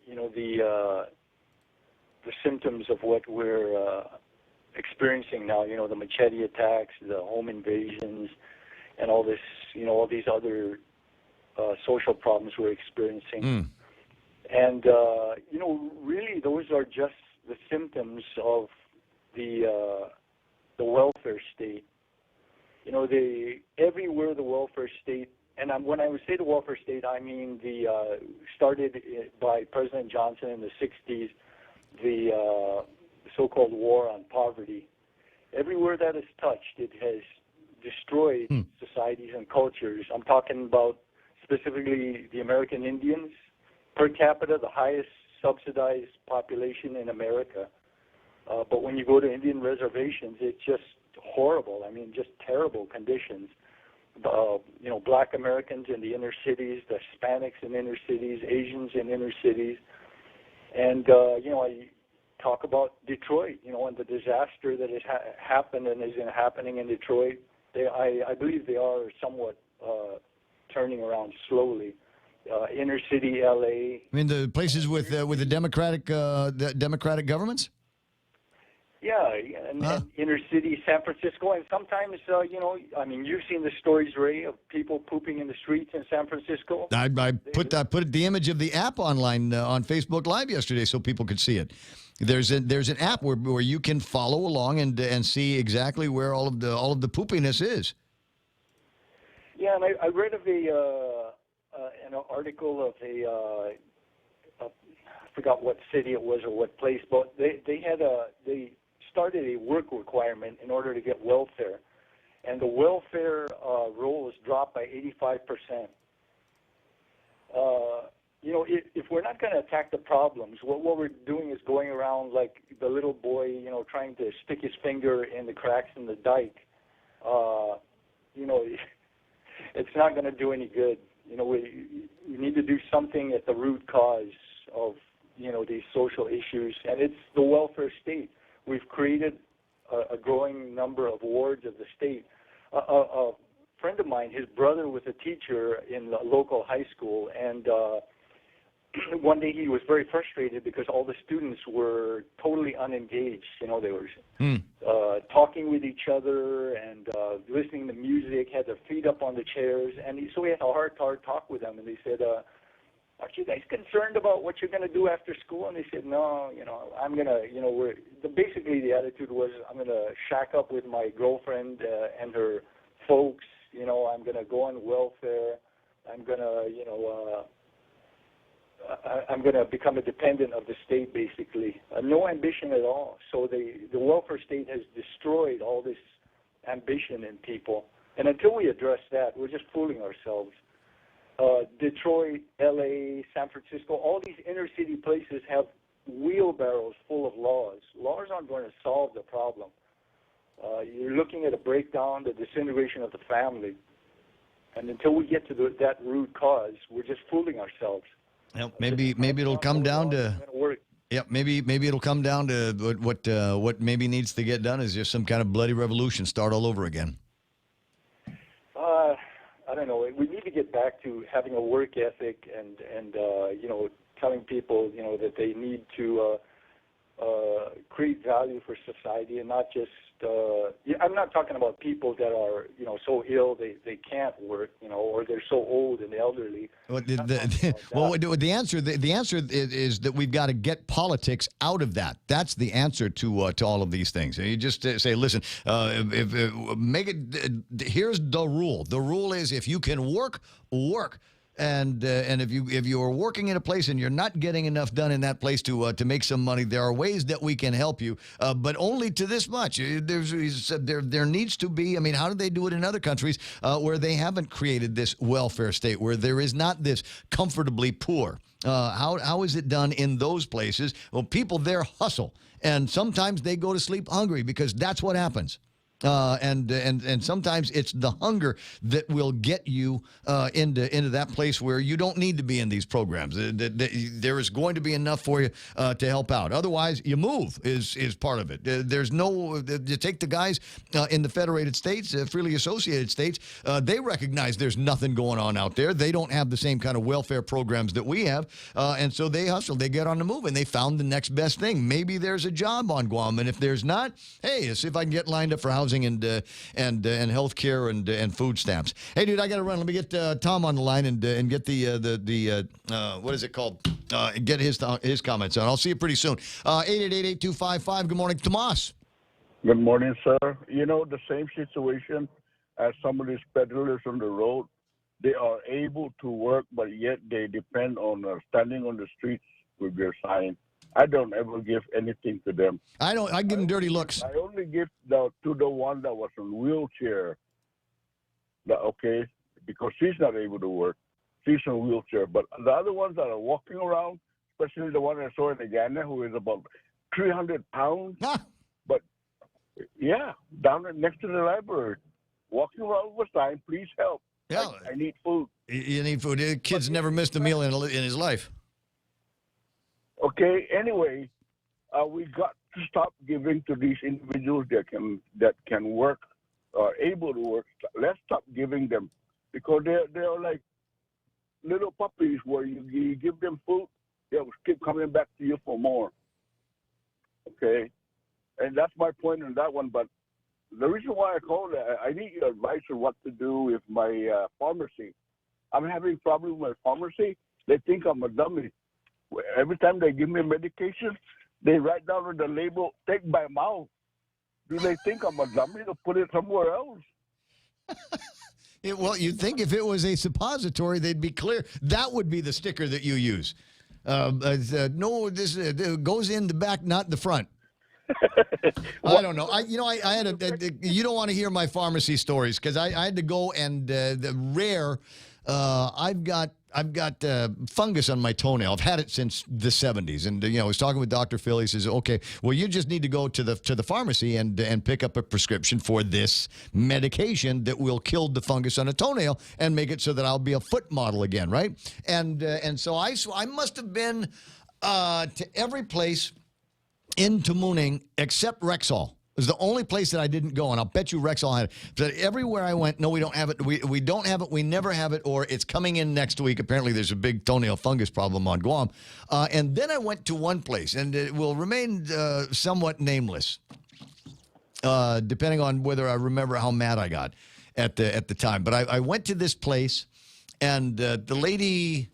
Speaker 2: the symptoms of what we're experiencing now. The machete attacks, the home invasions, and all this, all these other social problems we're experiencing. And, really those are just the symptoms of the welfare state. Everywhere the welfare state, and when I would say the welfare state, I mean started by President Johnson in the 60s, the so-called war on poverty. Everywhere that is touched, it has destroyed societies and cultures. I'm talking about specifically the American Indians. Per capita, the highest subsidized population in America. But when you go to Indian reservations, it's just horrible. I mean, just terrible conditions. Black Americans in the inner cities, the Hispanics in inner cities, Asians in inner cities. And, I talk about Detroit, and the disaster that has happened and is happening in Detroit. I believe they are somewhat turning around slowly. Inner city LA.
Speaker 11: I mean, the places with the Democratic governments?
Speaker 2: Yeah, and inner city San Francisco. And sometimes, you've seen the stories, Ray, of people pooping in the streets in San Francisco.
Speaker 11: I put the image of the app online on Facebook Live yesterday so people could see it. There's an app where you can follow along and see exactly where all of the poopiness is.
Speaker 2: Yeah, and I read of an article of I forgot what city it was or what place, but they started a work requirement in order to get welfare, and the welfare rolls dropped by 85%. If we're not going to attack the problems, what we're doing is going around like the little boy, trying to stick his finger in the cracks in the dike. It's not going to do any good. We need to do something at the root cause of, these social issues, and it's the welfare state. We've created a growing number of wards of the state. A friend of mine, his brother was a teacher in the local high school, and one day he was very frustrated because all the students were totally unengaged. They were talking with each other and listening to music, had their feet up on the chairs, and so he had a hard talk with them. And they said, "Aren't you guys concerned about what you're going to do after school?" And they said, "No, I'm going to, basically the attitude was, I'm going to shack up with my girlfriend and her folks. I'm going to go on welfare. I'm going to, I'm going to become a dependent of the state, basically. No ambition at all. So the welfare state has destroyed all this ambition in people. And until we address that, we're just fooling ourselves. Detroit, LA, San Francisco, all these inner city places have wheelbarrows full of laws. Laws aren't going to solve the problem. You're looking at a breakdown, the disintegration of the family. And until we get to that root cause, we're just fooling ourselves.
Speaker 11: Well, maybe it'll come down to maybe it'll come down to what maybe needs to get done is just some kind of bloody revolution, start all over again.
Speaker 2: I don't know. We need to get back to having a work ethic and telling people that they need to create value for society and not just. I'm not talking about people that are so ill they can't work or they're so old and elderly.
Speaker 11: Well, the answer is that we've got to get politics out of that. That's the answer to all of these things. You just say, listen, make it. Here's the rule. The rule is if you can work. And if you are working in a place and you're not getting enough done in that place to make some money, there are ways that we can help you, but only to this much. There needs to be. I mean, how do they do it in other countries where they haven't created this welfare state, where there is not this comfortably poor? How is it done in those places? Well, people there hustle, and sometimes they go to sleep hungry because that's what happens. And sometimes it's the hunger that will get you into that place where you don't need to be in these programs. There is going to be enough for you to help out. Otherwise, you move is part of it. There's no. You take the guys in the Federated States, freely associated states. They recognize there's nothing going on out there. They don't have the same kind of welfare programs that we have, and so they hustle. They get on the move, and they found the next best thing. Maybe there's a job on Guam, and if there's not, hey, let's see if I can get lined up for housing and health care and food stamps. Hey, dude, I got to run. Let me get Tom on the line and get the what is it called? Get his comments on. I'll see you pretty soon. 888-8255. Good morning, Tomas.
Speaker 10: Good morning, sir. You know, the same situation as some of these peddlers on the road. They are able to work, but yet they depend on standing on the streets with their sign. I don't ever give anything to them.
Speaker 11: I give them dirty looks.
Speaker 10: I only give to the one that was in wheelchair. Okay, because she's not able to work. She's in a wheelchair. But the other ones that are walking around, especially the one I saw in Ghana, who is about 300 pounds. But, yeah, down next to the library, walking around with a sign, please help.
Speaker 11: Yeah.
Speaker 10: I need food.
Speaker 11: You need food. The kid's never missed a meal in his life.
Speaker 10: Okay. Anyway, we got to stop giving to these individuals that can work or able to work. Let's stop giving them because they're like little puppies where you give them food, they'll keep coming back to you for more. Okay, and that's my point on that one. But the reason why I called, I need your advice on what to do with my pharmacy. I'm having problems with my pharmacy. They think I'm a dummy. Every time they give me medication, they write down on the label, take by mouth. Do they think I'm a dummy to put it somewhere else?
Speaker 11: Well, you'd think if it was a suppository, they'd be clear. That would be the sticker that you use. No, this goes in the back, not the front. I don't know. I had you don't want to hear my pharmacy stories because I had to go and the rare. I've got fungus on my toenail. I've had it since the 70s, and I was talking with Dr. Phil. He says, "Okay, well, you just need to go to the pharmacy and pick up a prescription for this medication that will kill the fungus on a toenail and make it so that I'll be a foot model again, right?" And so I must have been to every place in Tamuning except Rexall. It was the only place that I didn't go, and I'll bet you Rexall had it. But everywhere I went, no, we don't have it. We don't have it. We never have it, or it's coming in next week. Apparently, there's a big toenail fungus problem on Guam. And then I went to one place, and it will remain somewhat nameless, depending on whether I remember how mad I got at the time. But I went to this place, and the lady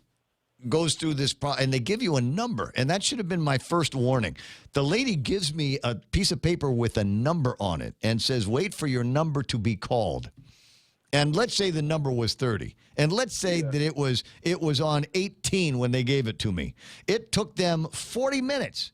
Speaker 11: goes through this and they give you a number, and that should have been my first warning. The lady gives me a piece of paper with a number on it and says, wait for your number to be called. And let's say the number was 30, and let's say that it was on 18 when they gave it to me. It took them 40 minutes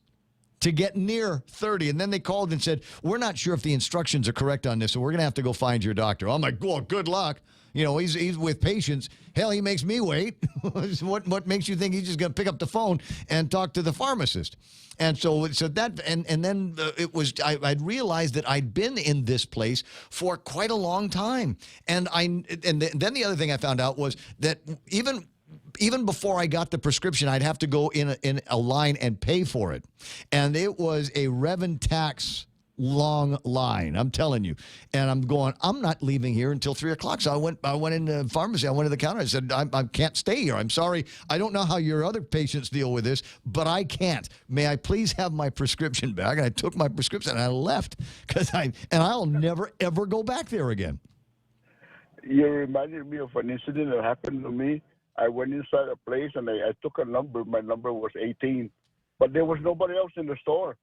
Speaker 11: to get near 30, and then they called and said, we're not sure if the instructions are correct on this, so we're going to have to go find your doctor. I'm like, well, good luck. He's with patients. Hell, he makes me wait. What makes you think he's just going to pick up the phone and talk to the pharmacist? And so that, and then it was, I'd realized that I'd been in this place for quite a long time. And then the other thing I found out was that even before I got the prescription, I'd have to go in a line and pay for it. And it was a Revan tax long line, I'm telling you. And I'm going, I'm not leaving here until 3 o'clock. So I went in the pharmacy. I went to the counter. I said, I can't stay here. I'm sorry. I don't know how your other patients deal with this, but I can't. May I please have my prescription back? And I took my prescription and I left and I'll never, ever go back there again.
Speaker 10: You reminded me of an incident that happened to me. I went inside a place and I took a number. My number was 18, but there was nobody else in the store.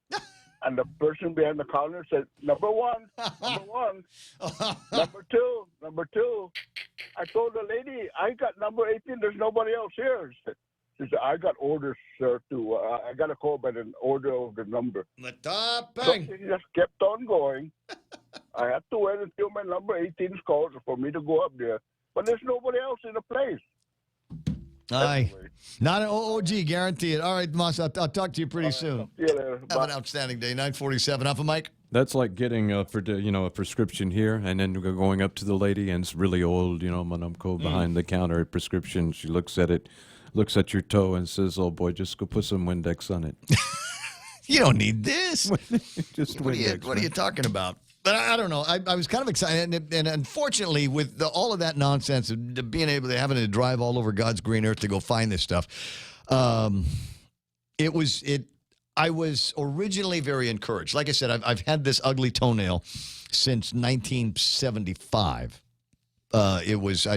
Speaker 10: And the person behind the counter said, number one, number one, number two. I told the lady, I got number 18. There's nobody else here. She said, I got orders, sir, to, I got a call by the order of the number. So she just kept on going. I had to wait until my number 18's called for me to go up there. But there's nobody else in the place.
Speaker 11: Aye. Not an OOG, guarantee it. All right, Moss, I'll talk to you pretty soon.
Speaker 10: See you later.
Speaker 11: Have an outstanding day. 9:47. Up, Mike.
Speaker 4: That's like getting a prescription here and then going up to the lady and it's really old, Manumco behind the counter prescription. She looks at it, looks at your toe and says, "Oh boy, just go put some Windex on it."
Speaker 11: You don't need this.
Speaker 4: Just
Speaker 11: what are you talking about? But I don't know. I was kind of excited, and unfortunately, with all of that nonsense of having to drive all over God's green earth to go find this stuff, I was originally very encouraged. Like I said, I've had this ugly toenail since 1975. It was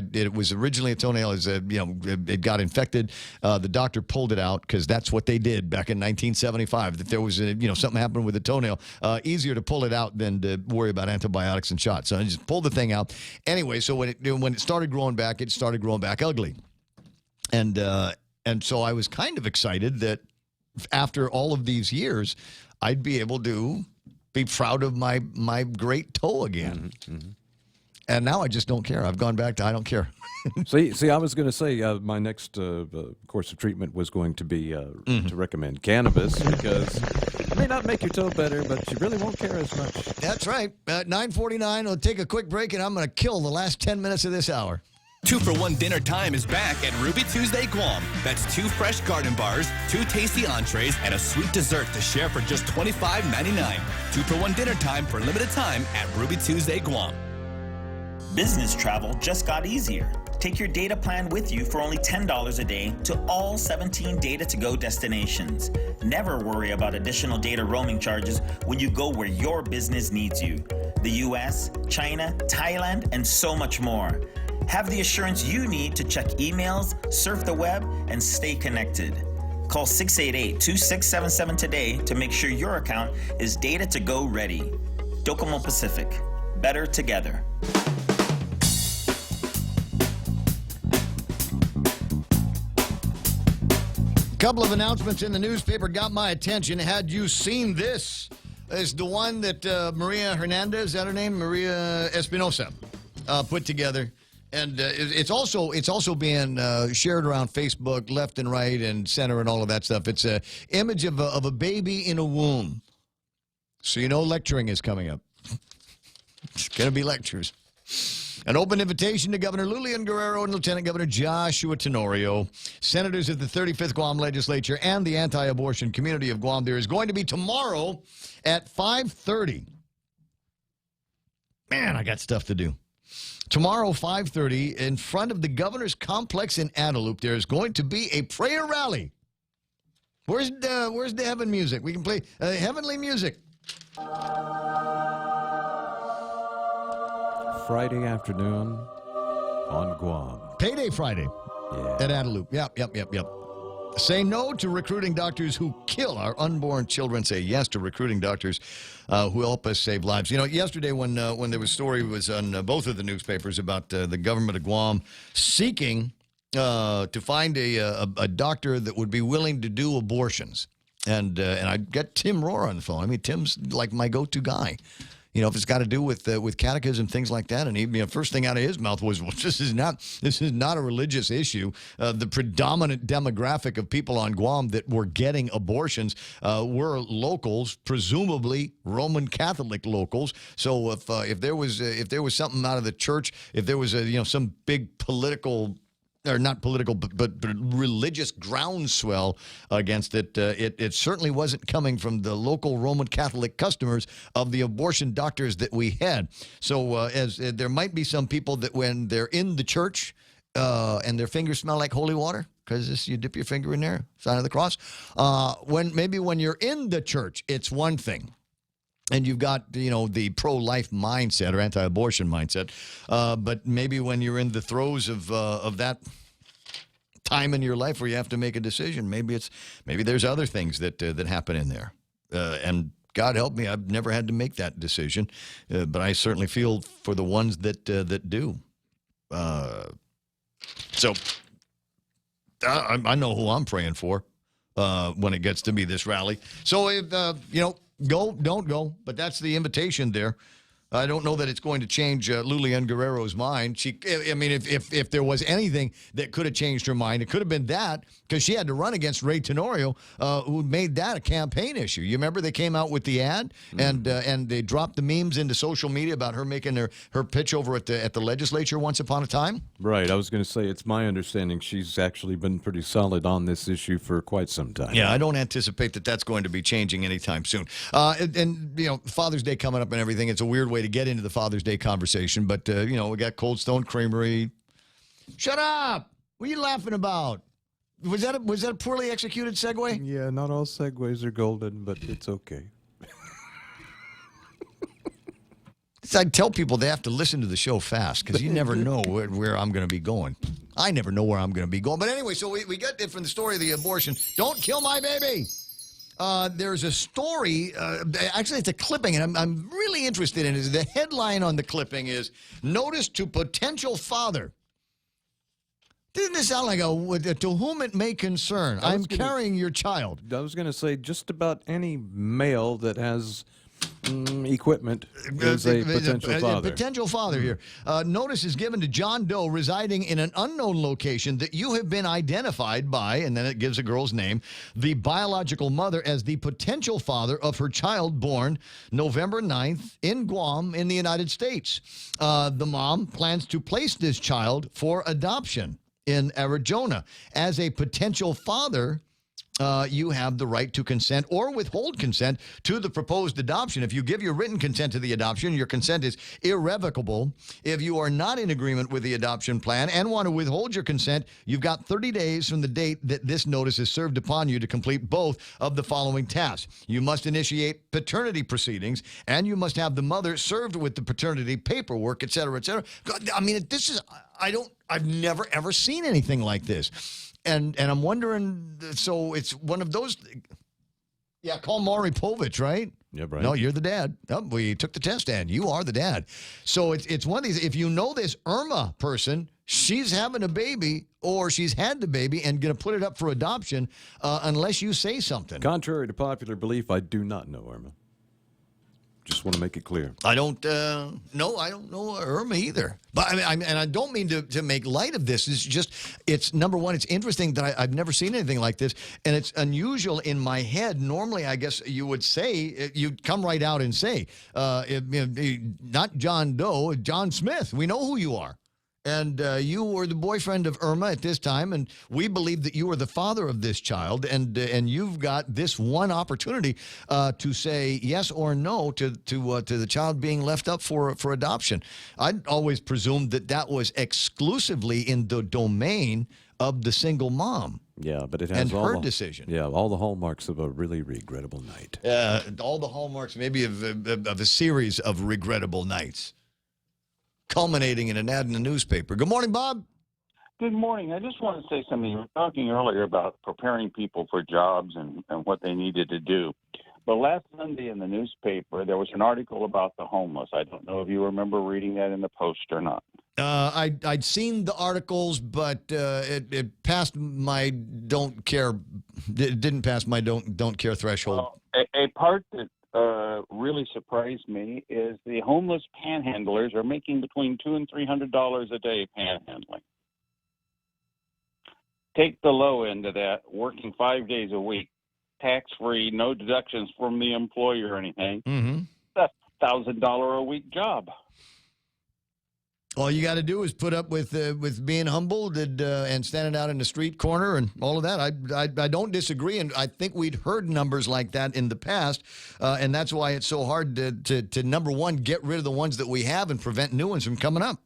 Speaker 11: originally a toenail. It got infected. The doctor pulled it out because that's what they did back in 1975. That there was something happened with the toenail. Easier to pull it out than to worry about antibiotics and shots. So I just pulled the thing out. Anyway, so when it started growing back, it started growing back ugly. And so I was kind of excited that after all of these years, I'd be able to be proud of my great toe again. Mm-hmm. And now I just don't care. I've gone back to I don't care.
Speaker 4: See, I was going to say my next course of treatment was going to be to recommend cannabis because it may not make your toe better, but you really won't care as much.
Speaker 11: That's right. At 9:49, we'll take a quick break, and I'm going to kill the last 10 minutes of this hour.
Speaker 6: 2-for-1 dinner time is back at Ruby Tuesday Guam. That's 2 fresh garden bars, 2 tasty entrees, and a sweet dessert to share for just $25.99. 2-for-1 dinner time for limited time at Ruby Tuesday Guam.
Speaker 12: Business travel just got easier. Take your data plan with you for only $10 a day to all 17 Data2Go destinations. Never worry about additional data roaming charges when you go where your business needs you. The US, China, Thailand, and so much more. Have the assurance you need to check emails, surf the web, and stay connected. Call 688-2677 today to make sure your account is Data2Go ready. Docomo Pacific. Better together.
Speaker 11: Couple of announcements in the newspaper got my attention. Had you seen this? It's the one that Maria Hernandez, is that her name? Maria Espinosa put together. And it's also being shared around Facebook, left and right, and center, and all of that stuff. It's an image of a baby in a womb. So lecturing is coming up. It's going to be lectures. An open invitation to Governor Lulian Guerrero and Lieutenant Governor Joshua Tenorio, senators of the 35th Guam Legislature, and the anti-abortion community of Guam. There is going to be tomorrow at 5:30. Man, I got stuff to do. Tomorrow, 5:30, in front of the Governor's Complex in Antelope, there is going to be a prayer rally. Where's the heaven music? We can play heavenly music.
Speaker 4: Friday afternoon on Guam.
Speaker 11: Payday Friday at Antelope. Yep. Say no to recruiting doctors who kill our unborn children. Say yes to recruiting doctors who help us save lives. Yesterday when there was a story was on both of the newspapers about the government of Guam seeking to find a doctor that would be willing to do abortions. And I got Tim Rohrer on the phone. I mean, Tim's like my go-to guy. If it's got to do with catechism, things like that, and he, first thing out of his mouth was, "Well, this is not a religious issue." The predominant demographic of people on Guam that were getting abortions were locals, presumably Roman Catholic locals. So if there was something out of the church, if there was some big political, or not political, but religious groundswell against it, it certainly wasn't coming from the local Roman Catholic customers of the abortion doctors that we had. So there might be some people that when they're in the church and their fingers smell like holy water, because you dip your finger in there, sign of the cross. When you're in the church, it's one thing. And you've got, the pro-life mindset or anti-abortion mindset. But maybe when you're in the throes of that time in your life where you have to make a decision, maybe there's other things that happen in there. And God help me, I've never had to make that decision. But I certainly feel for the ones that do. So I know who I'm praying for when it gets to be this rally. So, if, go, don't go. But that's the invitation there. I don't know that it's going to change Lulian Guerrero's mind. If there was anything that could have changed her mind, it could have been that, because she had to run against Ray Tenorio, who made that a campaign issue. You remember they came out with the ad, and they dropped the memes into social media about her making her pitch over at the legislature once upon a time?
Speaker 4: Right. I was going to say, it's my understanding she's actually been pretty solid on this issue for quite some time.
Speaker 11: Yeah, I don't anticipate that that's going to be changing anytime soon. And Father's Day coming up and everything, it's a weird way to get into the Father's Day conversation, but we got Cold Stone Creamery. Shut up! What are you laughing about? Was that a poorly executed segue?
Speaker 4: Yeah, not all segues are golden, but it's okay.
Speaker 11: I tell people they have to listen to the show fast, because you never know where I'm going to be going. I never know where I'm going to be going. But anyway, so we got it from the story of the abortion. Don't kill my baby. There's a story, actually it's a clipping, and I'm really interested in it. The headline on the clipping is, "Notice to Potential Father." Didn't this sound like to whom it may concern? I'm carrying your child.
Speaker 4: I was going to say, just about any male that has equipment is a potential father.
Speaker 11: Potential father here. Notice is given to John Doe residing in an unknown location that you have been identified by, and then it gives a girl's name, the biological mother, as the potential father of her child born November 9th in Guam in the United States. The mom plans to place this child for adoption in Arizona. As a potential father, you have the right to consent or withhold consent to the proposed adoption. If you give your written consent to the adoption, your consent is irrevocable. If you are not in agreement with the adoption plan and want to withhold your consent, you've got 30 days from the date that this notice is served upon you to complete both of the following tasks. You must initiate paternity proceedings, and you must have the mother served with the paternity paperwork, et cetera, et cetera. I mean, I've never, ever seen anything like this. And I'm wondering, so it's one of those, yeah, call Maury Povich, right?
Speaker 4: Yeah, right.
Speaker 11: No, you're the dad. Oh, we took the test, and you are the dad. So it's one of these, if you know this Irma person, she's having a baby, or she's had the baby and going to put it up for adoption unless you say something.
Speaker 4: Contrary to popular belief, I do not know Irma. Just want to make it clear.
Speaker 11: I don't know Irma either. But and I don't mean to make light of this. It's just, it's number one, it's interesting that I've never seen anything like this, and it's unusual in my head. Normally, I guess you would say, you'd come right out and say, not John Doe, John Smith. We know who you are. And you were the boyfriend of Irma at this time, and we believe that you were the father of this child, and you've got this one opportunity to say yes or no to the child being left up for adoption. I'd always presumed that was exclusively in the domain of the single mom.
Speaker 4: Yeah, but it has
Speaker 11: and her
Speaker 4: all
Speaker 11: decision.
Speaker 4: Yeah, all the hallmarks of a really regrettable night.
Speaker 11: All the hallmarks, maybe of a series of regrettable nights, culminating in an ad in the newspaper. Good morning, Bob.
Speaker 13: Good morning. I just want to say something. You were talking earlier about preparing people for jobs and what they needed to do. But last Sunday in the newspaper, there was an article about the homeless. I don't know if you remember reading that in the Post or not.
Speaker 11: I'd seen the articles, but it passed my don't care. It didn't pass my don't care threshold.
Speaker 13: Well, a part that really surprised me is the homeless panhandlers are making between $200 and $300 a day panhandling. Take the low end of that, working 5 days a week, tax-free, no deductions from the employer or anything.
Speaker 11: Mm-hmm.
Speaker 13: That's a $1,000 a week job.
Speaker 11: All you got to do is put up with being humbled and standing out in the street corner and all of that. I don't disagree, and I think we'd heard numbers like that in the past, and that's why it's so hard to number one, get rid of the ones that we have and prevent new ones from coming up.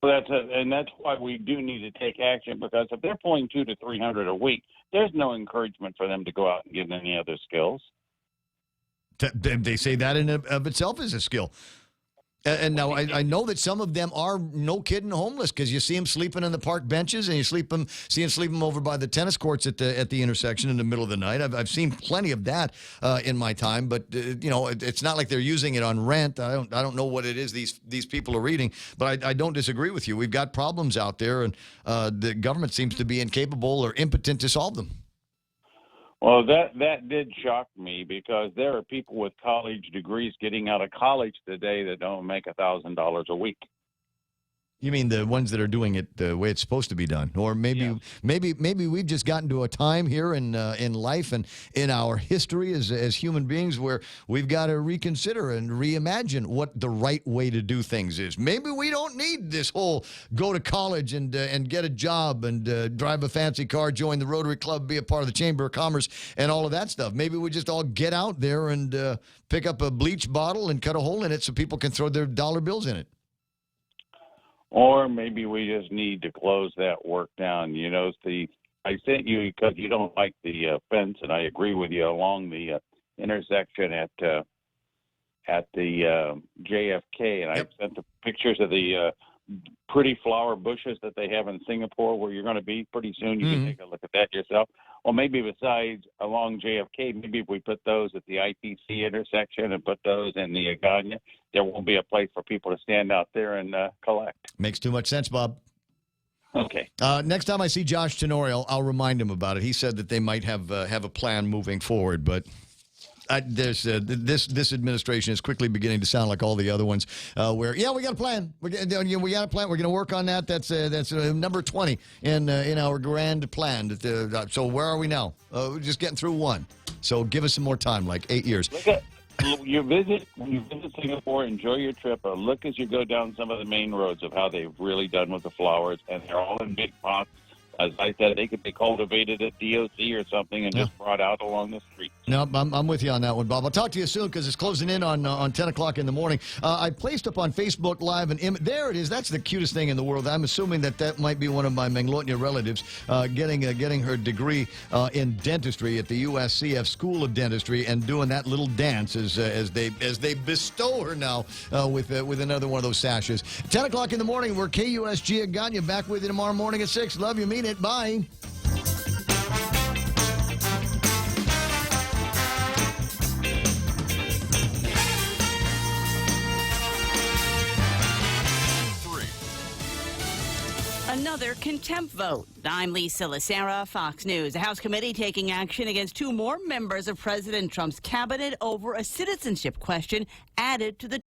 Speaker 13: Well, that's why we do need to take action, because if they're pulling $200 to $300 a week, there's no encouragement for them to go out and get any other skills.
Speaker 11: They say that in of itself is a skill. And now I know that some of them are no kidding homeless because you see them sleeping in the park benches and you see them sleeping over by the tennis courts at the intersection in the middle of the night. I've seen plenty of that in my time, but it's not like they're using it on rent. I don't know what it is these people are reading, but I don't disagree with you. We've got problems out there, and the government seems to be incapable or impotent to solve them.
Speaker 13: Well, that did shock me because there are people with college degrees getting out of college today that don't make $1,000 a week.
Speaker 11: You mean the ones that are doing it the way it's supposed to be done, or maybe we've just gotten to a time here in life and in our history as human beings where we've got to reconsider and reimagine what the right way to do things is. Maybe we don't need this whole go to college and get a job and drive a fancy car, join the Rotary Club, be a part of the Chamber of Commerce, and all of that stuff. Maybe we just all get out there and pick up a bleach bottle and cut a hole in it so people can throw their dollar bills in it.
Speaker 13: Or maybe we just need to close that work down. I sent you because you don't like the fence, and I agree with you, along the intersection at the JFK, and I sent the pictures of the pretty flower bushes that they have in Singapore where you're going to be pretty soon. You can take a look at that yourself. Well, maybe besides along JFK, maybe if we put those at the ITC intersection and put those in the Agana, there won't be a place for people to stand out there and collect.
Speaker 11: Makes too much sense, Bob.
Speaker 13: Okay.
Speaker 11: Next time I see Josh Tenorio, I'll remind him about it. He said that they might have a plan moving forward, but this administration is quickly beginning to sound like all the other ones, where we got a plan. We got a plan. We're going to work on that. That's number 20 in our grand plan. So where are we now? We're just getting through one. So give us some more time, like 8 years.
Speaker 13: When you visit Singapore, enjoy your trip. Look as you go down some of the main roads of how they've really done with the flowers, and they're all in big pots. As I said, they could be cultivated at DOC or something and just brought out along the street.
Speaker 11: No, I'm with you on that one, Bob. I'll talk to you soon because it's closing in on 10 o'clock in the morning. I placed up on Facebook Live an image. There it is. That's the cutest thing in the world. I'm assuming that might be one of my Manglotnia relatives getting her degree in dentistry at the USCF School of Dentistry and doing that little dance as they bestow her now with another one of those sashes. 10 o'clock in the morning, we're KUSG Agana, back with you tomorrow morning at 6. Love you, mean it. Bye.
Speaker 19: Another contempt vote. I'm Lisa Lacera, Fox News. The House committee taking action against 2 more members of President Trump's cabinet over a citizenship question added to the